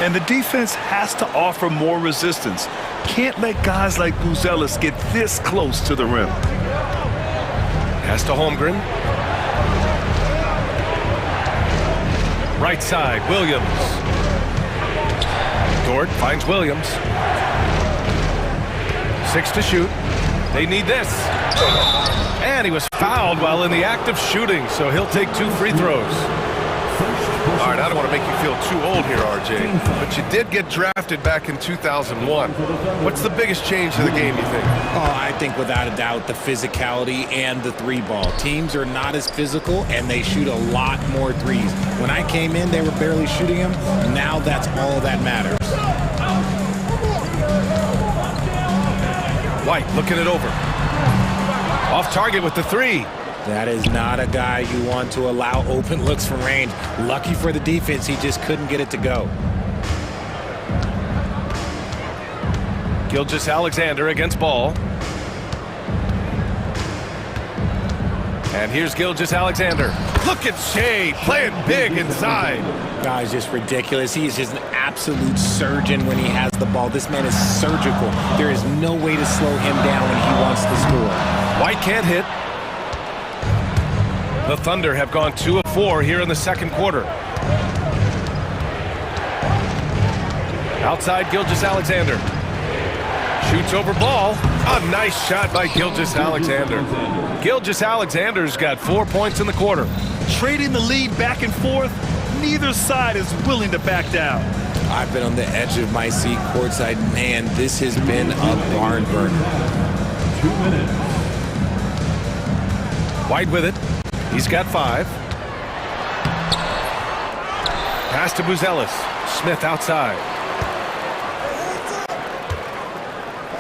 And the defense has to offer more resistance. Can't let guys like Buzelis get this close to the rim.
Pass to Holmgren. Right side, Williams. Dort finds Williams. 6 to shoot. They need this. And he was fouled while in the act of shooting, so he'll take 2 free throws. All right, I don't want to make you feel too old here, RJ, but you did get drafted back in 2001. What's the biggest change to the game, you think?
Oh, I think without a doubt the physicality and the 3-ball. Teams are not as physical, and they shoot a lot more threes. When I came in, they were barely shooting them. Now that's all that matters.
White looking it over. Off target with the 3.
That is not a guy you want to allow open looks from range. Lucky for the defense, he just couldn't get it to go.
Gilgeous-Alexander against Ball. And here's Gilgeous-Alexander. Look at Shea playing big inside.
Guy's just ridiculous. He is just an absolute surgeon when he has the ball. This man is surgical. There is no way to slow him down when he wants to score.
White can't hit. The Thunder have gone 2 of 4 here in the second quarter. Outside Gilgeous-Alexander. Shoots over ball. A nice shot by Gilgeous-Alexander. Gilgeous-Alexander's got 4 points in the quarter.
Trading the lead back and forth, neither side is willing to back down.
I've been on the edge of my seat courtside. Man, this has been a barn burner.
2 minutes.
White with it. He's got 5. Pass to Buzelis. Smith outside.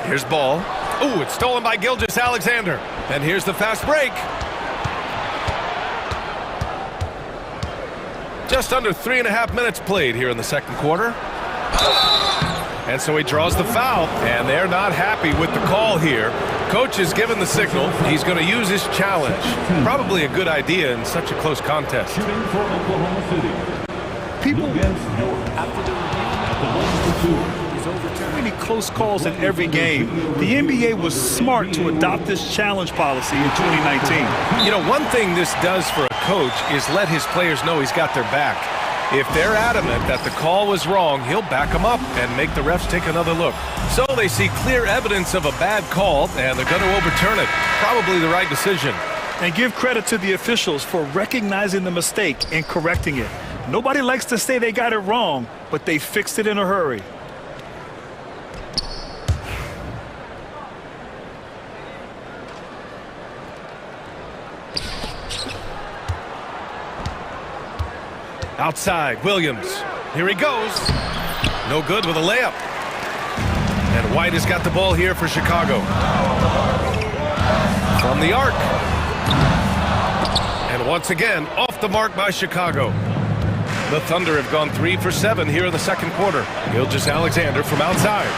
Here's ball. Ooh, it's stolen by Gilgeous-Alexander. And here's the fast break. Just under 3.5 minutes played here in the second quarter. And so he draws the foul, and they're not happy with the call here. Coach has given the signal. He's going to use his challenge. Probably a good idea in such a close contest.
Shooting for Oklahoma City.
People
Against North.
After the review,
At the 1-2.
is overturned.
many close calls in every game. The NBA was smart to adopt this challenge policy in 2019.
You know, one thing this does for a coach is let his players know he's got their back. If they're adamant that the call was wrong, he'll back them up and make the refs take another look. So they see clear evidence of a bad call, and they're going to overturn it. Probably the right decision.
And give credit to the officials for recognizing the mistake and correcting it. Nobody likes to say they got it wrong, but they fixed it in a hurry.
Outside, Williams. Here he goes. No good with a layup. And White has got the ball here for Chicago. From the arc. And once again, off the mark by Chicago. The Thunder have gone 3 for 7 here in the second quarter. Gilgeous-Alexander from outside.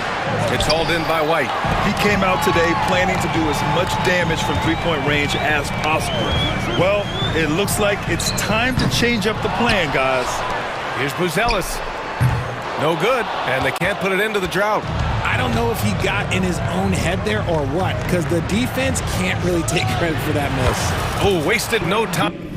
It's hauled in by White.
He came out today planning to do as much damage from three-point range as possible. Well, it looks like it's time to change up the plan, guys.
Here's Buzelis. No good, and they can't put it into the drought.
I don't know if he got in his own head there or what, because the defense can't really take credit for that miss.
Oh, wasted no time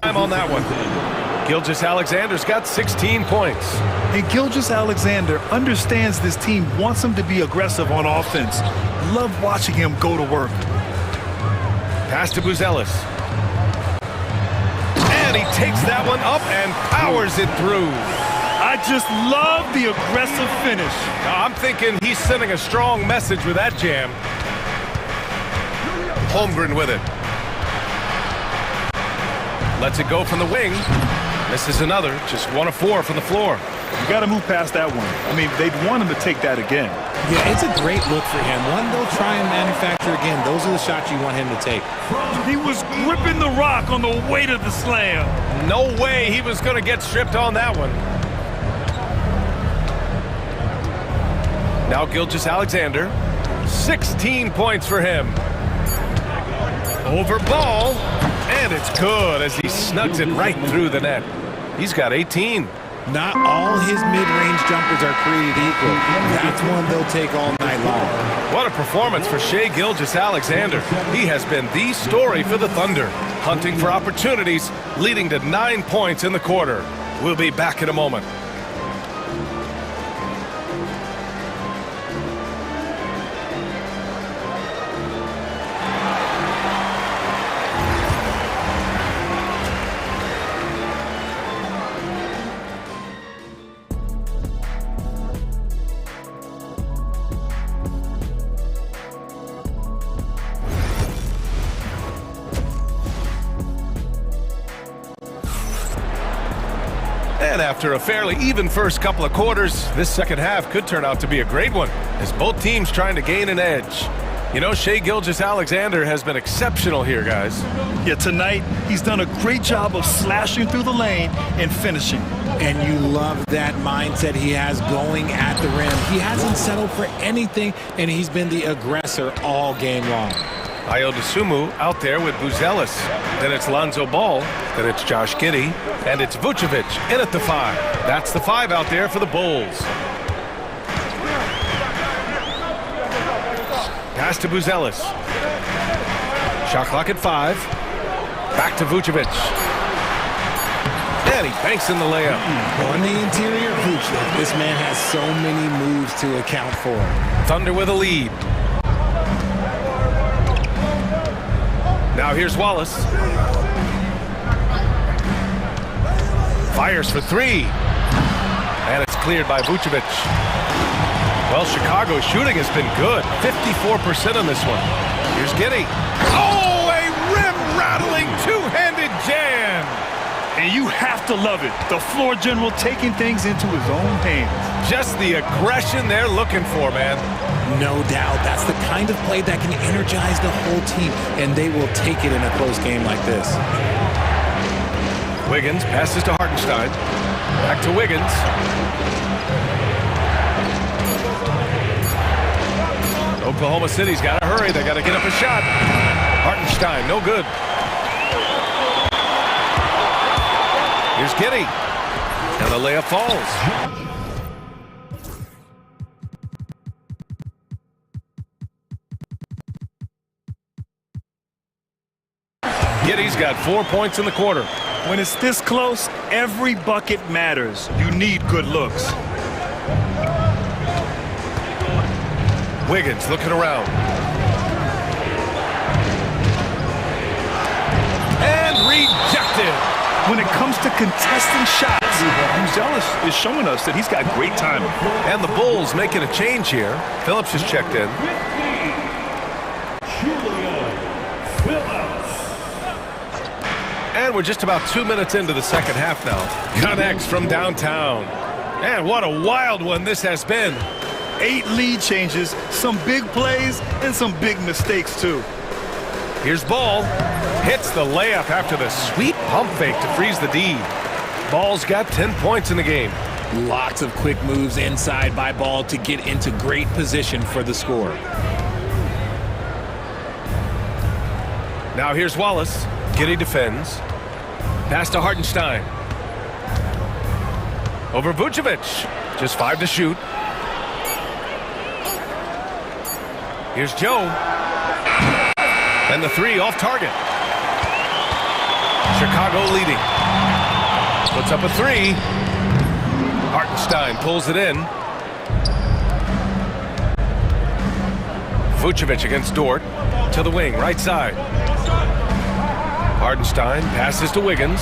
on that one. Gilgeous-Alexander's got 16 points.
And Gilgeous-Alexander understands this team wants him to be aggressive on offense. Love watching him go to work.
Pass to Buzelis. And he takes that one up and powers it through.
I just love the aggressive finish.
Now, I'm thinking he's sending a strong message with that jam. Holmgren with it. Lets it go from the wing. Misses another. Just 1 of 4 from the floor.
You got to move past that one. I mean, they'd want him to take that again.
Yeah, it's a great look for him. One they'll try and manufacture again. Those are the shots you want him to take.
He was gripping the rock on the weight of the slam.
No way he was going to get stripped on that one. Now Gilgeous-Alexander. 16 points for him. Over ball. And it's good as he snugs it right through the net. He's got 18.
Not all his mid-range jumpers are created equal. That's one they'll take all night long.
What a performance for Shai Gilgeous-Alexander. He has been the story for the Thunder, hunting for opportunities, leading to 9 points in the quarter. We'll be back in a moment. And after a fairly even first couple of quarters, this second half could turn out to be a great one, as both teams trying to gain an edge. You know, Shai Gilgeous-Alexander has been exceptional here, guys.
Yeah, tonight, he's done a great job of slashing through the lane and finishing.
And you love that mindset he has going at the rim. He hasn't settled for anything, and he's been the aggressor all game long.
Ayo Dosunmu out there with Buzelis. Then it's Lonzo Ball. Then it's Josh Giddey. And it's Vucevic in at the 5. That's the 5 out there for the Bulls. Pass to Buzelis. Shot clock at 5. Back to Vucevic. And he banks in the layup.
On the interior hoop, this man has so many moves to account for.
Thunder with a lead. Now here's Wallace. Fires for three. And it's cleared by Vucevic. Well, Chicago's shooting has been good. 54% on this one. Here's Giddey. Oh, a rim-rattling two-handed jam.
And you have to love it. The floor general taking things into his own hands.
Just the aggression they're looking for, man.
No doubt. That's the kind of play that can energize the whole team, and they will take it in a close game like this.
Wiggins passes to Hartenstein. Back to Wiggins. Oklahoma City's got to hurry. They got to get up a shot. Hartenstein, no good. Here's Giddey. And the layup falls. Giddey's got 4 points in the quarter.
When it's this close, every bucket matters. You need good looks.
Wiggins looking around. And rejected.
When it comes to contesting shots, Uzelis is showing us that he's got great timing.
And the Bulls making a change here. Phillips has checked in. And we're just about 2 minutes into the second half now. Connects from downtown. And what a wild one this has been.
8 lead changes, some big plays, and some big mistakes, too.
Here's Ball. Hits the layup after the sweet pump fake to freeze the D. Ball's got 10 points in the game.
Lots of quick moves inside by Ball to get into great position for the score.
Now here's Wallace. Giddey defends. Pass to Hartenstein. Over Vucevic. Just 5 to shoot. Here's Joe. And the 3 off target. Chicago leading. Puts up a 3. Hartenstein pulls it in. Vucevic against Dort. To the wing, right side. Hartenstein passes to Wiggins.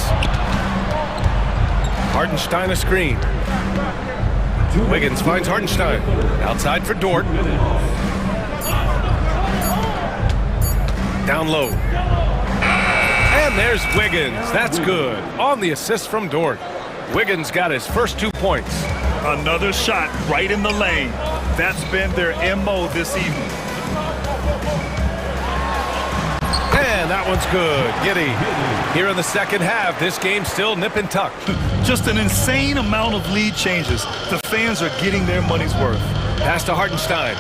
Hartenstein a screen. Wiggins finds Hartenstein. Outside for Dort. Down low. And there's Wiggins. That's good. On the assist from Dort. Wiggins got his first 2 points.
Another shot right in the lane. That's been their MO this evening.
And that one's good. Giddey. Here in the second half, this game's still nip and tuck.
Just an insane amount of lead changes. The fans are getting their money's worth.
Pass to Hartenstein.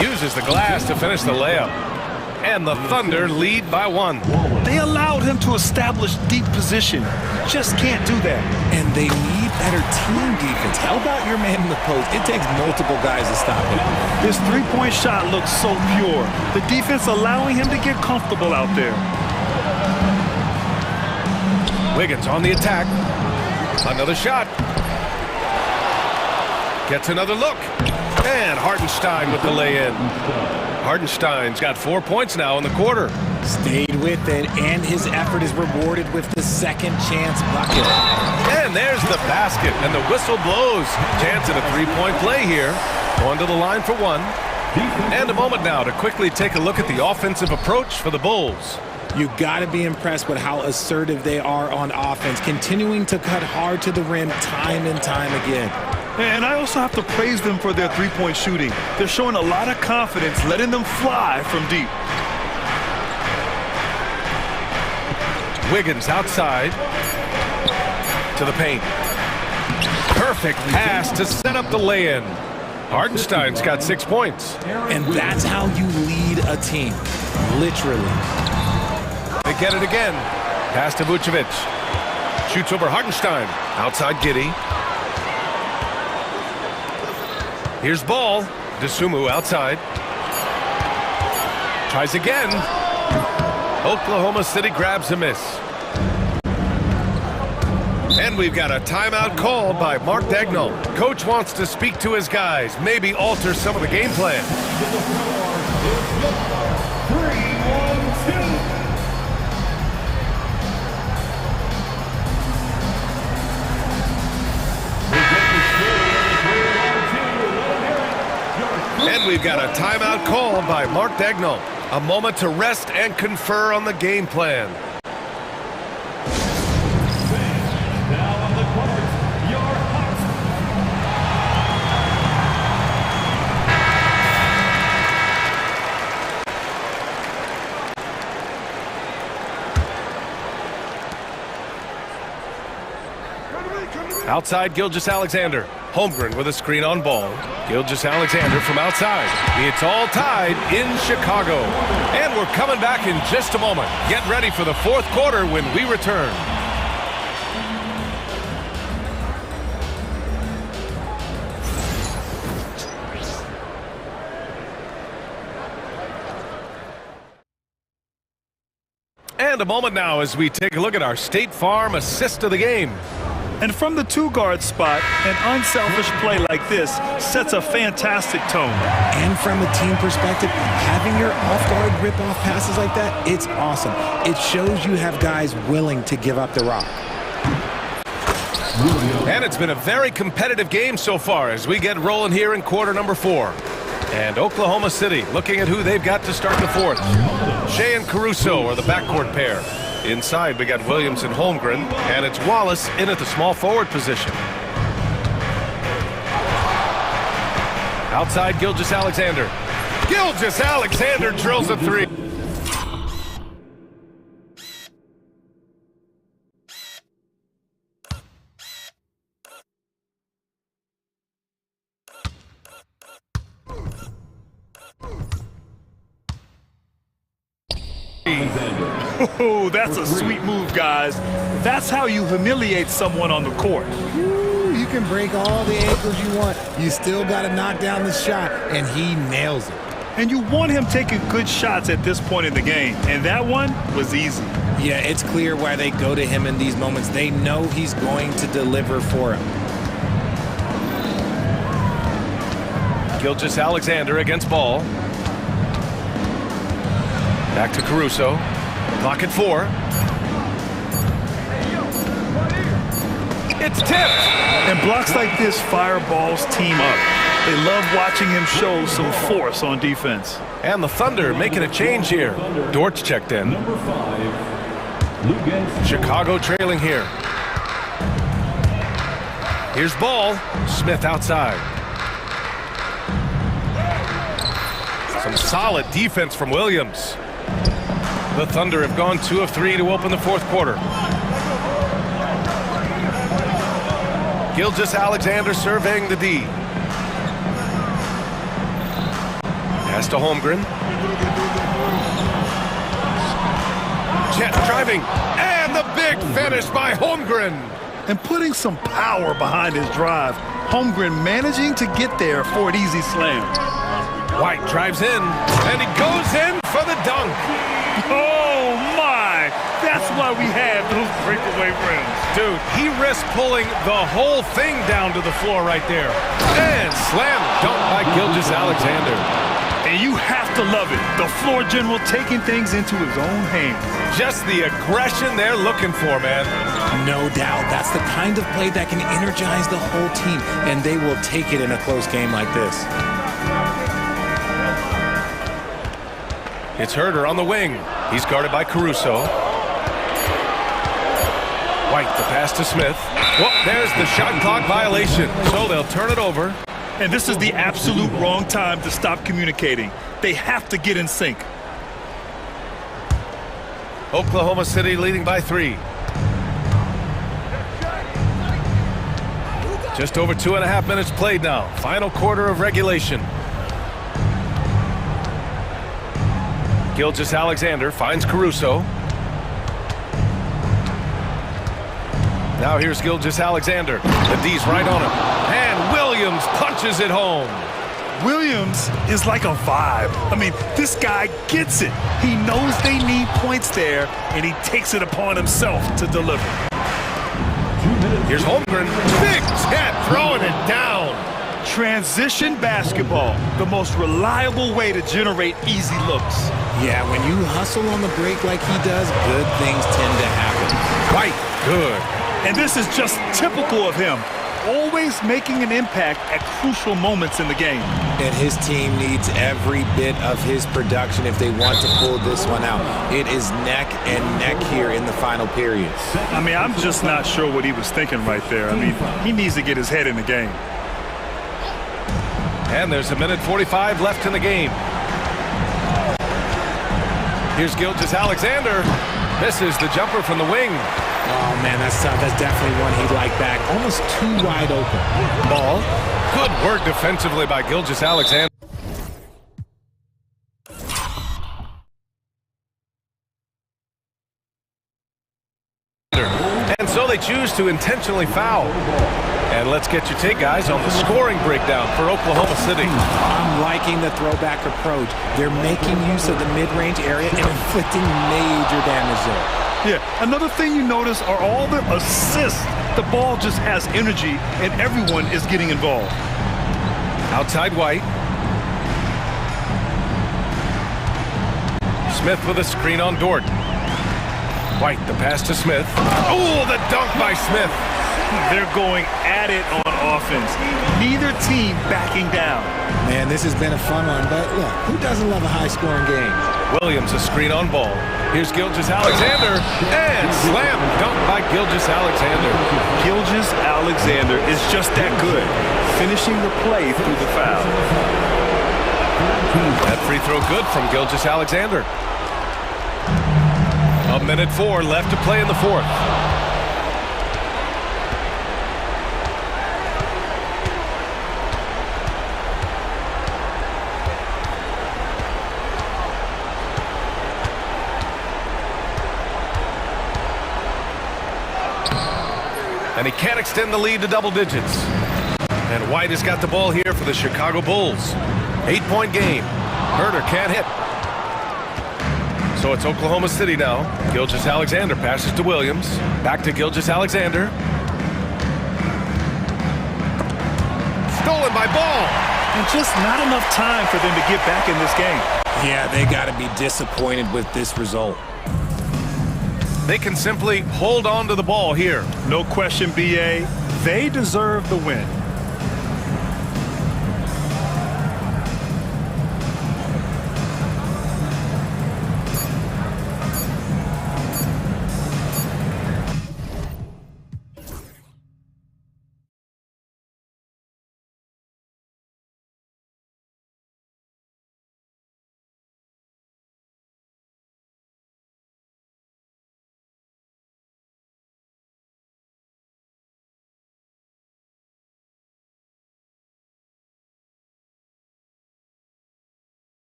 Uses the glass to finish the layup. And the Thunder lead by 1.
They allowed him to establish deep position. Just can't do that.
And they need better team defense. How about your man in the post? It takes multiple guys to stop him.
His three-point shot looks so pure. The defense allowing him to get comfortable out there.
Wiggins on the attack. Another shot. Gets another look. And Hartenstein with the lay-in. Hartenstein's got 4 points now in the quarter.
Stayed with it, and his effort is rewarded with the second chance bucket.
And there's the basket, and the whistle blows. Chance at a three-point play here. Going to the line for 1. And a moment now to quickly take a look at the offensive approach for the Bulls.
You got to be impressed with how assertive they are on offense, continuing to cut hard to the rim time and time again.
And I also have to praise them for their three-point shooting. They're showing a lot of confidence, letting them fly from deep.
Wiggins outside to the paint. Perfect pass to set up the lay-in. Hartenstein's got 6 points.
And that's how you lead a team, literally.
They get it again. Pass to Vucevic. Shoots over Hartenstein. Outside Giddey. Here's Ball. DeSumo outside. Tries again. Oklahoma City grabs a miss. And we've got a timeout called by Mark Dagnall. Coach wants to speak to his guys, maybe alter some of the game plan. And we've got a timeout called by Mark Dagnall. A moment to rest and confer on the game plan. Outside, Gilgeous-Alexander. Holmgren with a screen on ball. Gilgeous-Alexander from outside. It's all tied in Chicago. And we're coming back in just a moment. Get ready for the fourth quarter when we return. And a moment now as we take a look at our State Farm assist of the game.
And from the two-guard spot, an unselfish play like this sets a fantastic tone.
And from a team perspective, having your off-guard rip-off passes like that, it's awesome. It shows you have guys willing to give up the rock.
And it's been a very competitive game so far as we get rolling here in quarter number 4. And Oklahoma City looking at who they've got to start the fourth. Shea and Caruso are the backcourt pair. Inside, we got Williams and Holmgren, and it's Wallace in at the small forward position. Outside, Gilgeous-Alexander. Gilgeous-Alexander drills a three.
Oh, that's a sweet move, guys. That's how you humiliate someone on the court.
You can break all the ankles you want. You still got to knock down the shot, and he nails it.
And you want him taking good shots at this point in the game, and that one was easy.
Yeah, it's clear why they go to him in these moments. They know he's going to deliver for him.
Gilgeous-Alexander against ball. Back to Caruso. Clock at 4. It's tipped.
And blocks like this fire Ball's team up. They love watching him show some force on defense.
And the Thunder making a change here. Dortch checked in. Chicago trailing here. Here's Ball. Smith outside. Some solid defense from Williams. The Thunder have gone 2 of 3 to open the fourth quarter. Gilgeous-Alexander surveying the D. Pass to Holmgren. Jet driving. And the big finish by Holmgren.
And putting some power behind his drive. Holmgren managing to get there for an easy slam.
White drives in, and he goes in for the dunk.
Oh, my! That's why we have those breakaway rims.
Dude, he risked pulling the whole thing down to the floor right there. And slam dunk by Gilgeous-Alexander.
And you have to love it. The floor general taking things into his own hands.
Just the aggression they're looking for, man.
No doubt. That's the kind of play that can energize the whole team, and they will take it in a close game like this.
It's Herder on the wing. He's guarded by Caruso. White, the pass to Smith. Well, there's the shot clock violation, so they'll turn it over.
And this is the absolute wrong time to stop communicating. They have to get in sync.
Oklahoma City leading by 3. Just over 2.5 minutes played now. Final quarter of regulation. Gilgeous-Alexander finds Caruso. Now here's Gilgeous-Alexander. The D's right on him. And Williams punches it home.
Williams is like a vibe. I mean, this guy gets it. He knows they need points there, and he takes it upon himself to deliver.
2 minutes.
Here's Holmgren. Big tap, throwing it down.
Transition basketball, the most reliable way to generate easy looks.
Yeah, when you hustle on the break like he does, good things tend to happen.
Right, good.
And this is just typical of him, always making an impact at crucial moments in the game.
And his team needs every bit of his production if they want to pull this one out. It is neck and neck here in the final period.
I mean, I'm just not sure what he was thinking right there. I mean, he needs to get his head in the game.
And there's a minute 45 left in the game. Here's Gilgeous-Alexander. Misses the jumper from the wing.
Oh, man, that's tough. That's definitely one he'd like back. Almost too wide open.
Ball. Good work defensively by Gilgeous-Alexander. And so they choose to intentionally foul. And let's get your take, guys, on the scoring breakdown for Oklahoma City.
I'm liking the throwback approach. They're making use of the mid-range area and inflicting major damage there.
Yeah, another thing you notice are all the assists. The ball just has energy, and everyone is getting involved.
Outside White. Smith with a screen on Dort. White, the pass to Smith. Oh, the dunk by Smith.
They're going at it on offense. Neither team backing down.
Man, this has been a fun one, but look, who doesn't love a high-scoring game?
Williams, a screen on Ball. Here's Gilgeous-Alexander, and slam dunk by Gilgeous-Alexander.
Gilgeous-Alexander is just that good, finishing the play through the foul.
That free throw good from Gilgeous-Alexander. A minute 4 left to play in the fourth. And he can't extend the lead to double digits. And White has got the ball here for the Chicago Bulls. 8-point game. Herder can't hit. So it's Oklahoma City now. Gilgeous-Alexander passes to Williams. Back to Gilgeous-Alexander. Stolen by Ball.
And just not enough time for them to get back in this game.
Yeah, they got to be disappointed with this result.
They can simply hold on to the ball here.
No question, BA. They deserve the win.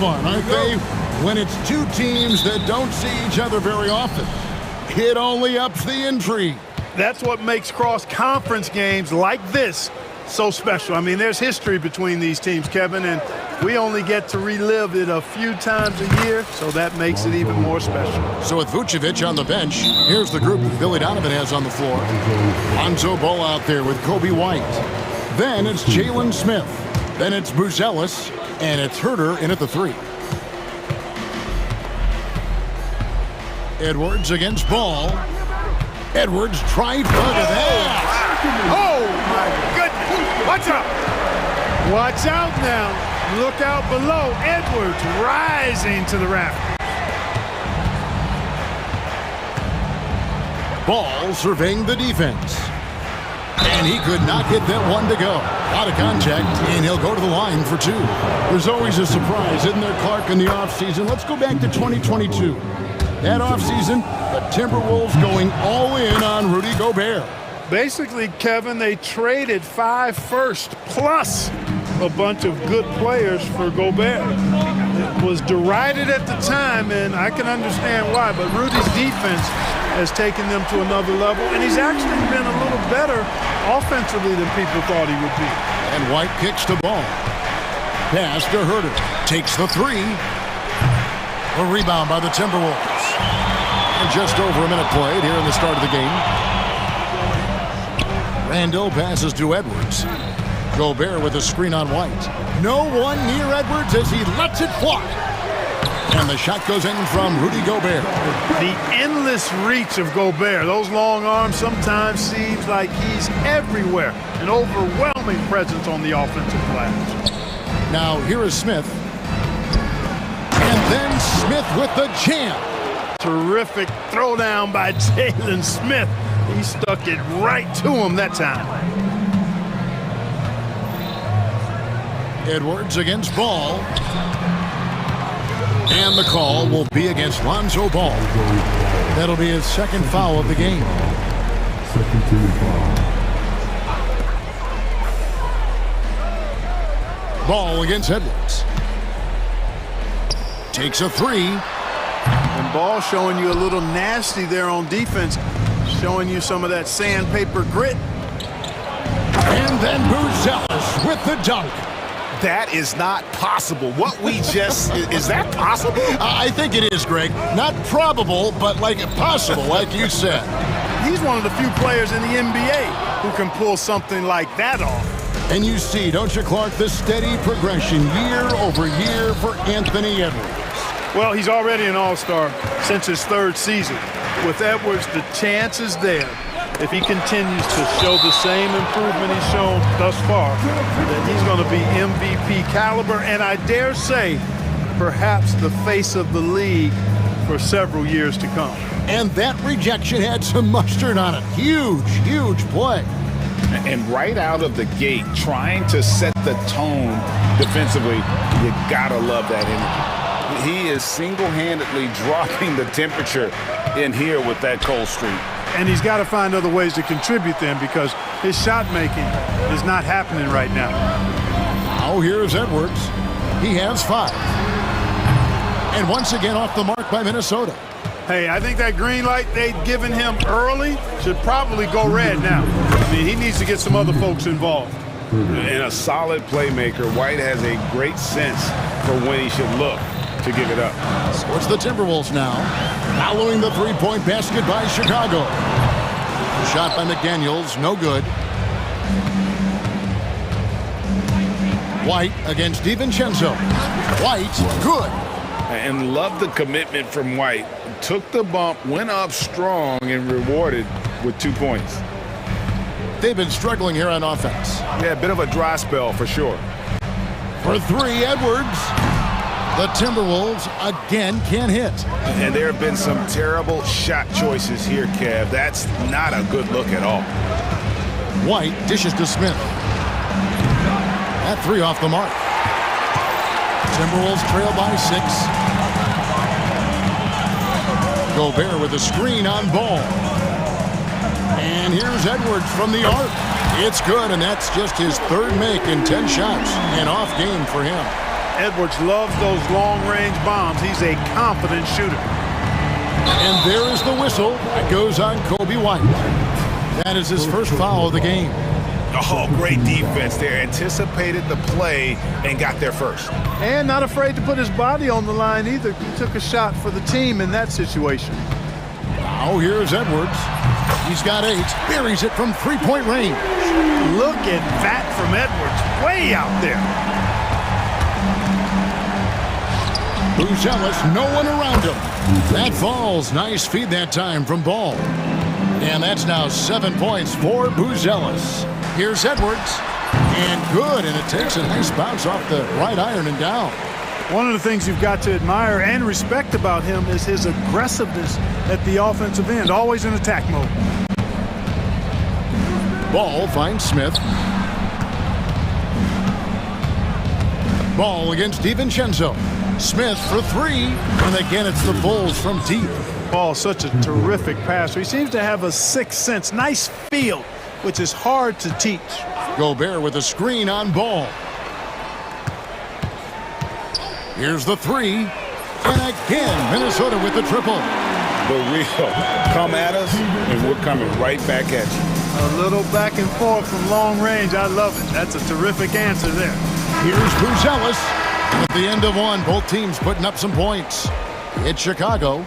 fun, aren't they? When it's two teams that don't see each other very often. It only ups the intrigue.
That's what makes cross-conference games like this so special. I mean, there's history between these teams, Kevin, and we only get to relive it a few times a year, so that makes it even more special.
So with Vucevic on the bench, here's the group Billy Donovan has on the floor. Lonzo Ball out there with Kobe White. Then it's Jalen Smith. Then it's Buzelis, and it's Herter in at the 3. Edwards against Ball. Edwards tried. Look at that.
Oh, my goodness. Watch out. Watch out now. Look out below. Edwards rising to the raft.
Ball surveying the defense. And he could not get that one to go. Out of contact, and he'll go to the line for 2. There's always a surprise, isn't there, Clark, in the offseason? Let's go back to 2022. That offseason, the Timberwolves going all in on Rudy Gobert.
Basically, Kevin, they traded 5 firsts plus a bunch of good players for Gobert. It was derided at the time, and I can understand why, but Rudy's defense has taken them to another level, and he's actually been a little better offensively than people thought he would be.
And White kicks the ball. Pass to Herter. Takes the 3. A rebound by the Timberwolves. And just over a minute played here in the start of the game. Randall passes to Edwards. Gobert with a screen on White. No one near Edwards as he lets it fly. And the shot goes in from Rudy Gobert.
The endless reach of Gobert. Those long arms sometimes seems like he's everywhere. An overwhelming presence on the offensive glass.
Now here is Smith. And then Smith with the jam.
Terrific throwdown by Jalen Smith. He stuck it right to him that time.
Edwards against Ball. And the call will be against Lonzo Ball. That'll be his second foul of the game.
Second team foul.
Ball against Edwards. Takes a 3.
And Ball showing you a little nasty there on defense. Showing you some of that sandpaper grit.
And then Buzelis with the dunk.
That is not possible. What we just, is that possible?
I think it is, Greg. Not probable, but like possible, like you said.
He's one of the few players in the NBA who can pull something like that off.
And you see, don't you, Clark, the steady progression year over year for Anthony Edwards.
Well, he's already an all-star since his 3rd season. With Edwards, the chance is there, if he continues to show the same improvement he's shown thus far, that he's going to be MVP caliber, and I dare say, perhaps the face of the league for several years to come.
And that rejection had some mustard on it. Huge, huge play.
And right out of the gate, trying to set the tone defensively, you gotta love that energy. He is single-handedly dropping the temperature in here with that cold streak.
And he's got to find other ways to contribute then, because his shot making is not happening right now.
Now here's Edwards. He has 5. And once again off the mark by Minnesota.
Hey, I think that green light they'd given him early should probably go red now. I mean, he needs to get some other folks involved.
And a solid playmaker, White has a great sense for when he should look to give it up.
So it's the Timberwolves now, following the 3-point basket by Chicago. Shot by McDaniels, no good. White against DiVincenzo. White, good.
And love the commitment from White. Took the bump, went up strong, and rewarded with 2 points.
They've been struggling here on offense.
Yeah, a bit of a dry spell for sure.
For 3, Edwards. The Timberwolves again can't hit.
And there have been some terrible shot choices here, Kev. That's not a good look at all.
White dishes to Smith. That 3 off the mark. Timberwolves trail by 6. Gobert with a screen on Ball. And here's Edwards from the arc. It's good, and that's just his 3rd make in 10 shots. An off game for him.
Edwards loves those long-range bombs. He's a confident shooter.
And there is the whistle. That goes on Kobe White. That is his first foul of the game.
Oh, great defense there. Anticipated the play and got there first.
And not afraid to put his body on the line either. He took a shot for the team in that situation.
Now here's Edwards. He's got 8. Buries it from three-point range.
Look at that from Edwards. Way out there.
Buzelis, no one around him. That falls. Nice feed that time from Ball. And that's now 7 points for Buzelis. Here's Edwards. And good. And it takes a nice bounce off the right iron and down.
One of the things you've got to admire and respect about him is his aggressiveness at the offensive end. Always in attack mode.
Ball finds Smith. Ball against DiVincenzo. Smith for 3. And again, it's the Bulls from deep.
Ball, such a terrific passer. He seems to have a sixth sense. Nice feel, which is hard to teach.
Gobert with a screen on Ball. Here's the 3. And again, Minnesota with the triple.
The real come at us, and we're coming right back at you.
A little back and forth from long range. I love it. That's a terrific answer there.
Here's Buzelis. At the end of one, both teams putting up some points. It's Chicago.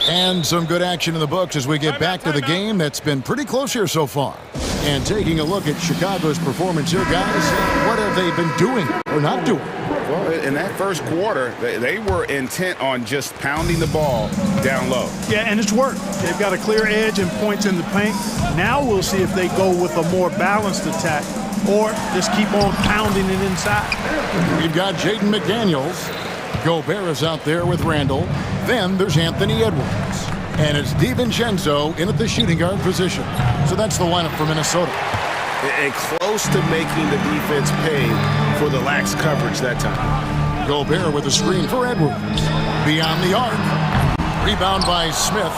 And some good action in the books as we get back to the game that's been pretty close here so far. And taking a look at Chicago's performance here, guys, what have they been doing or not doing?
Well, in that first quarter, they were intent on just pounding the ball down low.
Yeah, and it's worked. They've got a clear edge and points in the paint. Now we'll see if they go with a more balanced attack or just keep on pounding it inside.
We've got Jaden McDaniels. Gobert is out there with Randall. Then there's Anthony Edwards. And it's DiVincenzo in at the shooting guard position. So that's the lineup for Minnesota.
And close to making the defense pay for the lax coverage that time.
Gobert with a screen for Edwards. Beyond the arc. Rebound by Smith.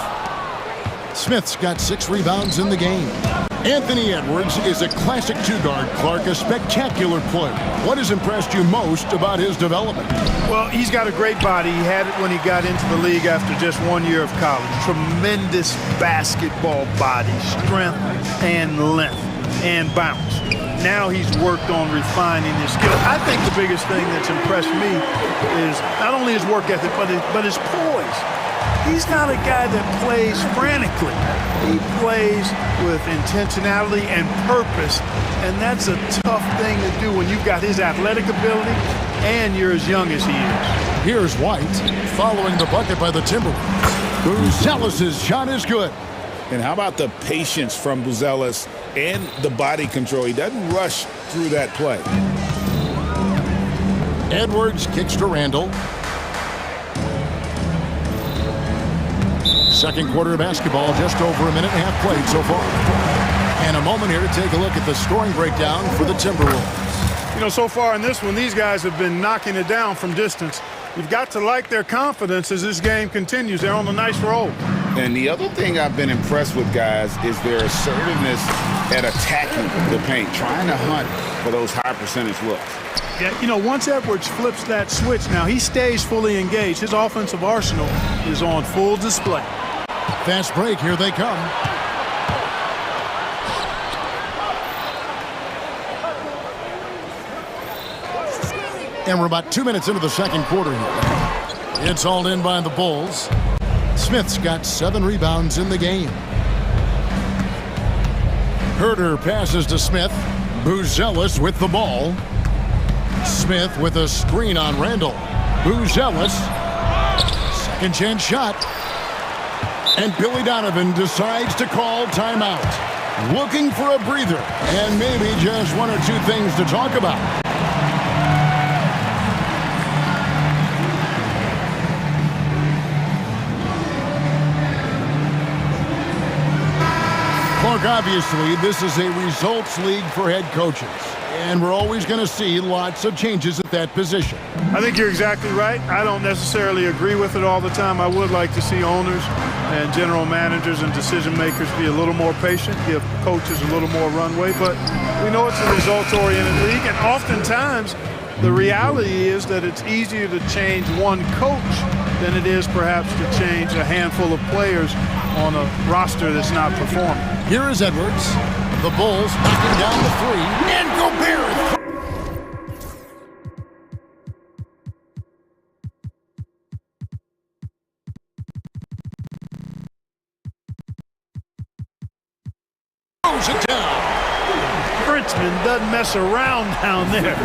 Smith's got 6 rebounds in the game. Anthony Edwards is a classic 2-guard. Clark, a spectacular player. What has impressed you most about his development?
Well, he's got a great body. He had it when he got into the league after just 1 year of college. Tremendous basketball body, strength and length and bounce. Now he's worked on refining his skill. I think the biggest thing that's impressed me is not only his work ethic, but his poise. He's not a guy that plays frantically. He plays with intentionality and purpose, and that's a tough thing to do when you've got his athletic ability and you're as young as he is.
Here's White following the bucket by the Timberwolves. Buzelis' shot is good.
And how about the patience from Buzelis and the body control? He doesn't rush through that play.
Edwards kicks to Randall. Second quarter of basketball, just over a minute and a half played so far. And a moment here to take a look at the scoring breakdown for the Timberwolves.
You know, so far in this one, these guys have been knocking it down from distance. You've got to like their confidence as this game continues. They're on a nice roll.
And the other thing I've been impressed with, guys, is their assertiveness at attacking the paint, trying to hunt for those high percentage looks.
Yeah, you know, once Edwards flips that switch, now he stays fully engaged. His offensive arsenal is on full display.
Fast break, here they come. And we're about 2 minutes into the second quarter here. It's all in by the Bulls. Smith's got 7 rebounds in the game. Herter passes to Smith. Buzelis with the ball. Smith with a screen on Randall. Buzelis. Second chance shot. And Billy Donovan decides to call timeout. Looking for a breather. And maybe just 1 or 2 things to talk about. Clark, obviously, this is a results league for head coaches. And we're always going to see lots of changes at that position.
I think you're exactly right. I don't necessarily agree with it all the time. I would like to see owners and general managers and decision makers be a little more patient, give coaches a little more runway, but we know it's a results-oriented league, and oftentimes the reality is that it's easier to change one coach than it is perhaps to change a handful of players on a roster that's not performing.
Here is Edwards. The Bulls knocking down the three, and Gobert. Throws it down.
Frenchman doesn't mess around down there.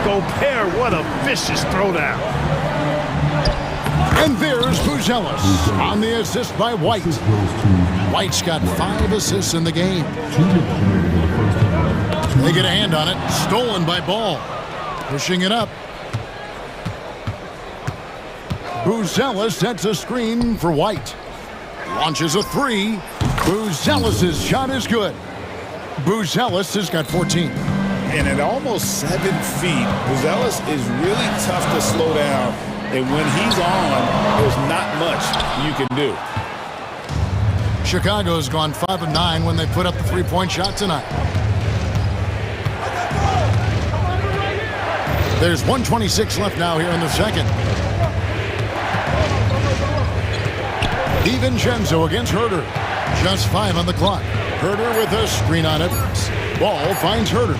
Gobert, what a vicious throwdown.
And there's Buzelis on the assist by White. White's got 5 assists in the game. They get a hand on it. Stolen by Ball. Pushing it up. Buzelis sets a screen for White. Launches a three. Buzelis' shot is good. Buzelis has got 14.
And at almost 7 feet, Buzelis is really tough to slow down. And when he's on, there's not much you can do.
Chicago's gone 5 of 9 when they put up the three-point shot tonight. There's 1:26 left now here in the second. DiVincenzo against Herter. Just 5 on the clock. Herter with a screen on Edwards. Ball finds Herter.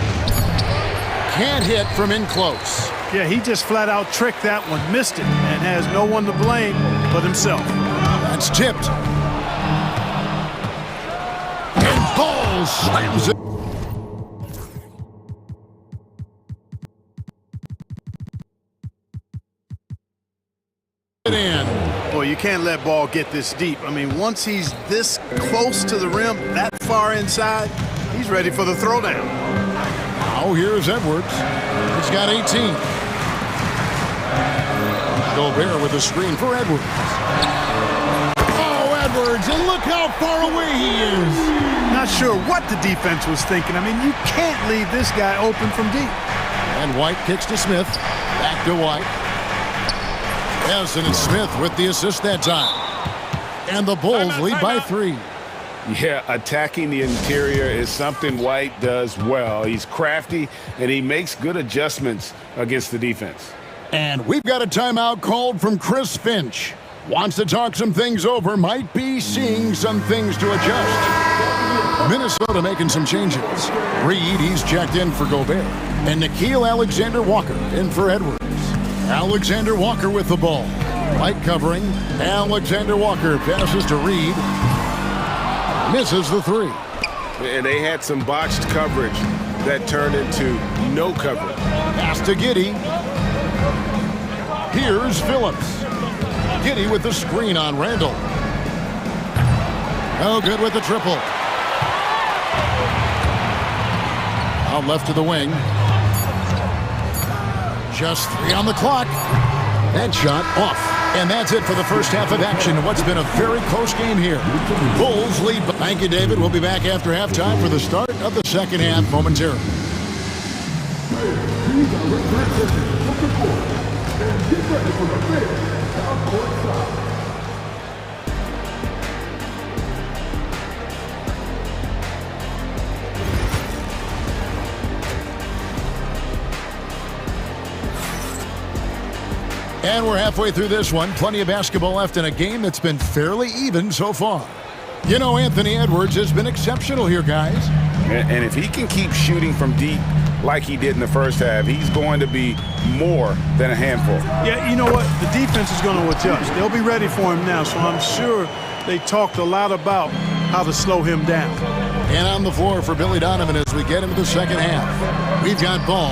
Can't hit from in close.
Yeah, he just flat out tricked that one, missed it, and has no one to blame but himself.
That's tipped. And Ball slams it. In.
Well, you can't let Ball get this deep. I mean, once he's this close to the rim, that far inside, he's ready for the throwdown.
Now here's Edwards. He's got 18. Gobert with a screen for Edwards. Oh, Edwards, and look how far away he is.
Not sure what the defense was thinking. I mean, you can't leave this guy open from deep.
And White kicks to Smith. Back to White. Yes, and it's Smith with the assist that time. And the Bulls lead by 3.
Yeah, attacking the interior is something White does well. He's crafty, and he makes good adjustments against the defense.
And we've got a timeout called from Chris Finch. Wants to talk some things over, might be seeing some things to adjust. Minnesota making some changes. Reed, he's checked in for Gobert. And Nickeil Alexander-Walker in for Edwards. Alexander-Walker with the ball. White covering. Alexander-Walker passes to Reed. Misses the three.
And they had some botched coverage that turned into no coverage.
Pass to Giddey. Here's Phillips. Giddey with the screen on Randall. No good with the triple. Out left to the wing. Just 3 on the clock. That shot off. And that's it for the first half of action. What's been a very close game here. Bulls lead. Thank you, David. We'll be back after halftime for the start of the second half momentarily. And we're halfway through this one. Plenty of basketball left in a game that's been fairly even so far. You know, Anthony Edwards has been exceptional here, guys.
And if he can keep shooting from deep like he did in the first half, he's going to be more than a handful.
Yeah, you know what? The defense is going to adjust. They'll be ready for him now, so I'm sure they talked a lot about how to slow him down.
And on the floor for Billy Donovan as we get into the second half. We've got Ball.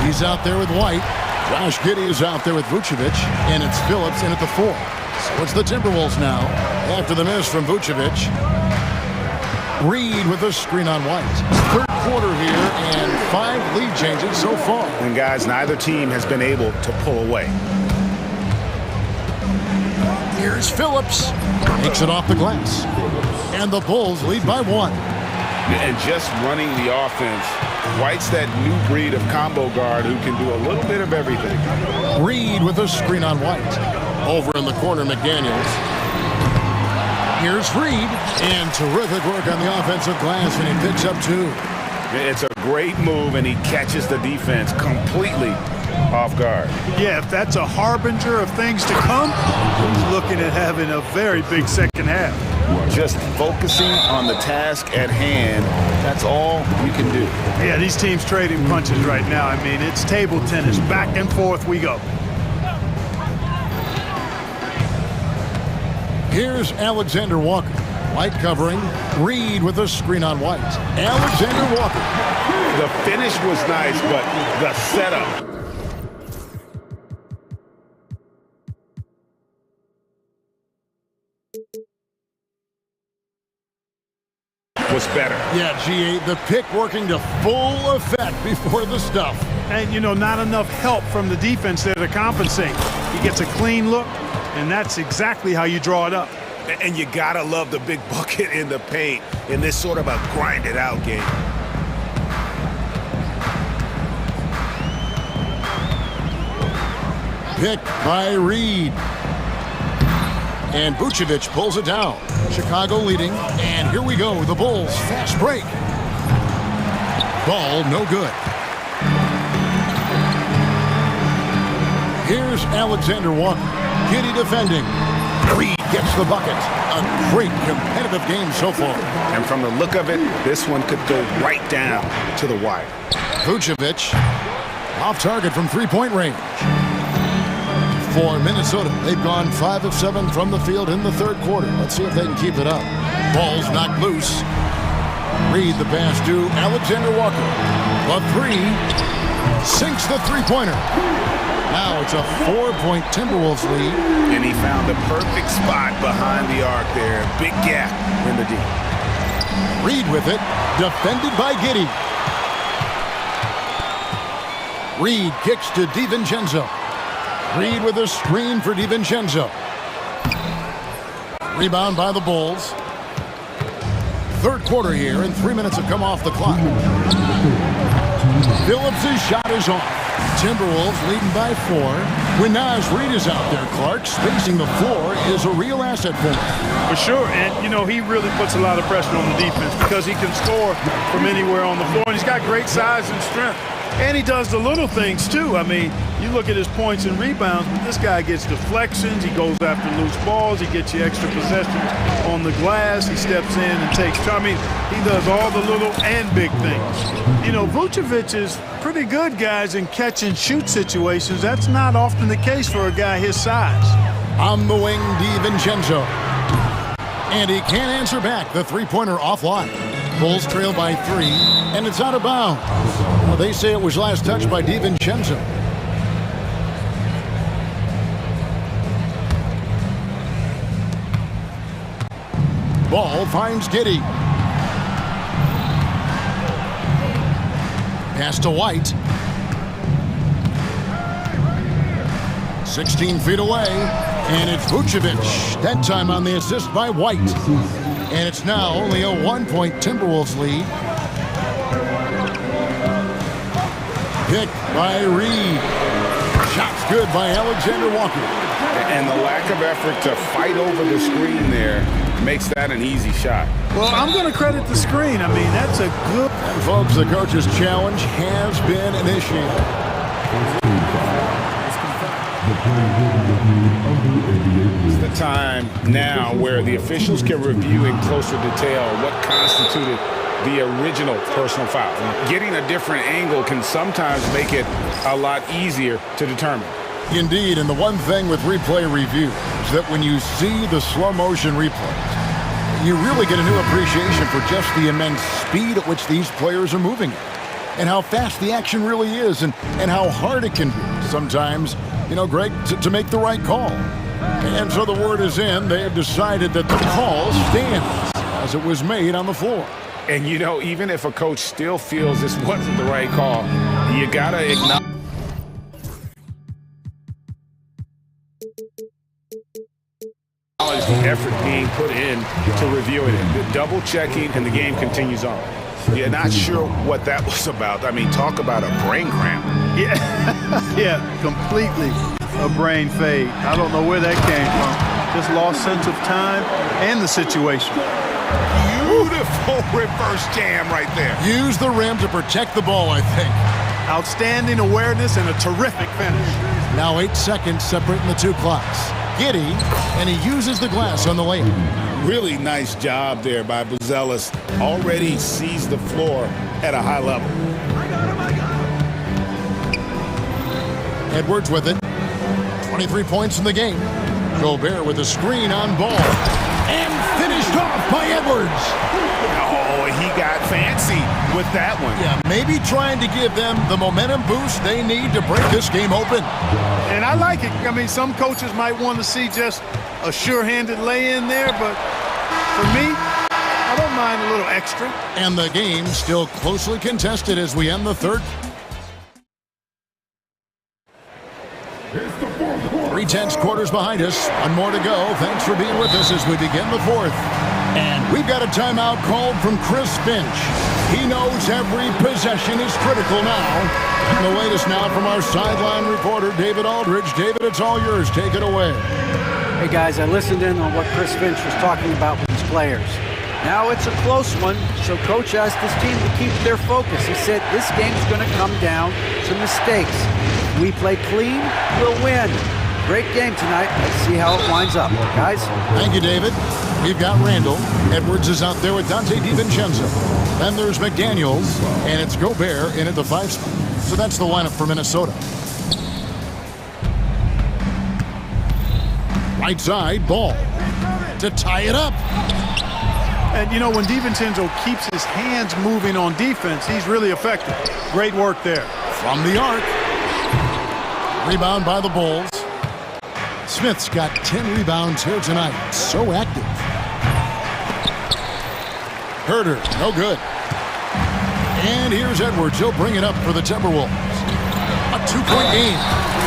He's out there with White. Josh Giddey is out there with Vucevic, and it's Phillips in at the 4. So it's the Timberwolves now after the miss from Vucevic. Reed with a screen on White. Third quarter here and 5 lead changes so far.
And guys, neither team has been able to pull away.
Here's Phillips. Takes it off the glass. And the Bulls lead by 1.
And just running the offense White's that new breed of combo guard who can do a little bit of everything.
Reed with a screen on White. Over in the corner, McDaniels. Here's Reed, and terrific work on the offensive glass, and he picks up 2.
It's a great move, and he catches the defense completely off guard.
Yeah, if that's a harbinger of things to come, he's looking at having a very big second half.
Just focusing on the task at hand, that's all you can do.
Yeah, these teams trading punches right now. I mean, it's table tennis. Back and forth we go.
Here's Alexander Walker. White covering. Reed with a screen on White. Alexander Walker.
The finish was nice, but the setup. Was better.
Yeah, G8, the pick working to full effect before the stuff.
And, you know, not enough help from the defense there to compensate. He gets a clean look, and that's exactly how you draw it up.
And you gotta love the big bucket in the paint in this sort of a grind-it-out game.
Pick by Reed. And Vucevic pulls it down. Chicago leading, and here we go. The Bulls, fast break. Ball, no good. Here's Alexander Walker. Giddy defending. Reed gets the bucket. A great competitive game so far.
And from the look of it, this one could go right down to the wire.
Vucevic off target from three-point range. For Minnesota, they've gone 5 of 7 from the field in the third quarter. Let's see if they can keep it up. Ball's knocked loose. Reed the pass to Alexander Walker. The 3 sinks the three-pointer. Now it's a 4-point Timberwolves lead.
And he found the perfect spot behind the arc there. Big gap in the D.
Reed with it, defended by Giddey. Reed kicks to DiVincenzo. Reed with a screen for DiVincenzo. Rebound by the Bulls. Third quarter here, and 3 minutes have come off the clock. Phillips' shot is off. Timberwolves leading by 4. When Naz Reid is out there, Clark, spacing the floor is a real asset for him.
For sure, and, you know, he really puts a lot of pressure on the defense because he can score from anywhere on the floor, and he's got great size and strength. And he does the little things, too. I mean, you look at his points and rebounds, but this guy gets deflections. He goes after loose balls. He gets you extra possessions on the glass. He steps in and takes – I mean, he does all the little and big things. You know, Vucevic is pretty good, guys, in catch-and-shoot situations. That's not often the case for a guy his size.
On the wing, DiVincenzo. And he can't answer back. The three-pointer offline. Bulls trail by 3, and it's out of bounds. Well, they say it was last touched by DiVincenzo. Ball finds Giddey. Pass to White. 16 feet away, and it's Vucevic. That time on the assist by White. And it's now only a 1-point Timberwolves lead. Pick by Reed. Shot's good by Alexander Walker.
And the lack of effort to fight over the screen there makes that an easy shot.
Well, I'm going to credit the screen. I mean, that's a good...
And folks, the coach's challenge has been initiated.
It's the time now where the officials can review in closer detail what constituted the original personal foul. Getting a different angle can sometimes make it a lot easier to determine.
Indeed, and the one thing with replay review is that when you see the slow motion replays, you really get a new appreciation for just the immense speed at which these players are moving and how fast the action really is and how hard it can be sometimes, you know, Greg, to make the right call. And so the word is in. They have decided that the call stands as it was made on the floor.
And, you know, even if a coach still feels this wasn't the right call, you got to acknowledge the effort being put in to reviewing it. The double checking, and the game continues on. Yeah, not sure what that was about. I mean, talk about a brain cramp.
Yeah, yeah, completely a brain fade. I don't know where that came from. Just lost sense of time and the situation.
Beautiful reverse jam right there.
Use the rim to protect the ball, I think.
Outstanding awareness and a terrific finish.
Now 8 seconds separating the two clocks. Giddy, and he uses the glass on the layup.
Really nice job there by Buzelis. Already sees the floor at a high level.
Edwards with it. 23 points in the game. Gobert with a screen on ball. And finished off by Edwards.
Oh, he got fancy with that one.
Yeah, maybe trying to give them the momentum boost they need to break this game open.
And I like it. I mean, some coaches might want to see just a sure-handed lay-in there, but for me, I don't mind a little extra.
And the game still closely contested as we end the third. 3/10 quarters behind us. One more to go. Thanks for being with us as we begin the fourth. And we've got a timeout called from Chris Finch. He knows every possession is critical now. And the latest now from our sideline reporter, David Aldridge. David, it's all yours. Take it away.
Hey, guys, I listened in on what Chris Finch was talking about with his players. Now it's a close one, so Coach asked his team to keep their focus. He said this game's going to come down to mistakes. If we play clean, we'll win. Great game tonight. Let's see how it winds up. Guys?
Thank you, David. We've got Randall. Edwards is out there with Dante DiVincenzo. Then there's McDaniels, and it's Gobert in at the 5 spot. So that's the lineup for Minnesota. Right side, Ball to tie it up.
And, you know, when DiVincenzo keeps his hands moving on defense, he's really effective. Great work there.
From the arc. Rebound by the Bulls. Smith's got 10 rebounds here tonight. So active. Herter, no good. And here's Edwards. He'll bring it up for the Timberwolves. A 2-point game.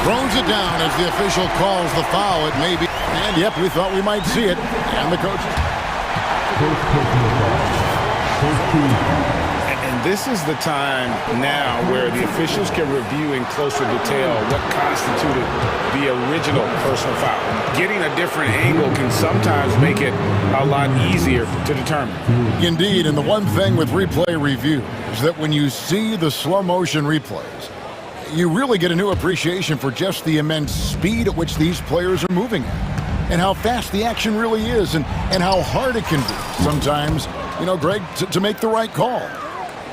Throws it down as the official calls the foul. It may be. And yep, we thought we might see it. And the coach.
And this is the time now where the officials can review in closer detail what constituted the original personal foul. Getting a different angle can sometimes make it a lot easier to determine.
Indeed, and the one thing with replay review is that when you see the slow motion replays, you really get a new appreciation for just the immense speed at which these players are moving at. And how fast the action really is, and how hard it can be sometimes, you know, Greg, to make the right call.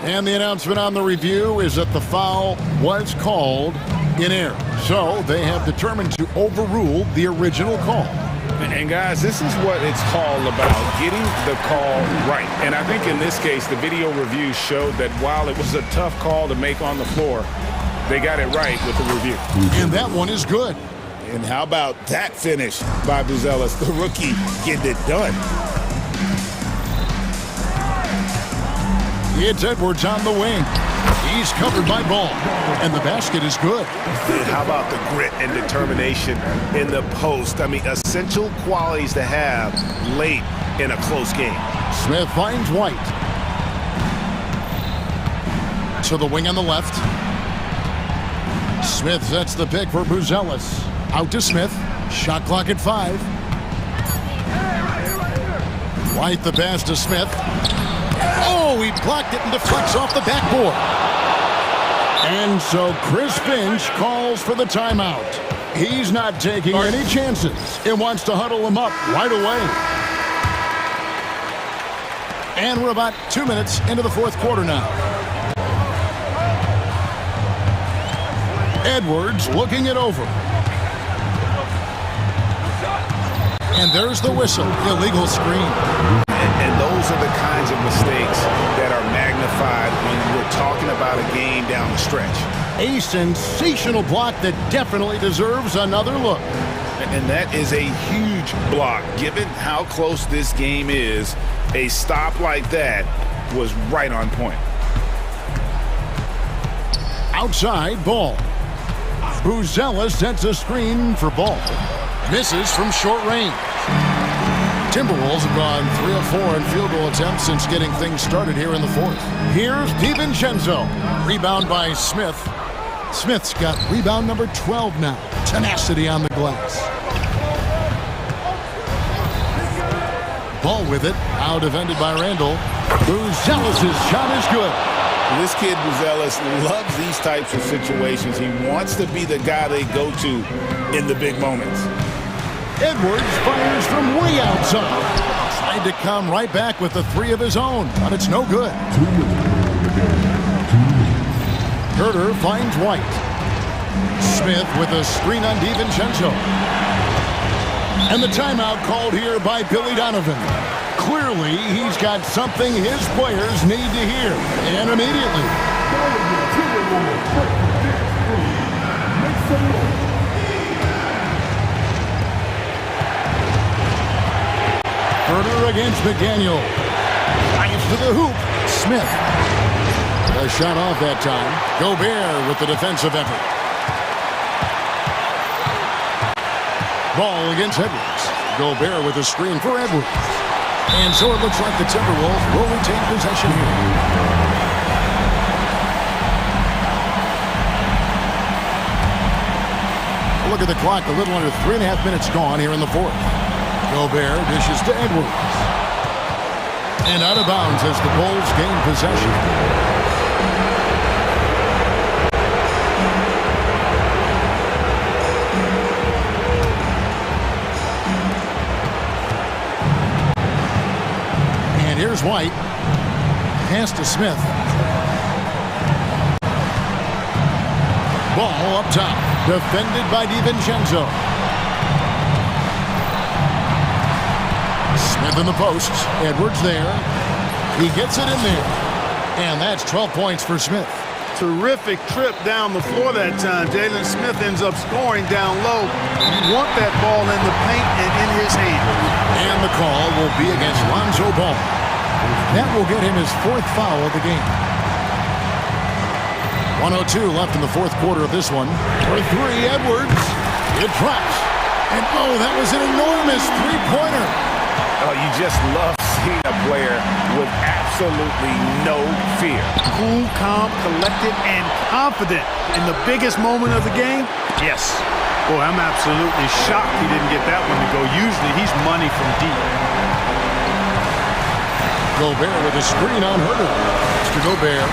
And the announcement on the review is that the foul was called in error. So they have determined to overrule the original call.
And guys, this is what it's all about, getting the call right. And I think in this case, the video review showed that while it was a tough call to make on the floor, they got it right with the review.
And that one is good.
And how about that finish by Buzelis, the rookie, getting it done.
It's Edwards on the wing. He's covered by Ball, and the basket is good.
And how about the grit and determination in the post? I mean, essential qualities to have late in a close game.
Smith finds White. To the wing on the left. Smith sets the pick for Buzelis. Out to Smith. Shot clock at 5. White the pass to Smith. Oh, he blocked it and deflects off the backboard. And so Chris Finch calls for the timeout. He's not taking any chances and wants to huddle him up right away. And we're about 2 minutes into the fourth quarter now. Edwards looking it over. And there's the whistle. Illegal screen.
And those are the kinds of mistakes that are magnified when we're talking about a game down the stretch.
A sensational block that definitely deserves another look.
And that is a huge block. Given how close this game is, a stop like that was right on point.
Outside, Ball. Buzelis sets a screen for Ball. Misses from short range. Timberwolves have gone 3 of 4 in field goal attempts since getting things started here in the fourth. Here's DiVincenzo. Rebound by Smith. Smith's got rebound number 12 now. Tenacity on the glass. Ball with it. Now defended by Randall. Buzelis' shot is good.
This kid, Buzelis, loves these types of situations. He wants to be the guy they go to in the big moments.
Edwards fires from way outside. Tried to come right back with the 3 of his own, but it's no good. Herter finds White. Smith with a screen on DiVincenzo. And the timeout called here by Billy Donovan. Clearly, he's got something his players need to hear, and immediately. Herter against McDaniel. Drives to the hoop. Smith. A shot off that time. Gobert with the defensive effort. Ball against Edwards. Gobert with a screen for Edwards. And so it looks like the Timberwolves will retain possession here. Look at the clock. A little under 3.5 minutes gone here in the fourth. Gobert dishes to Edwards. And out of bounds as the Bulls gain possession. Here's White. Pass to Smith. Ball up top. Defended by DiVincenzo. Smith in the post. Edwards there. He gets it in there. And that's 12 points for Smith.
Terrific trip down the floor that time. Jalen Smith ends up scoring down low. You want that ball in the paint and in his hand.
And the call will be against Lonzo Ball. That will get him his 4th foul of the game. 1:02 left in the fourth quarter of this one. For 3, Edwards. It drops. And oh, that was an enormous three-pointer.
Oh, you just love seeing a player with absolutely no fear.
Cool, calm, collected, and confident in the biggest moment of the game. Yes. Boy, I'm absolutely shocked he didn't get that one to go. Usually he's money from deep.
Gobert with a screen on Herter. To Gobert.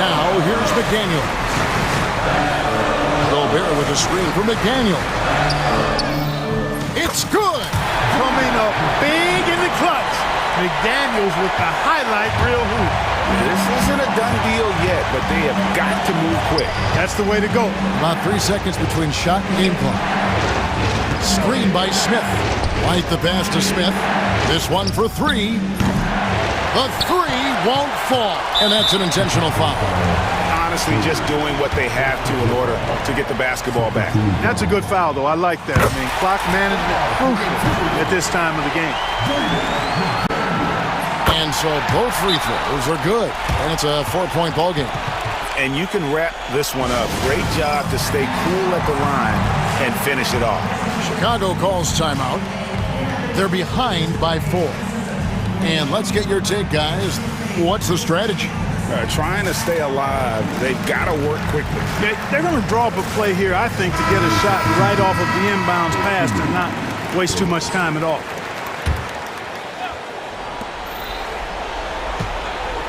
Now here's McDaniel. Gobert with a screen for McDaniel. It's good.
Coming up big in the clutch. McDaniels with the highlight reel hoop.
This isn't a done deal yet, but they have got to move quick.
That's the way to go.
About 3 seconds between shot and game clock. Screen by Smith. White the pass to Smith. This one for 3. The 3 won't fall. And that's an intentional foul.
Honestly, just doing what they have to in order to get the basketball back.
That's a good foul, though. I like that. I mean, clock management crucial at this time of the game.
And so both free throws are good. And it's a 4-point ball game.
And you can wrap this one up. Great job to stay cool at the line and finish it off.
Chicago calls timeout. They're behind by 4. And let's get your take, guys. What's the strategy?
Trying to stay alive. They've got to work quickly.
They're going to draw up a play here, I think, to get a shot right off of the inbounds pass and not waste too much time at all.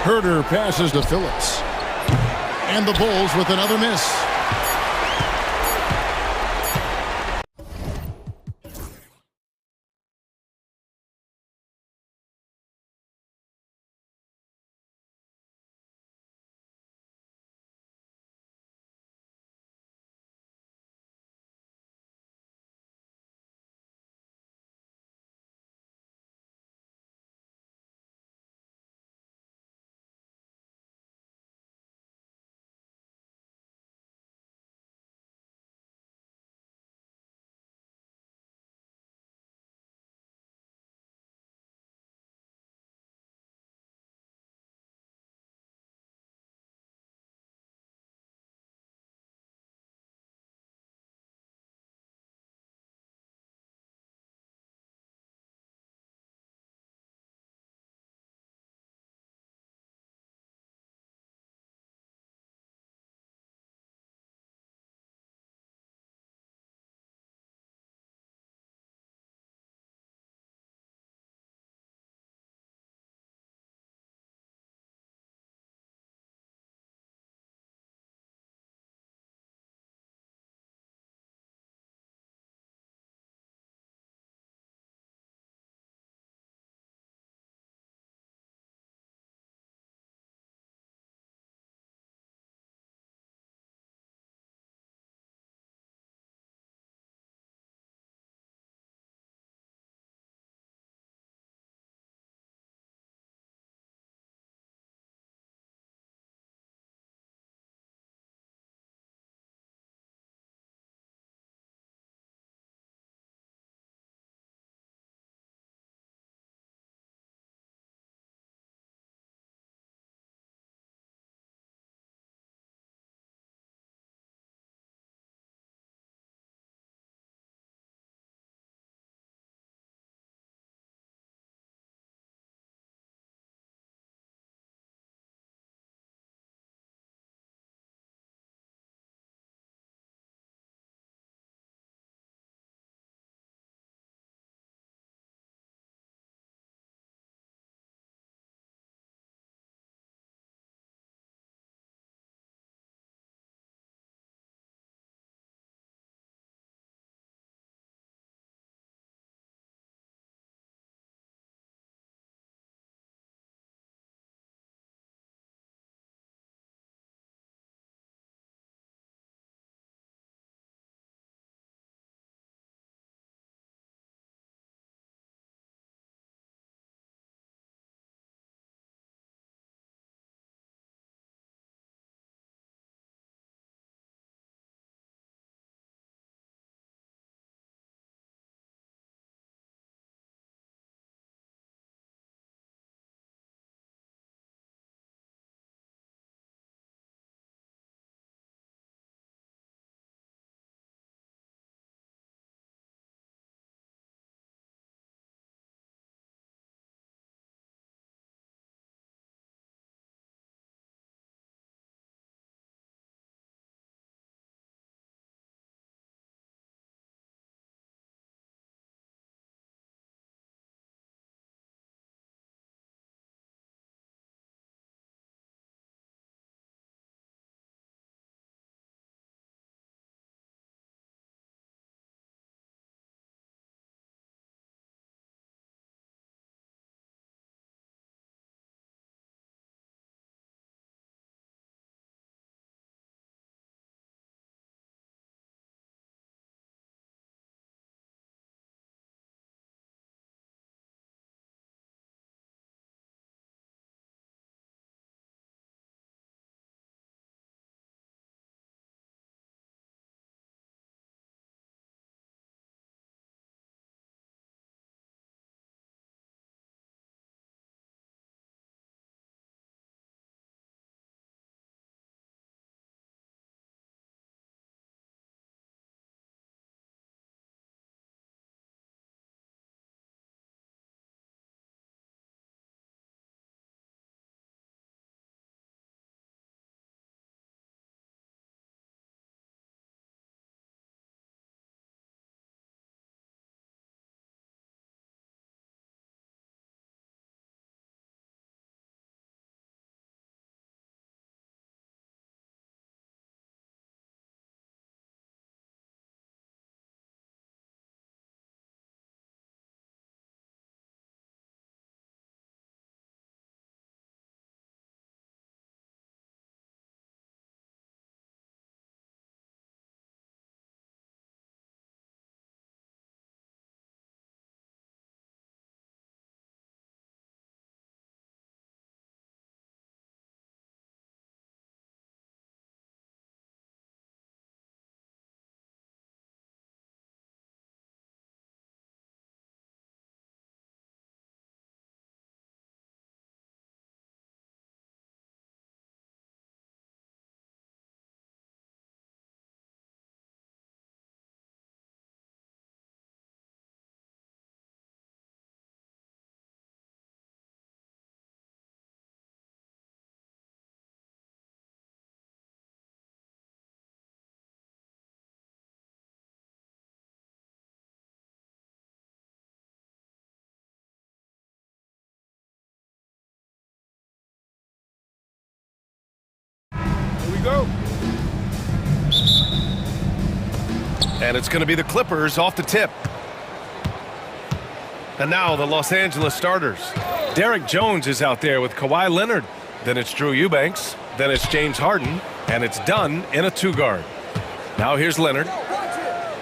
Herter passes to Phillips. And the Bulls with another miss.
And it's going to be the Clippers off the tip. And now the Los Angeles starters. Derek Jones is out there with Kawhi Leonard. Then it's Drew Eubanks. Then it's James Harden. And it's done in a two-guard. Now here's Leonard.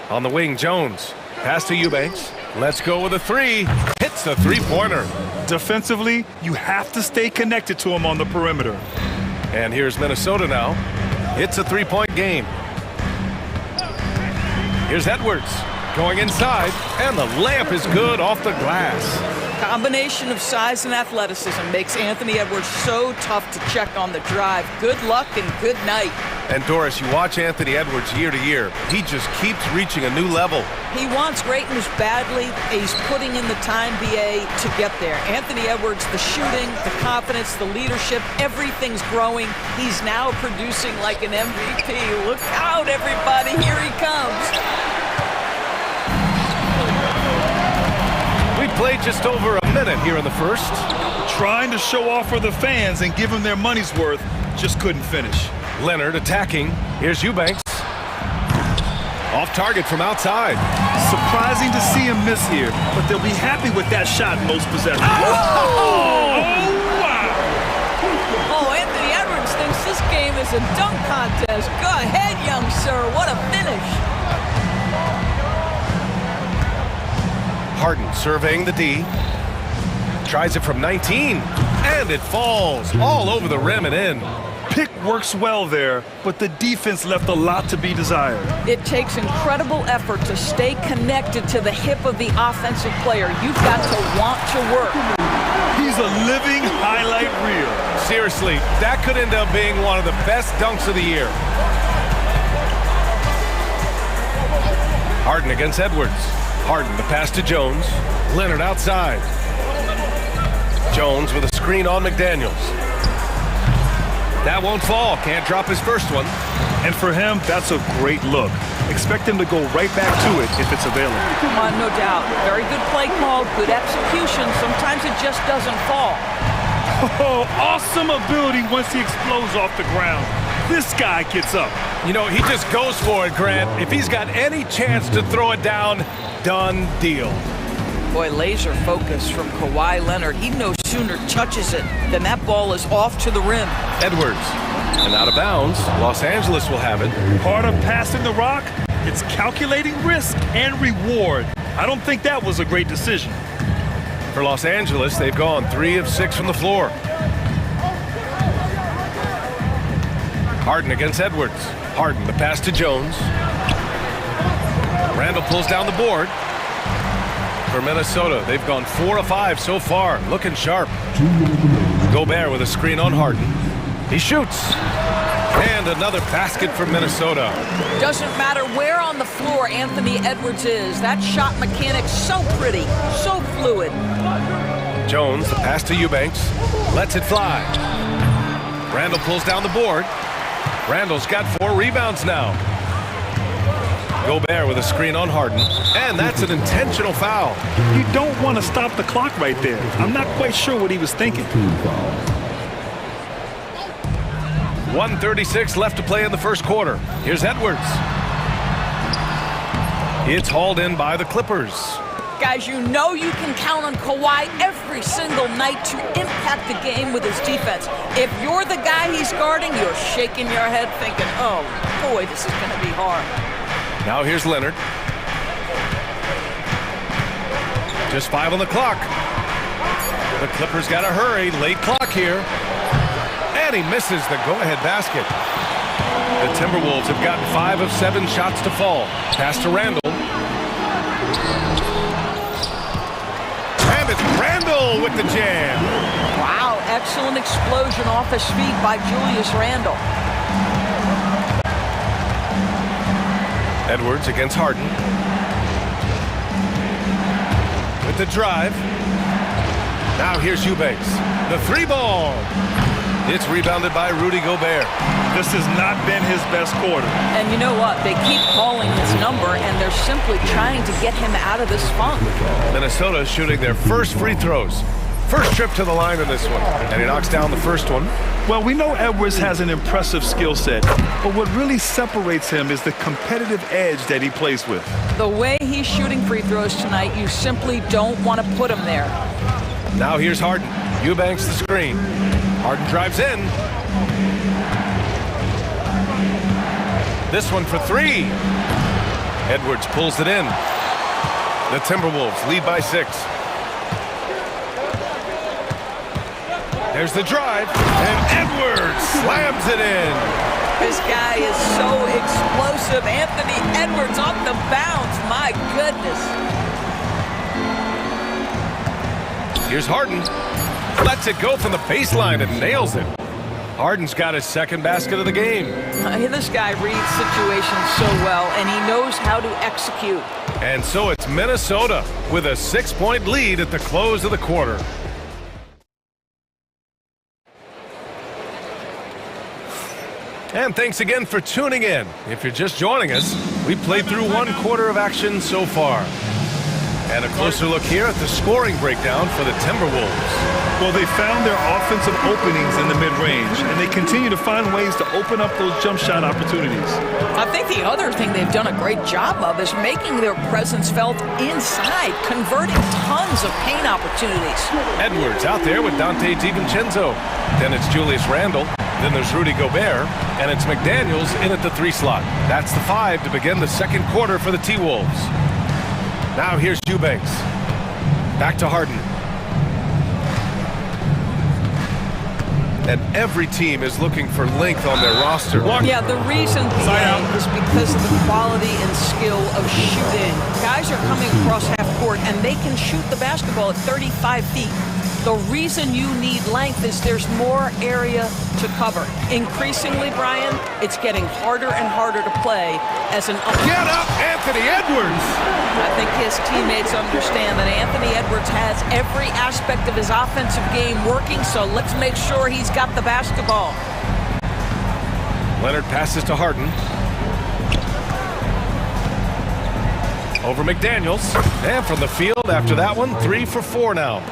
On the wing, Jones. Pass to Eubanks. Let's go with a three. Hits the three-pointer.
Defensively, you have to stay connected to him on the perimeter.
And here's Minnesota now. It's a three-point game. Here's Edwards going inside, and the layup is good off the glass.
Combination of size and athleticism makes Anthony Edwards so tough to check on the drive. Good luck and good night.
And Doris, you watch Anthony Edwards year to year. He just keeps reaching a new level.
He wants greatness badly. He's putting in the time, BA, to get there. Anthony Edwards, the shooting, the confidence, the leadership, everything's growing. He's now producing like an MVP. Look out, everybody. Here he comes.
We played just over a minute here in the first.
Trying to show off for the fans and give them their money's worth, just couldn't finish.
Leonard attacking. Here's Eubanks. Off target from outside.
Surprising to see him miss here, but they'll be happy with that shot most possessions.
Oh, wow. Oh, Anthony Edwards thinks this game is a dunk contest. Go ahead, young sir. What a finish.
Harden surveying the D. Tries it from 19, and it falls all over the rim and in.
Pick works well there, but the defense left a lot to be desired.
It takes incredible effort to stay connected to the hip of the offensive player. You've got to want to work.
He's a living highlight reel.
Seriously, that could end up being one of the best dunks of the year. Harden against Edwards. Harden, the pass to Jones. Leonard outside. Jones with a screen on McDaniels. That won't fall. Can't drop his first one.
And for him, that's a great look. Expect him to go right back to it if it's available.
No doubt. Very good play call, good execution. Sometimes it just doesn't fall.
Oh, awesome ability once he explodes off the ground. This guy gets up.
You know, he just goes for it, Grant. If he's got any chance to throw it down, done deal.
Boy, laser focus from Kawhi Leonard. He no sooner touches it than that ball is off to the rim.
Edwards, and out of bounds. Los Angeles will have it.
Part of passing the rock, it's calculating risk and reward. I don't think that was a great decision.
For Los Angeles, they've gone 3 of 6 from the floor. Harden against Edwards. Harden, the pass to Jones. Randall pulls down the board. For Minnesota, they've gone 4 of 5 so far, looking sharp. Gobert with a screen on Harden. He shoots. And another basket for Minnesota.
Doesn't matter where on the floor Anthony Edwards is. That shot mechanic's so pretty, so fluid.
Jones, the pass to Eubanks. Lets it fly. Randall pulls down the board. Randall's got 4 rebounds now. Gobert with a screen on Harden. And that's an intentional foul.
You don't want to stop the clock right there. I'm not quite sure what he was thinking.
1:36 left to play in the first quarter. Here's Edwards. It's hauled in by the Clippers.
Guys, you know you can count on Kawhi every single night to impact the game with his defense. If you're the guy he's guarding, you're shaking your head thinking, oh, boy, this is going to be hard.
Now here's Leonard. Just 5 on the clock. The Clippers got to hurry. Late clock here. And he misses the go-ahead basket. The Timberwolves have gotten 5 of 7 shots to fall. Pass to Randall. And it's Randall with the jam.
Wow, excellent explosion off his feet by Julius Randall.
Edwards against Harden. With the drive. Now here's Eubanks. The 3-ball. It's rebounded by Rudy Gobert.
This has not been his best quarter.
And you know what? They keep calling his number, and they're simply trying to get him out of this funk.
Minnesota shooting their first free throws. First trip to the line in this one, and he knocks down the first one.
Well, we know Edwards has an impressive skill set, but what really separates him is the competitive edge that he plays with.
The way he's shooting free throws tonight, you simply don't want to put him there.
Now here's Harden. Eubanks the screen. Harden drives in. This one for three. Edwards pulls it in. The Timberwolves lead by 6. There's the drive, and Edwards slams it in.
This guy is so explosive. Anthony Edwards off the bounce. My goodness.
Here's Harden. Lets it go from the baseline and nails it. Harden's got his second basket of the game.
This guy reads situations so well, and he knows how to execute.
And so it's Minnesota with a 6-point lead at the close of the quarter. And thanks again for tuning in. If you're just joining us, we played through 1 quarter of action so far. And a closer look here at the scoring breakdown for the Timberwolves.
Well, they found their offensive openings in the mid-range, and they continue to find ways to open up those jump shot opportunities.
I think the other thing they've done a great job of is making their presence felt inside, converting tons of paint opportunities.
Edwards out there with Dante DiVincenzo. Then it's Julius Randle. Then there's Rudy Gobert. And it's McDaniels in at the 3 slot. That's the 5 to begin the second quarter for the T-Wolves. Now here's Eubanks. Back to Harden. And every team is looking for length on their roster.
Yeah, the reason being is because of the quality and skill of shooting. Guys are coming across half court, and they can shoot the basketball at 35 feet. The reason you need length is there's more area to cover. Increasingly, Brian, it's getting harder and harder to play as an...
Get up, Anthony Edwards!
I think his teammates understand that Anthony Edwards has every aspect of his offensive game working, so let's make sure he's got the basketball.
Leonard passes to Harden. Over McDaniels. And from the field after that one, 3 for 4 now.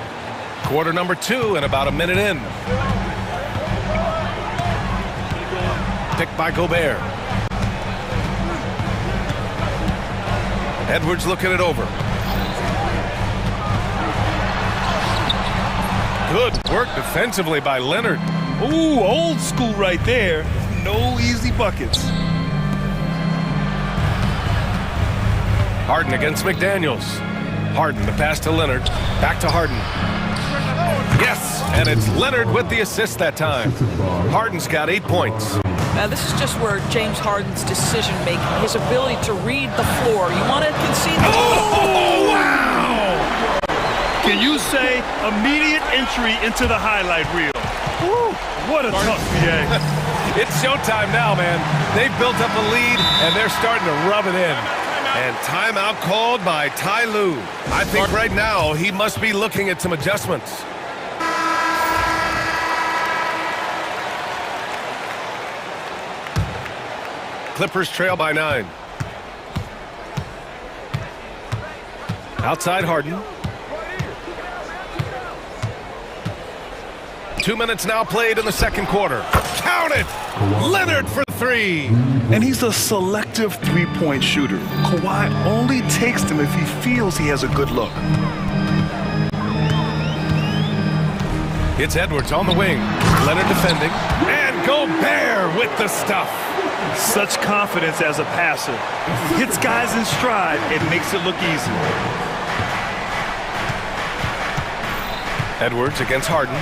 Quarter number 2 and about a minute in. Picked by Gobert. Edwards looking it over. Good work defensively by Leonard.
Ooh, old school right there. No easy buckets.
Harden against McDaniels. Harden, the pass to Leonard. Back to Harden. Yes, and it's Leonard with the assist that time. Harden's got 8 points.
Now, this is just where James Harden's decision-making, his ability to read the floor. You want to concede...
Oh, wow! Can you say immediate entry into the highlight reel? Woo, what a tough PA.
It's showtime now, man. They've built up a lead, and they're starting to rub it in. And timeout called by Ty Lue. I think right now he must be looking at some adjustments. Clippers trail by 9. Outside Harden. 2 minutes now played in the second quarter. Count it! Leonard for 3.
And he's a selective three-point shooter. Kawhi only takes them if he feels he has a good look.
It's Edwards on the wing. Leonard defending. And Gobert with the stuff.
Such confidence as a passer. He hits guys in stride and makes it look easy.
Edwards against Harden.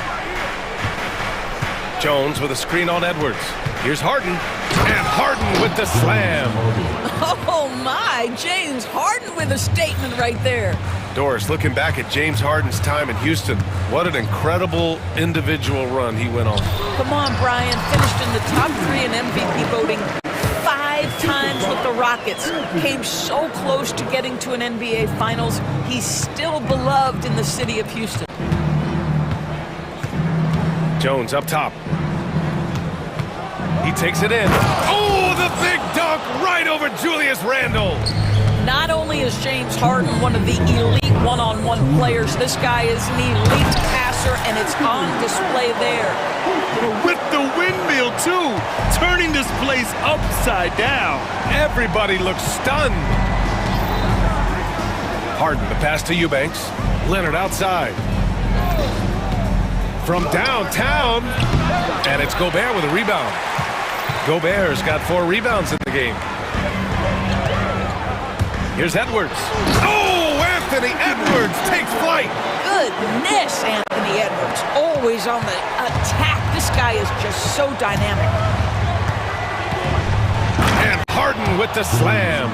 Jones with a screen on Edwards. Here's Harden. And Harden with the slam.
Oh, my. James Harden with a statement right there.
Doris, looking back at James Harden's time in Houston, what an incredible individual run he went on.
Come on, Brian. Finished in the top 3 in MVP voting 5 times with the Rockets. Came so close to getting to an NBA Finals. He's still beloved in the city of Houston.
Jones up top. He takes it in. Oh, the big dunk right over Julius Randle.
Not only is James Harden one of the elite one-on-one players, this guy is an elite passer closer, and it's on display there.
With the windmill, too, turning this place upside down.
Everybody looks stunned. Harden, the pass to Eubanks. Leonard outside. From downtown, and it's Gobert with a rebound. Gobert's got 4 rebounds in the game. Here's Edwards. Oh, Anthony Edwards takes flight.
Goodness, Anthony Edwards, always on the attack. This guy is just so dynamic.
And Harden with the slam.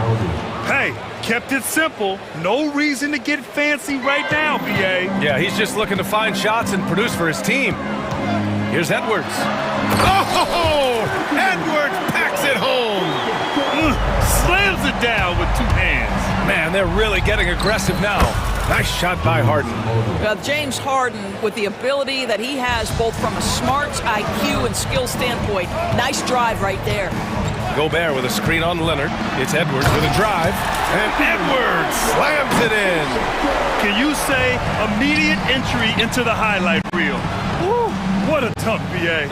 Hey, kept it simple. No reason to get fancy right now, BA.
Yeah, he's just looking to find shots and produce for his team. Here's Edwards. Oh, Edwards packs it home.
Slams it down with 2 hands.
Man, they're really getting aggressive now. Nice shot by Harden.
James Harden, with the ability that he has both from a smarts, IQ, and skill standpoint, nice drive right there.
Gobert with a screen on Leonard. It's Edwards with a drive. And Edwards slams it in.
Can you say immediate entry into the highlight reel? Woo, what a tough BA.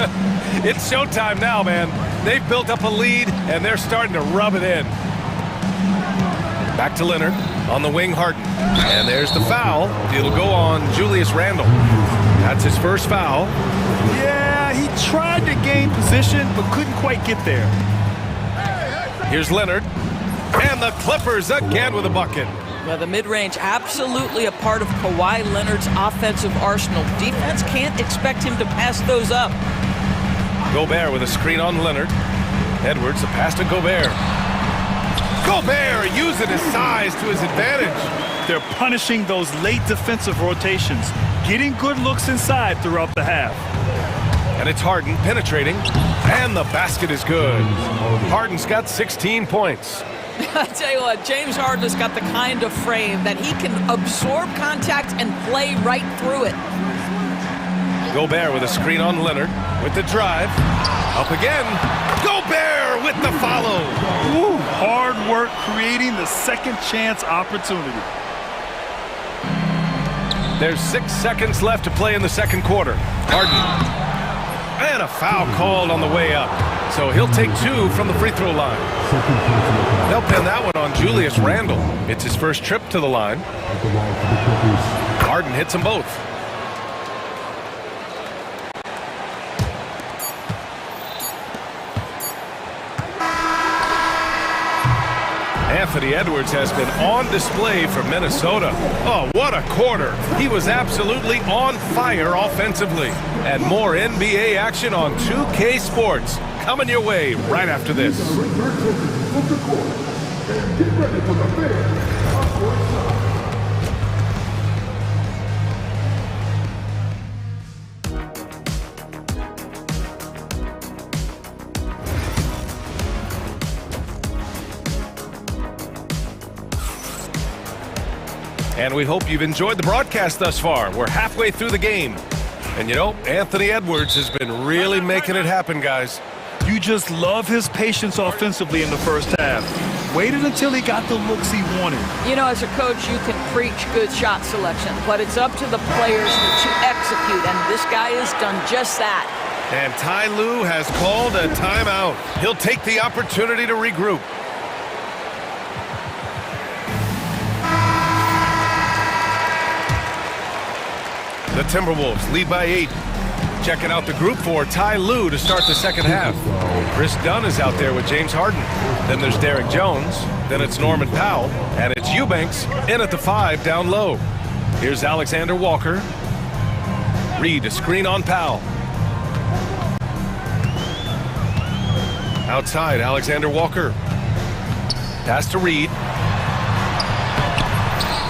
It's showtime now, man. They've built up a lead, and they're starting to rub it in. Back to Leonard. On the wing, Harden. And there's the foul. It'll go on Julius Randle. That's his first foul.
Yeah, he tried to gain position, but couldn't quite get there.
Here's Leonard. And the Clippers again with a bucket.
Well, the mid-range absolutely a part of Kawhi Leonard's offensive arsenal. Defense can't expect him to pass those up.
Gobert with a screen on Leonard. Edwards, a pass to Gobert. Gobert using his size to his advantage.
They're punishing those late defensive rotations, getting good looks inside throughout the half.
And it's Harden penetrating, and the basket is good. Harden's got 16 points.
I tell you what, James Harden has got the kind of frame that he can absorb contact and play right through it.
Gobert with a screen on Leonard with the drive. Up again. Gobert with the follow.
Woo, hard work creating the second chance opportunity.
There's 6 seconds left to play in the second quarter. Harden. And a foul called on the way up. So he'll take 2 from the free throw line. They'll pin that one on Julius Randle. It's his first trip to the line. Harden hits them both. Anthony Edwards has been on display for Minnesota. Oh, what a quarter. He was absolutely on fire offensively. And more NBA action on 2K Sports coming your way right after this. And we hope you've enjoyed the broadcast thus far. We're halfway through the game. And you know, Anthony Edwards has been really making it happen, guys.
You just love his patience offensively in the first half. Waited until he got the looks he wanted.
You know, as a coach, you can preach good shot selection, but it's up to the players to execute, and this guy has done just that.
And Ty Lue has called a timeout. He'll take the opportunity to regroup. The Timberwolves lead by 8. Checking out the group for Ty Lue to start the second half. Chris Dunn is out there with James Harden. Then there's Derek Jones. Then it's Norman Powell. And it's Eubanks in at the 5 down low. Here's Alexander Walker. Reed, a screen on Powell. Outside, Alexander Walker. Pass to Reed.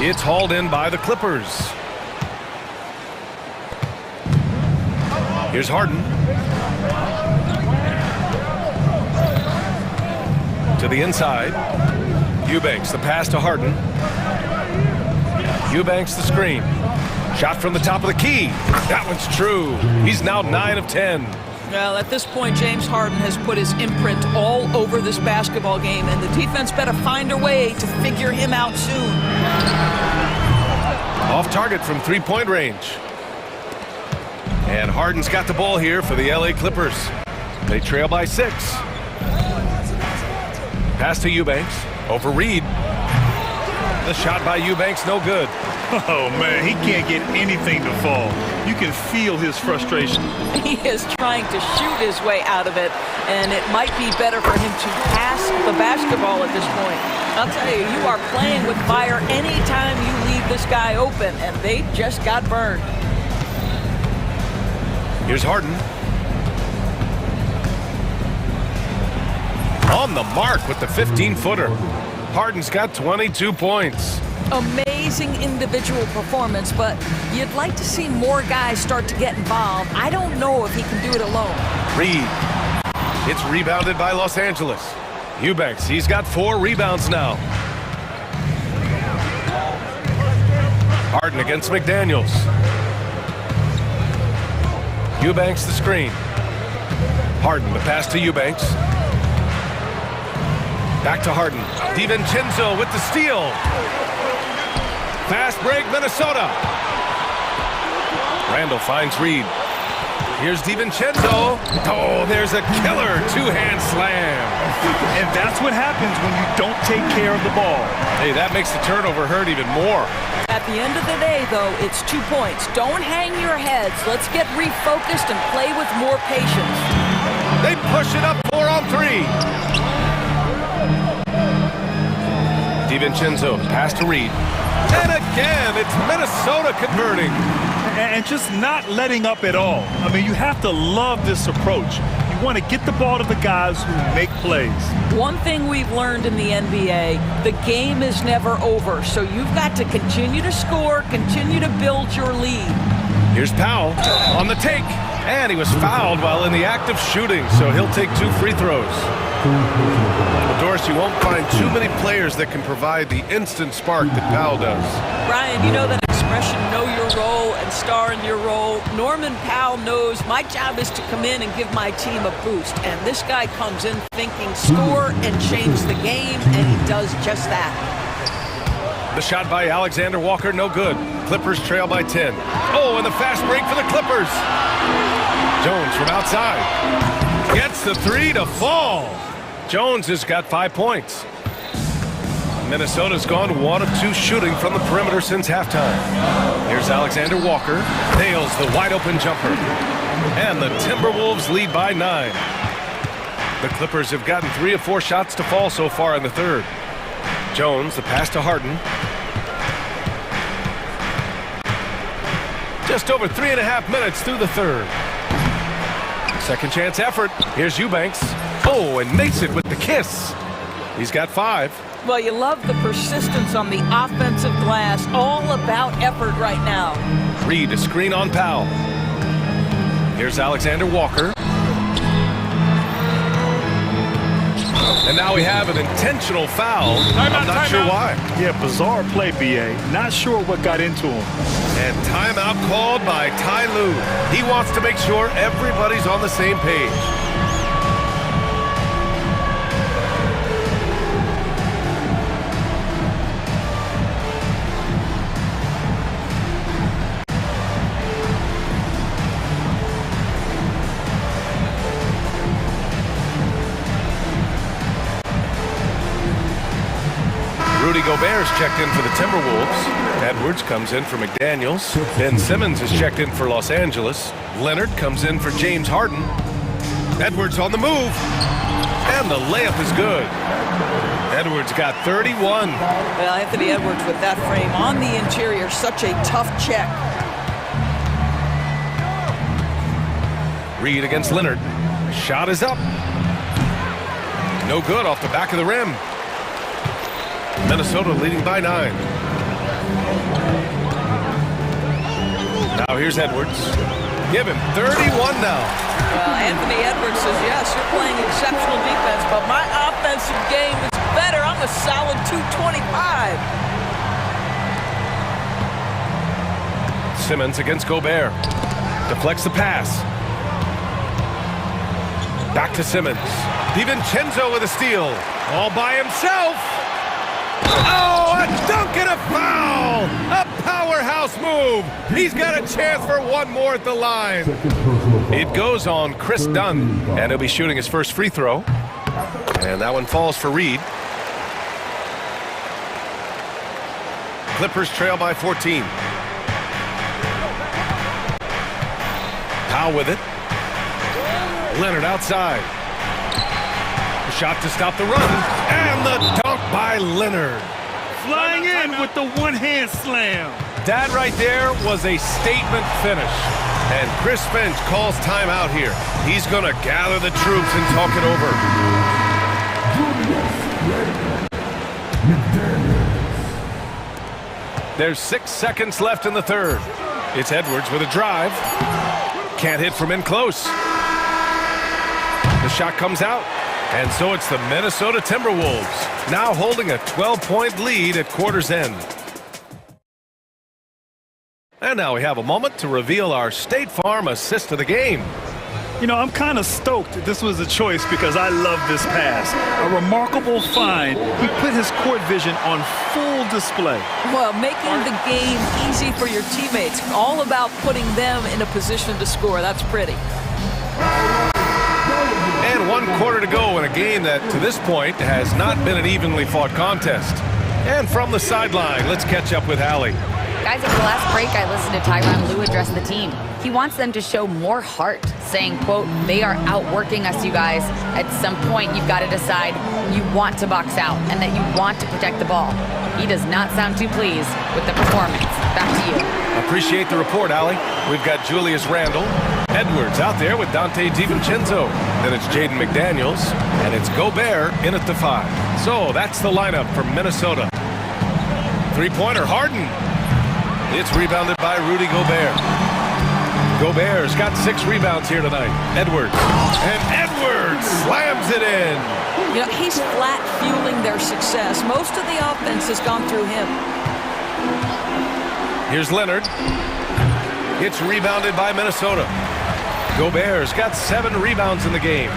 It's hauled in by the Clippers. Here's Harden. To the inside. Eubanks, the pass to Harden. Eubanks, the screen. Shot from the top of the key. That one's true. He's now 9 of 10.
Well, at this point, James Harden has put his imprint all over this basketball game, and the defense better find a way to figure him out soon.
Off target from three-point range. And Harden's got the ball here for the LA Clippers. They trail by 6. Pass to Eubanks. Over Reed. The shot by Eubanks, no good.
Oh, man, he can't get anything to fall. You can feel his frustration.
He is trying to shoot his way out of it, and it might be better for him to pass the basketball at this point. I'll tell you, you are playing with fire anytime you leave this guy open, and they just got burned.
Here's Harden. On the mark with the 15-footer. Harden's got 22 points.
Amazing individual performance, but you'd like to see more guys start to get involved. I don't know if he can do it alone.
Reed. It's rebounded by Los Angeles. Eubanks, he's got 4 rebounds now. Harden against McDaniels. Eubanks the screen. Harden the pass to Eubanks. Back to Harden. DiVincenzo with the steal. Fast break, Minnesota. Randall finds Reed. Here's DiVincenzo. Oh, there's a killer two-hand slam.
And that's what happens when you don't take care of the ball.
Hey, that makes the turnover hurt even more.
At the end of the day, though, it's 2 points. Don't hang your heads. Let's get refocused and play with more patience.
They push it up 4 on 3. DiVincenzo, pass to Reed. And again, it's Minnesota converting.
And just not letting up at all. I mean, you have to love this approach. You want to get the ball to the guys who make plays.
One thing we've learned in the NBA, the game is never over. So you've got to continue to score, continue to build your lead.
Here's Powell on the take. And he was fouled while in the act of shooting, so he'll take 2 free throws. Well, Doris, you won't find too many players that can provide the instant spark that Powell does.
Brian, you know that expression, know your role and star in your role. Norman Powell knows my job is to come in and give my team a boost. And this guy comes in thinking score and change the game, and he does just that.
The shot by Alexander Walker, no good. Clippers trail by 10. Oh, and the fast break for the Clippers. Jones from outside. Gets the 3 to fall. Jones has got 5 points. Minnesota's gone 1 of 2 shooting from the perimeter since halftime. Here's Alexander Walker. Nails the wide open jumper. And the Timberwolves lead by 9. The Clippers have gotten 3 of 4 shots to fall so far in the third. Jones, the pass to Harden. Just over 3.5 minutes through the third. Second chance effort. Here's Eubanks. Oh, and makes it with the kiss. He's got 5.
Well, you love the persistence on the offensive glass. All about effort right now.
Reed, a screen on Powell. Here's Alexander Walker. And now we have an intentional foul. I'm not sure why.
Yeah, bizarre play, B.A. Not sure what got into him.
And timeout called by Ty Lue. He wants to make sure everybody's on the same page. Rudy Gobert's checked in for the Timberwolves. Edwards comes in for McDaniels. Ben Simmons is checked in for Los Angeles. Leonard comes in for James Harden. Edwards on the move. And the layup is good. Edwards got 31.
Well, Anthony Edwards with that frame on the interior. Such a tough check.
Reed against Leonard. Shot is up. No good off the back of the rim. Minnesota leading by 9. Now here's Edwards. Give him 31 now.
Well, Anthony Edwards says, yes, you're playing exceptional defense, but my offensive game is better. I'm a solid 225.
Simmons against Gobert. Deflects the pass. Back to Simmons. DiVincenzo with a steal. All by himself. Oh, a dunk and a foul! A powerhouse cross move. He's got a chance for one more at the line. It goes on Chris Dunn, and he'll be shooting his first free throw. And that one falls for Reed. Clippers trail by 14. Powell with it. Leonard outside. The shot to stop the run. And the dunk by Leonard.
Flying in with the one-hand slam.
That right there was a statement finish. And Chris Finch calls timeout here. He's going to gather the troops and talk it over. There's 6 seconds left in the third. It's Edwards with a drive. Can't hit from in close. The shot comes out. And so it's the Minnesota Timberwolves, now holding a 12-point lead at quarter's end. And now we have a moment to reveal our State Farm assist of the game.
You know, I'm kind of stoked this was a choice because I love this pass. A remarkable find. He put his court vision on full display.
Well, making the game easy for your teammates. All about putting them in a position to score. That's pretty.
And 1 quarter to go in a game that, to this point, has not been an evenly fought contest. And from the sideline, let's catch up with Hallie.
Guys, at the last break, I listened to Tyronn Lue address the team. He wants them to show more heart, saying, quote, they are outworking us, you guys. At some point, you've got to decide you want to box out and that you want to protect the ball. He does not sound too pleased with the performance. Back to you.
Appreciate the report, Allie. We've got Julius Randle. Edwards out there with Dante DiVincenzo. Then it's Jaden McDaniels. And it's Gobert in at the 5. So that's the lineup for Minnesota. Three-pointer, Harden. It's rebounded by Rudy Gobert. Gobert's got 6 rebounds here tonight. Edwards. And Edwards slams it in.
You know, he's flat fueling their success. Most of the offense has gone through him.
Here's Leonard. It's rebounded by Minnesota. Gobert's got 7 rebounds in the game.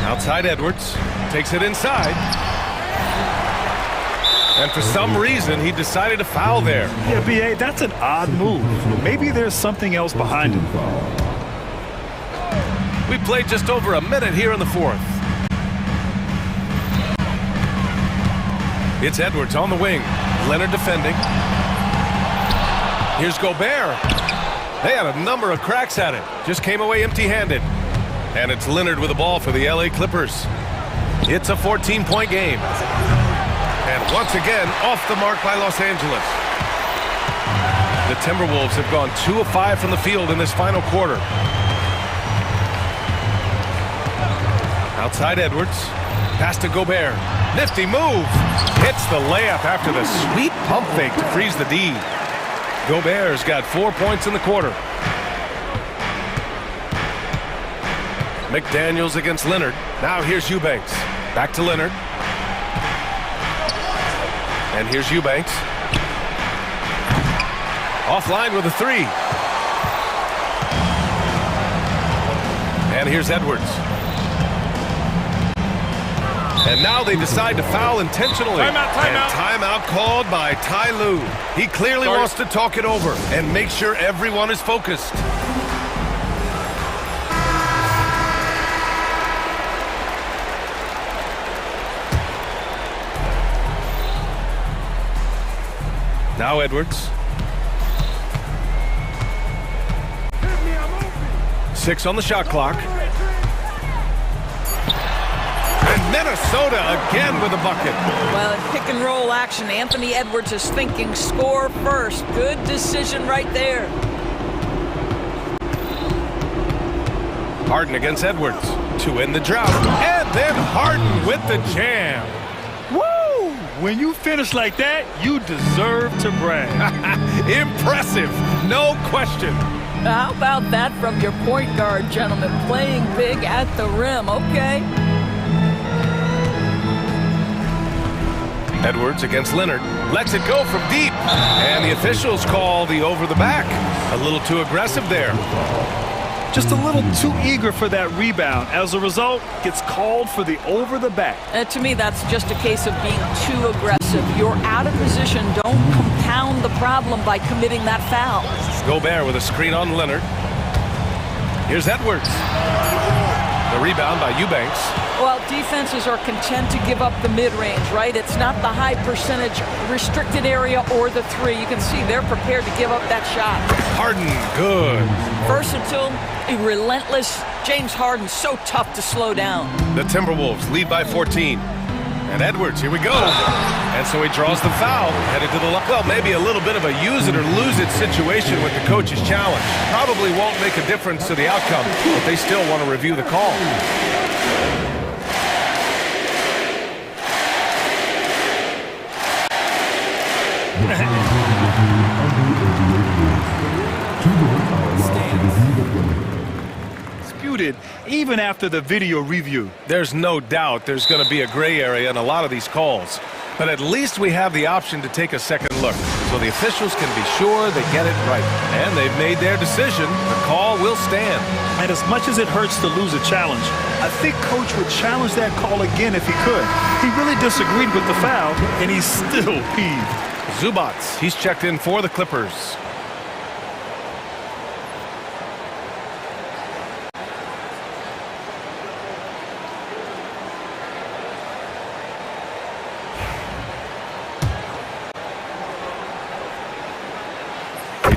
Outside Edwards. Takes it inside. And for some reason, he decided to foul there.
Yeah, B.A., that's an odd move. Maybe there's something else behind it.
We played just over a minute here in the fourth. It's Edwards on the wing. Leonard defending. Here's Gobert. They had a number of cracks at it. Just came away empty-handed. And it's Leonard with the ball for the LA Clippers. It's a 14-point game. And once again, off the mark by Los Angeles. The Timberwolves have gone 2 of 5 from the field in this final quarter. Outside Edwards. Pass to Gobert. Nifty move. Hits the layup after the sweet pump fake to freeze the D. Gobert's got 4 points in the quarter. McDaniels against Leonard. Now here's Eubanks. Back to Leonard. And here's Eubanks. Offline with a 3. And here's Edwards. And now they decide to foul intentionally.
Timeout.
And timeout called by Ty Lue. He clearly wants to talk it over and make sure everyone is focused. Now Edwards. 6 on the shot clock. And Minnesota again with a bucket.
Well, in pick and roll action, Anthony Edwards is thinking score first. Good decision right there.
Harden against Edwards to end the drought. And then Harden with the jam.
Woo! When you finish like that, you deserve to brag.
Impressive, no question.
How about that from your point guard, gentlemen? Playing big at the rim, okay.
Edwards against Leonard. Lets it go from deep. And the officials call the over the back. A little too aggressive there.
just a little too eager for that rebound. As a result, gets called for the over the back.
To me, that's just a case of being too aggressive. You're out of position. Don't compound the problem by committing that foul.
Gobert with a screen on Leonard. Here's Edwards. The rebound by Eubanks.
Well, defenses are content to give up the mid-range, right? It's not the high percentage restricted area or the three. You can see they're prepared to give up that shot.
Harden, good.
Versatile, relentless. James Harden, so tough to slow down.
The Timberwolves lead by 14. And Edwards, here we go. And so he draws the foul, headed to the left. Well, maybe a little bit of a use it or lose it situation with the coach's challenge. Probably won't make a difference to the outcome, but they still want to review the call.
Disputed even after the video review.
There's no doubt there's going to be a gray area in a lot of these calls. But at least we have the option to take a second look, so the officials can be sure they get it right. And they've made their decision. The call will stand.
And as much as it hurts to lose a challenge, I think Coach would challenge that call again if he could. He really disagreed with the foul, and he's still peeved.
Zubats, he's checked in for the Clippers.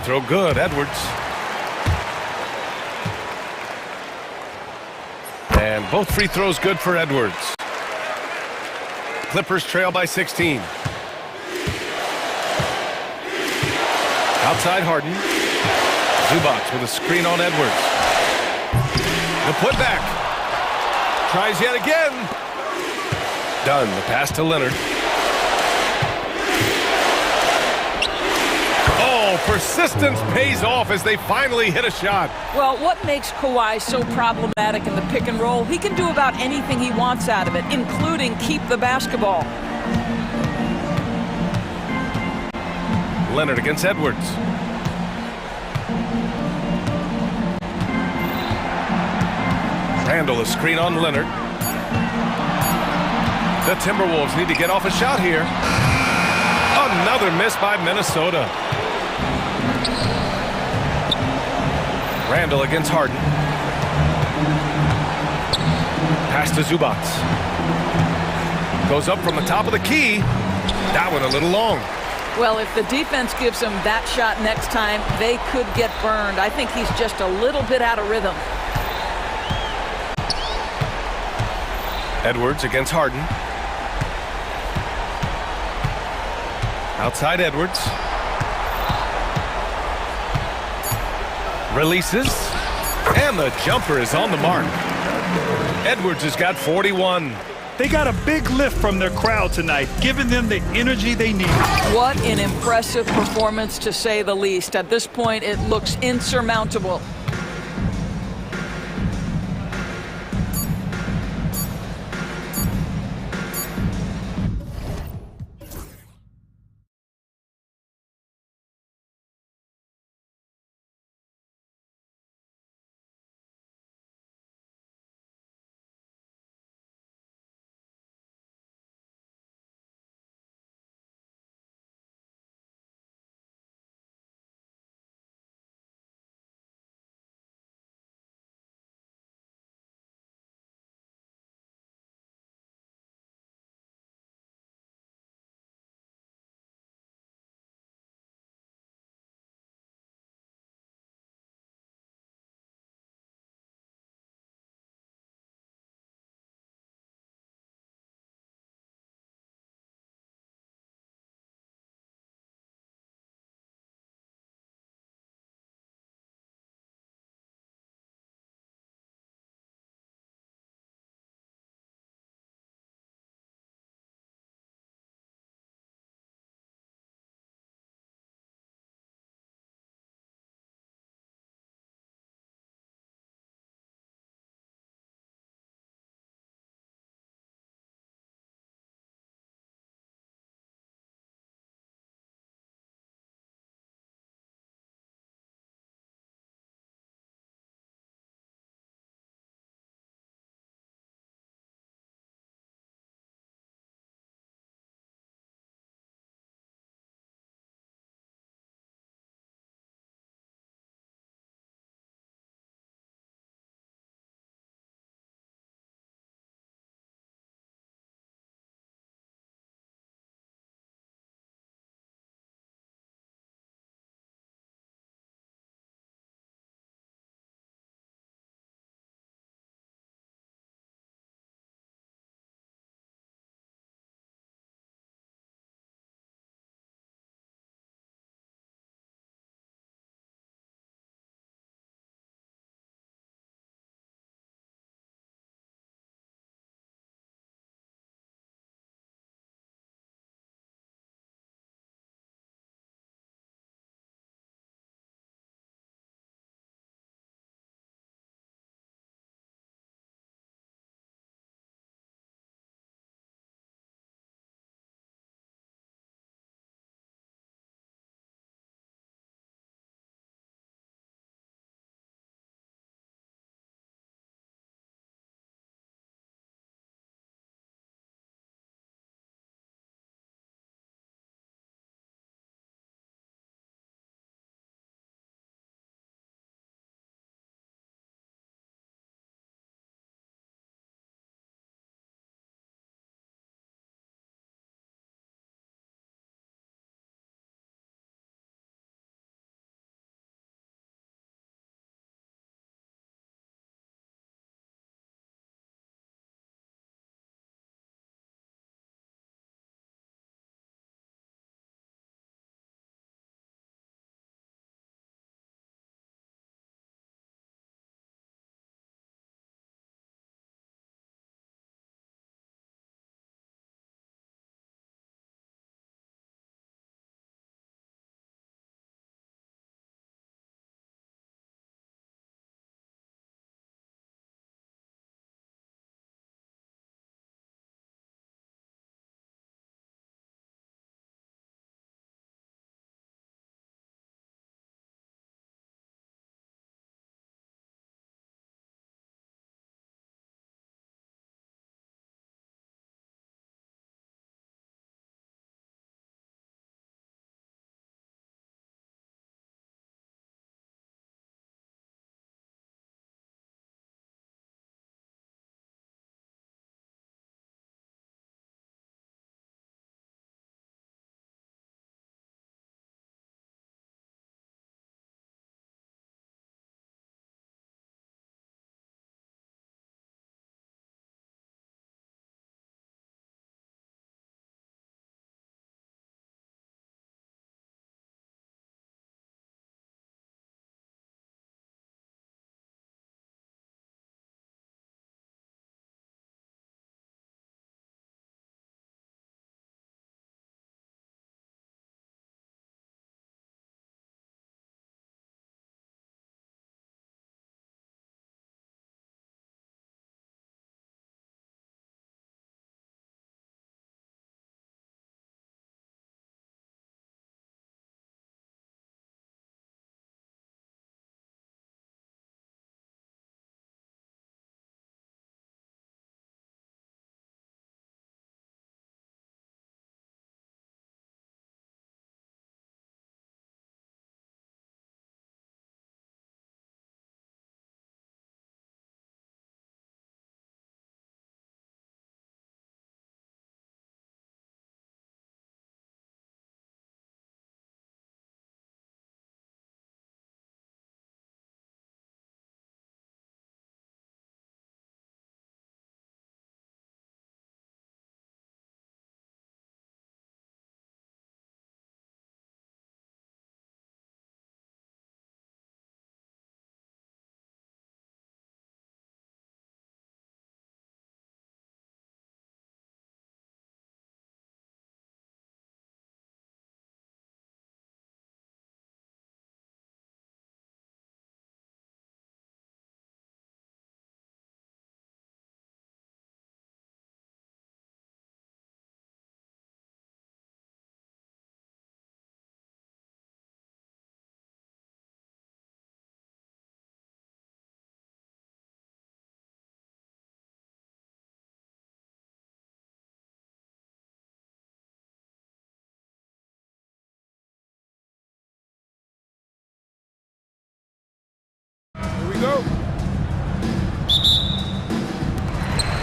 Throw good, Edwards. And both free throws good for Edwards. Clippers trail by 16. Outside Harden. Zubats with a screen on Edwards. The putback. Tries yet again. Done. The pass to Leonard. Persistence pays off as they finally hit a shot.
Well, what makes Kawhi so problematic in the pick and roll? He can do about anything he wants out of it, including keep the basketball.
Leonard against Edwards. Randall, a screen on Leonard. The Timberwolves need to get off a shot here. Another miss by Minnesota. Randall against Harden. Pass to Zubats. Goes up from the top of the key. That one a little long.
Well, if the defense gives him that shot next time, they could get burned. I think he's just a little bit out of rhythm.
Edwards against Harden. Outside Edwards. Releases. And the jumper is on the mark. Edwards has got 41.
They got a big lift from their crowd tonight, giving them the energy they need.
What an impressive performance, to say the least. At this point, it looks insurmountable.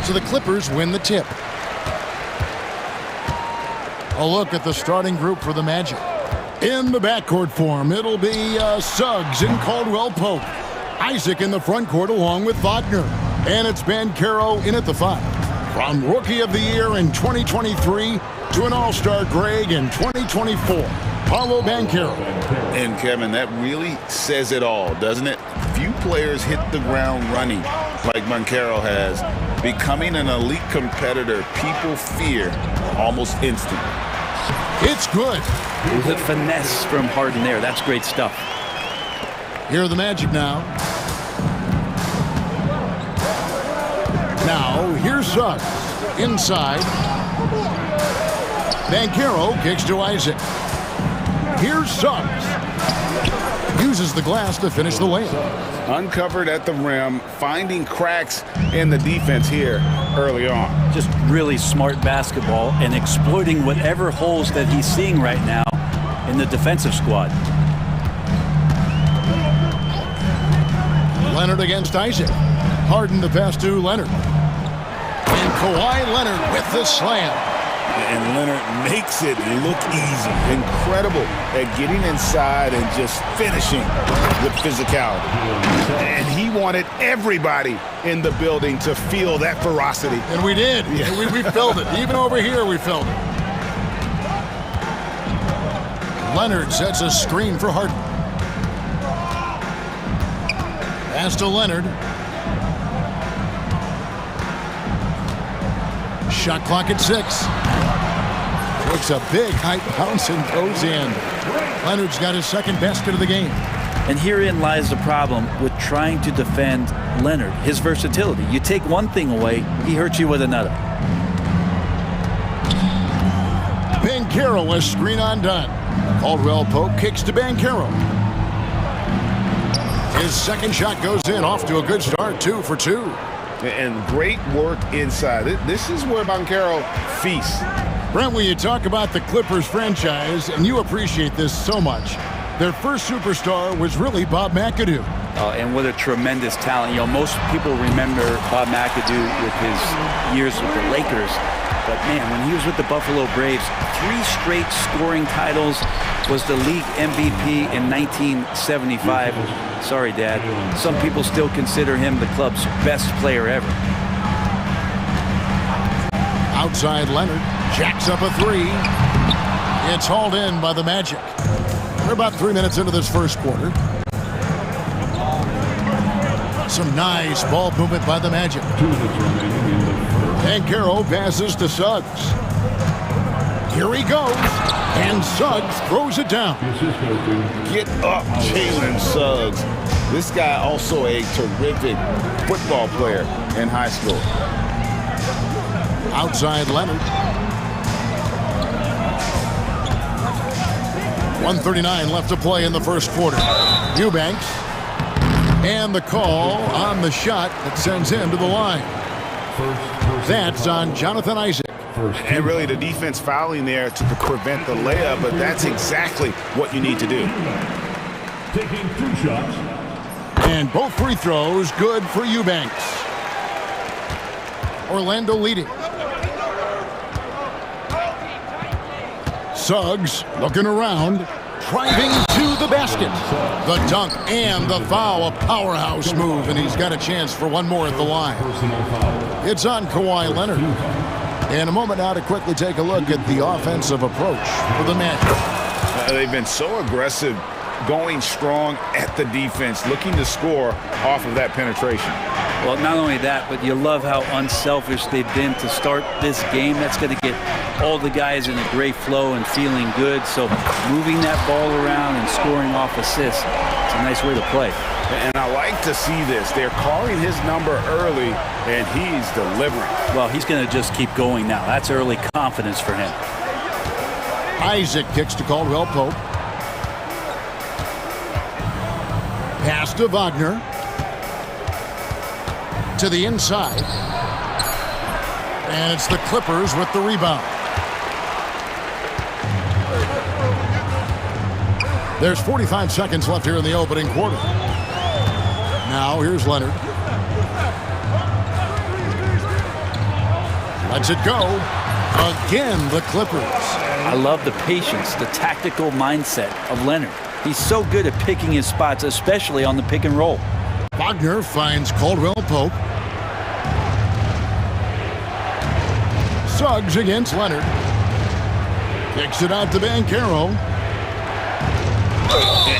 So the Clippers win the tip. A look at the starting group for the Magic. In the backcourt form, it'll be Suggs and Caldwell Pope. Isaac in the front court along with Wagner. And it's Banchero in at the 5. From Rookie of the Year in 2023 to an All-Star Greg in 2024, Paolo Banchero.
And Kevin, that really says it all, doesn't it? Few players hit the ground running like Banchero has. Becoming an elite competitor, people fear almost instantly.
It's good.
The finesse from Harden there. That's great stuff.
Here are the Magic now. Now, here's Suggs. Inside. Banchero kicks to Isaac. Here's Suggs. Uses the glass to finish the layup.
Uncovered at the rim, finding cracks in the defense here early on.
Just really smart basketball and exploiting whatever holes that he's seeing right now in the defensive squad.
Leonard against Isaac. Harden the pass to Leonard. And Kawhi Leonard with the slam.
And Leonard makes it look easy. Incredible at getting inside and just finishing with physicality.
And he wanted everybody in the building to feel that ferocity.
And we did. Yeah. We felt it. Even over here, we felt it. Leonard sets a screen for Harden. Pass to Leonard. Shot clock at 6. Takes a big high bounce and goes in. Leonard's got his second basket of the game.
And herein lies the problem with trying to defend Leonard, his versatility. You take one thing away, he hurts you with another.
Banchero, a screen undone. Caldwell Pope kicks to Banchero. His second shot goes in, off to a good start, 2 for 2.
And great work inside. This is where Banchero feasts.
Brent, when you talk about the Clippers franchise, and you appreciate this so much, their first superstar was really Bob McAdoo.
And what a tremendous talent. You know, most people remember Bob McAdoo with his years with the Lakers. But, man, when he was with the Buffalo Braves, 3 straight scoring titles, was the league MVP in 1975. Sorry, Dad. Some people still consider him the club's best player ever.
Outside Leonard, jacks up a 3. It's hauled in by the Magic. We're about 3 minutes into this first quarter. Some nice ball movement by the Magic. Banchero passes to Suggs. Here he goes, and Suggs throws it down.
Get up, Jalen Suggs. This guy also a terrific football player in high school.
Outside Leonard. 1:39 left to play in the first quarter. Eubanks. And the call on the shot that sends him to the line. That's on Jonathan Isaac.
And really the defense fouling there to prevent the layup, but that's exactly what you need to do.
Taking 2 shots.
And both free throws good for Eubanks. Orlando leading. Suggs looking around, driving to the basket. The dunk and the foul, a powerhouse move, and he's got a chance for one more at the line. It's on Kawhi Leonard. In a moment now to quickly take a look at the offensive approach for the Magic.
They've been so aggressive, going strong at the defense, looking to score off of that penetration.
Well, not only that, but you love how unselfish they've been to start this game. That's going to get all the guys in a great flow and feeling good. So moving that ball around and scoring off assists, it's a nice way to play.
And I like to see this. They're calling his number early, and he's delivering.
Well, he's going to just keep going now. That's early confidence for him.
Isaac kicks to Caldwell Pope. Pass to Wagner. To the inside. And it's the Clippers with the rebound. There's 45 seconds left here in the opening quarter. Now here's Leonard. Lets it go. Again, the Clippers.
I love the patience, the tactical mindset of Leonard. He's so good at picking his spots, especially on the pick and roll.
Wagner finds Caldwell Pope. Suggs against Leonard. Kicks it out to Banchero.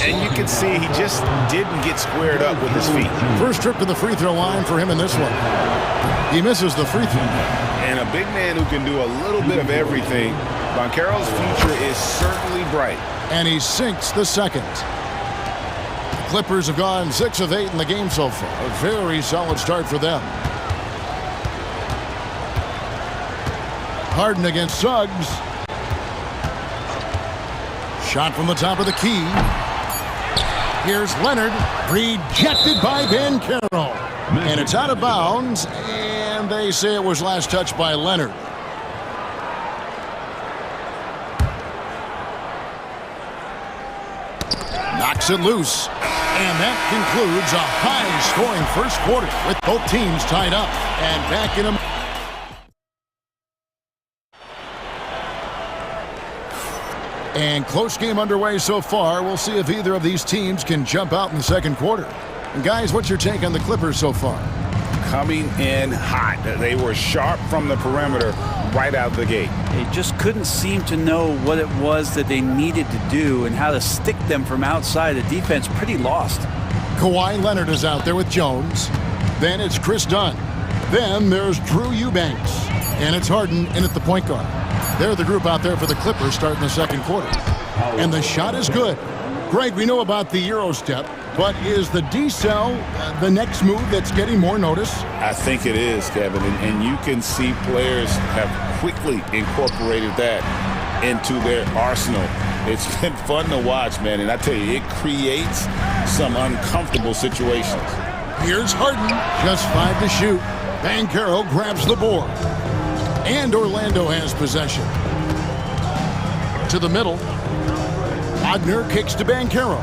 And you can see he just didn't get squared up with his feet.
First trip to the free throw line for him in this one. He misses the free throw.
And a big man who can do a little bit of everything. Banchero's future is certainly bright.
And he sinks the second. The Clippers have gone 6 of 8 in the game so far. A very solid start for them. Harden against Suggs. Shot from the top of the key. Here's Leonard. Rejected by Banchero. And it's out of bounds. And they say it was last touched by Leonard. Knocks it loose. And that concludes a high-scoring first quarter with both teams tied up. And back in them. And close game underway so far. We'll see if either of these teams can jump out in the second quarter. And guys, what's your take on the Clippers so far?
Coming in hot. They were sharp from the perimeter right out the gate.
They just couldn't seem to know what it was that they needed to do and how to stick them from outside. The defense pretty lost.
Kawhi Leonard is out there with Jones. Then it's Chris Dunn. Then there's Drew Eubanks. And it's Harden in at the point guard. They're the group out there for the Clippers starting the second quarter. And the shot is good. Greg, we know about the Euro step, but is the decel the next move that's getting more notice?
I think it is, Kevin, and you can see players have quickly incorporated that into their arsenal. It's been fun to watch, man, and I tell you, it creates some uncomfortable situations.
Here's Harden, just 5 to shoot. Banchero grabs the board. And Orlando has possession. To the middle. Wagner kicks to Banchero.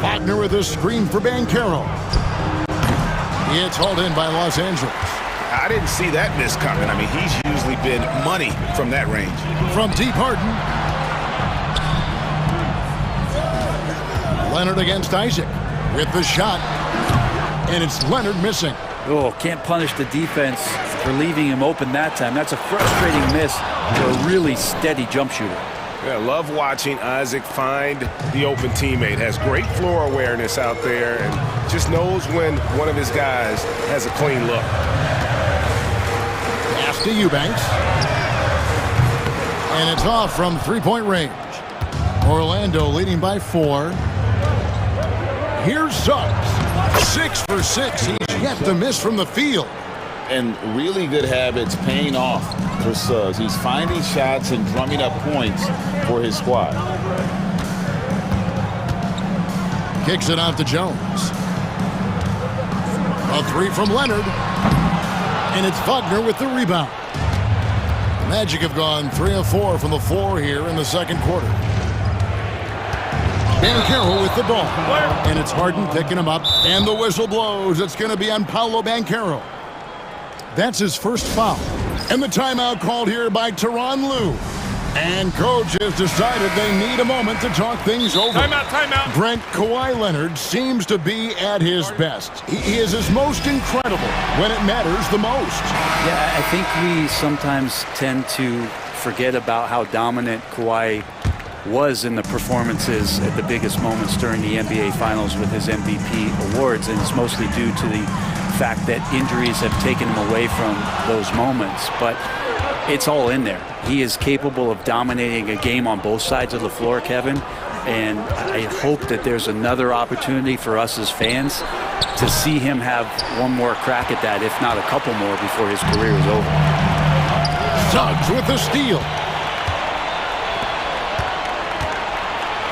Wagner with a screen for Banchero. It's hauled in by Los Angeles.
I didn't see that miss coming. I mean, he's usually been money from that range.
From deep, Harden. Leonard against Isaac with the shot. And it's Leonard missing.
Oh, can't punish the defense for leaving him open that time. That's a frustrating miss for a really steady jump shooter.
Yeah, love watching Isaac find the open teammate. Has great floor awareness out there and just knows when one of his guys has a clean look.
Pass to Eubanks. And it's off from three-point range. Orlando leading by 4. Here's Suggs. 6 for 6. He's yet to miss from the field.
And really good habits paying off for Suggs. He's finding shots and drumming up points for his squad.
Kicks it out to Jones. A 3 from Leonard. And it's Wagner with the rebound. The Magic have gone 3 of 4 from the floor here in the second quarter. Banchero with the ball. And it's Harden picking him up. And the whistle blows. It's going to be on Paolo Banchero. That's his first foul. And the timeout called here by Tyronn Lue. And coach has decided they need a moment to talk things over.
Timeout.
Brent, Kawhi Leonard seems to be at his best. He is his most incredible when it matters the most.
Yeah, I think we sometimes tend to forget about how dominant Kawhi was in the performances at the biggest moments during the NBA Finals with his MVP awards, and it's mostly due to the fact that injuries have taken him away from those moments. But it's all in there. He is capable of dominating a game on both sides of the floor, Kevin, and I hope that there's another opportunity for us as fans to see him have one more crack at that, if not a couple more, before his career is over.
Suggs with the steal.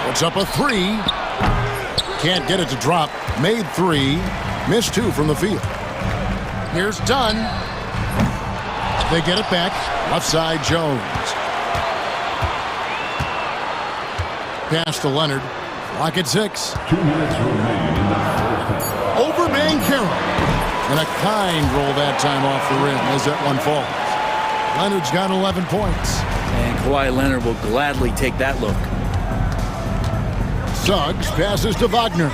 Puts up a 3. Can't get it to drop. Made 3. Missed 2 from the field. Here's Dunn. They get it back. Left side, Jones. Pass to Leonard. Clock at 6.
2 minutes remain in the fourth.
Over Banchero. And a kind roll that time off the rim as that one falls. Leonard's got 11 points.
And Kawhi Leonard will gladly take that look.
Suggs passes to Wagner.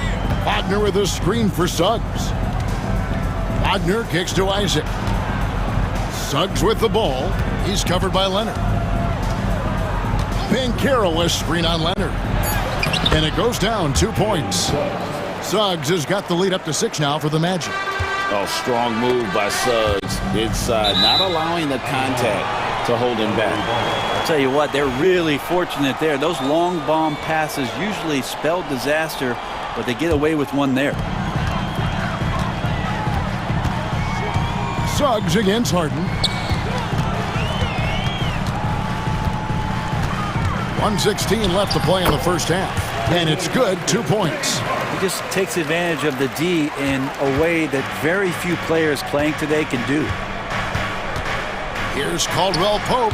Wagner with a screen for Suggs. Wagner kicks to Isaac. Suggs with the ball. He's covered by Leonard. Banchero a screen on Leonard. And it goes down 2 points. Suggs has got the lead up to 6 now for the Magic.
Oh, strong move by Suggs. Inside, not allowing the contact to hold him back.
I'll tell you what, they're really fortunate there. Those long bomb passes usually spell disaster, but they get away with one there.
Suggs against Harden. 1:16 left to play in the first half. And it's good, 2 points.
He just takes advantage of the D in a way that very few players playing today can do.
Here's Caldwell Pope.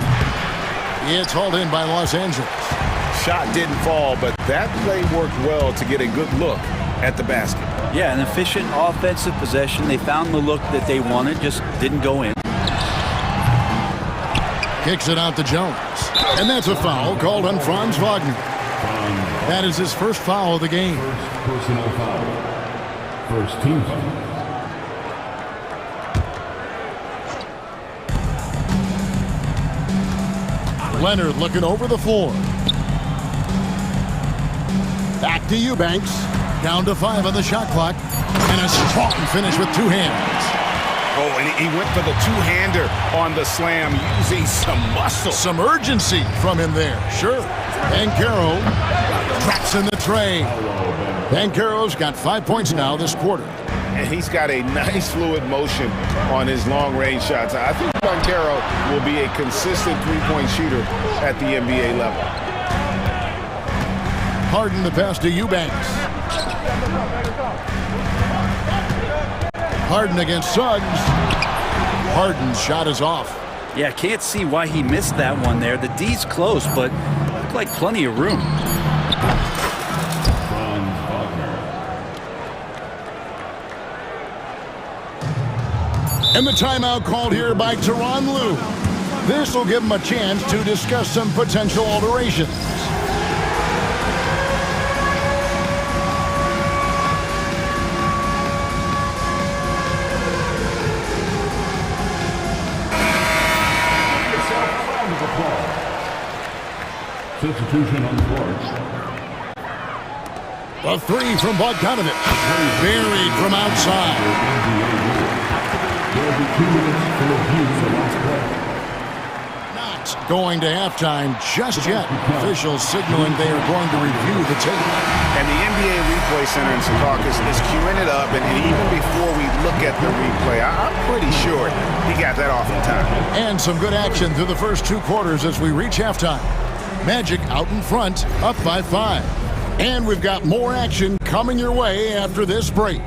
It's hauled in by Los Angeles.
Shot didn't fall, but that play worked well to get a good look at the basket.
Yeah, an efficient offensive possession. They found the look that they wanted, just didn't go in.
Kicks it out to Jones. And that's a foul called on Franz Wagner. That is his first foul of the game.
First personal foul. First team foul.
Leonard looking over the floor. Back to Eubanks. Down to 5 on the shot clock. And a strong finish with 2 hands.
Oh, and he went for the two-hander on the slam, using some muscle.
Some urgency from him there, sure. Banchero traps in the tray. Banchero's got 5 points now this quarter.
And he's got a nice fluid motion on his long-range shots. I think Banchero will be a consistent three-point shooter at the NBA level.
Harden the pass to Eubanks. Harden against Suggs. Harden's shot is off.
Yeah, can't see why he missed that one there. The D's close, but looked like plenty of room.
And the timeout called here by Tyronn Lue. This will give him a chance to discuss some potential alterations.
Substitution on the court.
A 3 from Bogdanovich. Buried from outside.
There will be 2 minutes to review the last play.
Not going to halftime just yet. Officials signaling they are going to review the tape.
And the NBA Replay Center in Secaucus is queuing it up, and even before we look at the replay, I'm pretty sure he got that off in time.
And some good action through the first 2 quarters as we reach halftime. Magic out in front, up by 5. And we've got more action coming your way after this break.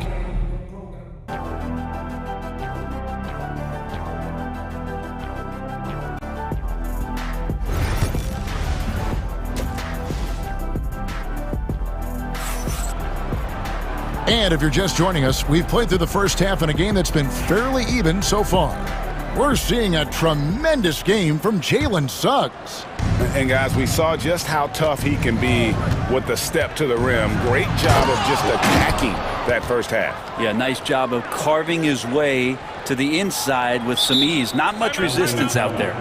And if you're just joining us, we've played through the first half in a game that's been fairly even so far. We're seeing a tremendous game from Jalen Suggs.
And guys, we saw just how tough he can be with the step to the rim. Great job of just attacking that first half.
Yeah, nice job of carving his way to the inside with some ease. Not much resistance out there.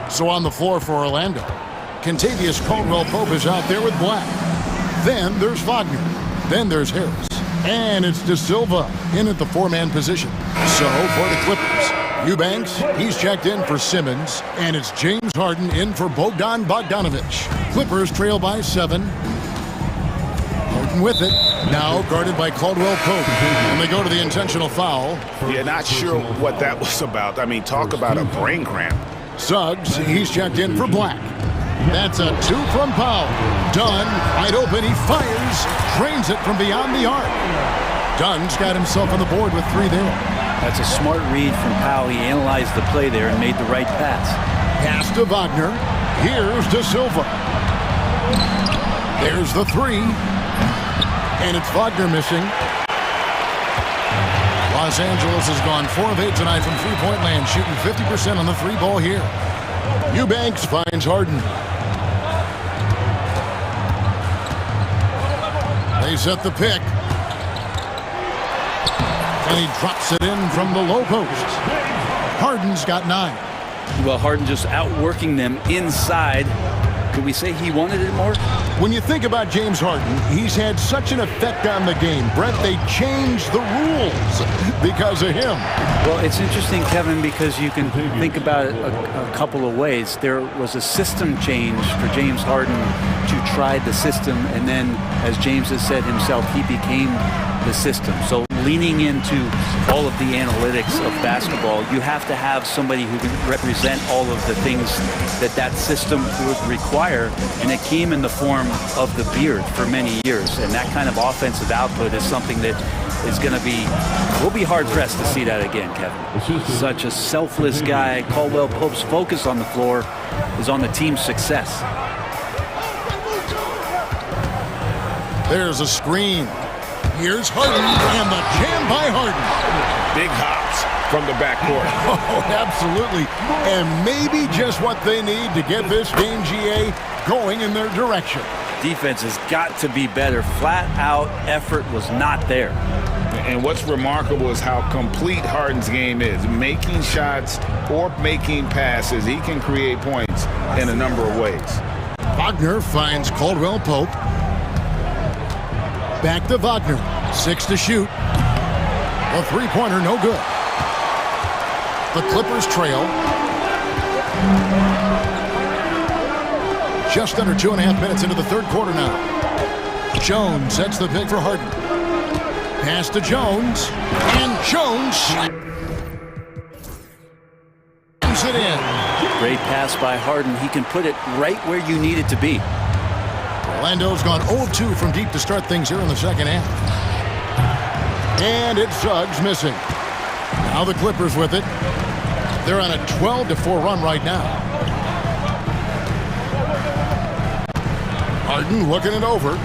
So on the floor for Orlando, Kentavious Caldwell-Pope is out there with Black. Then there's Wagner. Then there's Harris. And it's De Silva in at the 4-man position. So for the Clippers, Eubanks, he's checked in for Simmons, and it's James Harden in for Bogdan Bogdanovich. Clippers trail by 7. Harden with it, now guarded by Caldwell-Pope, and they go to the intentional foul.
Yeah, not sure what that was about. I mean, talk about a brain cramp.
Suggs, he's checked in for Black. That's a 2 from Powell. Dunn, wide open, he fires, trains it from beyond the arc. Dunn's got himself on the board with 3 there.
That's a smart read from Powell. He analyzed the play there and made the right pass.
Pass to Wagner. Here's De Silva. There's the 3. And it's Wagner missing. Los Angeles has gone 4 of 8 tonight from three-point land, shooting 50% on the three ball here. Eubanks finds Harden. They set the pick. And he drops it in from the low post. Harden's got 9.
Well, Harden just outworking them inside. Could we say he wanted it more?
When you think about James Harden, he's had such an effect on the game. Brent, they changed the rules because of him.
Well, it's interesting, Kevin, because you can think about it a couple of ways. There was a system change for James Harden to try the system, and then, as James has said himself, he became the system. So leaning into all of the analytics of basketball, you have to have somebody who can represent all of the things that system would require, and it came in the form of the beard for many years. And that kind of offensive output is something that is going to be, we'll be hard-pressed to see that again, Kevin. Such a selfless guy. Caldwell Pope's focus on the floor is on the team's success.
There's a screen. Here's Harden, and the jam by Harden.
Big hops from the backcourt.
Oh, absolutely. And maybe just what they need to get this game, GA, going in their direction.
Defense has got to be better. Flat-out effort was not there.
And what's remarkable is how complete Harden's game is. Making shots or making passes, he can create points in a number of ways.
Wagner finds Caldwell Pope. Back to Wagner. 6 to shoot. A three-pointer, no good. The Clippers trail. Just under 2.5 minutes into the third quarter now. Jones sets the pick for Harden. Pass to Jones. And Jones slams it in.
Great pass by Harden. He can put it right where you need it to be.
Orlando's gone 0-2 from deep to start things here in the second half. And it's Suggs missing. Now the Clippers with it. They're on a 12-4 run right now. Harden looking it over.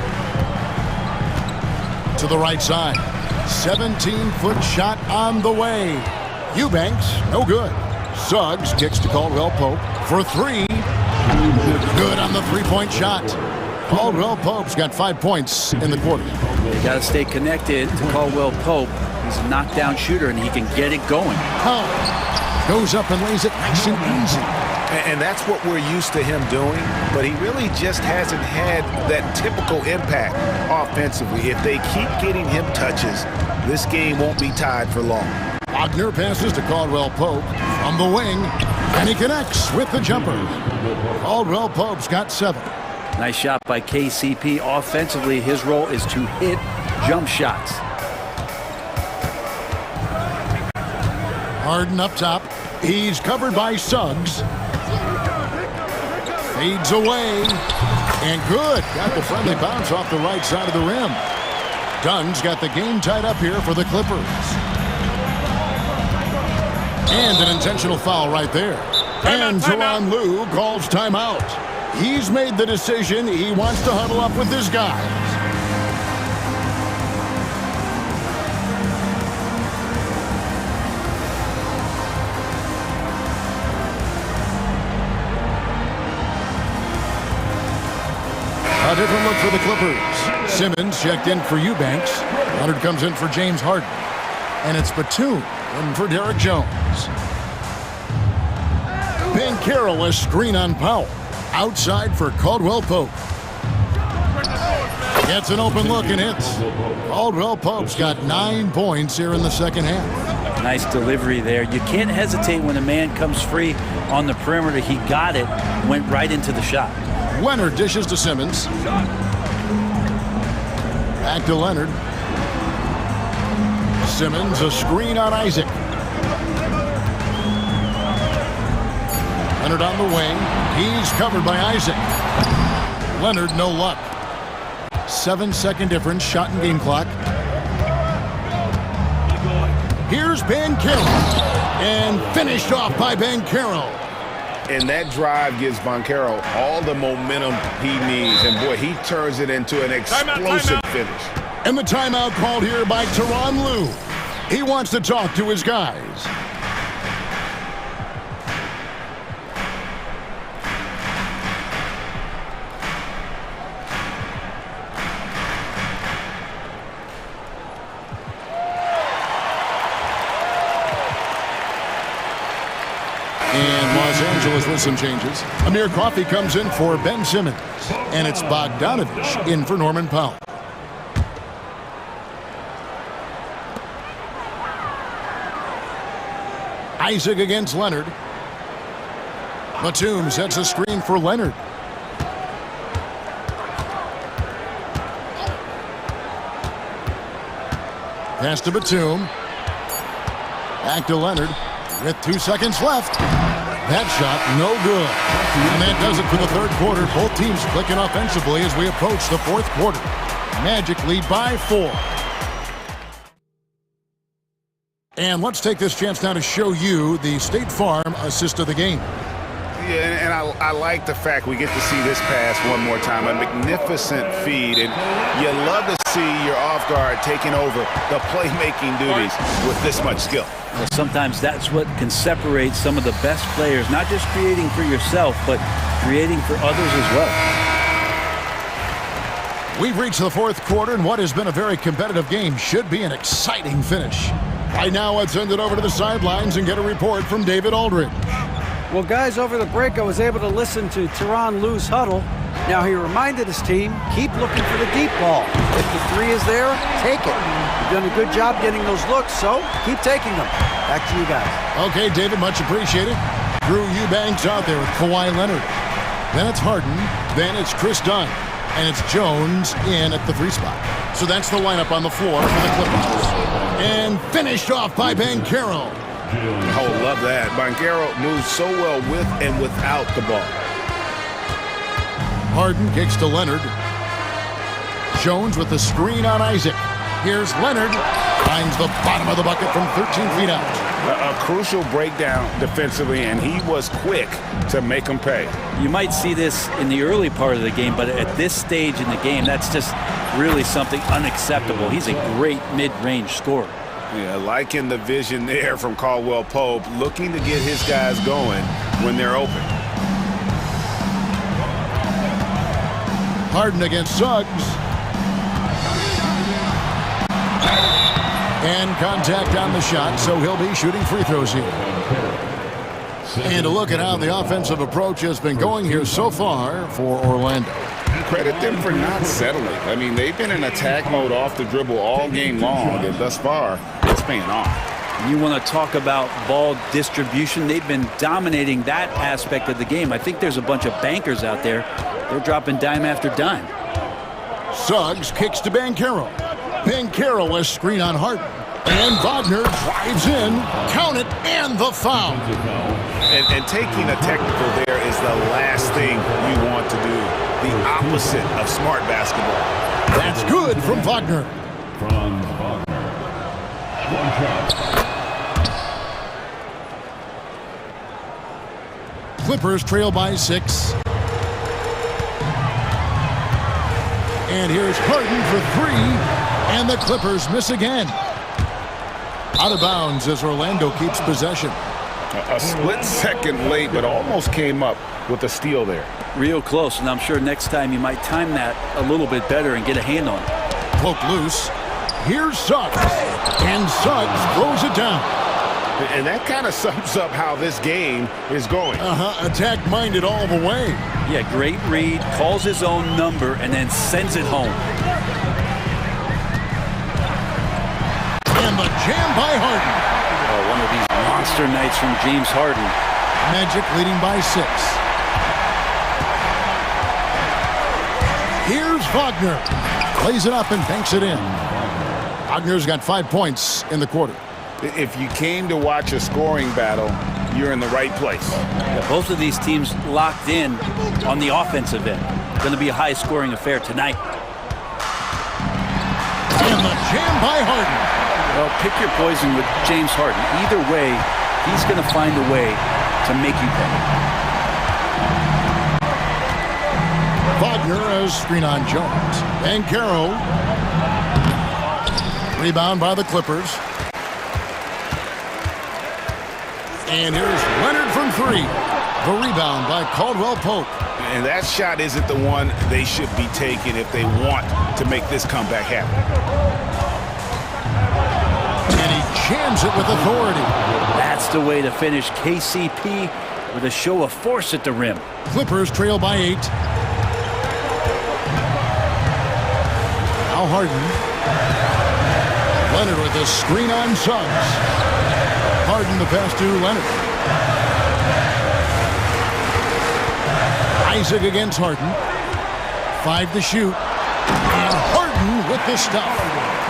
To the right side. 17-foot shot on the way. Eubanks, no good. Suggs kicks to Caldwell Pope for 3. Good on the three-point shot. Caldwell Pope's got 5 points in the quarter.
You got to stay connected to Caldwell Pope. He's a knockdown shooter, and he can get it going.
Goes up and lays it nice and easy.
And that's what we're used to him doing, but he really just hasn't had that typical impact offensively. If they keep getting him touches, this game won't be tied for long.
Wagner passes to Caldwell Pope from the wing, and he connects with the jumper. Caldwell Pope's got 7.
Nice shot by KCP. Offensively, his role is to hit jump shots.
Harden up top. He's covered by Suggs. Fades away. And good. Got the friendly bounce off the right side of the rim. Dunn's got the game tied up here for the Clippers. And an intentional foul right there. And Tyronn Lue calls timeout. He's made the decision. He wants to huddle up with his guys. A different look for the Clippers. Simmons checked in for Eubanks. Leonard comes in for James Harden. And it's Batum in for Derek Jones. Banchero, a screen on Powell. Outside for Caldwell Pope. Gets an open look and hits. Caldwell Pope's got 9 points here in the second half.
Nice delivery there. You can't hesitate when a man comes free on the perimeter. He got it, went right into the shot.
Leonard dishes to Simmons. Back to Leonard. Simmons, a screen on Isaac. Leonard on the wing. He's covered by Isaac. Leonard, no luck. 7-second difference, shot and game clock. Here's Banchero. And finished off by Banchero.
And that drive gives Banchero all the momentum he needs. And boy, he turns it into an explosive finish.
And the timeout called here by Tyronn Lue. He wants to talk to his guys. And Los Angeles with some changes. Amir Coffey comes in for Ben Simmons. And it's Bogdanovich in for Norman Powell. Isaac against Leonard. Batum sets a screen for Leonard. Pass to Batum. Back to Leonard. With 2 seconds left. That shot, no good. And that does it for the third quarter. Both teams clicking offensively as we approach the fourth quarter. Magic lead by 4. And let's take this chance now to show you the State Farm assist of the game.
Yeah, and I like the fact we get to see this pass one more time. A magnificent feed, and you love to see your off guard taking over the playmaking duties with this much skill.
Well, sometimes that's what can separate some of the best players, not just creating for yourself, but creating for others as well.
We've reached the fourth quarter, and what has been a very competitive game should be an exciting finish. Right now, let's send it over to the sidelines and get a report from David Aldridge.
Well, guys, over the break, I was able to listen to Tyronn Lue's huddle. Now, he reminded his team, keep looking for the deep ball. If the three is there, take it. You've done a good job getting those looks, so keep taking them. Back to you guys.
Okay, David, much appreciated. Drew Eubanks out there with Kawhi Leonard. Then it's Harden. Then it's Chris Dunn. And it's Jones in at the 3 spot. So that's the lineup on the floor for the Clippers. And finished off by Banchero.
Oh, love that. Banchero moves so well with and without the ball.
Harden kicks to Leonard. Jones with the screen on Isaac. Here's Leonard. Finds the bottom of the bucket from 13 feet out.
A crucial breakdown defensively, and he was quick to make him pay.
You might see this in the early part of the game, but at this stage in the game, that's just really something unacceptable. He's a great mid-range scorer.
Yeah, liking the vision there from Caldwell Pope, looking to get his guys going when they're open.
Harden against Suggs. And contact on the shot, so he'll be shooting free throws here. And a look at how the offensive approach has been going here so far for Orlando.
Credit them for not settling. I mean, they've been in attack mode off the dribble all game long, and thus far, it's paying off.
You want to talk about ball distribution. They've been dominating that aspect of the game. I think there's a bunch of bankers out there. They're dropping dime after dime.
Suggs kicks to Banchero. Banchero a screen on Harden. And Wagner drives in. Count it, and the foul.
And taking a technical there is the last thing you want to do. The opposite of smart basketball.
That's good from Wagner. Clippers trail by 6. And here's Harden for 3. And the Clippers miss again. Out of bounds as Orlando keeps possession.
A split second late, but almost came up with a steal there.
Real close, and I'm sure next time you might time that a little bit better and get a hand on it.
Poke loose. Here's Suggs. And Suggs throws it down.
And that kind of sums up how this game is going.
Attack-minded all the way.
Yeah, great read, calls his own number, and then sends it home.
And the jam by Harden.
Oh, one of these monster nights from James Harden.
Magic leading by 6. Here's Wagner. Plays it up and banks it in. Wagner's got 5 points in the quarter.
If you came to watch a scoring battle, you're in the right place.
Yeah, both of these teams locked in on the offensive end. Going to be a high-scoring affair tonight.
And the jam by Harden.
Well, pick your poison with James Harden. Either way, he's going to find a way to make you pay.
Wagner a screen on Jones. Banchero. Rebound by the Clippers. And here's Leonard from three. The rebound by Caldwell Pope.
And that shot isn't the one they should be taking if they want to make this comeback happen.
And he jams it with authority.
That's the way to finish KCP with a show of force at the rim.
Clippers trail by 8. Now Harden. Leonard with a screen on Suggs. Harden the pass to Leonard. Isaac against Harden. 5 to shoot. And Harden with the stuff.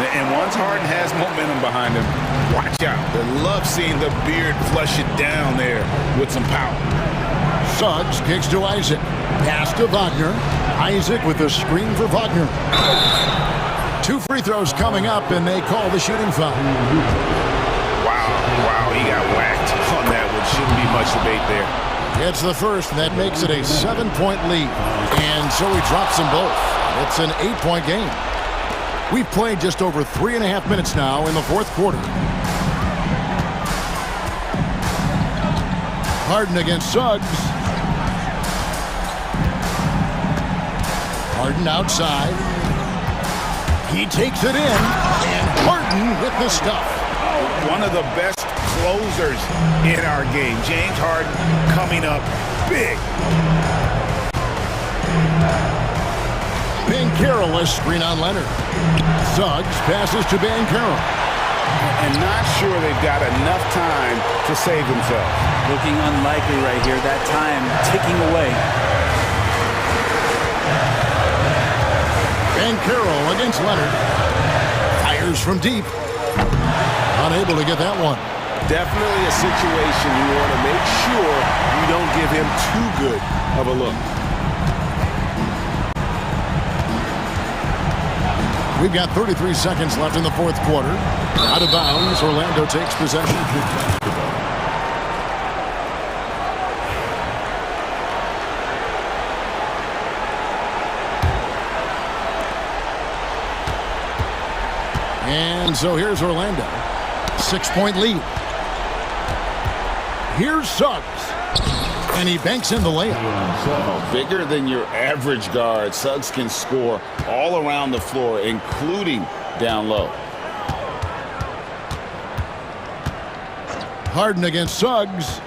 And once Harden has momentum behind him, watch out. They love seeing the beard flush it down there with some power.
Suggs kicks to Isaac. Pass to Wagner. Isaac with a screen for Wagner. 2 free throws coming up, and they call the shooting foul.
Wow, he got whacked on that one. Shouldn't be much debate there.
It's the first, and that makes it a 7-point lead. And so he drops them both. It's an 8-point game. We've played just over 3.5 minutes now in the fourth quarter. Harden against Suggs. Harden outside. He takes it in, and Harden with the stuff.
One of the best closers in our game. James Harden coming up big.
Banchero a screen on Leonard. Suggs passes to Banchero.
And not sure they've got enough time to save themselves.
Looking unlikely right here. That time ticking away.
Banchero against Leonard. Fires from deep. Unable to get that one.
Definitely a situation you want to make sure you don't give him too good of a look.
We've got 33 seconds left in the fourth quarter. Out of bounds, Orlando takes possession. And so here's Orlando. 6-point lead. Here's Suggs. And he banks in the layup.
Oh, bigger than your average guard, Suggs can score all around the floor, including down low.
Harden against Suggs.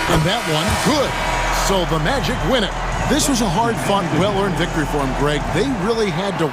And that one, good. So the Magic win it. This was a hard-fought, well-earned victory for them, Greg. They really had to